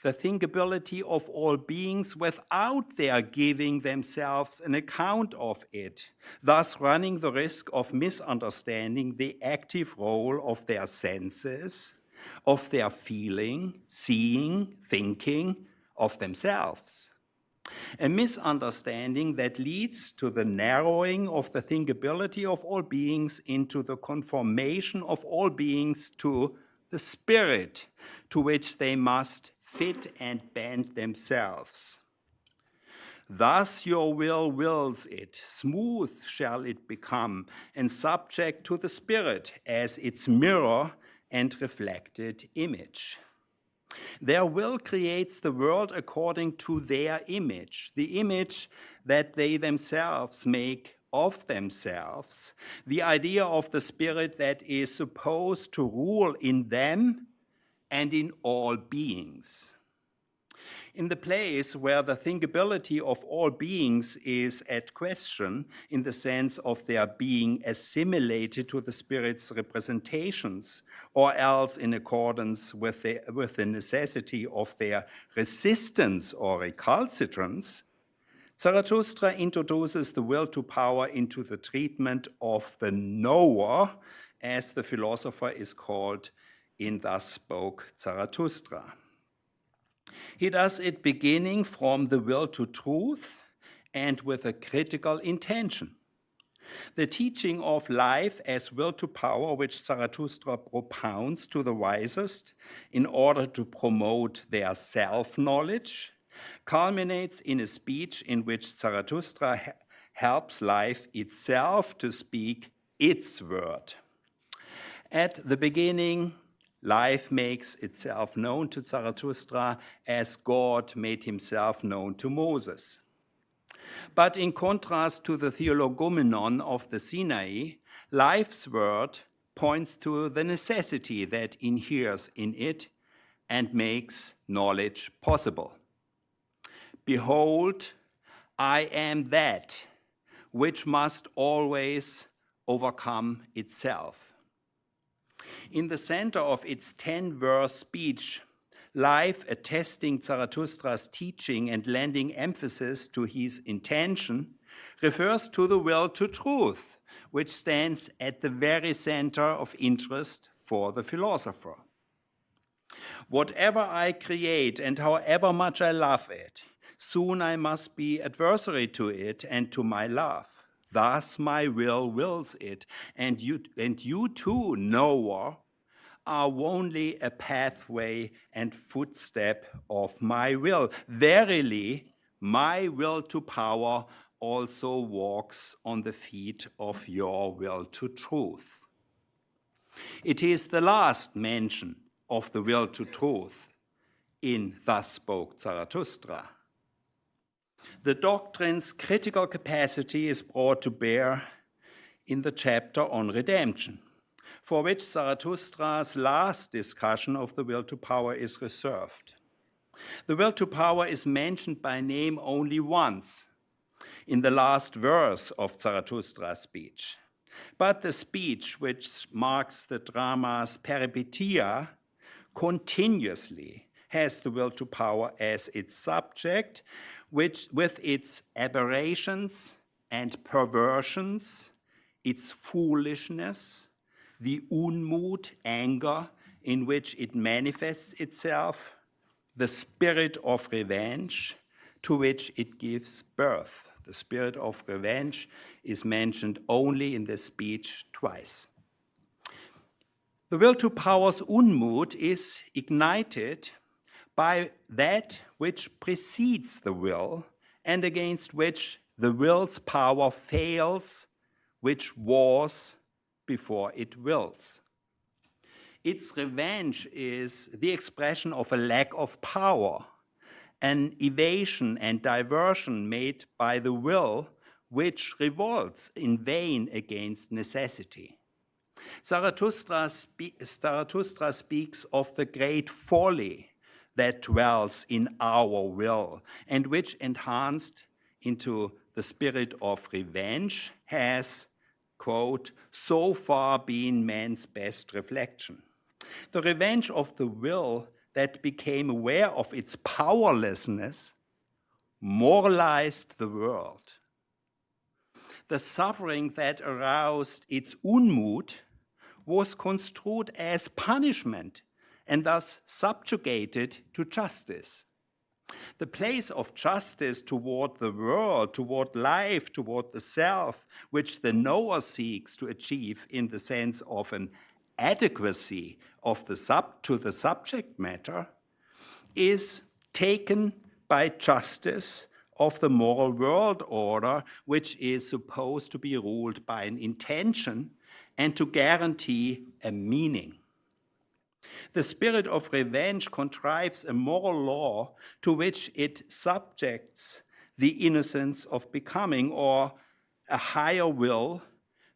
the thinkability of all beings without their giving themselves an account of it, thus running the risk of misunderstanding the active role of their senses, of their feeling, seeing, thinking of themselves. A misunderstanding that leads to the narrowing of the thinkability of all beings into the conformation of all beings to the spirit to which they must fit and bend themselves. Thus your will wills it, smooth shall it become, and subject to the spirit as its mirror and reflected image. Their will creates the world according to their image, the image that they themselves make of themselves, the idea of the spirit that is supposed to rule in them and in all beings. In the place where the thinkability of all beings is at question, in the sense of their being assimilated to the spirit's representations, or else in accordance with the necessity of their resistance or recalcitrance, Zarathustra introduces the will to power into the treatment of the knower as the philosopher is called in Thus Spoke Zarathustra. He does it beginning from the will to truth and with a critical intention. The teaching of life as will to power, which Zarathustra propounds to the wisest in order to promote their self-knowledge, culminates in a speech in which Zarathustra helps life itself to speak its word. At the beginning, life makes itself known to Zarathustra as God made himself known to Moses. But in contrast to the theologomenon of the Sinai, life's word points to the necessity that inheres in it and makes knowledge possible. Behold, I am that which must always overcome itself. In the center of its 10-verse speech, life attesting Zarathustra's teaching and lending emphasis to his intention refers to the will to truth, which stands at the very center of interest for the philosopher. Whatever I create and however much I love it, soon I must be adversary to it and to my love. Thus my will wills it, and you too, knower, are only a pathway and footstep of my will. Verily, my will to power also walks on the feet of your will to truth. It is the last mention of the will to truth in Thus Spoke Zarathustra. The doctrine's critical capacity is brought to bear in the chapter on redemption, for which Zarathustra's last discussion of the will to power is reserved. The will to power is mentioned by name only once, in the last verse of Zarathustra's speech. But the speech, which marks the drama's peripeteia, continuously has the will to power as its subject, which, with its aberrations and perversions, its foolishness, the Unmut, anger, in which it manifests itself, the spirit of revenge, to which it gives birth. The spirit of revenge is mentioned only in the speech twice. The will to power's Unmut is ignited by that which precedes the will and against which the will's power fails, which was before it wills. Its revenge is the expression of a lack of power, an evasion and diversion made by the will which revolts in vain against necessity. Zarathustra speaks of the great folly that dwells in our will and which, enhanced into the spirit of revenge, has, quote, so far been man's best reflection. The revenge of the will that became aware of its powerlessness moralized the world. The suffering that aroused its Unmut was construed as punishment and thus subjugated to justice. The place of justice toward the world, toward life, toward the self, which the knower seeks to achieve in the sense of an adequacy of to the subject matter, is taken by justice of the moral world order, which is supposed to be ruled by an intention and to guarantee a meaning. The spirit of revenge contrives a moral law to which it subjects the innocence of becoming, or a higher will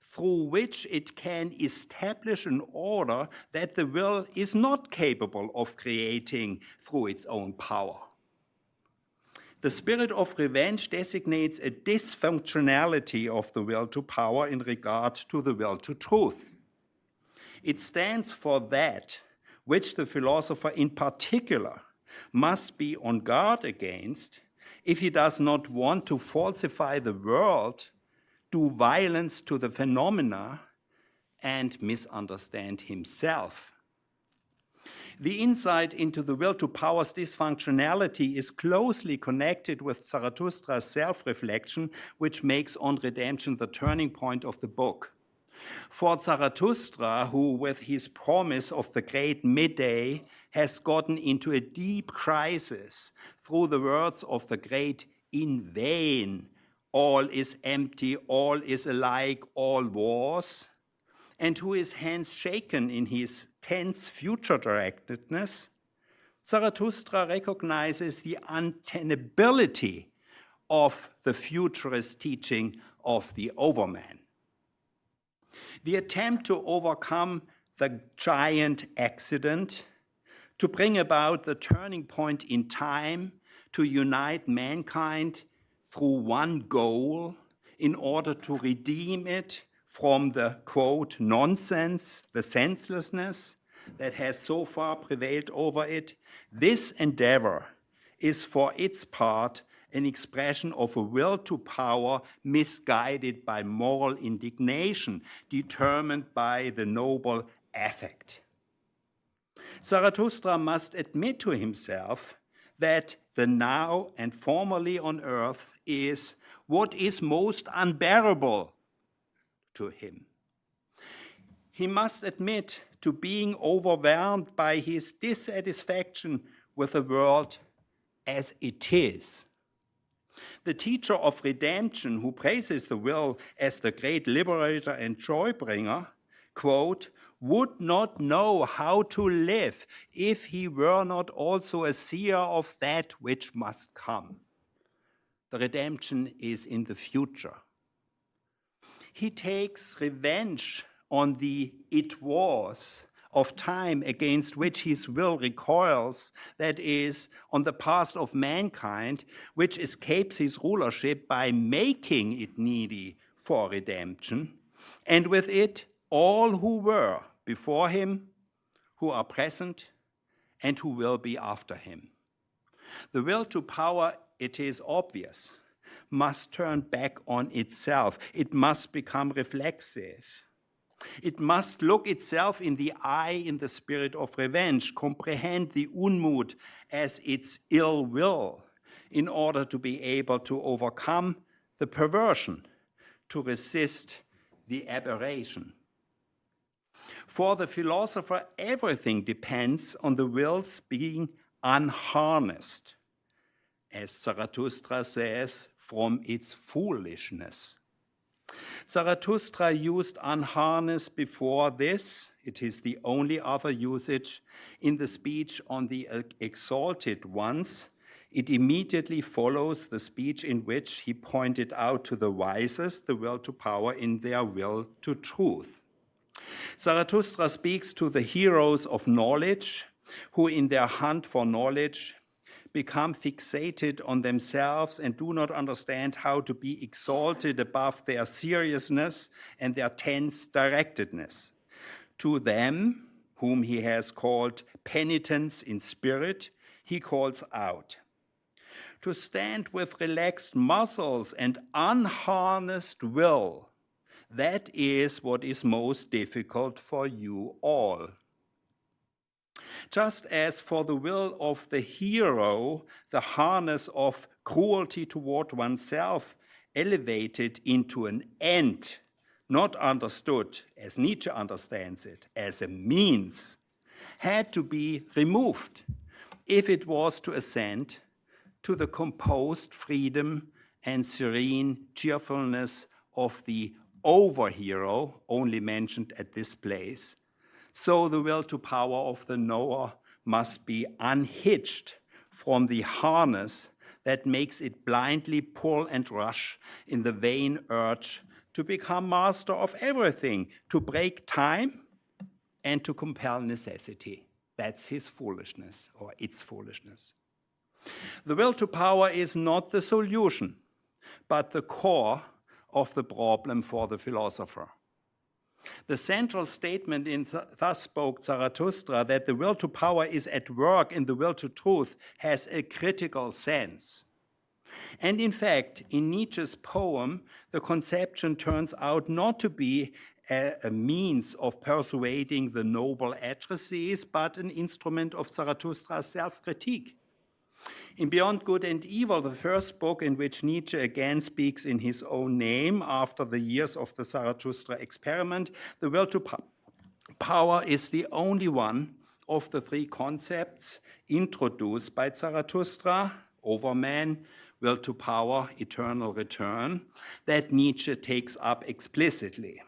through which it can establish an order that the will is not capable of creating through its own power. The spirit of revenge designates a dysfunctionality of the will to power in regard to the will to truth. It stands for that which the philosopher in particular must be on guard against if he does not want to falsify the world, do violence to the phenomena, and misunderstand himself. The insight into the will to power's dysfunctionality is closely connected with Zarathustra's self-reflection, which makes On Redemption the turning point of the book. For Zarathustra, who with his promise of the great midday has gotten into a deep crisis through the words of the great in vain, all is empty, all is alike, all was, and who is hence shaken in his tense future-directedness, Zarathustra recognizes the untenability of the futurist teaching of the overman. The attempt to overcome the giant accident, to bring about the turning point in time, to unite mankind through one goal in order to redeem it from the, quote, nonsense, the senselessness that has so far prevailed over it, this endeavor is for its part an expression of a will to power misguided by moral indignation, determined by the noble affect. Zarathustra must admit to himself that the now and formerly on earth is what is most unbearable to him. He must admit to being overwhelmed by his dissatisfaction with the world as it is. The teacher of redemption, who praises the will as the great liberator and joy-bringer, quote, would not know how to live if he were not also a seer of that which must come. The redemption is in the future. He takes revenge on the it was of time against which his will recoils, that is, on the past of mankind, which escapes his rulership by making it needy for redemption, and with it all who were before him, who are present, and who will be after him. The will to power, it is obvious, must turn back on itself. It must become reflexive. It must look itself in the eye in the spirit of revenge, comprehend the Unmut as its ill will, in order to be able to overcome the perversion, to resist the aberration. For the philosopher, everything depends on the will's being unharnessed, as Zarathustra says, from its foolishness. Zarathustra used unharnessed before this. It is the only other usage in the speech on the exalted ones. It immediately follows the speech in which he pointed out to the wisest the will to power in their will to truth. Zarathustra speaks to the heroes of knowledge, who in their hunt for knowledge become fixated on themselves and do not understand how to be exalted above their seriousness and their tense directedness. To them, whom he has called penitents in spirit, he calls out, to stand with relaxed muscles and unharnessed will, that is what is most difficult for you all. Just as for the will of the hero, the harness of cruelty toward oneself elevated into an end, not understood, as Nietzsche understands it, as a means, had to be removed if it was to ascend to the composed freedom and serene cheerfulness of the over-hero, only mentioned at this place. So the will to power of the knower must be unhitched from the harness that makes it blindly pull and rush in the vain urge to become master of everything, to break time and to compel necessity. That's his foolishness, or its foolishness. The will to power is not the solution, but the core of the problem for the philosopher. The central statement in Thus Spoke Zarathustra, that the will to power is at work in the will to truth, has a critical sense. And in fact, in Nietzsche's poem, the conception turns out not to be a means of persuading the noble addressees, but an instrument of Zarathustra's self-critique. In Beyond Good and Evil, the first book in which Nietzsche again speaks in his own name after the years of the Zarathustra experiment, the will to power is the only one of the three concepts introduced by Zarathustra, overman, will to power, eternal return, that Nietzsche takes up explicitly.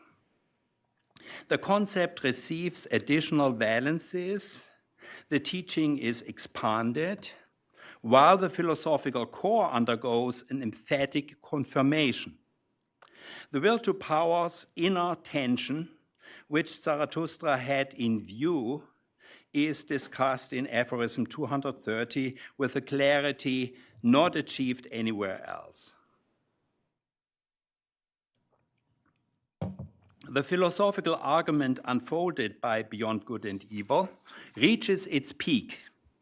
The concept receives additional valences, the teaching is expanded, while the philosophical core undergoes an emphatic confirmation. The will to power's inner tension, which Zarathustra had in view, is discussed in aphorism 230 with a clarity not achieved anywhere else. The philosophical argument unfolded by Beyond Good and Evil reaches its peak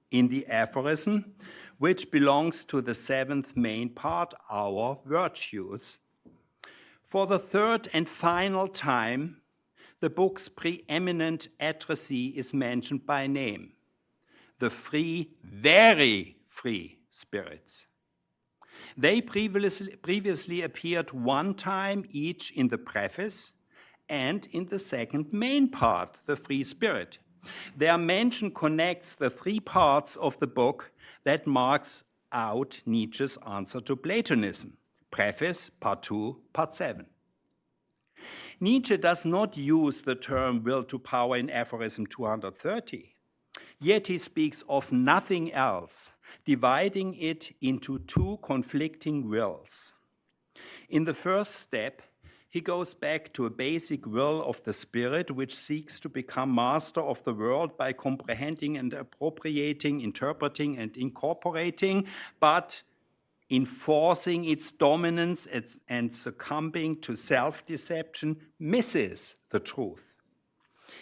in the aphorism, which belongs to the seventh main part, our virtues. For the third and final time, the book's preeminent addressee is mentioned by name, the free, very free spirits. They previously appeared one time each in the preface and in the second main part, the free spirit. Their mention connects the three parts of the book that marks out Nietzsche's answer to Platonism, preface, part 2, part 7. Nietzsche does not use the term will to power in aphorism 230, yet he speaks of nothing else, dividing it into two conflicting wills. In the first step, he goes back to a basic will of the spirit which seeks to become master of the world by comprehending and appropriating, interpreting and incorporating, but enforcing its dominance and succumbing to self-deception misses the truth.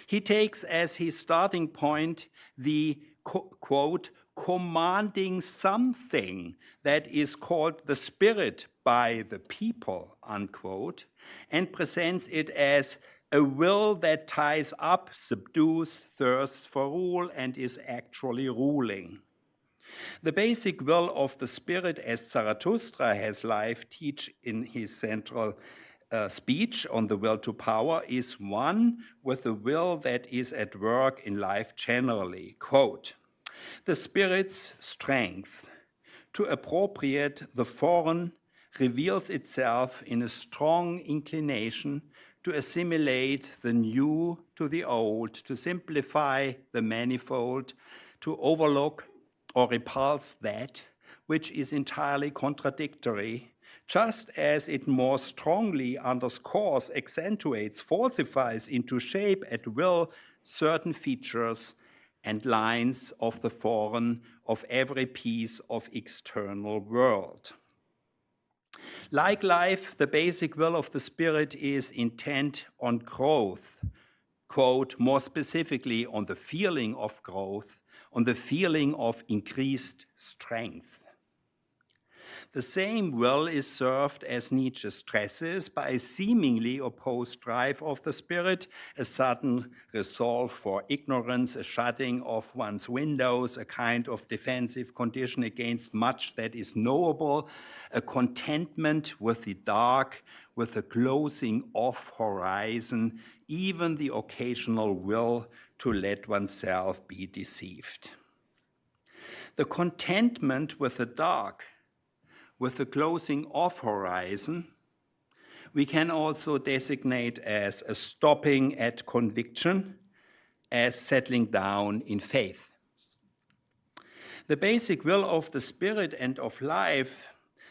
He takes as his starting point the, quote, commanding something that is called the spirit by the people, unquote, and presents it as a will that ties up, subdues, thirsts for rule, and is actually ruling. The basic will of the spirit, as Zarathustra has life teach in his central speech on the will to power, is one with the will that is at work in life generally. Quote, the spirit's strength to appropriate the foreign reveals itself in a strong inclination to assimilate the new to the old, to simplify the manifold, to overlook or repulse that which is entirely contradictory, just as it more strongly underscores, accentuates, falsifies into shape at will certain features and lines of the foreign, of every piece of external world. Like life, the basic will of the spirit is intent on growth, quote, more specifically on the feeling of growth, on the feeling of increased strength. The same will is served, as Nietzsche stresses, by a seemingly opposed drive of the spirit, a sudden resolve for ignorance, a shutting of one's windows, a kind of defensive condition against much that is knowable, a contentment with the dark, with a closing off horizon, even the occasional will to let oneself be deceived. The contentment with the dark, with the closing off horizon, we can also designate as a stopping at conviction, as settling down in faith. The basic will of the spirit and of life,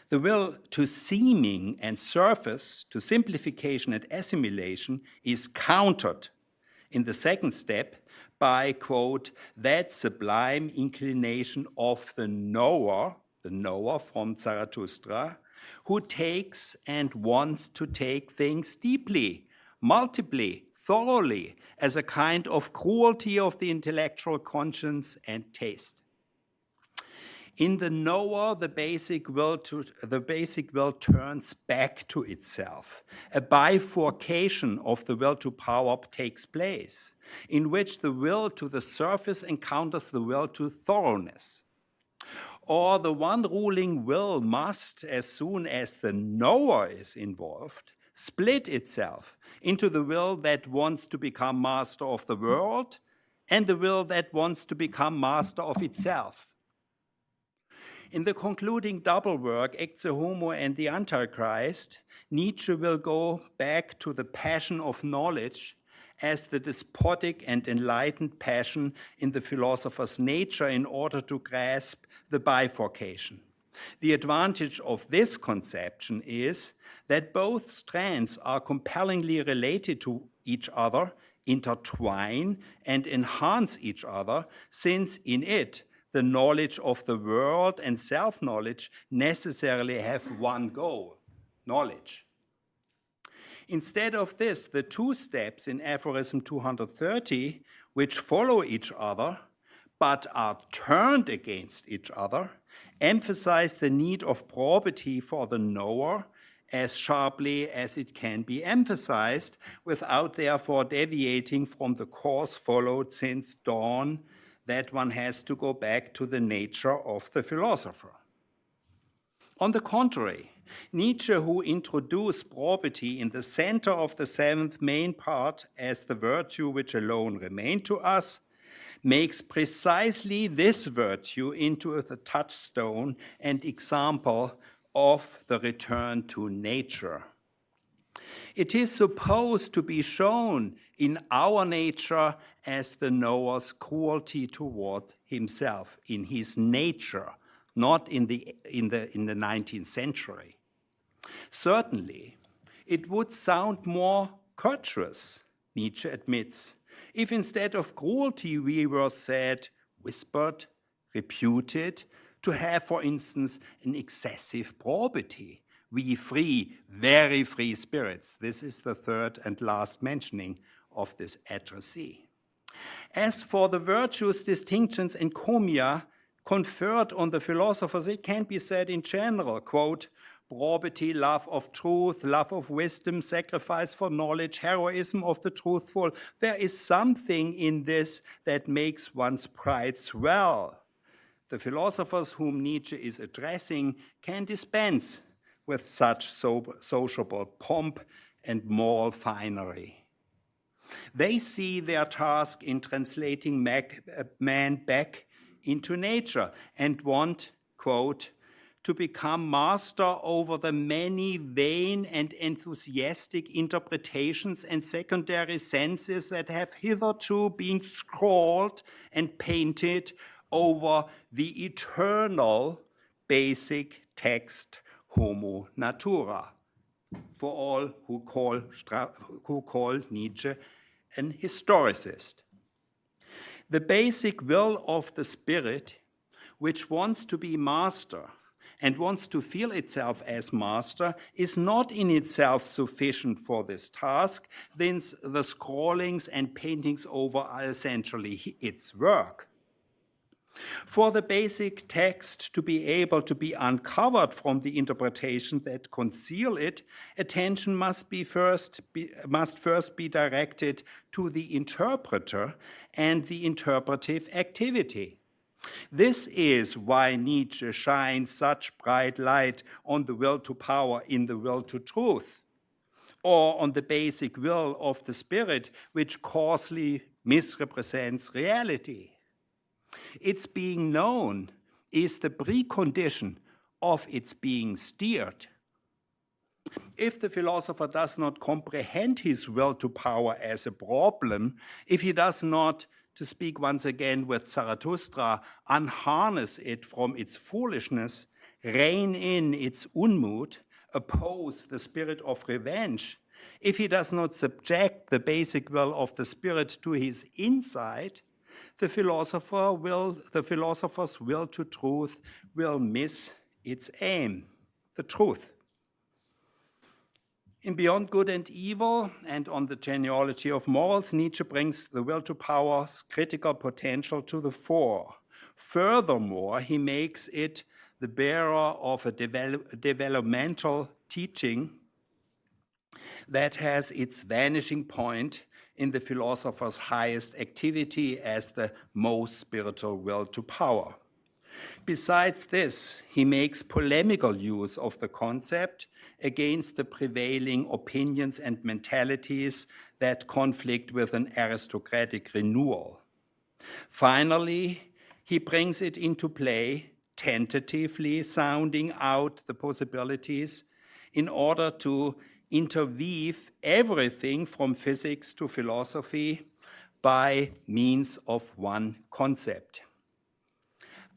the will to seeming and surface, to simplification and assimilation, is countered in the second step by, quote, that sublime inclination of the knower from Zarathustra, who takes and wants to take things deeply, multiply, thoroughly, as a kind of cruelty of the intellectual conscience and taste. In the knower, the basic will turns back to itself. A bifurcation of the will to power takes place, in which the will to the surface encounters the will to thoroughness. Or the one ruling will must, as soon as the knower is involved, split itself into the will that wants to become master of the world and the will that wants to become master of itself. In the concluding double work, Ecce Homo and the Antichrist, Nietzsche will go back to the passion of knowledge as the despotic and enlightened passion in the philosopher's nature in order to grasp the bifurcation. The advantage of this conception is that both strands are compellingly related to each other, intertwine and enhance each other, since in it, the knowledge of the world and self-knowledge necessarily have one goal, knowledge. Instead of this, the two steps in aphorism 230, which follow each other but are turned against each other, emphasize the need of probity for the knower as sharply as it can be emphasized, without therefore deviating from the course followed since dawn, that one has to go back to the nature of the philosopher. On the contrary, Nietzsche, who introduced probity in the center of the seventh main part as the virtue which alone remained to us, makes precisely this virtue into the touchstone and example of the return to nature. It is supposed to be shown in our nature as the knower's cruelty toward himself, in his nature, not in the 19th century. Certainly, it would sound more courteous, Nietzsche admits, if instead of cruelty we were said, whispered, reputed, to have, for instance, an excessive probity. We free, very free spirits. This is the third and last mentioning of this addressee. As for the virtues, distinctions, and comia conferred on the philosophers, it can be said in general, quote, probity, love of truth, love of wisdom, sacrifice for knowledge, heroism of the truthful. There is something in this that makes one's pride swell. The philosophers whom Nietzsche is addressing can dispense with such sociable pomp and moral finery. They see their task in translating man back into nature and want, quote, to become master over the many vain and enthusiastic interpretations and secondary senses that have hitherto been scrawled and painted over the eternal basic text Homo Natura, for all who call Nietzsche an historicist. The basic will of the spirit, which wants to be master and wants to feel itself as master, is not in itself sufficient for this task, since the scrawlings and paintings over are essentially its work. For the basic text to be able to be uncovered from the interpretations that conceal it, attention must first be directed to the interpreter and the interpretive activity. This is why Nietzsche shines such bright light on the will to power in the will to truth, or on the basic will of the spirit, which coarsely misrepresents reality. Its being known is the precondition of its being steered. If the philosopher does not comprehend his will to power as a problem, if he does not, to speak once again with Zarathustra, unharness it from its foolishness, rein in its unmut, oppose the spirit of revenge, if he does not subject the basic will of the spirit to his insight, the philosopher's will to truth will miss its aim, the truth. In Beyond Good and Evil and on the genealogy of morals, Nietzsche brings the will to power's critical potential to the fore. Furthermore, he makes it the bearer of a developmental teaching that has its vanishing point in the philosopher's highest activity as the most spiritual will to power. Besides this, he makes polemical use of the concept against the prevailing opinions and mentalities that conflict with an aristocratic renewal. Finally, he brings it into play, tentatively sounding out the possibilities in order to interweave everything from physics to philosophy by means of one concept.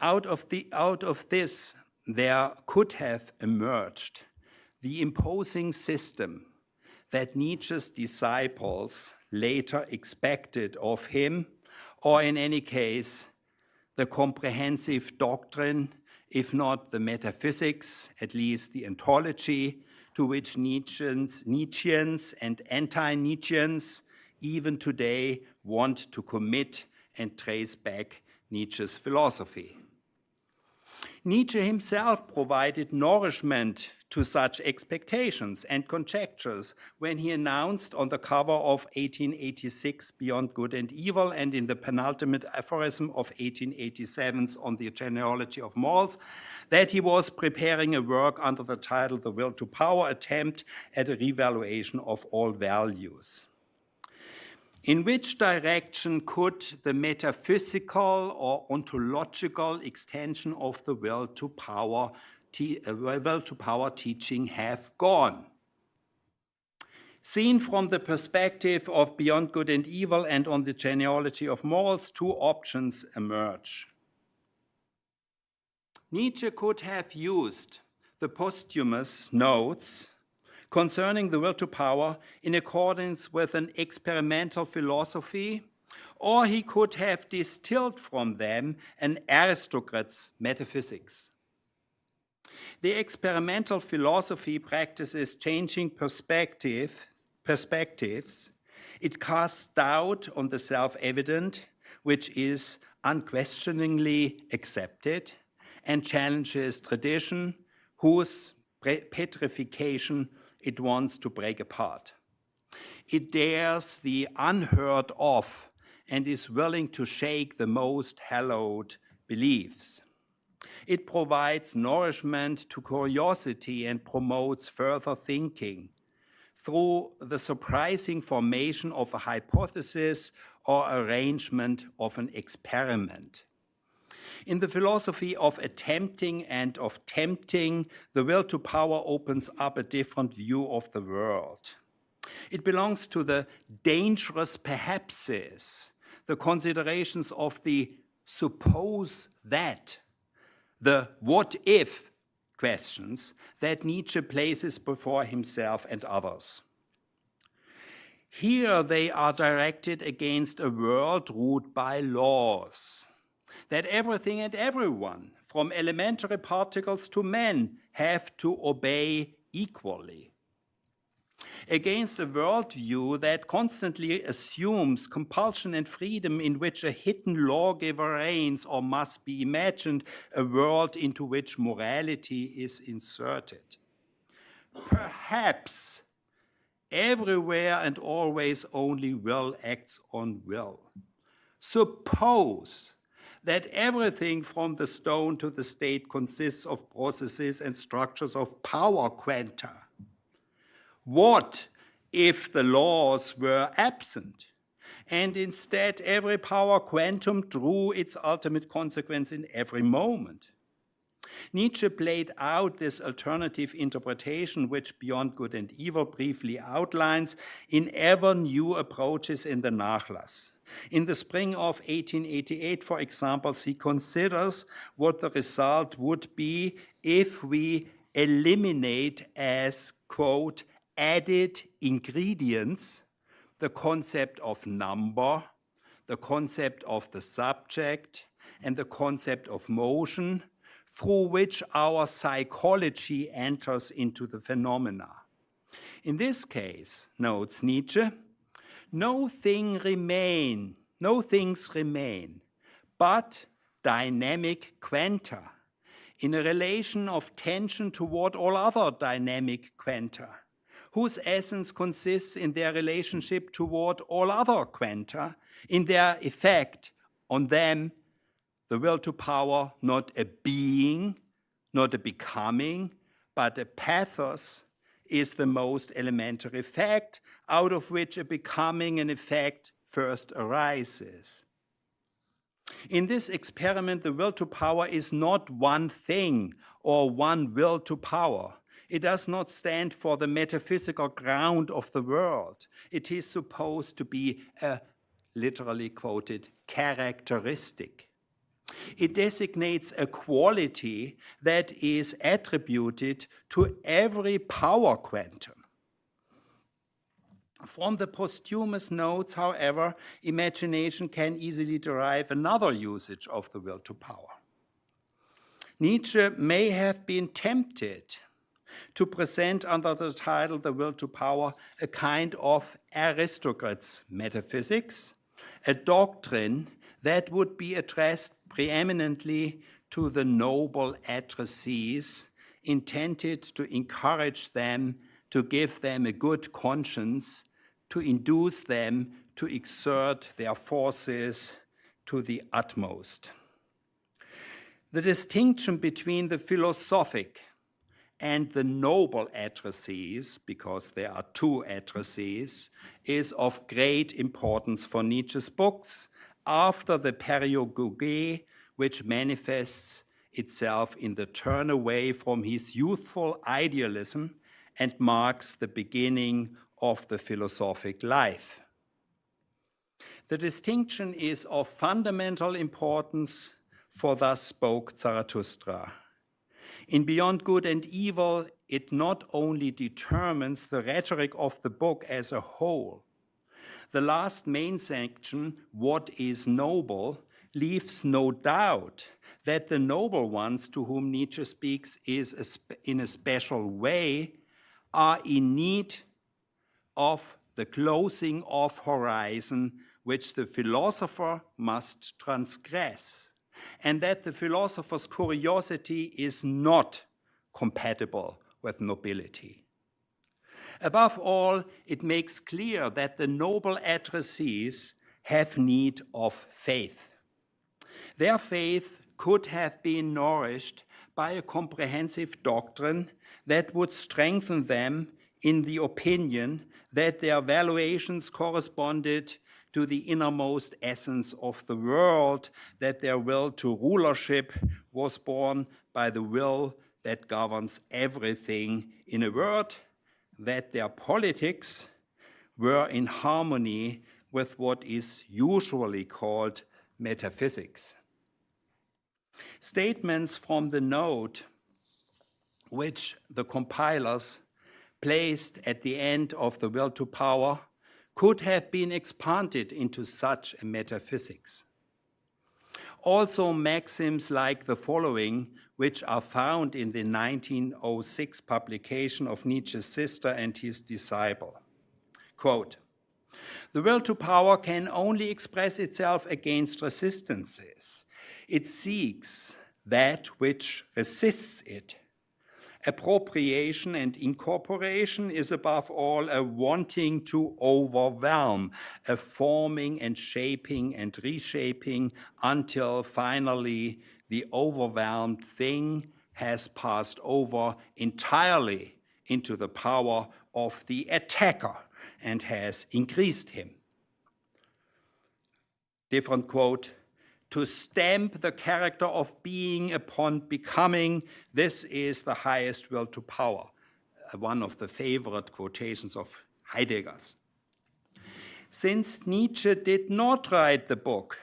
Out of this, there could have emerged the imposing system that Nietzsche's disciples later expected of him, or in any case, the comprehensive doctrine, if not the metaphysics, at least the ontology, to which Nietzscheans and anti-Nietzscheans even today want to commit and trace back Nietzsche's philosophy. Nietzsche himself provided nourishment to such expectations and conjectures when he announced on the cover of 1886 Beyond Good and Evil and in the penultimate aphorism of 1887 on the genealogy of morals that he was preparing a work under the title The Will to Power, attempt at a revaluation of all values. In which direction could the metaphysical or ontological extension of the will to power teaching have gone? Seen from the perspective of Beyond Good and Evil and on the genealogy of morals, two options emerge. Nietzsche could have used the posthumous notes concerning the will to power in accordance with an experimental philosophy, or he could have distilled from them an aristocrat's metaphysics. The experimental philosophy practices changing perspectives. It casts doubt on the self-evident, which is unquestioningly accepted, and challenges tradition, whose petrification it wants to break apart. It dares the unheard of and is willing to shake the most hallowed beliefs. It provides nourishment to curiosity and promotes further thinking through the surprising formation of a hypothesis or arrangement of an experiment. In the philosophy of attempting and of tempting, the will to power opens up a different view of the world. It belongs to the dangerous perhapses, the considerations of the suppose that, the what if questions that Nietzsche places before himself and others. Here they are directed against a world ruled by laws, that everything and everyone, from elementary particles to men, have to obey equally. Against a worldview that constantly assumes compulsion and freedom, in which a hidden lawgiver reigns or must be imagined, a world into which morality is inserted. Perhaps everywhere and always only will acts on will. Suppose that everything from the stone to the state consists of processes and structures of power quanta. What if the laws were absent, and instead every power quantum drew its ultimate consequence in every moment? Nietzsche played out this alternative interpretation, which Beyond Good and Evil briefly outlines, in ever new approaches in the Nachlass. In the spring of 1888, for example, he considers what the result would be if we eliminate as, quote, added ingredients the concept of number, the concept of the subject, and the concept of motion, through which our psychology enters into the phenomena. In this case, notes Nietzsche, no things remain, but dynamic quanta, in a relation of tension toward all other dynamic quanta, whose essence consists in their relationship toward all other quanta, in their effect on them, the will to power, not a being, not a becoming, but a pathos, is the most elementary fact, out of which a becoming and effect first arises. In this experiment, the will to power is not one thing or one will to power. It does not stand for the metaphysical ground of the world. It is supposed to be a, literally quoted, characteristic. It designates a quality that is attributed to every power quantum. From the posthumous notes, however, imagination can easily derive another usage of the will to power. Nietzsche may have been tempted to present under the title The Will to Power a kind of aristocrat's metaphysics, a doctrine that would be addressed preeminently to the noble addressees, intended to encourage them, to give them a good conscience, to induce them to exert their forces to the utmost. The distinction between the philosophic and the noble addressees, because there are two addressees, is of great importance for Nietzsche's books after the periogoge, which manifests itself in the turn away from his youthful idealism and marks the beginning of the philosophic life. The distinction is of fundamental importance, for thus spoke Zarathustra. In Beyond Good and Evil, it not only determines the rhetoric of the book as a whole. The last main section, What is Noble, leaves no doubt that the noble ones to whom Nietzsche speaks in a special way are in need of the closing of horizon which the philosopher must transgress, and that the philosopher's curiosity is not compatible with nobility. Above all, it makes clear that the noble addressees have need of faith. Their faith could have been nourished by a comprehensive doctrine that would strengthen them in the opinion that their valuations corresponded to the innermost essence of the world, that their will to rulership was born by the will that governs everything. In a word, that their politics were in harmony with what is usually called metaphysics. Statements from the note, which the compilers placed at the end of The Will to Power, could have been expanded into such a metaphysics. Also, maxims like the following, which are found in the 1906 publication of Nietzsche's sister and his disciple. Quote, "The will to power can only express itself against resistances. It seeks that which resists it. Appropriation and incorporation is above all a wanting to overwhelm, a forming and shaping and reshaping until finally the overwhelmed thing has passed over entirely into the power of the attacker and has increased him." Different quote, "To stamp the character of being upon becoming, this is the highest will to power." One of the favorite quotations of Heidegger's. Since Nietzsche did not write the book,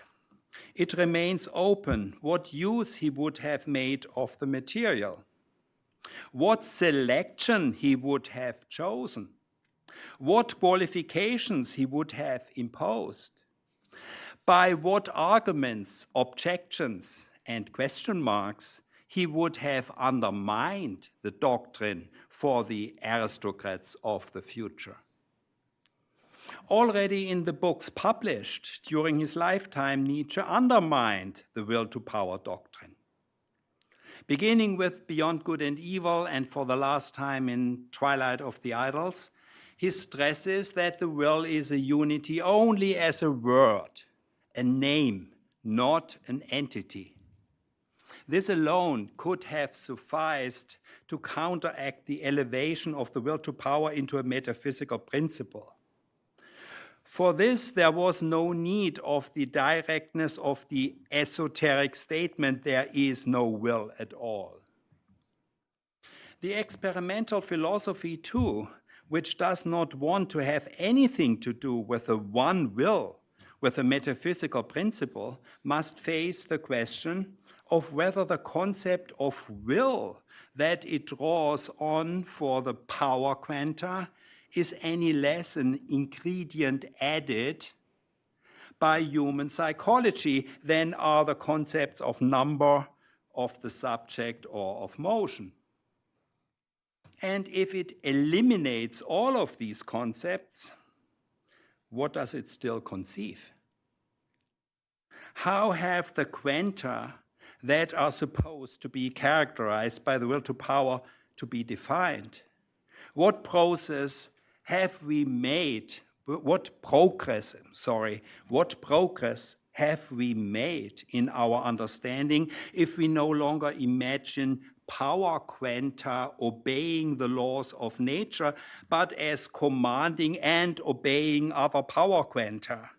it remains open what use he would have made of the material, what selection he would have chosen, what qualifications he would have imposed, by what arguments, objections, and question marks he would have undermined the doctrine for the aristocrats of the future. Already in the books published during his lifetime, Nietzsche undermined the will to power doctrine. Beginning with Beyond Good and Evil and for the last time in Twilight of the Idols, he stresses that the will is a unity only as a word, a name, not an entity. This alone could have sufficed to counteract the elevation of the will to power into a metaphysical principle. For this, there was no need of the directness of the esoteric statement, there is no will at all. The experimental philosophy, too, which does not want to have anything to do with a one will, with a metaphysical principle, must face the question of whether the concept of will that it draws on for the power quanta is any less an ingredient added by human psychology than are the concepts of number, of the subject, or of motion. And if it eliminates all of these concepts, what does it still conceive? How have the quanta that are supposed to be characterized by the will to power to be defined? What process have we made? What progress have we made in our understanding if we no longer imagine power quanta obeying the laws of nature, but as commanding and obeying other power quanta,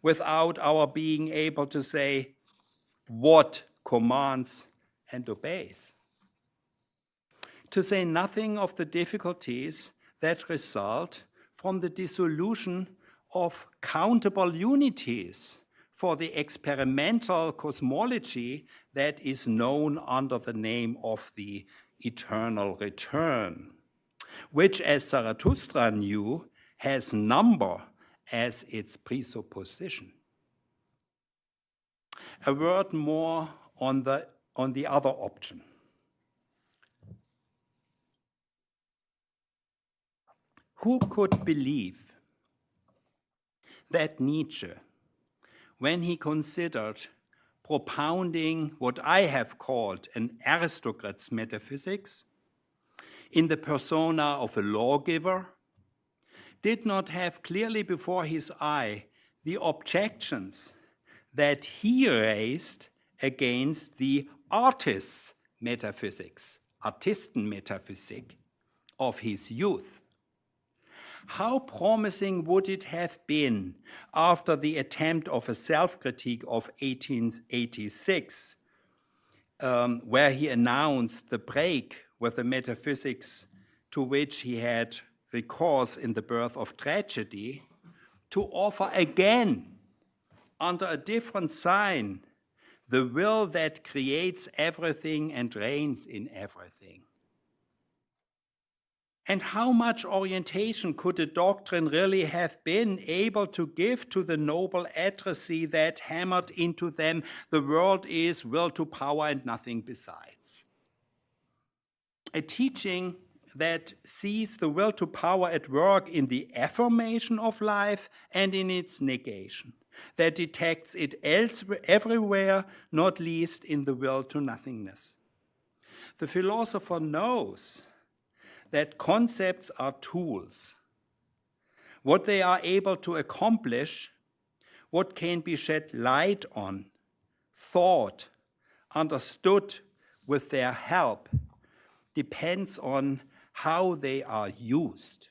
without our being able to say what commands and obeys? To say nothing of the difficulties that result from the dissolution of countable unities for the experimental cosmology that is known under the name of the eternal return, which, as Zarathustra knew, has number as its presupposition. A word more on the other option. Who could believe that Nietzsche, when he considered propounding what I have called an aristocrat's metaphysics in the persona of a lawgiver, did not have clearly before his eye the objections that he raised against the artist's metaphysics, Artistenmetaphysik, of his youth? How promising would it have been after the attempt of a self-critique of 1886, where he announced the break with the metaphysics to which he had recourse in the birth of tragedy, to offer again, under a different sign, the will that creates everything and reigns in everything? And how much orientation could a doctrine really have been able to give to the noble addressee that hammered into them, the world is will to power and nothing besides? A teaching that sees the will to power at work in the affirmation of life and in its negation, that detects it everywhere, not least in the will to nothingness. The philosopher knows that concepts are tools. What they are able to accomplish, what can be shed light on, thought, understood with their help, depends on how they are used,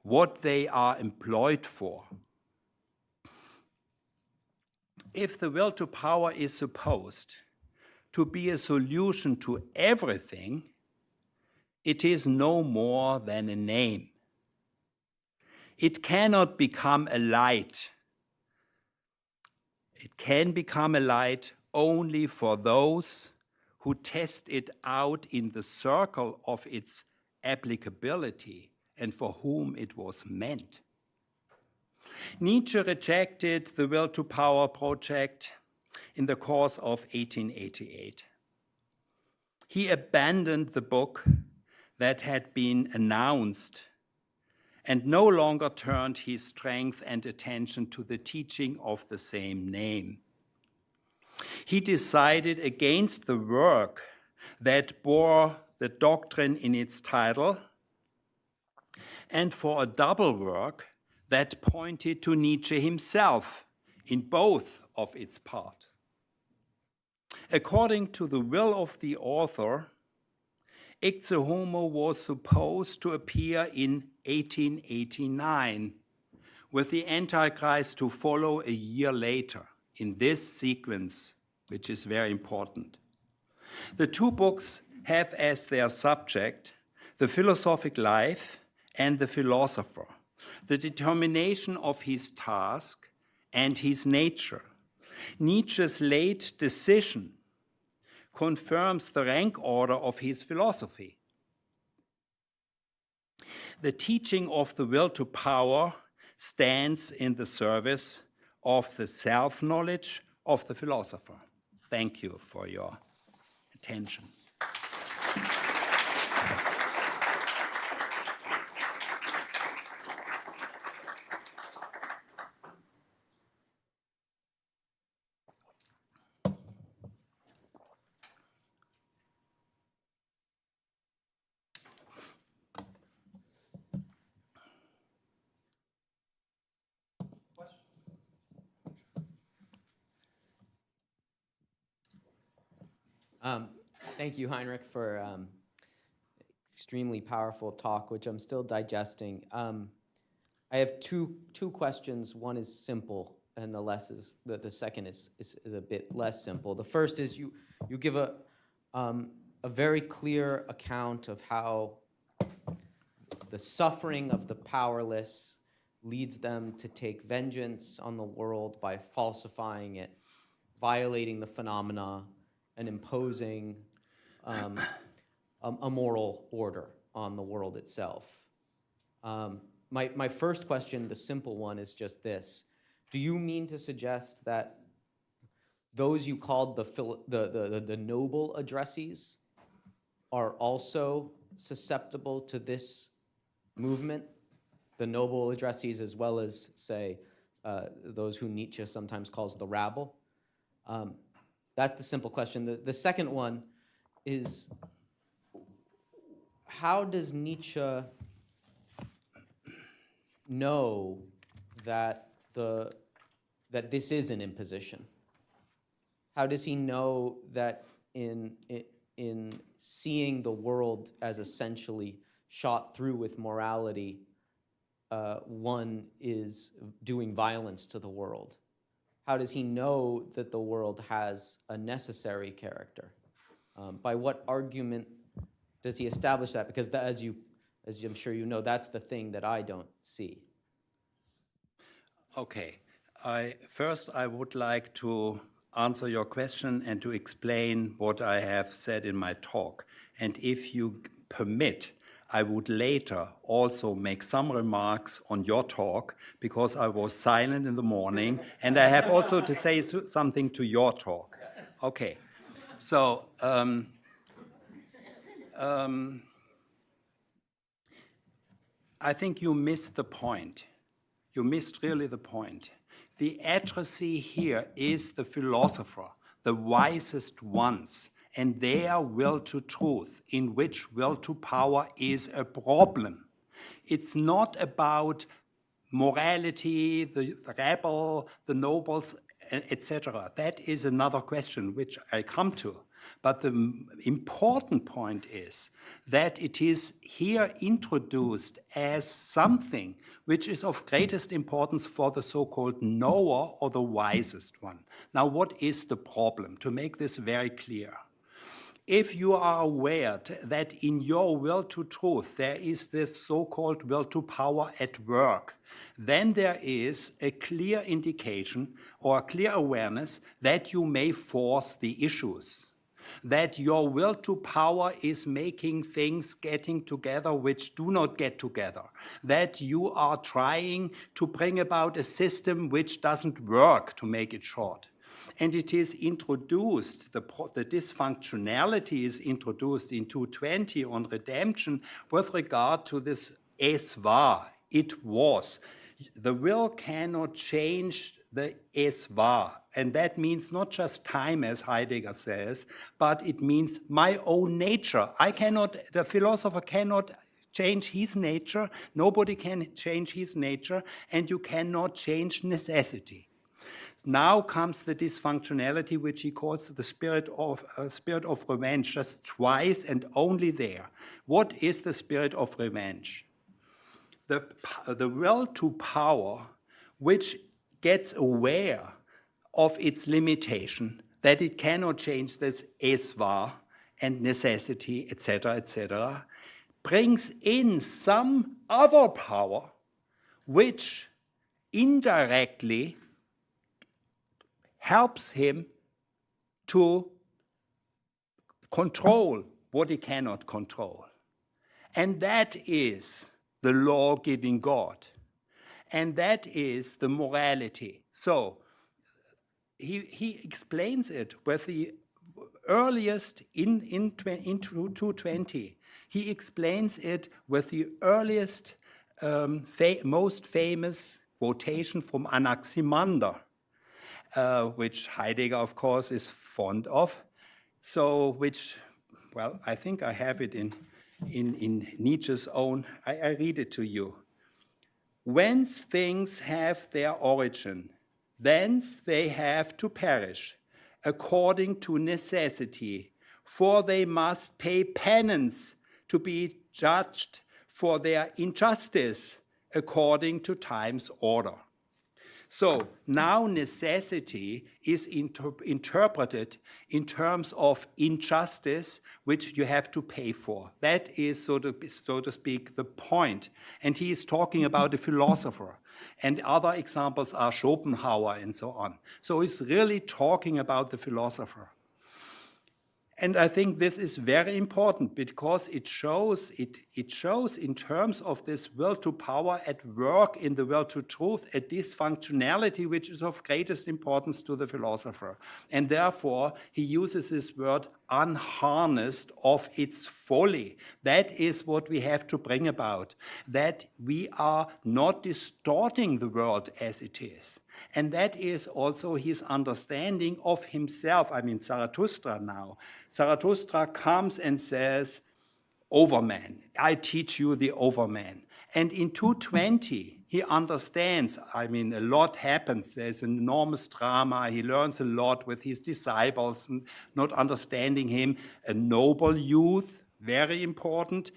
what they are employed for. If the will to power is supposed to be a solution to everything, it is no more than a name. It cannot become a light. It can become a light only for those who test it out in the circle of its applicability and for whom it was meant. Nietzsche rejected the will to power project in the course of 1888. He abandoned the book that had been announced and no longer turned his strength and attention to the teaching of the same name. He decided against the work that bore the doctrine in its title, and for a double work that pointed to Nietzsche himself in both of its parts. According to the will of the author, Ecce Homo was supposed to appear in 1889, with the Antichrist to follow a year later in this sequence, which is very important. The two books have as their subject the philosophic life and the philosopher, the determination of his task and his nature. Nietzsche's late decision confirms the rank order of his philosophy. The teaching of the will to power stands in the service of the self-knowledge of the philosopher. Thank you for your attention. Thank you, Heinrich, for extremely powerful talk, which I'm still digesting. I have two questions. One is simple, and the second is a bit less simple. The first is you give a very clear account of how the suffering of the powerless leads them to take vengeance on the world by falsifying it, violating the phenomena, and imposing a moral order on the world itself. My first question, the simple one, is just this. Do you mean to suggest that those you called the noble addressees are also susceptible to this movement? The noble addressees, as well as, say, those who Nietzsche sometimes calls the rabble? That's the simple question. The second one is, how does Nietzsche know that this is an imposition? How does he know that in seeing the world as essentially shot through with morality, one is doing violence to the world? How does he know that the world has a necessary character? By what argument does he establish that? Because as I'm sure you know, that's the thing that I don't see. Okay. First, I would like to answer your question and to explain what I have said in my talk. And if you permit, I would later also make some remarks on your talk, because I was silent in the morning, and I have also to say something to your talk. Okay. So, I think you missed the point. You missed really the point. The addressee here is the philosopher, the wisest ones, and their will to truth, in which will to power is a problem. It's not about morality, the rebel, the nobles, etc. That is another question which I come to. But the important point is that it is here introduced as something which is of greatest importance for the so-called knower or the wisest one. Now, what is the problem? To make this very clear. If you are aware that in your will to truth there is this so-called will to power at work, then there is a clear indication or a clear awareness that you may force the issues, that your will to power is making things getting together which do not get together, that you are trying to bring about a system which doesn't work, to make it short. And it is introduced, the dysfunctionality is introduced in 220 on redemption with regard to this es war, it was. The will cannot change the es war. And that means not just time, as Heidegger says, but it means my own nature. The philosopher cannot change his nature. Nobody can change his nature, and you cannot change necessity. Now comes the dysfunctionality, which he calls the spirit of revenge, just twice and only there. What is the spirit of revenge? The will to power, which gets aware of its limitation, that it cannot change this es war and necessity, etc., brings in some other power which indirectly helps him to control what he cannot control. And that is the law-giving God. And that is the morality. So he explains it with the earliest, in 220, he explains it with the earliest, most famous quotation from Anaximander, which Heidegger, of course, is fond of. So, I think I have it in Nietzsche's own, I read it to you. Whence things have their origin, thence they have to perish, according to necessity, for they must pay penance to be judged for their injustice, according to time's order. So now necessity is interpreted in terms of injustice, which you have to pay for. That is, so to speak, the point. And he is talking about the philosopher. And other examples are Schopenhauer and so on. So he's really talking about the philosopher. And I think this is very important because it shows in terms of this will to power at work in the will to truth, a dysfunctionality which is of greatest importance to the philosopher. And therefore, he uses this word unharnessed of its folly. That is what we have to bring about, that we are not distorting the world as it is. And that is also his understanding of himself. I mean, Zarathustra now. Zarathustra comes and says, Overman, I teach you the Overman. And in 220, he understands, I mean, a lot happens. There's an enormous drama. He learns a lot with his disciples, not understanding him. A noble youth, very important.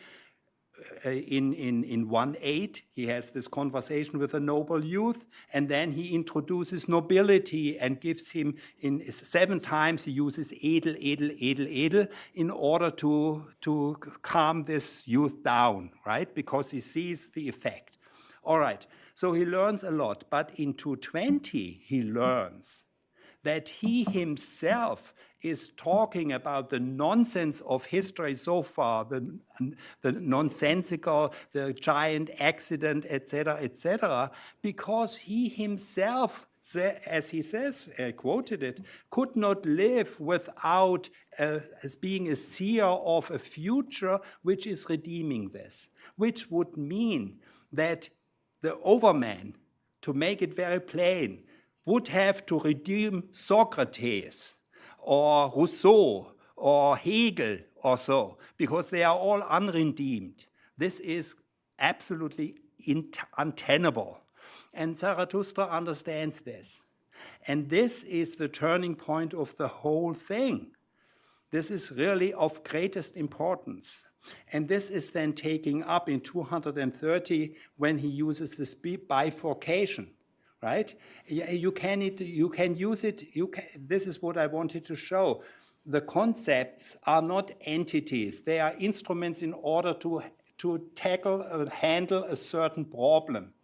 In 1:8, he has this conversation with a noble youth, and then he introduces nobility and gives him, in 7 times he uses edel, edel, edel, edel, in order to calm this youth down, right? Because he sees the effect. All right, so he learns a lot, but in 220, he learns that he himself is talking about the nonsense of history so far, the nonsensical, the giant accident, etc., because he himself, as he says, I quoted it, could not live without as being a seer of a future which is redeeming this, which would mean that the Overman, to make it very plain, would have to redeem Socrates, or Rousseau, or Hegel, or so, because they are all unredeemed. This is absolutely untenable. And Zarathustra understands this. And this is the turning point of the whole thing. This is really of greatest importance. And this is then taking up in 230 when he uses this bifurcation. Right? You can use it. This is what I wanted to show. The concepts are not entities. They are instruments in order to tackle and handle a certain problem.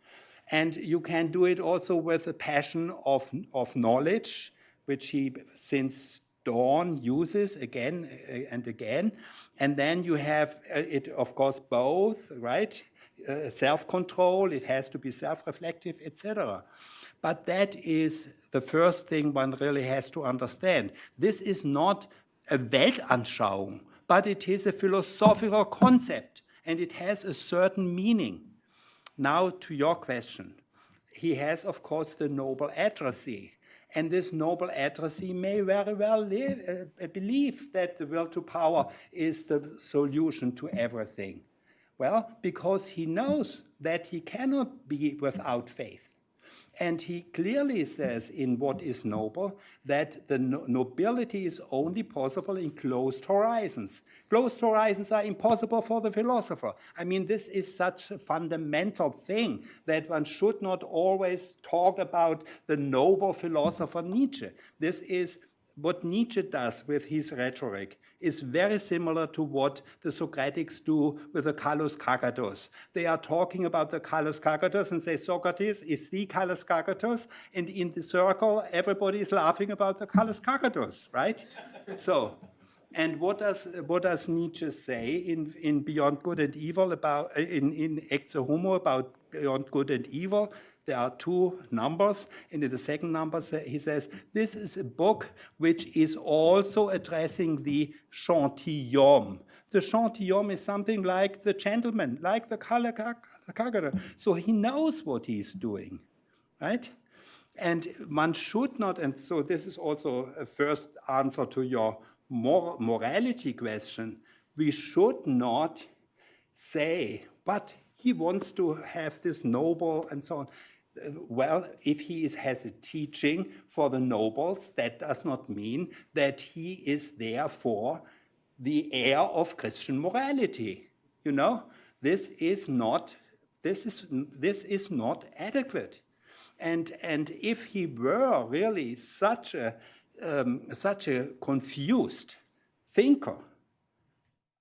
And you can do it also with a passion of knowledge, which he, since dawn, uses again and again. And then you have it, of course, both, right? Self-control, it has to be self-reflective, etc. But that is the first thing one really has to understand. This is not a Weltanschauung, but it is a philosophical concept, and it has a certain meaning. Now to your question. He has, of course, the noble atrazine. And this noble atrazine may very well believe that the will to power is the solution to everything. Well, because he knows that he cannot be without faith. And he clearly says in What is Noble that the nobility is only possible in closed horizons. Closed horizons are impossible for the philosopher. I mean, this is such a fundamental thing that one should not always talk about the noble philosopher Nietzsche. This is what Nietzsche does with his rhetoric is very similar to what the Socratics do with the Kalos Kakatos. They are talking about the Kalos Kakatos and say Socrates is the Kalos Kakatos, and in the circle everybody is laughing about the Kalos Kakatos, right? So, and what does Nietzsche say in Beyond Good and Evil about in Ecce Homo about Beyond Good and Evil? There are two numbers, and in the second number he says, this is a book which is also addressing the gentilhomme. The gentilhomme is something like the gentleman, like the Kagara. So he knows what he's doing, right? And one should not, and so this is also a first answer to your morality question, we should not say, but he wants to have this noble and so on. Well, if he has a teaching for the nobles, that does not mean that he is therefore the heir of Christian morality. You know, this is not adequate. And if he were really such a confused thinker,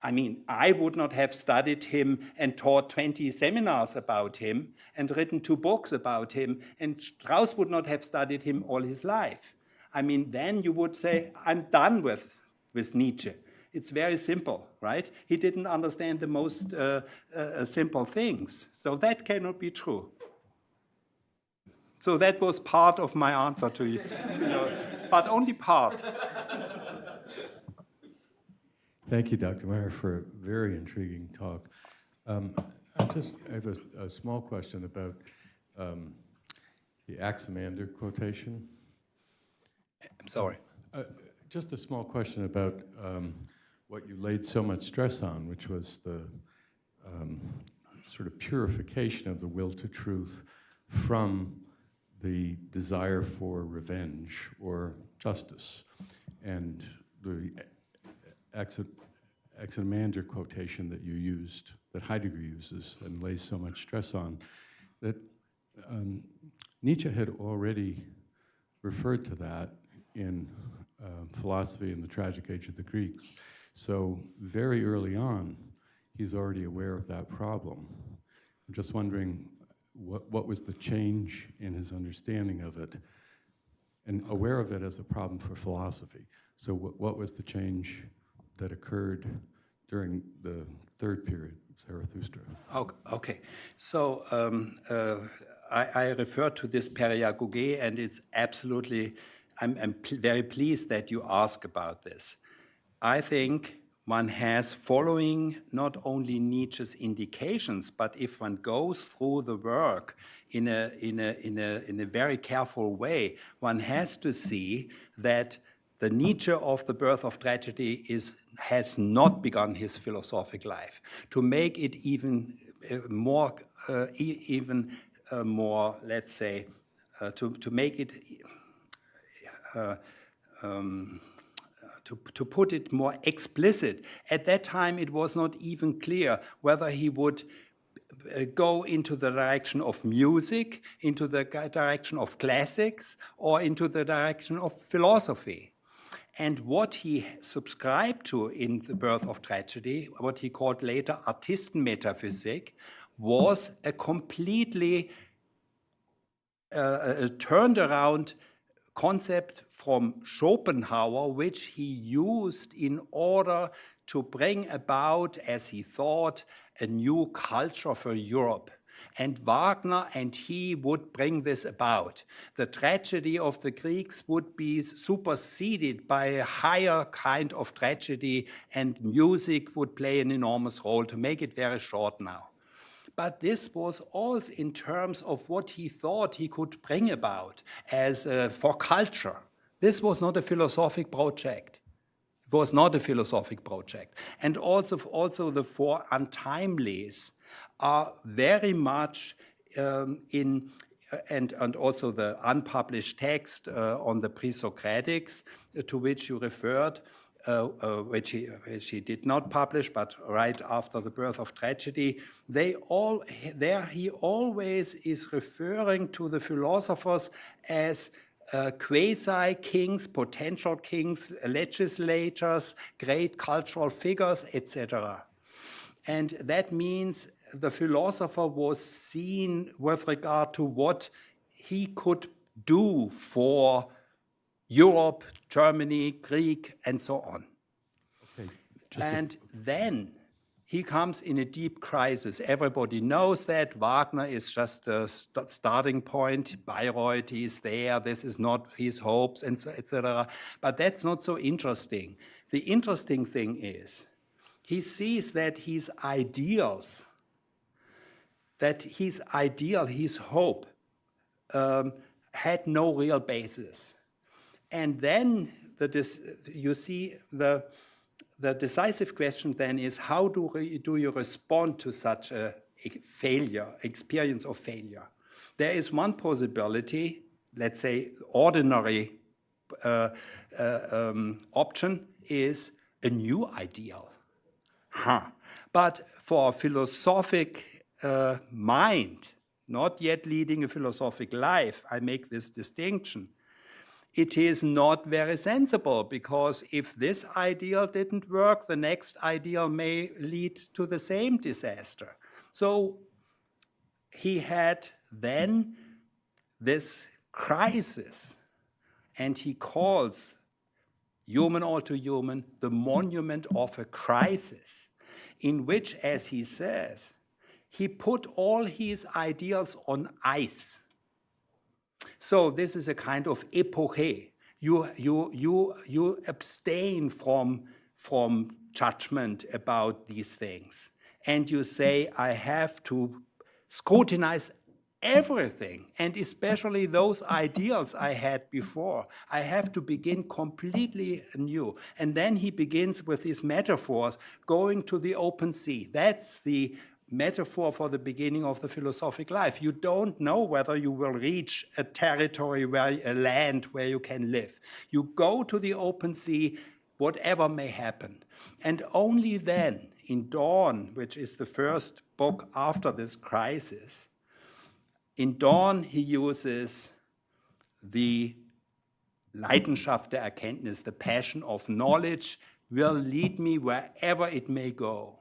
I mean, I would not have studied him and taught 20 seminars about him and written 2 books about him, and Strauss would not have studied him all his life. I mean, then you would say, I'm done with Nietzsche. It's very simple, right? He didn't understand the most simple things. So that cannot be true. So that was part of my answer to you, but only part. Thank you, Dr. Meier, for a very intriguing talk. I have a small question about the Axamander quotation. I'm sorry. Just a small question about what you laid so much stress on, which was the sort of purification of the will to truth from the desire for revenge or justice. And the Axamander quotation that you used, that Heidegger uses and lays so much stress on, that Nietzsche had already referred to that in Philosophy in the Tragic Age of the Greeks. So very early on, he's already aware of that problem. I'm just wondering what was the change in his understanding of it, and aware of it as a problem for philosophy. So what was the change that occurred during the third period, Zarathustra? Okay. So I refer to this periagoge, and it's absolutely, I'm very pleased that you ask about this. I think one has, following not only Nietzsche's indications, but if one goes through the work in a very careful way, one has to see that the Nietzsche of the Birth of Tragedy has not begun his philosophic life. To make it even more, let's say, to make it, to put it more explicit, at that time it was not even clear whether he would go into the direction of music, into the direction of classics, or into the direction of philosophy. And what he subscribed to in The Birth of Tragedy, what he called later Artistenmetaphysik, was a completely turned around concept from Schopenhauer, which he used in order to bring about, as he thought, a new culture for Europe. And Wagner and he would bring this about. The tragedy of the Greeks would be superseded by a higher kind of tragedy, and music would play an enormous role, to make it very short now. but this was also in terms of what he thought he could bring about as for culture. This was not a philosophic project. It was not a philosophic project. And also the four untimelies are very much and also the unpublished text on the pre-Socratics to which you referred, which he did not publish, but right after the birth of tragedy, he always is referring to the philosophers as quasi-kings, potential kings, legislators, great cultural figures, etc. And that means the philosopher was seen with regard to what he could do for Europe, Germany, Greek, and so on. Okay, and then he comes in a deep crisis. Everybody knows that. Wagner is just the starting point. Bayreuth is there. This is not his hopes, and so, etc. But that's not so interesting. The interesting thing is he sees that his ideals, his hope, had no real basis. And then you see the decisive question then is how do you respond to such a failure, experience of failure? There is one possibility, let's say ordinary option is a new ideal. But for a philosophic mind, not yet leading a philosophic life, I make this distinction, it is not very sensible, because if this ideal didn't work, the next ideal may lead to the same disaster. So he had then this crisis, and he calls Human All Too Human the monument of a crisis, in which, as he says, he put all his ideals on ice. So this is a kind of epoche. You abstain from judgment about these things. And you say, I have to scrutinize everything, and especially those ideals I had before. I have to begin completely anew. And then he begins with these metaphors, going to the open sea. That's the metaphor for the beginning of the philosophic life. You don't know whether you will reach a territory, a land where you can live. You go to the open sea, whatever may happen. And only then, in Dawn, which is the first book after this crisis, in Dawn he uses the Leidenschaft der Erkenntnis, the passion of knowledge, will lead me wherever it may go.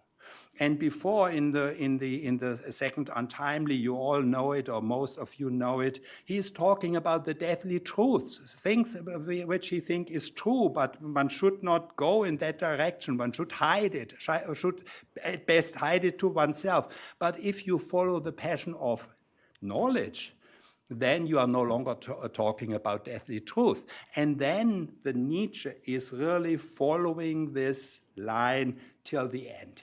And before, in the second untimely, you all know it, or most of you know it, he's talking about the deathly truths, things which he thinks is true, but one should not go in that direction. One should hide it, should at best hide it to oneself. But if you follow the passion of knowledge, then you are no longer talking about deathly truth. And then the Nietzsche is really following this line till the end.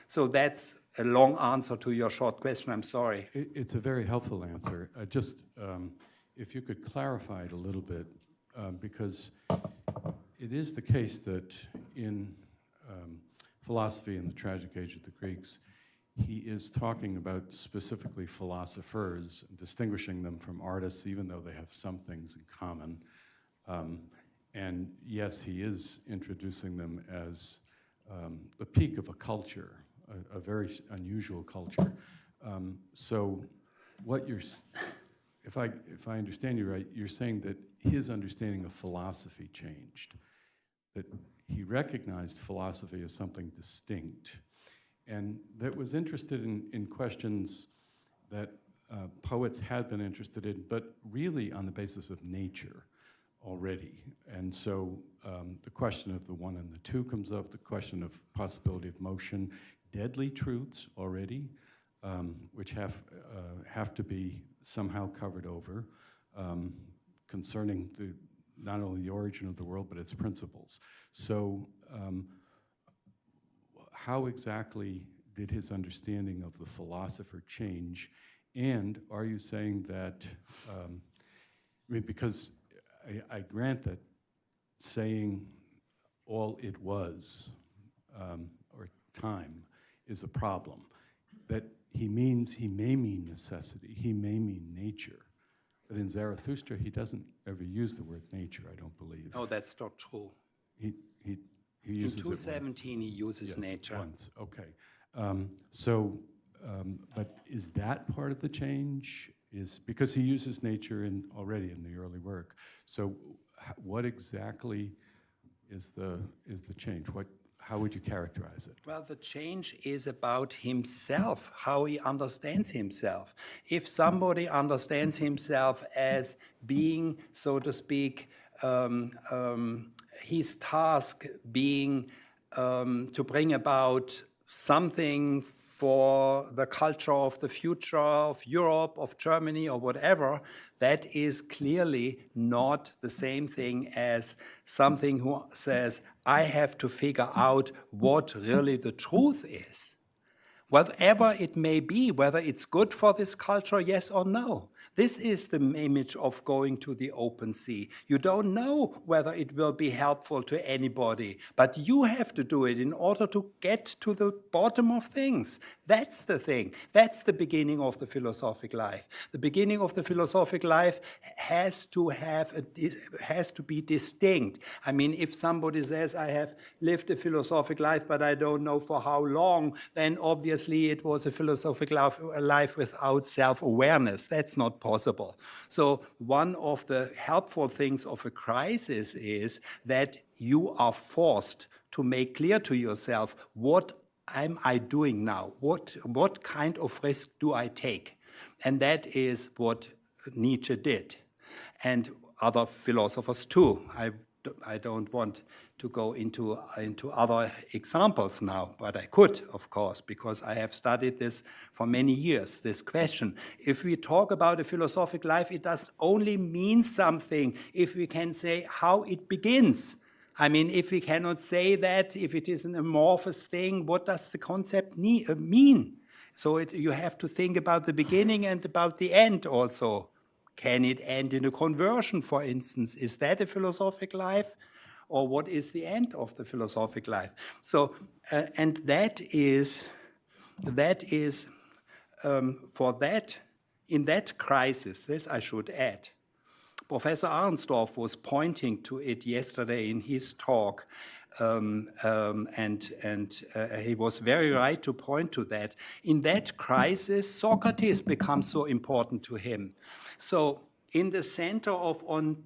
So that's a long answer to your short question. I'm sorry. It's a very helpful answer. Just if you could clarify it a little bit, because it is the case that in philosophy in the tragic age of the Greeks, he is talking about specifically philosophers, distinguishing them from artists, even though they have some things in common. And yes, he is introducing them as the peak of a culture, a very unusual culture. So what if I understand you right, you're saying that his understanding of philosophy changed, that he recognized philosophy as something distinct, and that was interested in questions that poets had been interested in, but really on the basis of nature already. And so the question of the one and the two comes up, the question of possibility of motion, deadly truths already, which have to be somehow covered over, concerning not only the origin of the world, but its principles. So how exactly did his understanding of the philosopher change? And are you saying that, I mean, because I grant that saying all it was, or time, is a problem. That he may mean necessity, he may mean nature. But in Zarathustra, he doesn't ever use the word nature, I don't believe. No, that's not true. He In uses it once. 217, he uses Yes, nature. once, okay. But is that part of the change? Is because he uses nature already in the early work. So what exactly is the change? How would you characterize it? Well, the change is about himself, how he understands himself. If somebody understands himself as being, so to speak, his task being to bring about something for the culture of the future of Europe, of Germany, or whatever, that is clearly not the same thing as something who says, I have to figure out what really the truth is. Whatever it may be, whether it's good for this culture, yes or no. This is the image of going to the open sea. You don't know whether it will be helpful to anybody, but you have to do it in order to get to the bottom of things. That's the thing. That's the beginning of the philosophic life. The beginning of the philosophic life has to be distinct. I mean, if somebody says, I have lived a philosophic life, but I don't know for how long, then obviously it was a philosophic life without self-awareness. That's not possible. So one of the helpful things of a crisis is that you are forced to make clear to yourself, what am I doing now? What kind of risk do I take? And that is what Nietzsche did. And other philosophers too. I don't want to go into other examples now, but I could, of course, because I have studied this for many years, this question. If we talk about a philosophic life, it does only mean something if we can say how it begins. I mean, if we cannot say that, if it is an amorphous thing, what does the concept mean? So you have to think about the beginning and about the end also. Can it end in a conversion, for instance? Is that a philosophic life? Or what is the end of the philosophic life? So, and that is for that, in that crisis, this I should add, Professor Arnsdorff was pointing to it yesterday in his talk, and he was very right to point to that. In that crisis, Socrates becomes so important to him. So in the center of on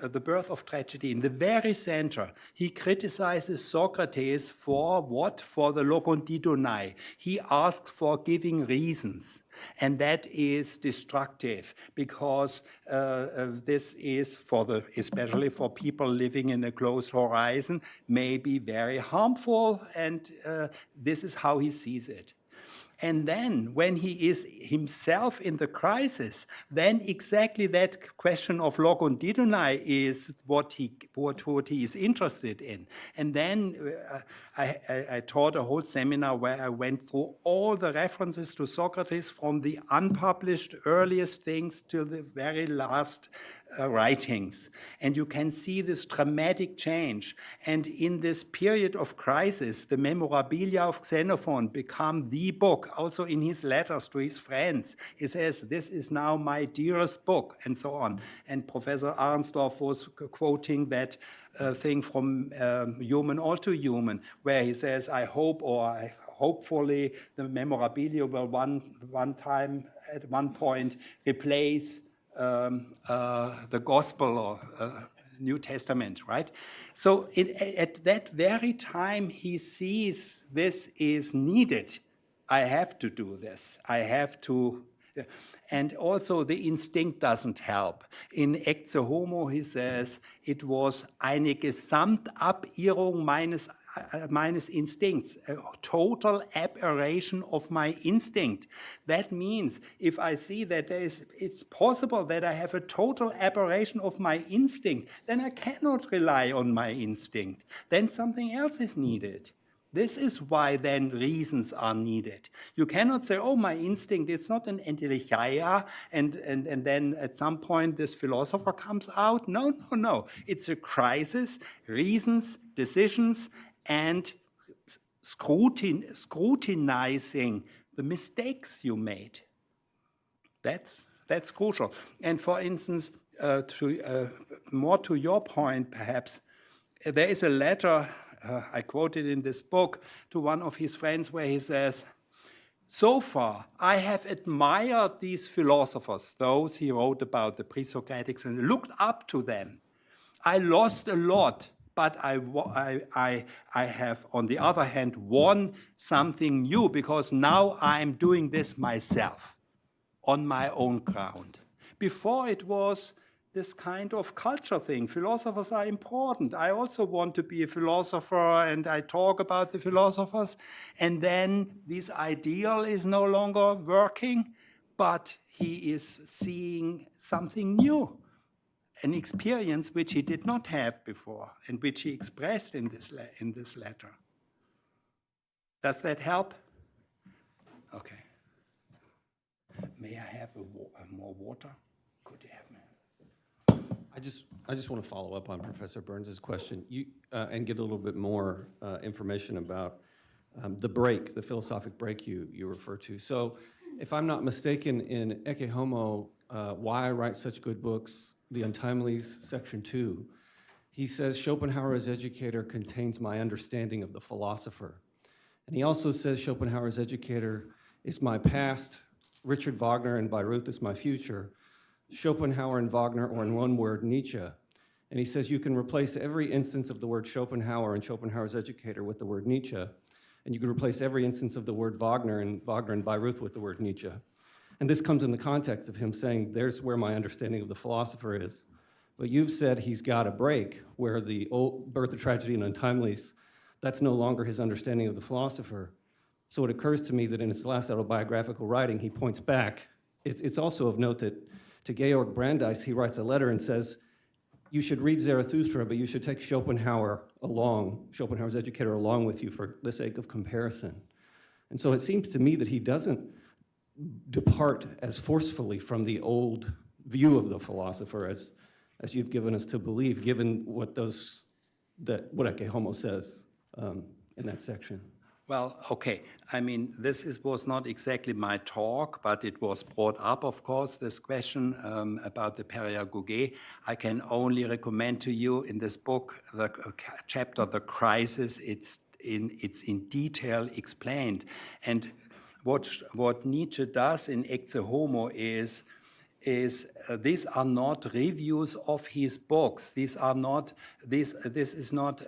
the birth of tragedy, in the very center, he criticizes Socrates for what? For the logondidounai. He asks for giving reasons. And that is destructive because this is, especially for people living in a closed horizon, may be very harmful, and this is how he sees it. And then when he is himself in the crisis, then exactly that question of logondidounai is what he is interested in. And then I taught a whole seminar where I went through all the references to Socrates from the unpublished earliest things till the very last writings. And you can see this dramatic change. And in this period of crisis, the Memorabilia of Xenophon become the book. Also in his letters to his friends, he says, this is now my dearest book, and so on. And Professor Arnsdorff was quoting that thing from Human All Too Human, where he says, I hope, or hopefully the Memorabilia will one time, at one point, replace the Gospel or New Testament, right? So at that very time, he sees this is needed. I have to do this. I have to. And also the instinct doesn't help. In Ecce Homo, he says, it was eine Gesamtabirrung meines Instincts, a total aberration of my instinct. That means if I see that it's possible that I have a total aberration of my instinct, then I cannot rely on my instinct. Then something else is needed. This is why then reasons are needed. You cannot say, oh, my instinct, it's not an entelechia, and then at some point this philosopher comes out. No, no, no. It's a crisis, reasons, decisions, and scrutinizing the mistakes you made. That's crucial. And for instance, more to your point, perhaps, there is a letter, I quoted in this book, to one of his friends where he says, so far, I have admired these philosophers, those he wrote about, the pre-Socratics, and looked up to them. I lost a lot, but I have, on the other hand, won something new, because now I'm doing this myself, on my own ground. Before it was this kind of culture thing. Philosophers are important. I also want to be a philosopher, and I talk about the philosophers. And then this ideal is no longer working, but he is seeing something new, an experience which he did not have before, and which he expressed in this letter. Does that help? Okay. May I have more water? Could you have me? I just want to follow up on Professor Burns's question and get a little bit more information about the break, the philosophic break you refer to. So if I'm not mistaken, in Ecce Homo, Why I Write Such Good Books, The Untimelies, Section 2, he says, Schopenhauer's educator contains my understanding of the philosopher. And he also says Schopenhauer's educator is my past, Richard Wagner and Bayreuth is my future, Schopenhauer and Wagner, or in one word, Nietzsche. And he says you can replace every instance of the word Schopenhauer and Schopenhauer's educator with the word Nietzsche, and you can replace every instance of the word Wagner and Bayreuth with the word Nietzsche. And this comes in the context of him saying, there's where my understanding of the philosopher is. But you've said he's got a break where the old Birth of Tragedy and Untimelies, that's no longer his understanding of the philosopher. So it occurs to me that in his last autobiographical writing, he points back. It's also of note that to Georg Brandeis, he writes a letter and says, you should read Zarathustra, but you should take Schopenhauer's educator along with you for the sake of comparison. And so it seems to me that he doesn't depart as forcefully from the old view of the philosopher as you've given us to believe, given what Ecce Homo says in that section. Well, okay. I mean, was not exactly my talk, but it was brought up, of course, this question about the periagoge. I can only recommend to you in this book, the chapter, The Crisis, it's in detail explained. And what Nietzsche does in Ecce Homo is these are not reviews of his books. These are not. This is not.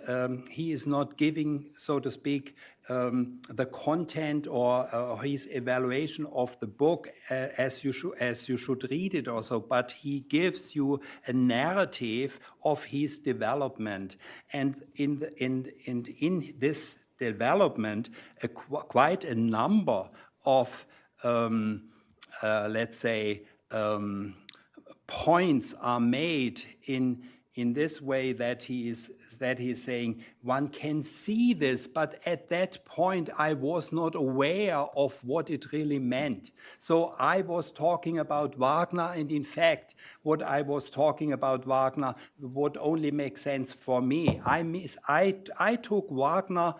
He is not giving, so to speak, the content or his evaluation of the book as you should read it also. But he gives you a narrative of his development, and in this development, quite a number of let's say. Points are made in this way that he is saying one can see this, but at that point I was not aware of what it really meant. So I was talking about Wagner, and in fact, what I was talking about Wagner would only make sense for me. I took Wagner.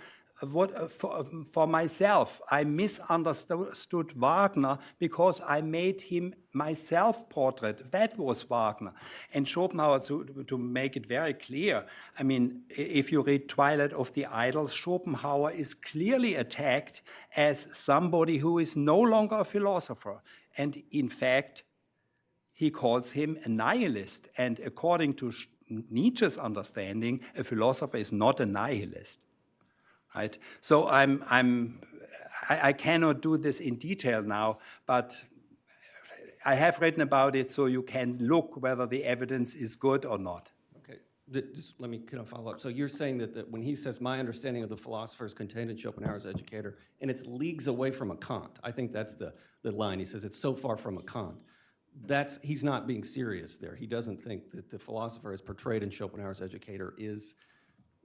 For myself, I misunderstood Wagner because I made him my self-portrait. That was Wagner. And Schopenhauer, to make it very clear, I mean, if you read Twilight of the Idols, Schopenhauer is clearly attacked as somebody who is no longer a philosopher. And in fact, he calls him a nihilist. And according to Nietzsche's understanding, a philosopher is not a nihilist. Right? So I cannot do this in detail now, but I have written about it so you can look whether the evidence is good or not. Okay, just let me kind of follow up. So you're saying that when he says my understanding of the philosopher is contained in Schopenhauer's educator, and it's leagues away from a Kant. I think that's the line. He says it's so far from a Kant. He's not being serious there. He doesn't think that the philosopher as portrayed in Schopenhauer's educator is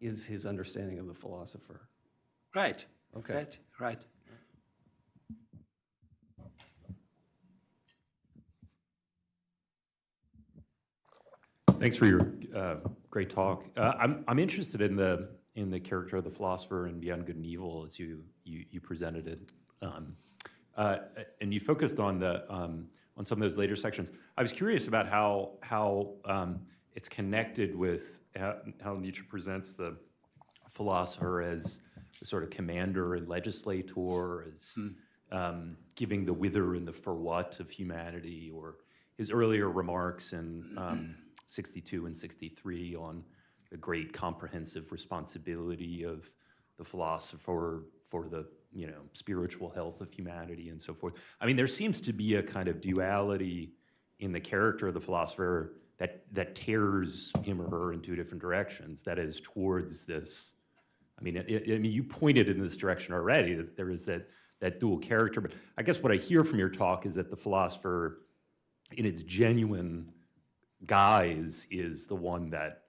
his understanding of the philosopher. Right. Okay. Right. Thanks for your great talk. I'm interested in the character of the philosopher in Beyond Good and Evil as you presented it, and you focused on some of those later sections. I was curious about how it's connected with how Nietzsche presents the philosopher as a sort of commander and legislator, as giving the whither and the for what of humanity, or his earlier remarks in 62 and 63 on the great comprehensive responsibility of the philosopher for the spiritual health of humanity and so forth. I mean, there seems to be a kind of duality in the character of the philosopher that tears him or her in two different directions. That is, towards this. I mean, you pointed in this direction already, that there is that dual character. But I guess what I hear from your talk is that the philosopher, in its genuine guise, is the one that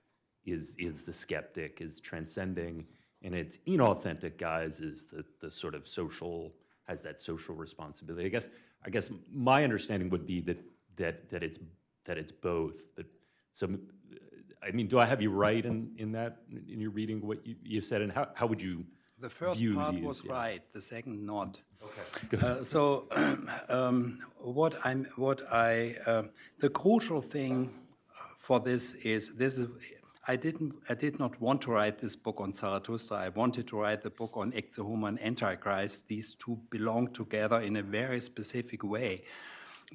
is the skeptic, is transcending, and its inauthentic guise is the sort of social, has that social responsibility. I guess my understanding would be that it's both. But so, I mean, do I have you right in that, in your reading what you said, and how would you? The first view part these? was right, the second not. Okay. So the crucial thing for this is I did not want to write this book on Zarathustra. I wanted to write the book on Ecce Homo and Antichrist. These two belong together in a very specific way.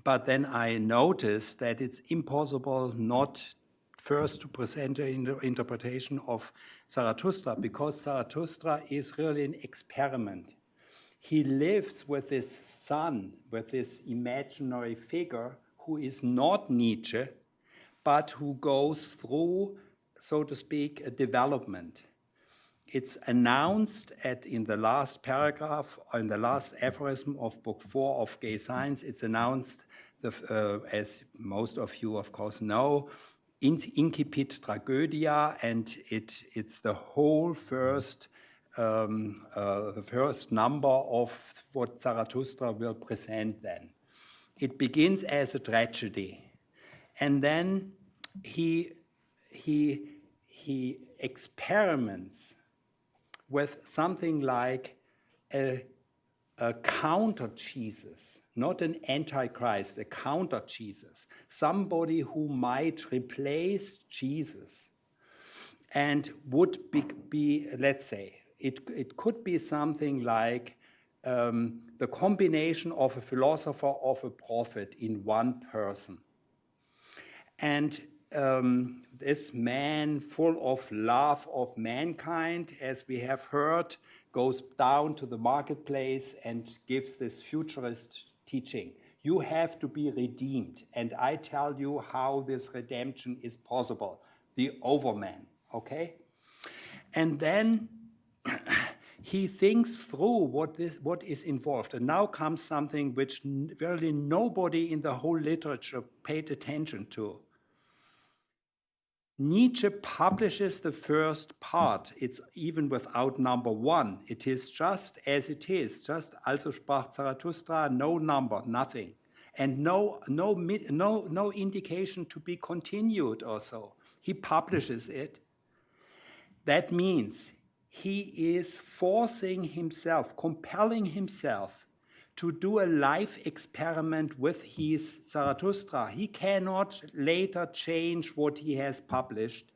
But then I noticed that it's impossible not first to present an interpretation of Zarathustra, because Zarathustra is really an experiment. He lives with this son, with this imaginary figure who is not Nietzsche, but who goes through, so to speak, a development. It's announced in the last paragraph, in the last aphorism of Book 4 of Gay Science, it's announced, as most of you, of course, know, incipit tragedia, and it's the whole first the first number of what Zarathustra will present then. It begins as a tragedy, and then he experiments with something like a counter Jesus, not an antichrist, a counter Jesus, somebody who might replace Jesus and would be let's say, it could be something like the combination of a philosopher of a prophet in one person. And this man, full of love of mankind, as we have heard, goes down to the marketplace and gives this futurist teaching. You have to be redeemed, and I tell you how this redemption is possible. The overman, okay? And then he thinks through what is involved. And now comes something which really nobody in the whole literature paid attention to. Nietzsche publishes the first part. It's even without number 1. It is just as it is, just also sprach Zarathustra, no number, nothing. And no indication to be continued or so. He publishes it. That means he is forcing himself, compelling himself to do a life experiment with his Zarathustra. He cannot later change what he has published.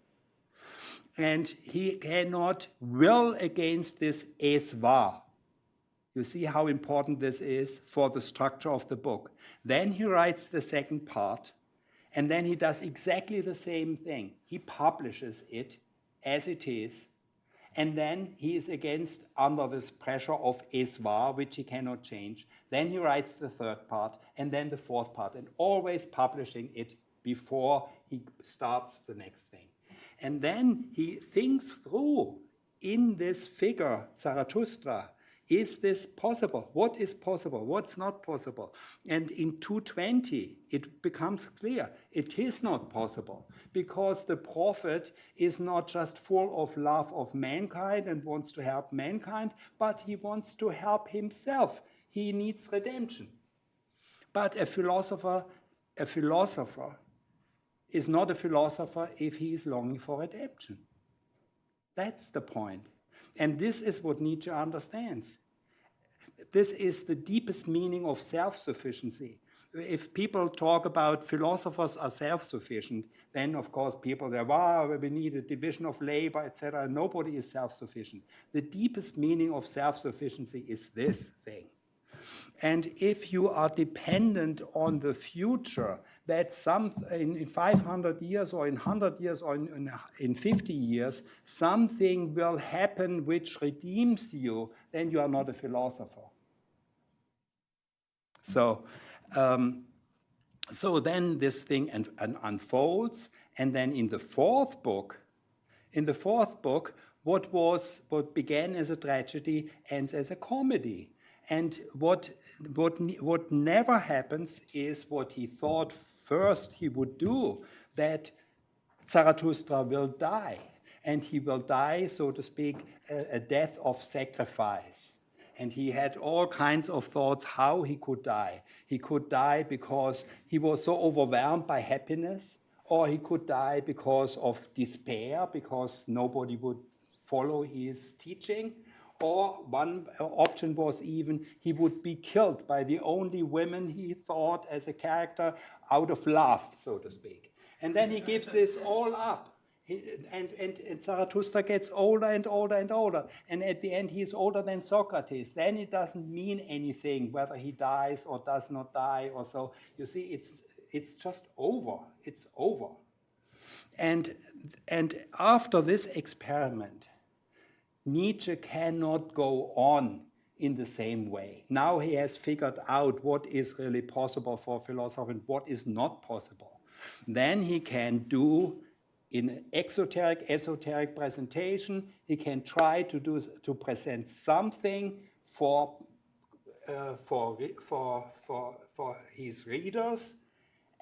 And he cannot will against this es war. You see how important this is for the structure of the book. Then he writes the second part, and then he does exactly the same thing. He publishes it as it is, and then he is under this pressure of es war, which he cannot change. Then he writes the third part, and then the fourth part, and always publishing it before he starts the next thing. And then he thinks through, in this figure, Zarathustra, Is this possible? What is possible? What's not possible? And in 220, it becomes clear it is not possible, because the prophet is not just full of love of mankind and wants to help mankind, but he wants to help himself. He needs redemption. But a philosopher is not a philosopher if he is longing for redemption. That's the point. And this is what Nietzsche understands. This is the deepest meaning of self-sufficiency. If people talk about philosophers are self-sufficient, then of course people say, wow, we need a division of labor, etc. Nobody is self-sufficient. The deepest meaning of self-sufficiency is this thing. And if you are dependent on the future, that in 500 years or in 100 years or in 50 years, something will happen which redeems you, then you are not a philosopher. So then this thing unfolds, and then in the fourth book, what began as a tragedy ends as a comedy. And what never happens is what he thought first he would do, that Zarathustra will die. And he will die, so to speak, a death of sacrifice. And he had all kinds of thoughts how he could die. He could die because he was so overwhelmed by happiness, or he could die because of despair, because nobody would follow his teaching. Or one option was even he would be killed by the only women he thought as a character out of love, so to speak. And then he gives this all up. And Zarathustra gets older and older and older. And at the end, he is older than Socrates. Then it doesn't mean anything whether he dies or does not die or so. You see, it's just over. It's over. And after this experiment, Nietzsche cannot go on in the same way. Now he has figured out what is really possible for a philosopher and what is not possible. Then he can do, in an esoteric presentation, he can try to present something for his readers,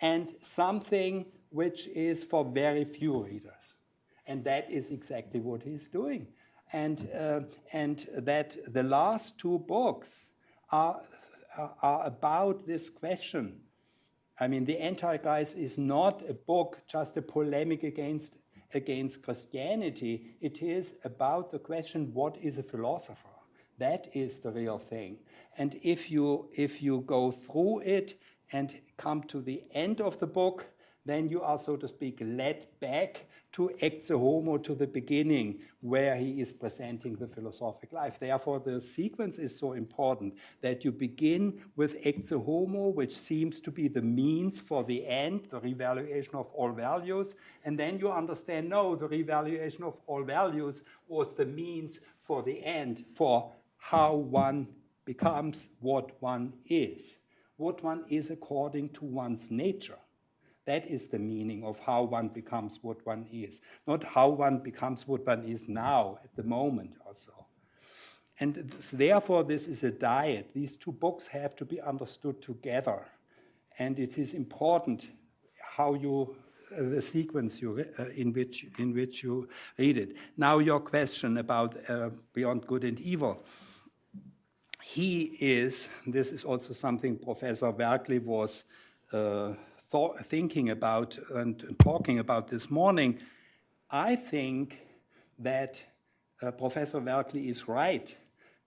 and something which is for very few readers. And that is exactly what he's doing. And that the last two books are about this question. I mean, the Antichrist is not a book, just a polemic against Christianity. It is about the question, what is a philosopher? That is the real thing. And if you go through it and come to the end of the book, then you are, so to speak, led back to ex homo, to the beginning, where he is presenting the philosophic life. Therefore, the sequence is so important, that you begin with ex homo, which seems to be the means for the end, the revaluation of all values, and then you understand, no, the revaluation of all values was the means for the end, for how one becomes what one is according to one's nature. That is the meaning of how one becomes what one is, not how one becomes what one is now, at the moment or so. And therefore, this is a diet. These two books have to be understood together. And it is important how the sequence in which you read it. Now, your question about Beyond Good and Evil. This is also something Professor Velkley was thinking about and talking about this morning. I think that Professor Velkley is right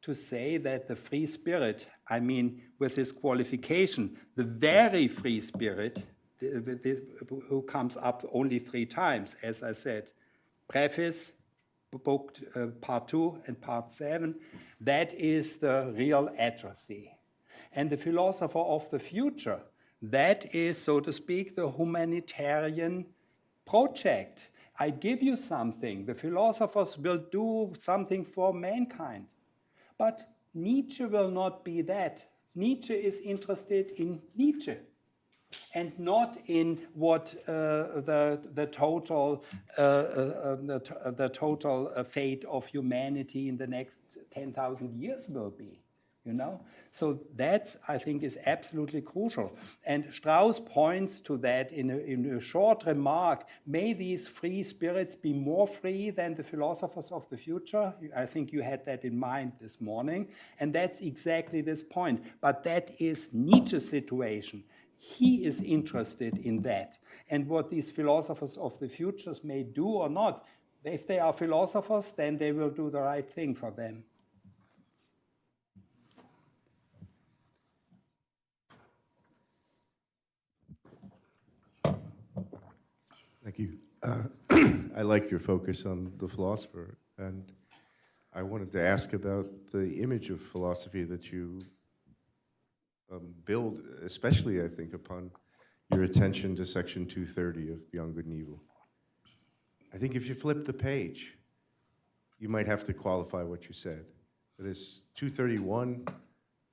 to say that the free spirit, I mean, with this qualification, the very free spirit, who comes up only 3 times, as I said, preface, book part 2 and part 7, that is the real addressee. And the philosopher of the future, that is, so to speak, the humanitarian project. I give you something. The philosophers will do something for mankind. But Nietzsche will not be that. Nietzsche is interested in Nietzsche. and not in what the total fate of humanity in the next 10,000 years will be. You know, so that I think is absolutely crucial. And Strauss points to that in a short remark. May these free spirits be more free than the philosophers of the future? I think you had that in mind this morning. And that's exactly this point. But that is Nietzsche's situation. He is interested in that. And what these philosophers of the futures may do or not, if they are philosophers, then they will do the right thing for them. Thank you. I like your focus on the philosopher, and I wanted to ask about the image of philosophy that you build, especially, I think, upon your attention to section 230 of Beyond Good and Evil. I think if you flip the page, you might have to qualify what you said. That is, 231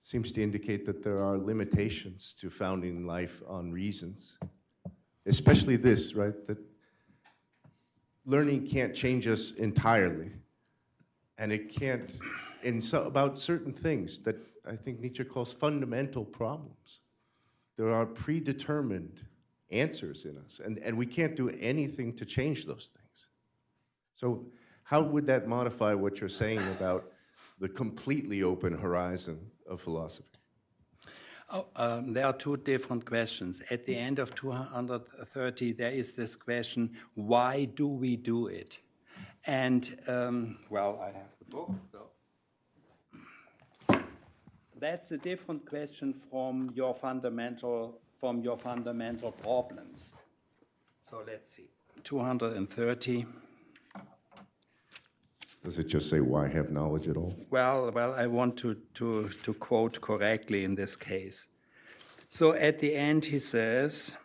seems to indicate that there are limitations to founding life on reasons. Especially this, right, that learning can't change us entirely. And it can't, about certain things that I think Nietzsche calls fundamental problems. There are predetermined answers in us, and we can't do anything to change those things. So how would that modify what you're saying about the completely open horizon of philosophy? There are two different questions. At the end of 230, there is this question, why do we do it? And, well, I have the book, so. That's a different question from your fundamental problems. So let's see, 230. Does it just say, why have knowledge at all? Well, I want to quote correctly in this case. So at the end he says,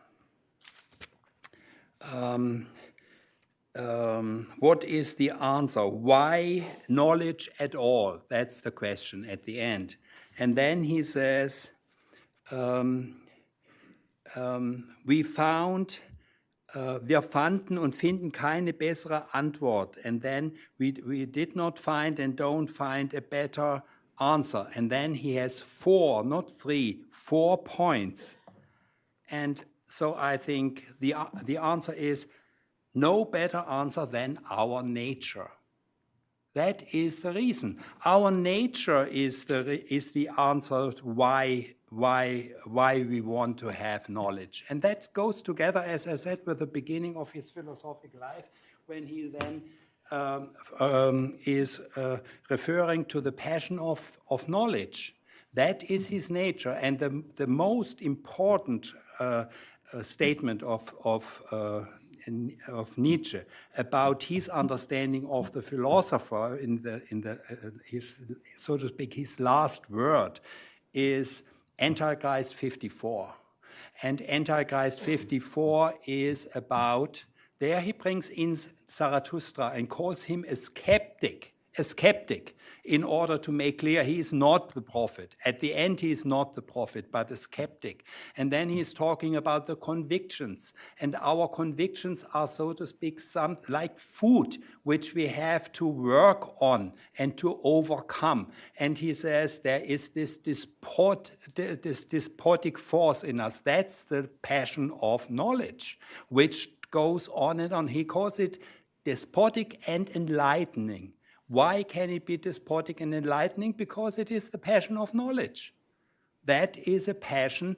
what is the answer? Why knowledge at all? That's the question at the end. And then he says, wir fanden und finden keine bessere Antwort. And then we did not find and don't find a better answer. And then he has 4, not 3, 4 points. And so I think the answer is no better answer than our nature. That is the reason. Our nature is the answer to why we want to have knowledge. And that goes together, as I said, with the beginning of his philosophical life, when he then is referring to the passion of knowledge. That is his nature. And the most important statement of Nietzsche about his understanding of the philosopher his, so to speak, his last word is Antichrist 54. And Antichrist 54 is about, there he brings in Zarathustra and calls him a skeptic, in order to make clear he is not the prophet. At the end, he is not the prophet, but a skeptic. And then he's talking about the convictions. And our convictions are, so to speak, like food, which we have to work on and to overcome. And he says there is this despotic force in us. That's the passion of knowledge, which goes on and on. He calls it despotic and enlightening. Why can it be despotic and enlightening? Because it is the passion of knowledge. That is a passion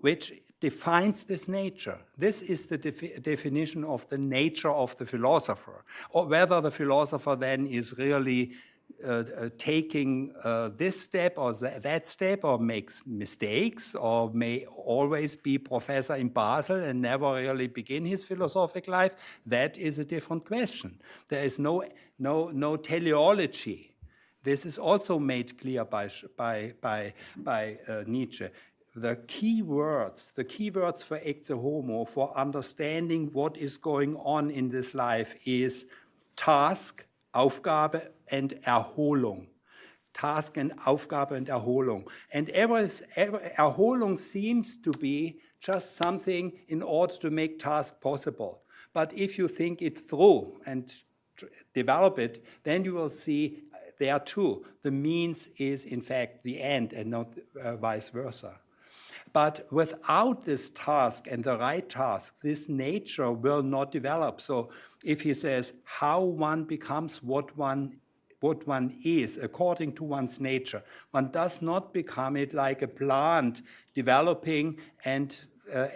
which defines this nature. This is the definition of the nature of the philosopher. Or whether the philosopher then is really taking this step or that step, or makes mistakes, or may always be professor in Basel and never really begin his philosophic life, that is a different question. There is no teleology. This is also made clear by Nietzsche. The key words for ecce homo, for understanding what is going on in this life, is task, Aufgabe, and Erholung. Task and Aufgabe and Erholung. And Erholung seems to be just something in order to make task possible. But if you think it through and develop it, then you will see there too, the means is in fact the end and not vice versa. But without this task and the right task, this nature will not develop. So if he says how one becomes what one is according to one's nature, one does not become it like a plant developing and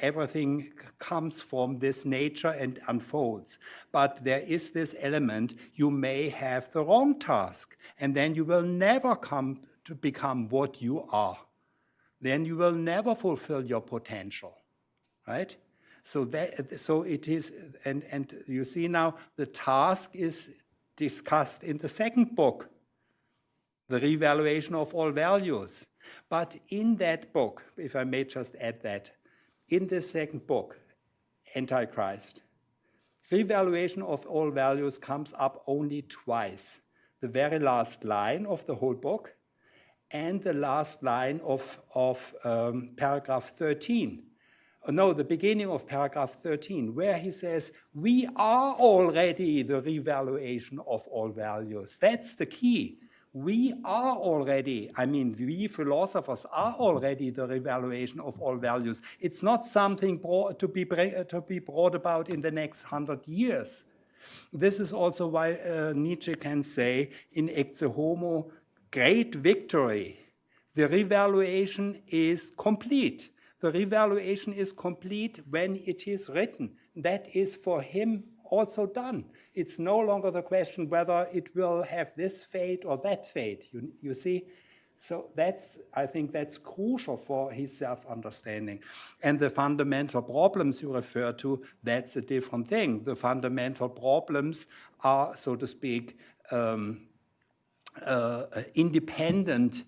everything comes from this nature and unfolds. But there is this element, you may have the wrong task, and then you will never come to become what you are. Then you will never fulfill your potential, right? So it is, and you see now the task is discussed in the second book, the revaluation of all values. But in that book, if I may just add that, in the second book, Antichrist, revaluation of all values comes up only twice. The very last line of the whole book and the last line of paragraph 13. No, the beginning of paragraph 13, where he says, we are already the revaluation of all values. That's the key. We are already, I mean, we philosophers are already the revaluation of all values. It's not something to be brought about in the next 100 years. This is also why Nietzsche can say in Ecce Homo, great victory. The revaluation is complete. The revaluation is complete when it is written. That is for him also done. It's no longer the question whether it will have this fate or that fate, you see? So I think that's crucial for his self-understanding. And the fundamental problems you refer to, that's a different thing. The fundamental problems are, so to speak, independent,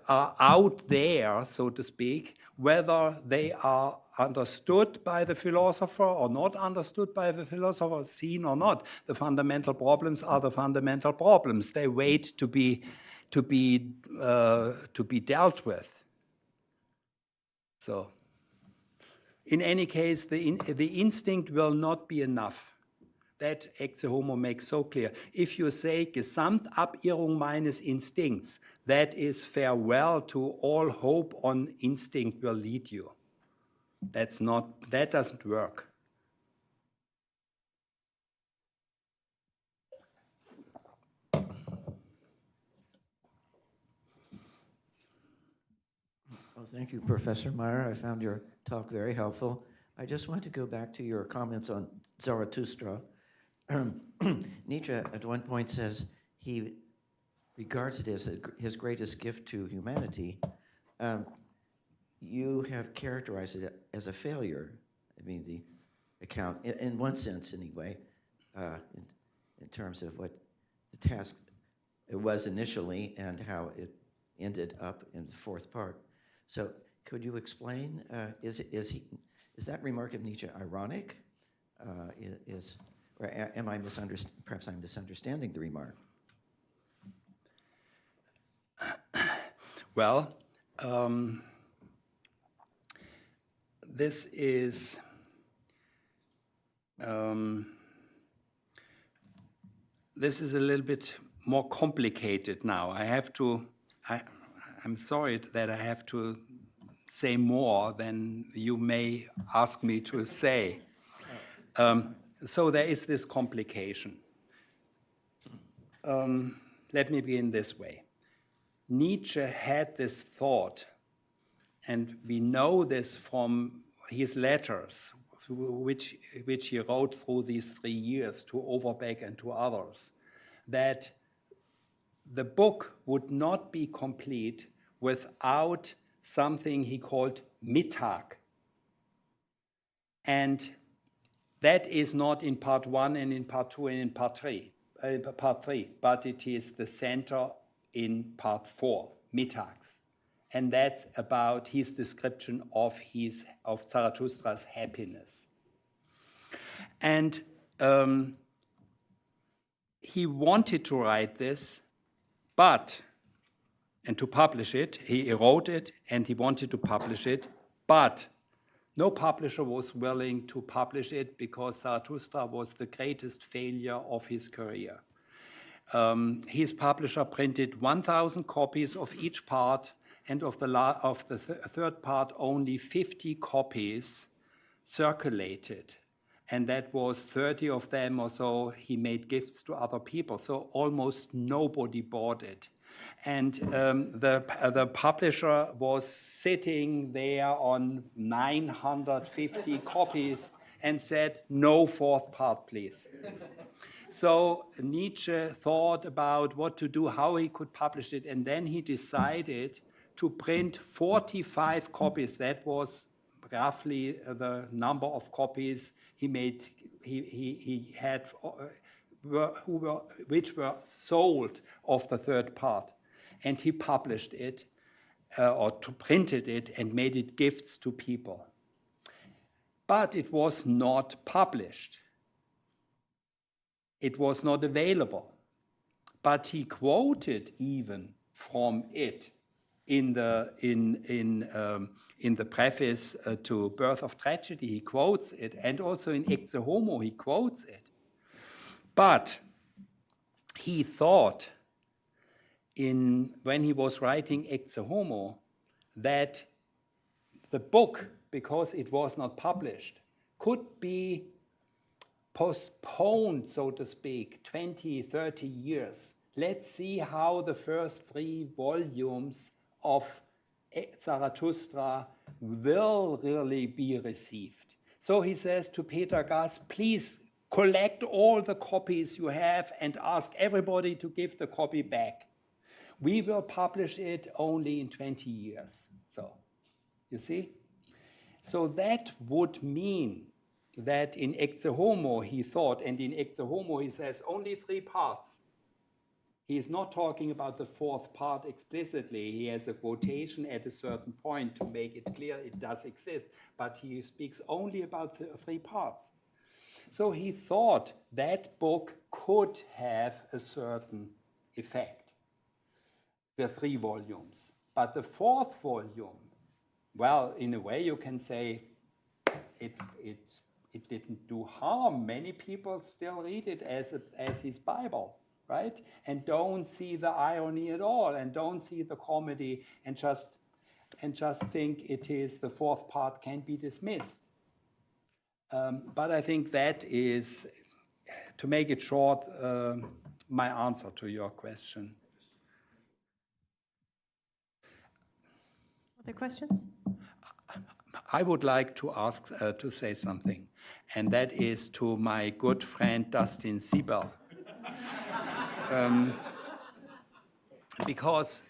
are out there, so to speak, whether they are understood by the philosopher or not understood by the philosopher, seen or not. The fundamental problems are the fundamental problems. They wait to be dealt with. So, in any case, the instinct will not be enough. That Ecce Homo makes so clear. If you say Gesamtabirrung meines Instinkts, that is farewell to all hope on instinct will lead you. That doesn't work. Well, thank you, Professor Meier. I found your talk very helpful. I just want to go back to your comments on Zarathustra. Nietzsche at one point says he regards it as his greatest gift to humanity. You have characterized it as a failure. I mean, the account, in one sense anyway, in terms of what the task it was initially and how it ended up in the fourth part. So could you explain, is that remark of Nietzsche ironic? Or am I perhaps I'm misunderstanding the remark? Well, this is a little bit more complicated now. I'm sorry that I have to say more than you may ask me to say. So there is this complication. Let me begin this way. Nietzsche had this thought, and we know this from his letters, which he wrote through these 3 years to Overbeck and to others, that the book would not be complete without something he called Mittag. And that is not in part 1 and in part 2 and in part 3, but it is the center in part 4, Mittags. And that's about his description of Zarathustra's happiness. And he wanted to write this, and to publish it. He wrote it and he wanted to publish it, but No publisher was willing to publish it because Zarathustra was the greatest failure of his career. His publisher printed 1,000 copies of each part, and of the third part, only 50 copies circulated. And that was 30 of them or so he made gifts to other people. So almost nobody bought it. And the publisher was sitting there on 950 copies and said, no fourth part, please. So Nietzsche thought about what to do, how he could publish it, and then he decided to print 45 copies. That was roughly the number of copies he made. He had, which were sold of the third part, and he published it, or printed it, and made it gifts to people. But it was not published. It was not available. But he quoted even from it in the preface to Birth of Tragedy. He quotes it, and also in Ecce Homo he quotes it. But he thought, when he was writing Ecce Homo, that the book, because it was not published, could be postponed, so to speak, 20, 30 years. Let's see how the first 3 volumes of Zarathustra will really be received. So he says to Peter Gass, please collect all the copies you have and ask everybody to give the copy back. We will publish it only in 20 years. So, you see? So that would mean that in Ecce Homo he thought, and in Ecce Homo he says only 3 parts. He is not talking about the fourth part explicitly. He has a quotation at a certain point to make it clear it does exist, but he speaks only about the 3 parts. So he thought that book could have a certain effect, the 3 volumes. But the 4th volume, well, in a way you can say it didn't do harm. Many people still read it as his Bible, right? And don't see the irony at all, and don't see the comedy, and just think it is the 4th part can be dismissed. But I think that is, to make it short, my answer to your question. Other questions? I would like to ask to say something, and that is to my good friend Dustin Sebell. Because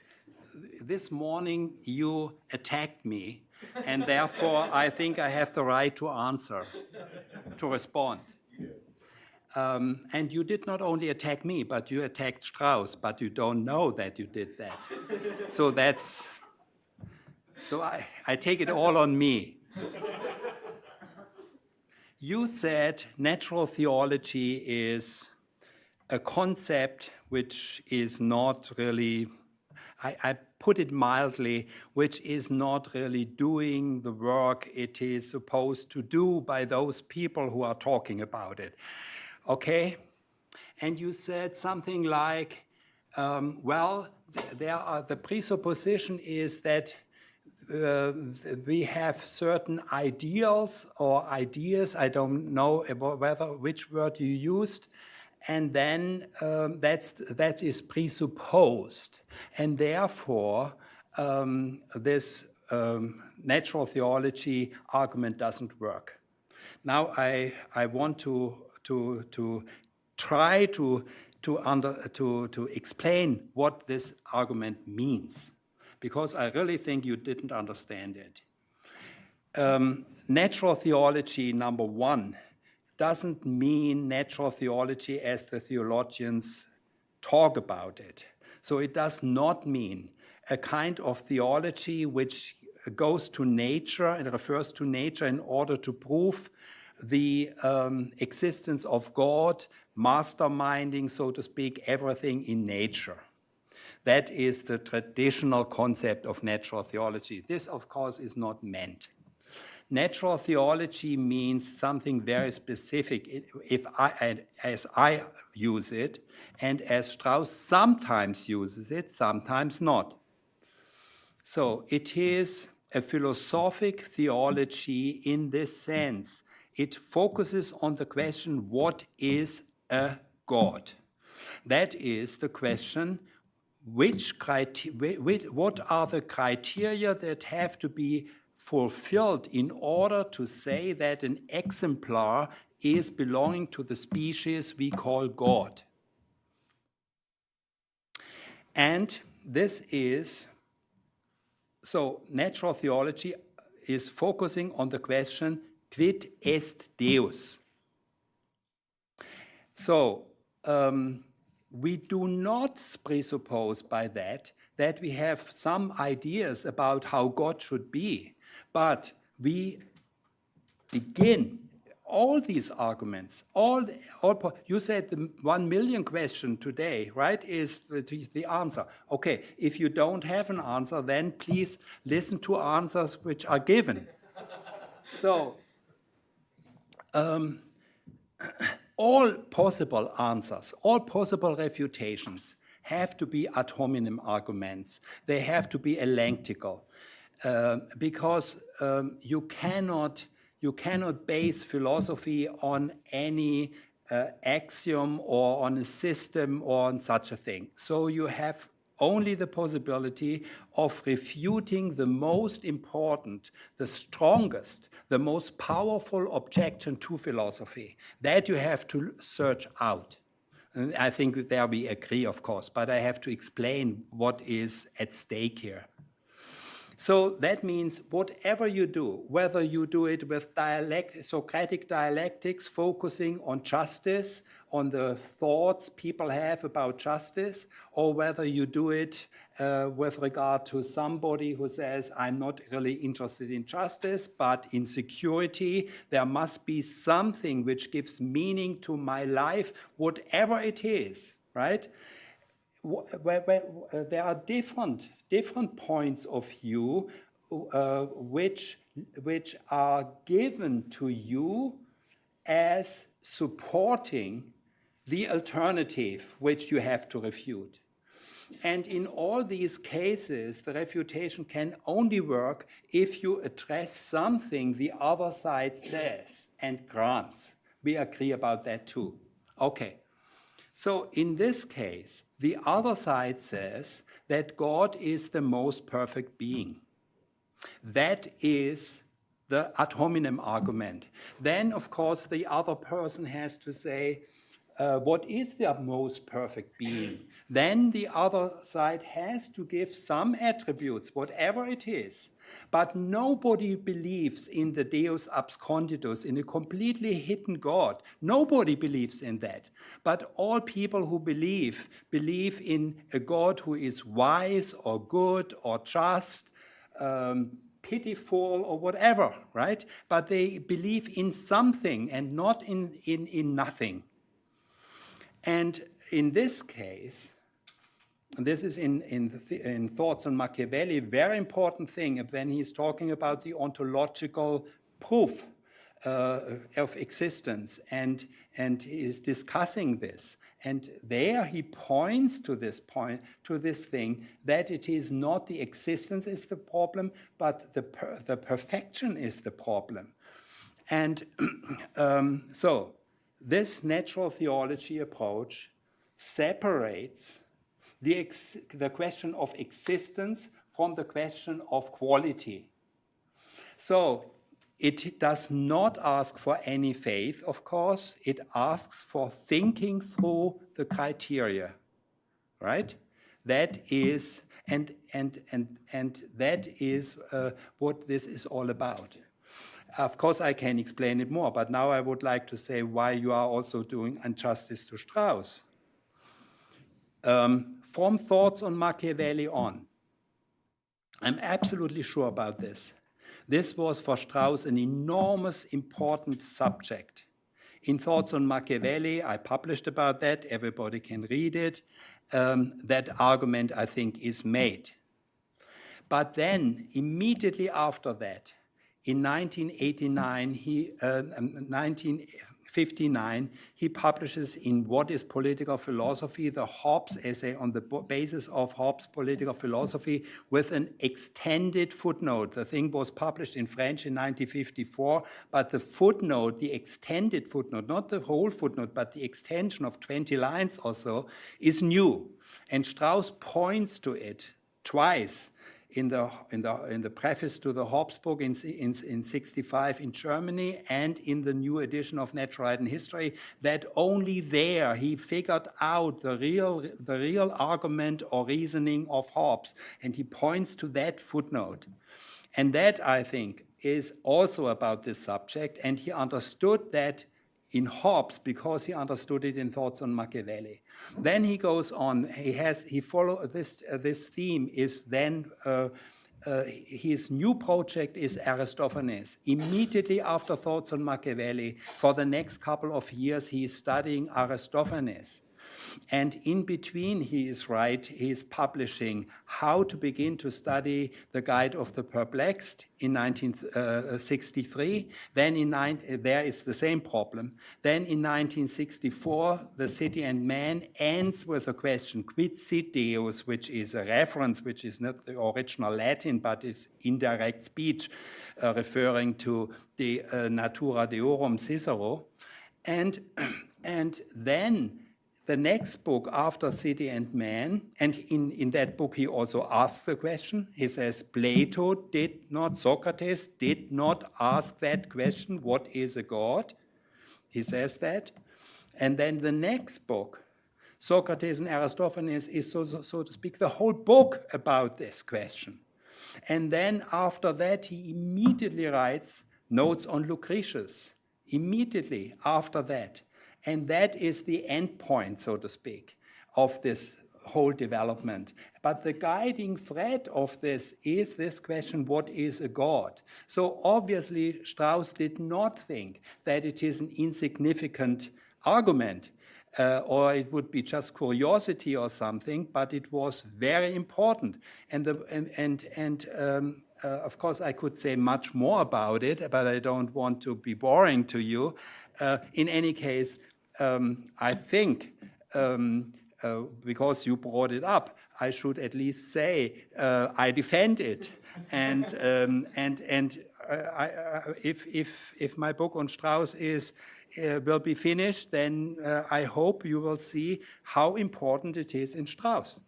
this morning you attacked me, and therefore I think I have the right to answer, to respond. And you did not only attack me, but you attacked Strauss, but you don't know that you did that. So I take it all on me. You said natural theology is a concept which is not really, I put it mildly, which is not really doing the work it is supposed to do by those people who are talking about it. Okay? And you said something like, the presupposition is that we have certain ideals or ideas, I don't know which word you used, and then that is presupposed. And therefore, this natural theology argument doesn't work. Now I want to try to explain what this argument means, because I really think you didn't understand it. Natural theology, number one, doesn't mean natural theology as the theologians talk about it. So it does not mean a kind of theology which goes to nature and refers to nature in order to prove the existence of God, masterminding, so to speak, everything in nature. That is the traditional concept of natural theology. This, of course, is not meant. natural theology means something very specific as I use it, and as Strauss sometimes uses it, sometimes not. So it is a philosophic theology in this sense. It focuses on the question, what is a God? That is the question, what are the criteria that have to be fulfilled in order to say that an exemplar is belonging to the species we call God? And this is, so natural theology is focusing on the question, quid est Deus? So we do not presuppose by that we have some ideas about how God should be, but we begin all these arguments, you said the 1 million question today, right, is the answer. Okay, if you don't have an answer, then please listen to answers which are given. So, all possible answers, all possible refutations have to be ad hominem arguments. They have to be elenchical, because you cannot base philosophy on any axiom or on a system or on such a thing. So you have only the possibility of refuting the most important, the strongest, the most powerful objection to philosophy. That you have to search out. And I think there we agree, of course, but I have to explain what is at stake here. So that means whatever you do, whether you do it with Socratic dialectics focusing on justice, on the thoughts people have about justice, or whether you do it with regard to somebody who says, I'm not really interested in justice, but in security, there must be something which gives meaning to my life, whatever it is, right? There are different points of view which are given to you as supporting the alternative which you have to refute. And in all these cases, the refutation can only work if you address something the other side says and grants. We agree about that too. Okay. So in this case, the other side says that God is the most perfect being. That is the ad hominem argument. Then, of course, the other person has to say, what is the most perfect being? Then the other side has to give some attributes, whatever it is. But nobody believes in the Deus absconditus, in a completely hidden God. Nobody believes in that. But all people who believe in a God who is wise or good or just, pitiful or whatever, right? But they believe in something and not in nothing. And in this case, this is in Thoughts on Machiavelli, very important thing when he's talking about the ontological proof of existence, and he is discussing this. And there he points to this thing, that it is not the existence is the problem, but the perfection is the problem. And so this natural theology approach separates the question of existence from the question of quality. So it does not ask for any faith, of course. It asks for thinking through the criteria, right? That is, and that is what this is all about. Of course, I can explain it more, but now I would like to say why you are also doing injustice to Strauss. From Thoughts on Machiavelli on, I'm absolutely sure about this. This was for Strauss an enormous, important subject. In Thoughts on Machiavelli, I published about that. Everybody can read it. That argument, I think, is made. But then, immediately after that, In 1959, he publishes in What is Political Philosophy, the Hobbes essay on the basis of Hobbes' political philosophy with an extended footnote. The thing was published in French in 1954, but the footnote, the extended footnote, not the whole footnote, but the extension of 20 lines or so, is new. And Strauss points to it twice in the preface to the Hobbes book in 65 in Germany and in the new edition of Natural Right and History, that only there he figured out the real argument or reasoning of Hobbes. And he points to that footnote. And that, I think, is also about this subject. And he understood that in Hobbes because he understood it in Thoughts on Machiavelli. Then he goes on. He follow this theme is then his new project is Aristophanes. Immediately after Thoughts on Machiavelli, for the next couple of years, he is studying Aristophanes. And in between, he is publishing How to Begin to Study the Guide of the Perplexed in 1963. Then there is the same problem. Then in 1964, The City and Man ends with a question, quid sit Deus, which is a reference, which is not the original Latin, but is indirect speech, referring to the Natura Deorum Cicero. And then the next book after City and Man, and in that book he also asks the question. He says, Socrates did not ask that question, what is a god? He says that. And then the next book, Socrates and Aristophanes, is so to speak the whole book about this question. And then after that he immediately writes Notes on Lucretius, immediately after that. And that is the end point, so to speak, of this whole development. But the guiding thread of this is this question, what is a god? So obviously Strauss did not think that it is an insignificant argument or it would be just curiosity or something, but it was very important. And of course I could say much more about it, but I don't want to be boring to you. In any case, I think, because you brought it up, I should at least say I defend it. And if my book on Strauss will be finished, then I hope you will see how important it is in Strauss.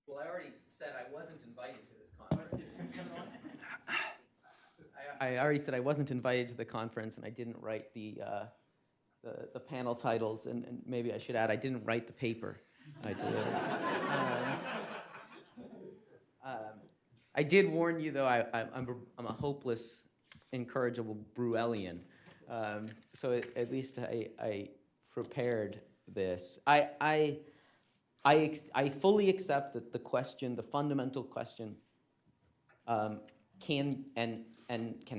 Well, I already said I wasn't invited to this conference. I already said I wasn't invited to the conference, and I didn't write the panel titles, and maybe I should add I didn't write the paper. I did warn you, though. I'm a hopeless, incorrigible Bruellian, so at least I prepared this. I fully accept that the question, the fundamental question, can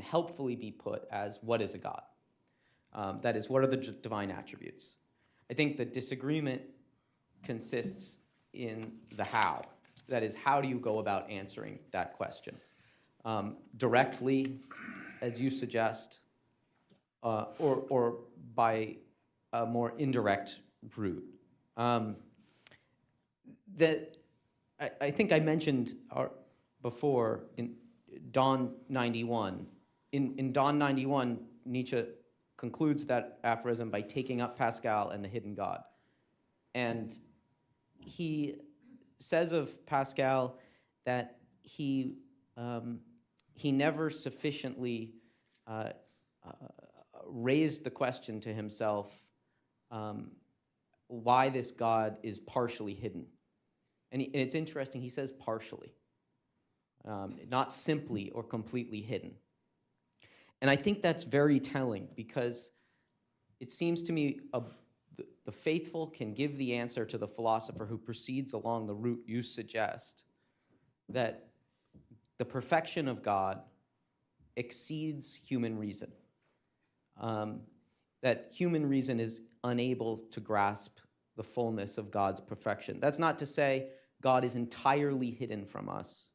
helpfully be put as, what is a god? That is, what are the divine attributes? I think the disagreement consists in the how. That is, how do you go about answering that question? Directly, as you suggest, or by a more indirect route. I think I mentioned before in Dawn 91. In Dawn 91, Nietzsche concludes that aphorism by taking up Pascal and the hidden God. And he says of Pascal that he never sufficiently raised the question to himself why this God is partially hidden. And it's interesting, he says partially, not simply or completely hidden. And I think that's very telling, because it seems to me the faithful can give the answer to the philosopher who proceeds along the route you suggest, that the perfection of God exceeds human reason, that human reason is unable to grasp the fullness of God's perfection. That's not to say God is entirely hidden from us,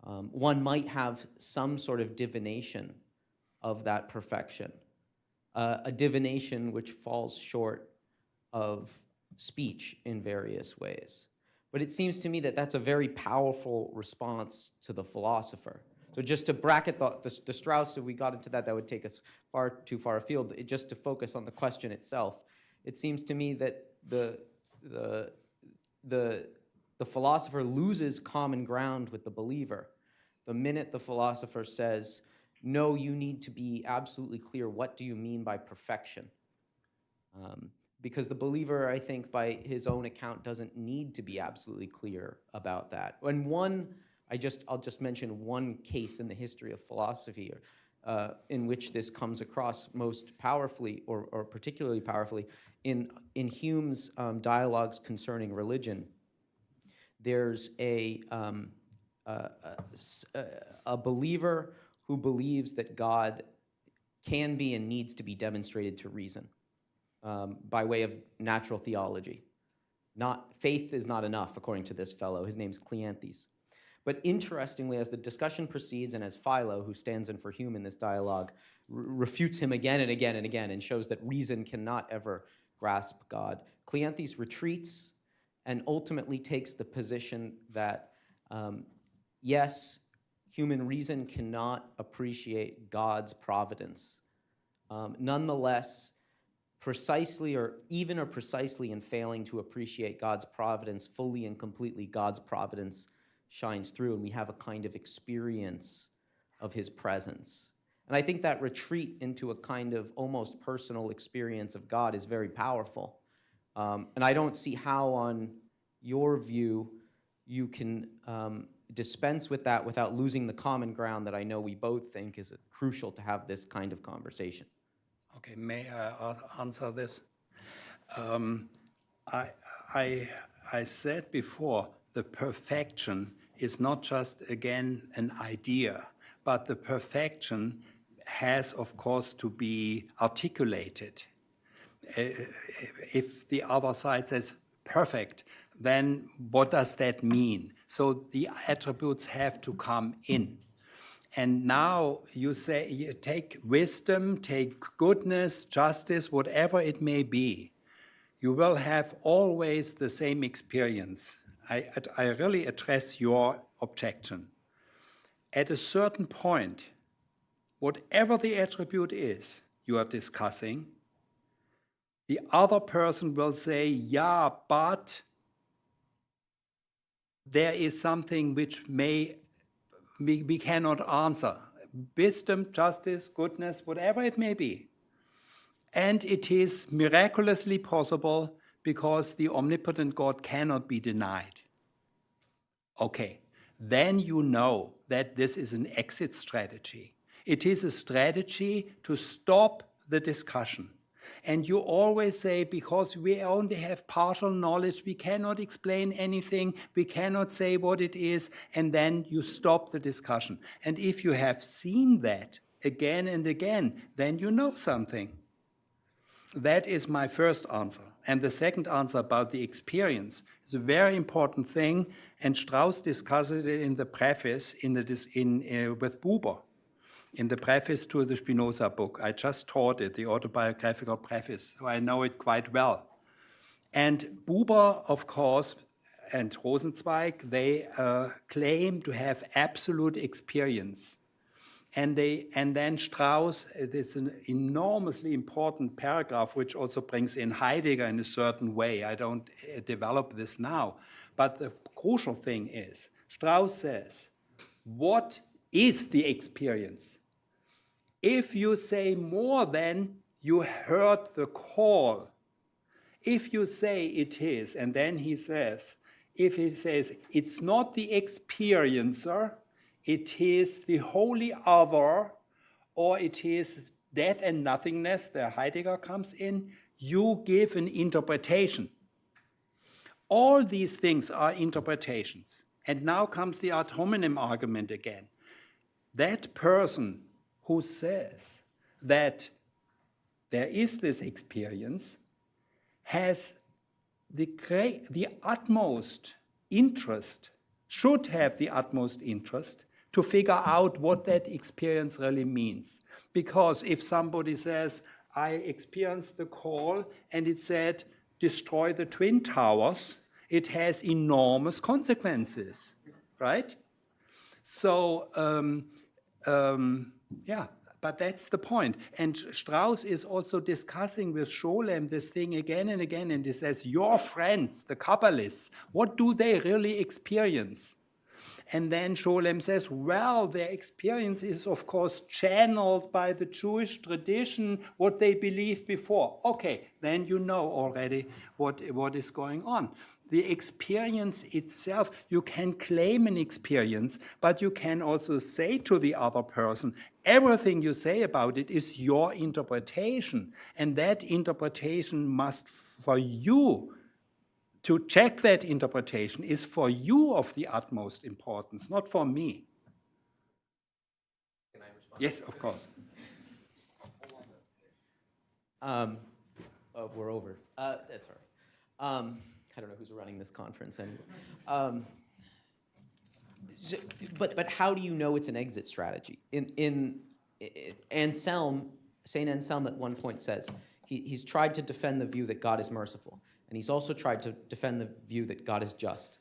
One might have some sort of divination of that perfection, a divination which falls short of speech in various ways. But it seems to me that that's a very powerful response to the philosopher. So just to bracket the Strauss, if we got into that, that would take us too far afield. Just to focus on the question itself, it seems to me that the philosopher loses common ground with the believer the minute the philosopher says, no, you need to be absolutely clear, what do you mean by perfection? Because the believer, I think, by his own account, doesn't need to be absolutely clear about that. And I'll just mention one case in the history of philosophy in which this comes across most powerfully, or particularly powerfully, in Hume's dialogues concerning religion. There's a believer who believes that God can be and needs to be demonstrated to reason by way of natural theology. Faith is not enough, according to this fellow. His name's Cleanthes. But interestingly, as the discussion proceeds, and as Philo, who stands in for Hume in this dialogue, refutes him again and again and again, and shows that reason cannot ever grasp God, Cleanthes retreats and ultimately takes the position that, yes, human reason cannot appreciate God's providence. Nonetheless, precisely in failing to appreciate God's providence fully and completely, God's providence shines through, and we have a kind of experience of his presence. And I think that retreat into a kind of almost personal experience of God is very powerful. And I don't see how, on your view, you can dispense with that without losing the common ground that I know we both think is crucial to have this kind of conversation. Okay, may I answer this? I said before, the perfection is not just, again, an idea, but the perfection has, of course, to be articulated. If the other side says perfect, then what does that mean? So the attributes have to come in. And now you say, you take wisdom, take goodness, justice, whatever it may be. You will have always the same experience. I really address your objection. At a certain point, whatever the attribute is you are discussing, the other person will say, yeah, but there is something which we cannot answer. Wisdom, justice, goodness, whatever it may be. And it is miraculously possible because the omnipotent God cannot be denied. Okay, then you know that this is an exit strategy. It is a strategy to stop the discussion. And you always say, because we only have partial knowledge, we cannot explain anything, we cannot say what it is, and then you stop the discussion. And if you have seen that again and again, then you know something. That is my first answer. And the second answer about the experience is a very important thing, and Strauss discussed it in the preface with Buber. In the preface to the Spinoza book. I just taught it, the autobiographical preface, so I know it quite well. And Buber, of course, and Rosenzweig, they claim to have absolute experience. And then Strauss, there's an enormously important paragraph which also brings in Heidegger in a certain way. I don't develop this now. But the crucial thing is, Strauss says, what is the experience? If you say more than you heard the call, if you say it is, and then he says, if he says it's not the experiencer, it is the wholly other, or it is death and nothingness, there Heidegger comes in, you give an interpretation. All these things are interpretations. And now comes the ad hominem argument again. That person who says that there is this experience has the utmost interest, should have the utmost interest to figure out what that experience really means. Because if somebody says, I experienced the call and it said, destroy the Twin Towers, it has enormous consequences, right? So, yeah, but that's the point. And Strauss is also discussing with Scholem this thing again and again, and he says, your friends, the Kabbalists, what do they really experience? And then Scholem says, well, their experience is, of course, channeled by the Jewish tradition, what they believed before. Okay, then you know already what is going on. The experience itself, you can claim an experience, but you can also say to the other person, everything you say about it is your interpretation. And that interpretation must, for you, to check that interpretation is for you of the utmost importance, not for me. Can I respond? Yes, of course. We're over. That's all right. I don't know who's running this conference anyway. But how do you know it's an exit strategy? In Anselm, Saint Anselm at one point says he's tried to defend the view that God is merciful. And he's also tried to defend the view that God is just.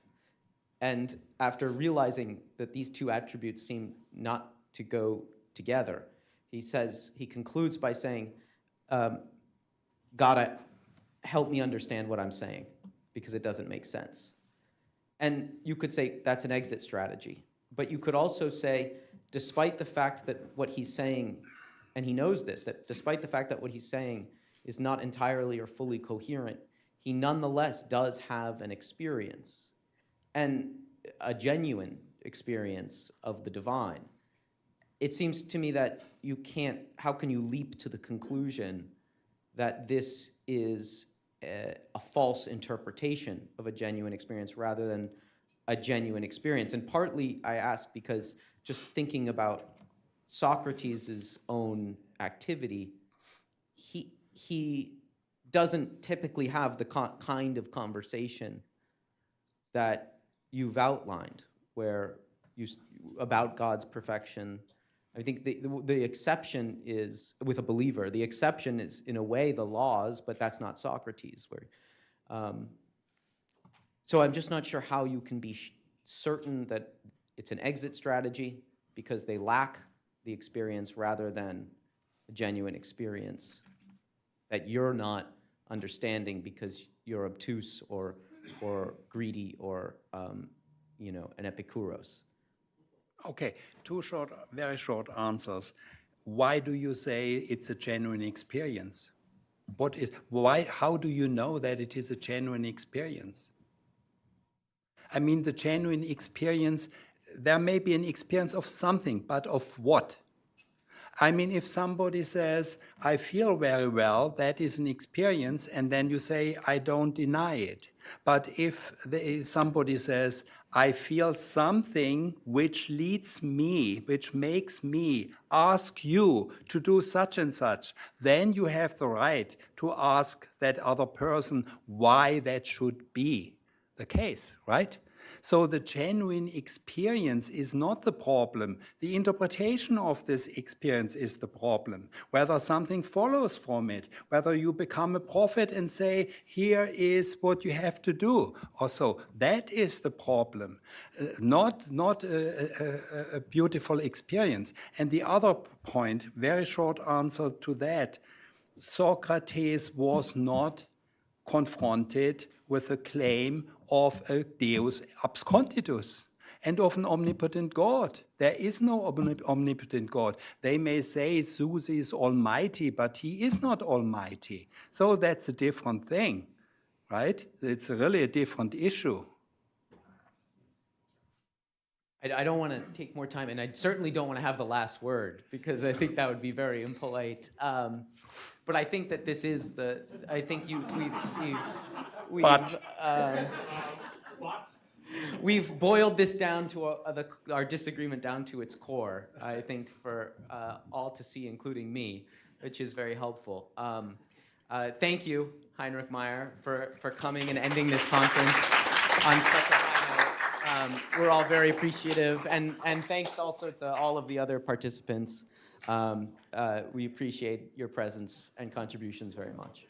And after realizing that these two attributes seem not to go together, he concludes by saying, God, help me understand what I'm saying, because it doesn't make sense. And you could say that's an exit strategy. But you could also say, despite the fact that what he's saying, and he knows this, that despite the fact that what he's saying is not entirely or fully coherent, he nonetheless does have an experience, and a genuine experience of the divine. It seems to me that you can't, how can you leap to the conclusion that this is a false interpretation of a genuine experience rather than a genuine experience? And partly I ask because just thinking about Socrates' own activity, he doesn't typically have the kind of conversation that you've outlined, where about God's perfection. I think the exception is with a believer. The exception is, in a way, the laws, but that's not Socrates. So I'm just not sure how you can be certain that it's an exit strategy because they lack the experience rather than a genuine experience that you're not understanding because you're obtuse or greedy or an Epikuros. Okay, two very short answers. Why do you say it's a genuine experience? How do you know that it is a genuine experience? I mean, the genuine experience, there may be an experience of something, but of what? I mean, if somebody says, I feel very well, that is an experience, and then you say, I don't deny it. But if somebody says, I feel something which leads me, which makes me ask you to do such and such, then you have the right to ask that other person why that should be the case, right? So the genuine experience is not the problem. The interpretation of this experience is the problem. Whether something follows from it, whether you become a prophet and say, here is what you have to do, or so. That is the problem, not a beautiful experience. And the other point, very short answer to that, Socrates was not confronted with a claim of a Deus absconditus and of an omnipotent God. There is no omnipotent God. They may say Zeus is almighty, but he is not almighty. So that's a different thing, right? It's really a different issue. I don't want to take more time, and I certainly don't want to have the last word, because I think that would be very impolite. But I think that this is we've boiled this down to our disagreement down to its core, I think, for all to see, including me, which is very helpful. Thank you, Heinrich Meier, for coming and ending this conference on such a high note. We're all very appreciative, and thanks also to all of the other participants. We appreciate your presence and contributions very much.